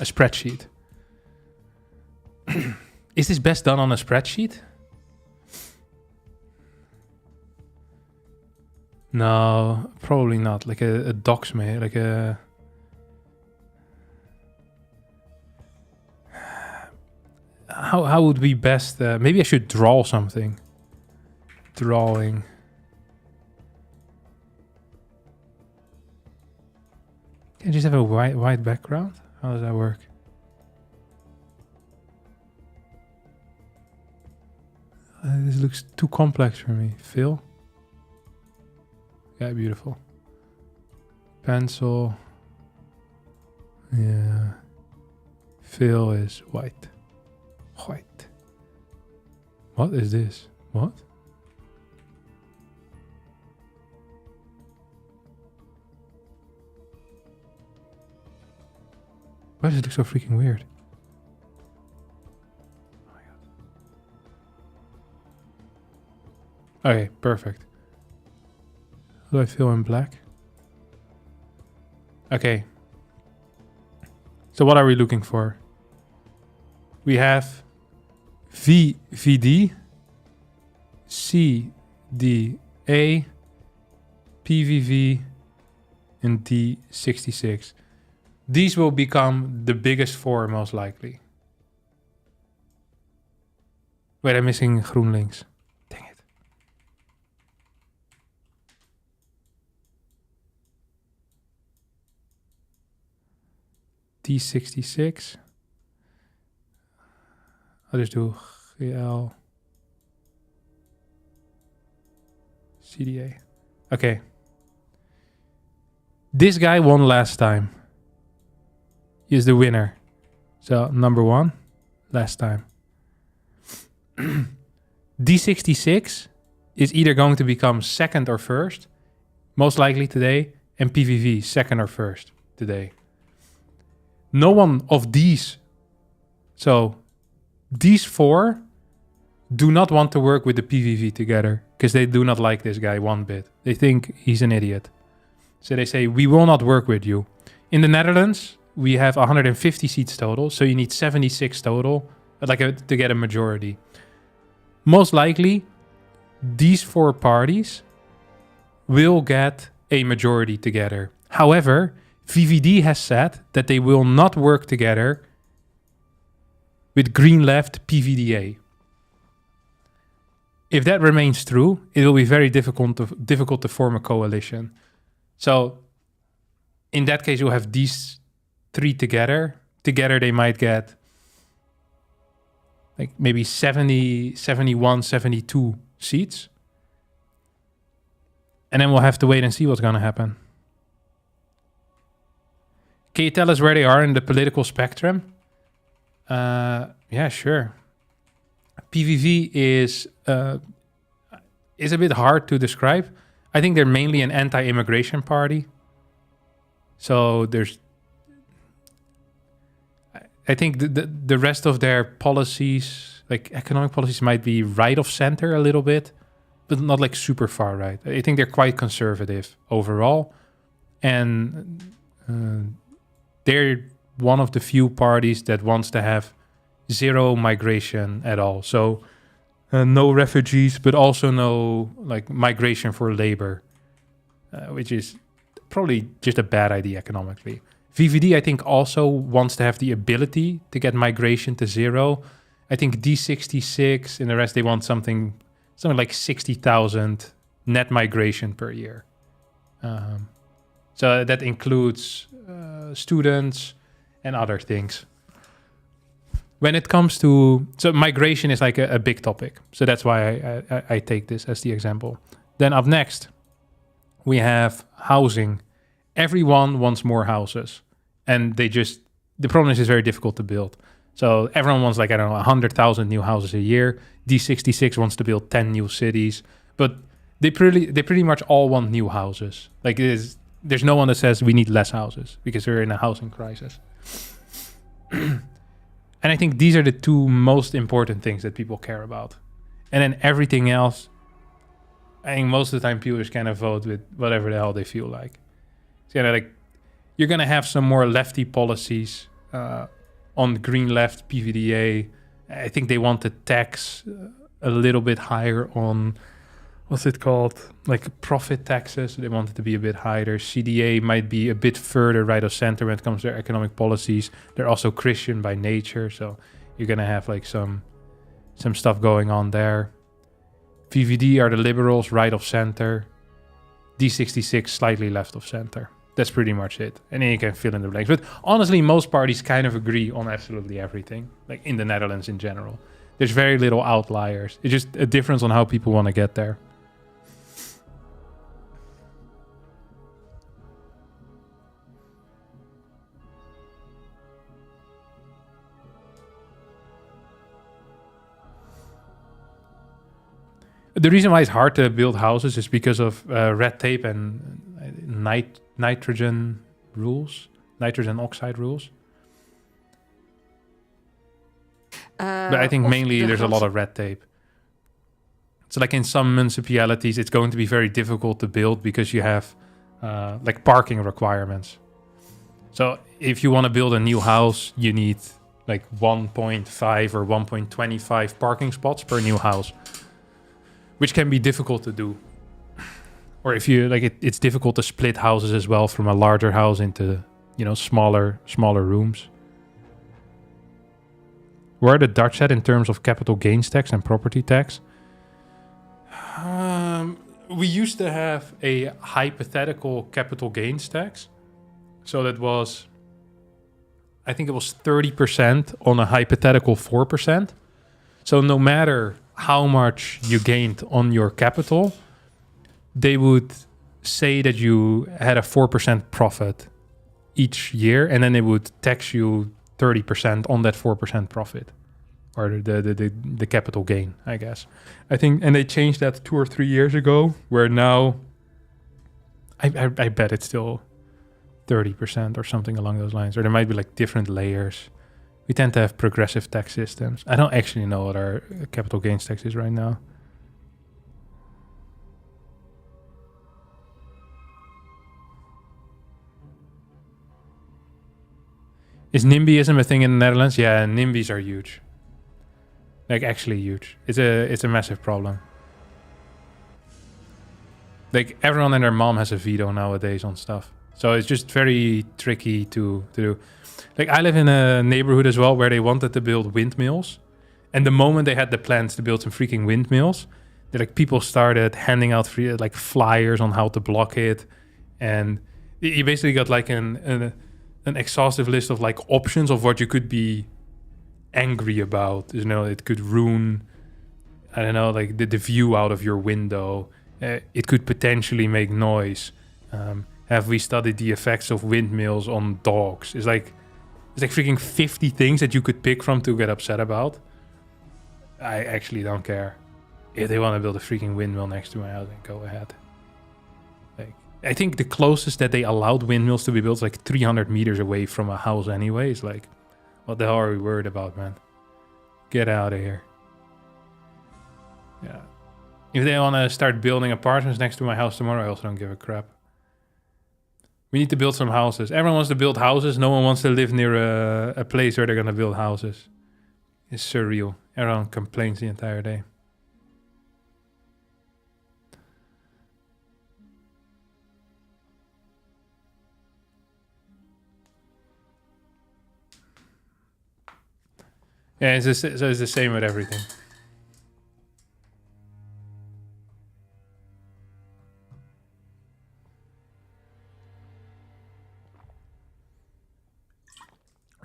spreadsheet? Is this best done on a spreadsheet? No, probably not. Like a docs, man. Like a. How would we best? Maybe I should draw something. Drawing. Can I just have a white background? How does that work? This looks too complex for me. Phil? Yeah, beautiful. Pencil. Yeah. Phil is white. White. What is this? What? Why does it look so freaking weird? Okay, perfect. Do I fill in black? Okay. So what are we looking for? We have VVD, CDA, PVV, and D66. These will become the biggest four most likely. Wait, I'm missing GroenLinks. Dang it. D66. I'll just do GL. CDA. Okay. This guy won last time. He is the winner. So, number 1, last time. D66 is either going to become second or first, most likely today, and PVV second or first today. No one of these, so these 4 do not want to work with the PVV together because they do not like this guy one bit. They think he's an idiot. So they say, we will not work with you. In the Netherlands, we have 150 seats total, so you need 76 total to get a majority. Most likely, these 4 parties will get a majority together. However, VVD has said that they will not work together with Green Left PVDA. If that remains true, it will be very difficult to form a coalition. So, in that case, you'll have these 3 together. Together, they might get like maybe 70, 71, 72 seats. And then we'll have to wait and see what's going to happen. Can you tell us where they are in the political spectrum? Yeah, sure. PVV is a bit hard to describe. I think they're mainly an anti-immigration party. So I think the rest of their policies, like economic policies, might be right of center a little bit, but not like super far right. I think they're quite conservative overall. And they're one of the few parties that wants to have zero migration at all. So no refugees, but also no like migration for labor, which is probably just a bad idea economically. VVD, I think, also wants to have the ability to get migration to zero. I think D66 and the rest, they want something like 60,000 net migration per year. So that includes students and other things. When it comes to... So migration is like a big topic. So that's why I take this as the example. Then up next, we have housing. Everyone wants more houses. And the problem is it's very difficult to build. So everyone wants 100,000 new houses a year. D66 wants to build 10 new cities. But they pretty much all want new houses. There's no one that says we need less houses because we're in a housing crisis. And I think these are the two most important things that people care about. And then everything else, I think most of the time people just kind of vote with whatever the hell they feel like. It's kind of like, you're going to have some more lefty policies on the green left, PVDA. I think they want to tax a little bit higher on, what's it called? Like profit taxes. They want it to be a bit higher. CDA might be a bit further right of center when it comes to their economic policies. They're also Christian by nature. So you're going to have some stuff going on there. VVD are the liberals, right of center. D66 slightly left of center. That's pretty much it. And then you can fill in the blanks. But honestly, most parties kind of agree on absolutely everything, like in the Netherlands in general. There's very little outliers. It's just a difference on how people want to get there. The reason why it's hard to build houses is because of red tape and nitrogen oxide rules. But I think mainly there's a lot of red tape. So like in some municipalities, it's going to be very difficult to build because you have like parking requirements. So if you want to build a new house, you need like 1.5 or 1.25 parking spots per new house, which can be difficult to do. Or if you it's difficult to split houses as well from a larger house into, smaller rooms. Where are the Dutch at in terms of capital gains tax and property tax? We used to have a hypothetical capital gains tax. So that was, I think it was 30% on a hypothetical 4%. So no matter how much you gained on your capital, they would say that you had a 4% profit each year, and then they would tax you 30% on that 4% profit, or the capital gain, I guess. I think, and they changed that 2 or 3 years ago, where now I bet it's still 30% or something along those lines, or there might be like different layers. We tend to have progressive tax systems. I don't actually know what our capital gains tax is right now. Is NIMBYism a thing in the Netherlands? Yeah, NIMBYs are huge. Like actually huge. It's a massive problem. Like everyone and their mom has a veto nowadays on stuff. So it's just very tricky to do. Like I live in a neighborhood as well where they wanted to build windmills. And the moment they had the plans to build some freaking windmills, people started handing out free flyers on how to block it. And you basically got like an exhaustive list of options of what you could be angry about. It could ruin, I don't know, the view out of your window. It could potentially make noise. Have we studied the effects of windmills on dogs? It's like freaking 50 things that you could pick from to get upset about. I actually don't care. If they want to build a freaking windmill next to my house, then go ahead. I think the closest that they allowed windmills to be built is 300 meters away from a house anyway. It's what the hell are we worried about, man? Get out of here. Yeah. If they want to start building apartments next to my house tomorrow, I also don't give a crap. We need to build some houses. Everyone wants to build houses. No one wants to live near a place where they're going to build houses. It's surreal. Everyone complains the entire day. Yeah, it's the same with everything.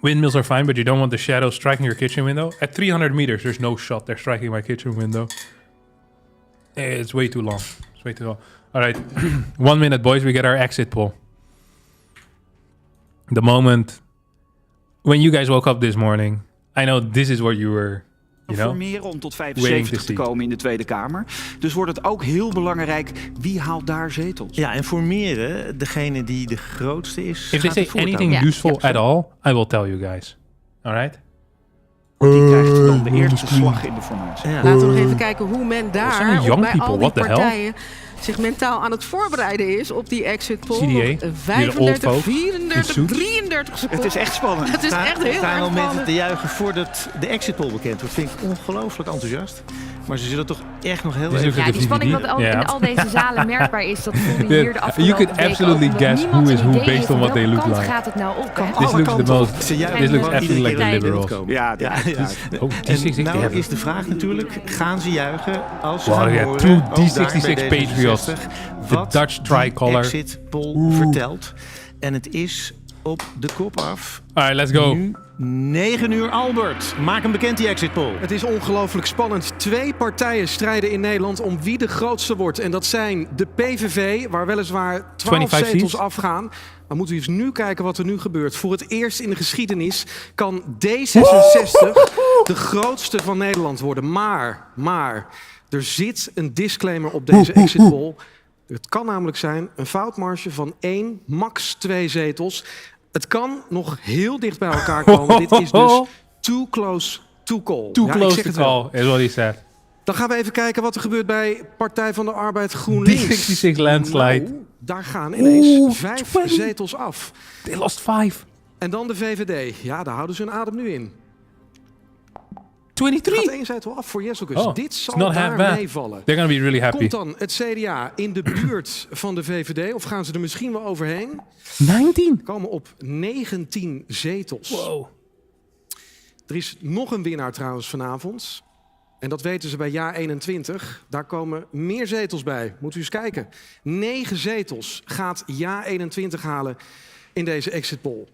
Windmills are fine, but you don't want the shadow striking your kitchen window. At 300 meters, there's no shot they're striking my kitchen window. It's way too long. It's way too long. All right, 1 minute, boys. We get our exit poll. The moment when you guys woke up this morning, I know this is what you were, formeren om tot 75 te komen in de Tweede Kamer. Dus wordt het ook heel belangrijk wie haalt daar zetels. Ja, en formeren degene die de grootste is. If they say anything useful at all, I will tell you guys. All right? Die krijgt dan de eerste slag in de formatie. Ja. Laten we nog even kijken hoe men daar bij al die partijen zich mentaal aan het voorbereiden is op die exit poll. CDA, 35, 34, 33 seconden. Het is echt spannend. Het is echt heel erg staan al spannend. mensen te juichen voordat de exit poll bekend wordt. Vind ik ongelooflijk enthousiast. Maar ze zullen toch echt nog heel even... Ja, die spanning wat in al deze zalen merkbaar is, dat voelde je hier de afgelopen You could absolutely guess who is who based on what they look like. Gaat het nou op? This looks the most. This looks absolutely like the liberals. Ja. En nou is de vraag natuurlijk, gaan ze juichen als ze Wow, horen, true ook daar D66 bij Patriots. D66, The wat Dutch tricolor. die exit poll vertelt. En het is op de kop af. Alright, let's go. Nu 9 uur, Albert. Maak hem bekend, die exit poll. Het is ongelooflijk spannend. 2 partijen strijden in Nederland om wie de grootste wordt. En dat zijn de PVV, waar weliswaar 12 zetels afgaan. Maar moeten we eens nu kijken wat er nu gebeurt. Voor het eerst in de geschiedenis kan D66 de grootste van Nederland worden. Maar er zit een disclaimer op deze exit poll. Het kan namelijk zijn een foutmarge van 1, max 2 zetels. Het kan nog heel dicht bij elkaar komen. Dit is dus too close to call. Too close to call, is what he said. Dan gaan we even kijken wat er gebeurt bij Partij van de Arbeid GroenLinks. D66 landslide. Nou, daar gaan ineens 5 zetels af. They lost 5. En dan de VVD. Ja, daar houden ze hun adem nu in. 23. Er gaat 1 zetel af voor Jesselkus. Oh, Dit zal not daar half bad. meevallen. They're gonna be really happy. Komt dan het CDA in de buurt van de VVD? Of gaan ze er misschien wel overheen? 19? Komen op 19 zetels. Wow. Er is nog een winnaar trouwens vanavond. En dat weten ze bij jaar 21. Daar komen meer zetels bij. Moet u eens kijken. 9 zetels gaat jaar 21 halen in deze exit poll.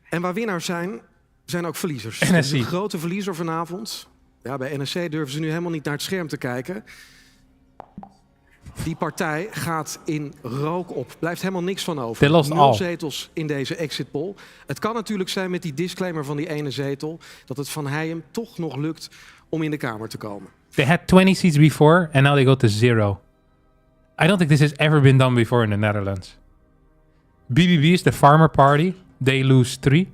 En waar winnaars zijn ook verliezers. NSC. Dus een grote verliezer vanavond. Ja, bij NSC durven ze nu helemaal niet naar het scherm te kijken. Die partij gaat in rook op. Blijft helemaal niks van over. They lost 0 all. zetels in deze exit poll. Het kan natuurlijk zijn met die disclaimer van die ene zetel dat het Van Heijem toch nog lukt om in de Kamer te komen. They had 20 seats before and now they go to 0. I don't think this has ever been done before in the Netherlands. BBB is the Farmer Party. They lose 3.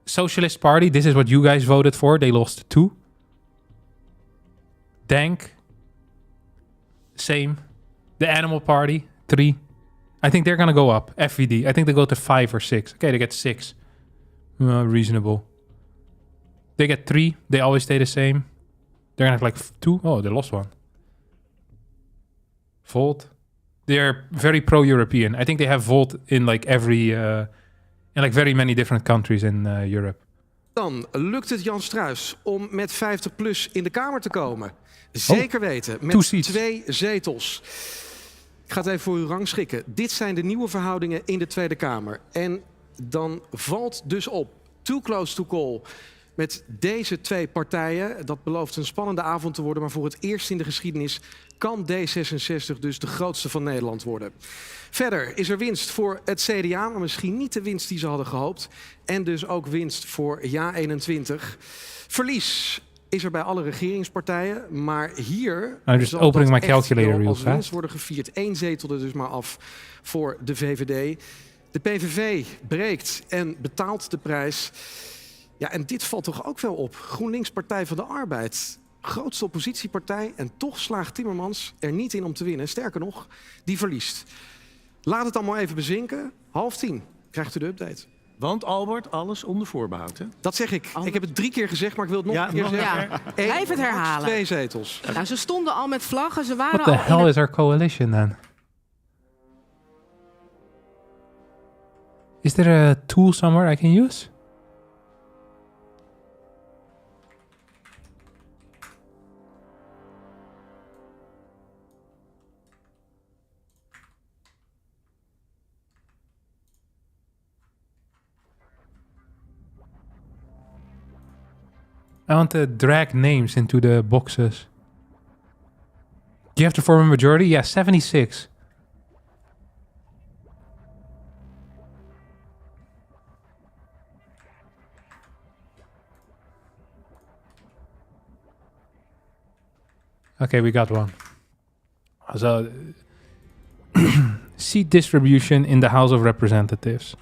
Socialist Party, this is what you guys voted for. They lost 2. Denk, same. The Animal Party, 3. I think they're gonna go up. FVD, I think they go to 5 or 6. Okay, they get 6. Reasonable. They get 3. They always stay the same. They're gonna have like 2. Oh, they lost 1. Volt. They're very pro-European. I think they have Volt in like every... in like very many different countries in Europe. Dan lukt het Jan Struijs om met 50PLUS in de Kamer te komen. Zeker weten, met 2 zetels. Ik ga het even voor u rangschikken. Dit zijn de nieuwe verhoudingen in de Tweede Kamer. En dan valt dus op, too close to call, met deze 2 partijen. Dat belooft een spannende avond te worden, maar voor het eerst in de geschiedenis kan D66 dus de grootste van Nederland worden. Verder is er winst voor het CDA, maar misschien niet de winst die ze hadden gehoopt. En dus ook winst voor jaar 21. Verlies is er bij alle regeringspartijen, maar hier just zal opening dat my echt calculator wel real als winst fast. worden gevierd. 1 zetel er dus maar af voor de VVD. De PVV breekt en betaalt de prijs. Ja, en dit valt toch ook wel op. GroenLinks, Partij van de Arbeid. Grootste oppositiepartij en toch slaagt Timmermans er niet in om te winnen. Sterker nog, die verliest. Laat het allemaal even bezinken. 9:30 krijgt u de update. Want Albert, alles onder voorbehoud, hè? Dat zeg ik. Ik heb het 3 keer gezegd, maar ik wil het nog een keer zeggen. Ja, blijf het herhalen. 2 zetels. Nou, ze stonden al met vlaggen. Ze waren What the al hell is our coalition then? Is there a tool somewhere I can use? I want to drag names into the boxes. Do you have to form a majority? Yeah, 76. Okay, we got one. So, seat distribution in the House of Representatives.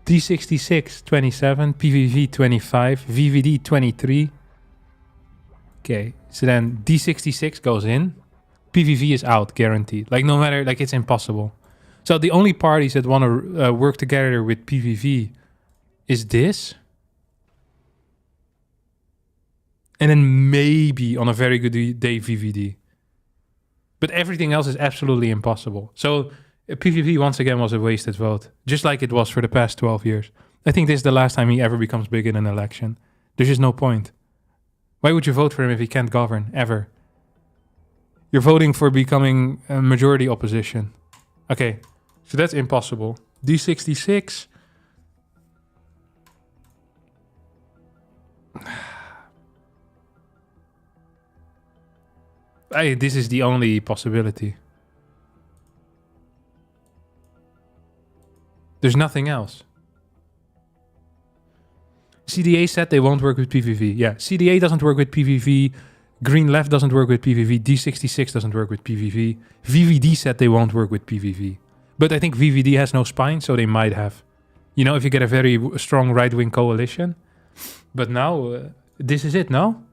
D66 27, PVV 25, VVD 23. Okay, so then D66 goes in, PVV is out, guaranteed. Like no matter, like it's impossible. So the only parties that want to work together with PVV is this. And then maybe on a very good day VVD. But everything else is absolutely impossible. So PVV once again was a wasted vote, just like it was for the past 12 years. I think this is the last time he ever becomes big in an election. There's just no point. Why would you vote for him if he can't govern, ever? You're voting for becoming a majority opposition. Okay, so that's impossible. D66. This is the only possibility. There's nothing else. CDA said they won't work with PVV. Yeah, CDA doesn't work with PVV. Green Left doesn't work with PVV. D66 doesn't work with PVV. VVD said they won't work with PVV. But I think VVD has no spine, so they might have. You know, if you get a very strong right-wing coalition. But now, this is it, no?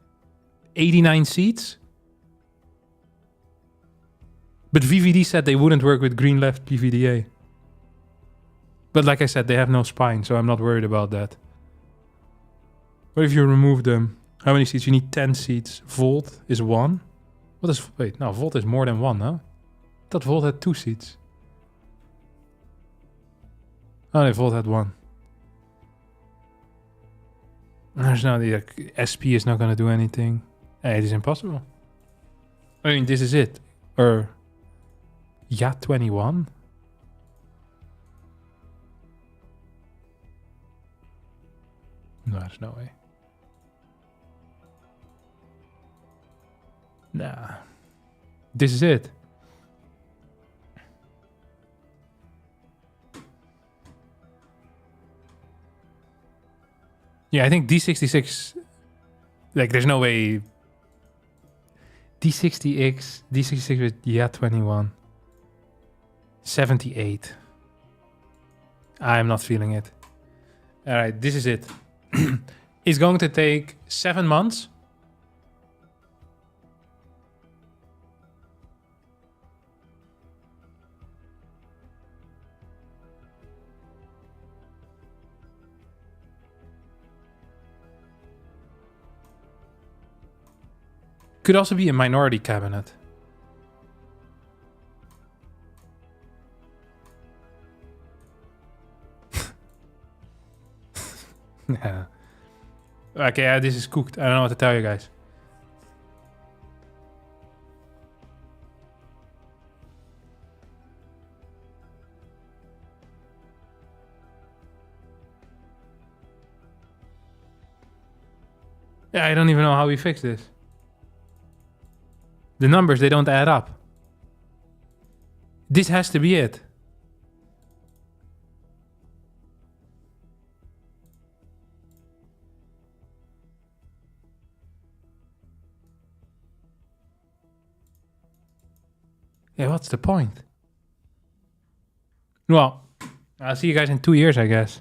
89 seats? But VVD said they wouldn't work with Green Left PVDA. But like I said, they have no spine, so I'm not worried about that. What if you remove them? How many seats? You need 10 seats. Volt is 1. What is... Wait, no, Volt is more than 1, no? I thought Volt had 2 seats. Oh, no, Volt had 1. There's no... SP is not going to do anything. Hey, it is impossible. I mean, this is it. Or... Yeah, 21? No, there's no way. Nah. This is it. Yeah, I think D66... Like, there's no way... D66 with, yeah, 21. 78. I'm not feeling it. Alright, this is it. It's going to take 7 months. Could also be a minority cabinet. Yeah. Okay, yeah, this is cooked. I don't know what to tell you guys. Yeah, I don't even know how we fix this. The numbers, they don't add up. This has to be it. Yeah, what's the point? Well, I'll see you guys in 2 years, I guess.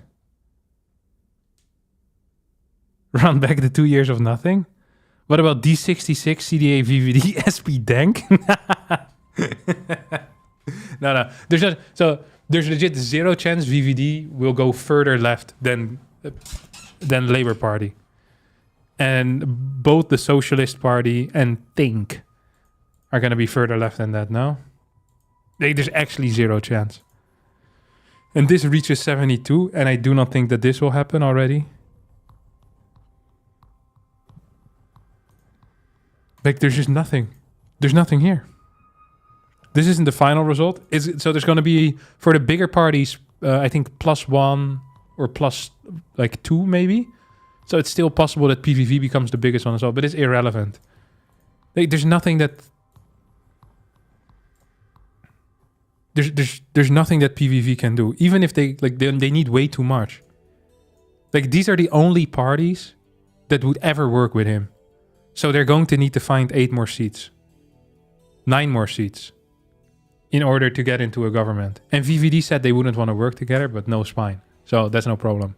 Run back the 2 years of nothing? What about D66, CDA, VVD, SP Dank? No. There's legit zero chance VVD will go further left than Labour Party. And both the Socialist Party and Think are going to be further left than that, no? There's actually zero chance. And this reaches 72, and I do not think that this will happen already. Like, there's just nothing. There's nothing here. This isn't the final result. So there's going to be, for the bigger parties, I think +1 or +2 maybe. So it's still possible that PVV becomes the biggest one as well, but it's irrelevant. Like, there's nothing that... There's nothing that PVV can do. Even if they need way too much. Like, these are the only parties that would ever work with him. So they're going to need to find 8 more seats. 9 more seats. In order to get into a government. And VVD said they wouldn't want to work together, but no spine. So that's no problem.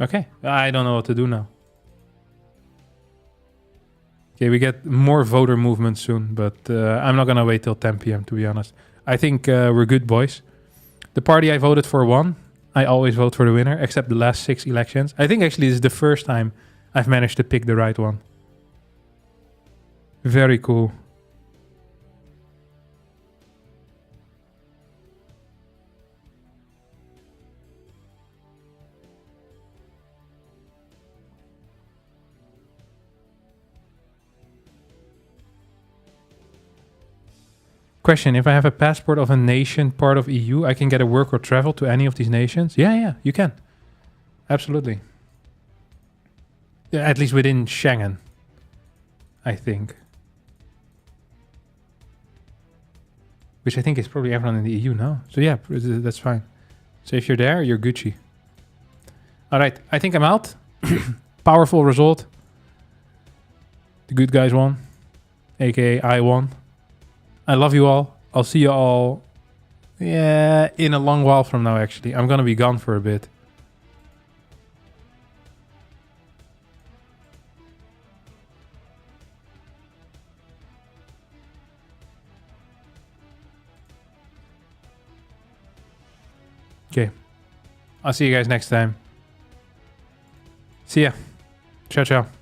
Okay, I don't know what to do now. Okay, we get more voter movement soon, but I'm not gonna wait till 10 p.m. to be honest. I think we're good, boys. The party I voted for won. I always vote for the winner, except the last 6 elections. I think actually this is the first time I've managed to pick the right one. Very cool. Question, if I have a passport of a nation part of EU, I can get a work or travel to any of these nations? Yeah, you can. Absolutely. Yeah, at least within Schengen, I think. Which I think is probably everyone in the EU now. So yeah, that's fine. So if you're there, you're Gucci. Alright, I think I'm out. Powerful result. The good guys won. AKA I won. I love you all. I'll see you all, in a long while from now, actually. I'm gonna be gone for a bit. Okay. I'll see you guys next time. See ya. Ciao, ciao.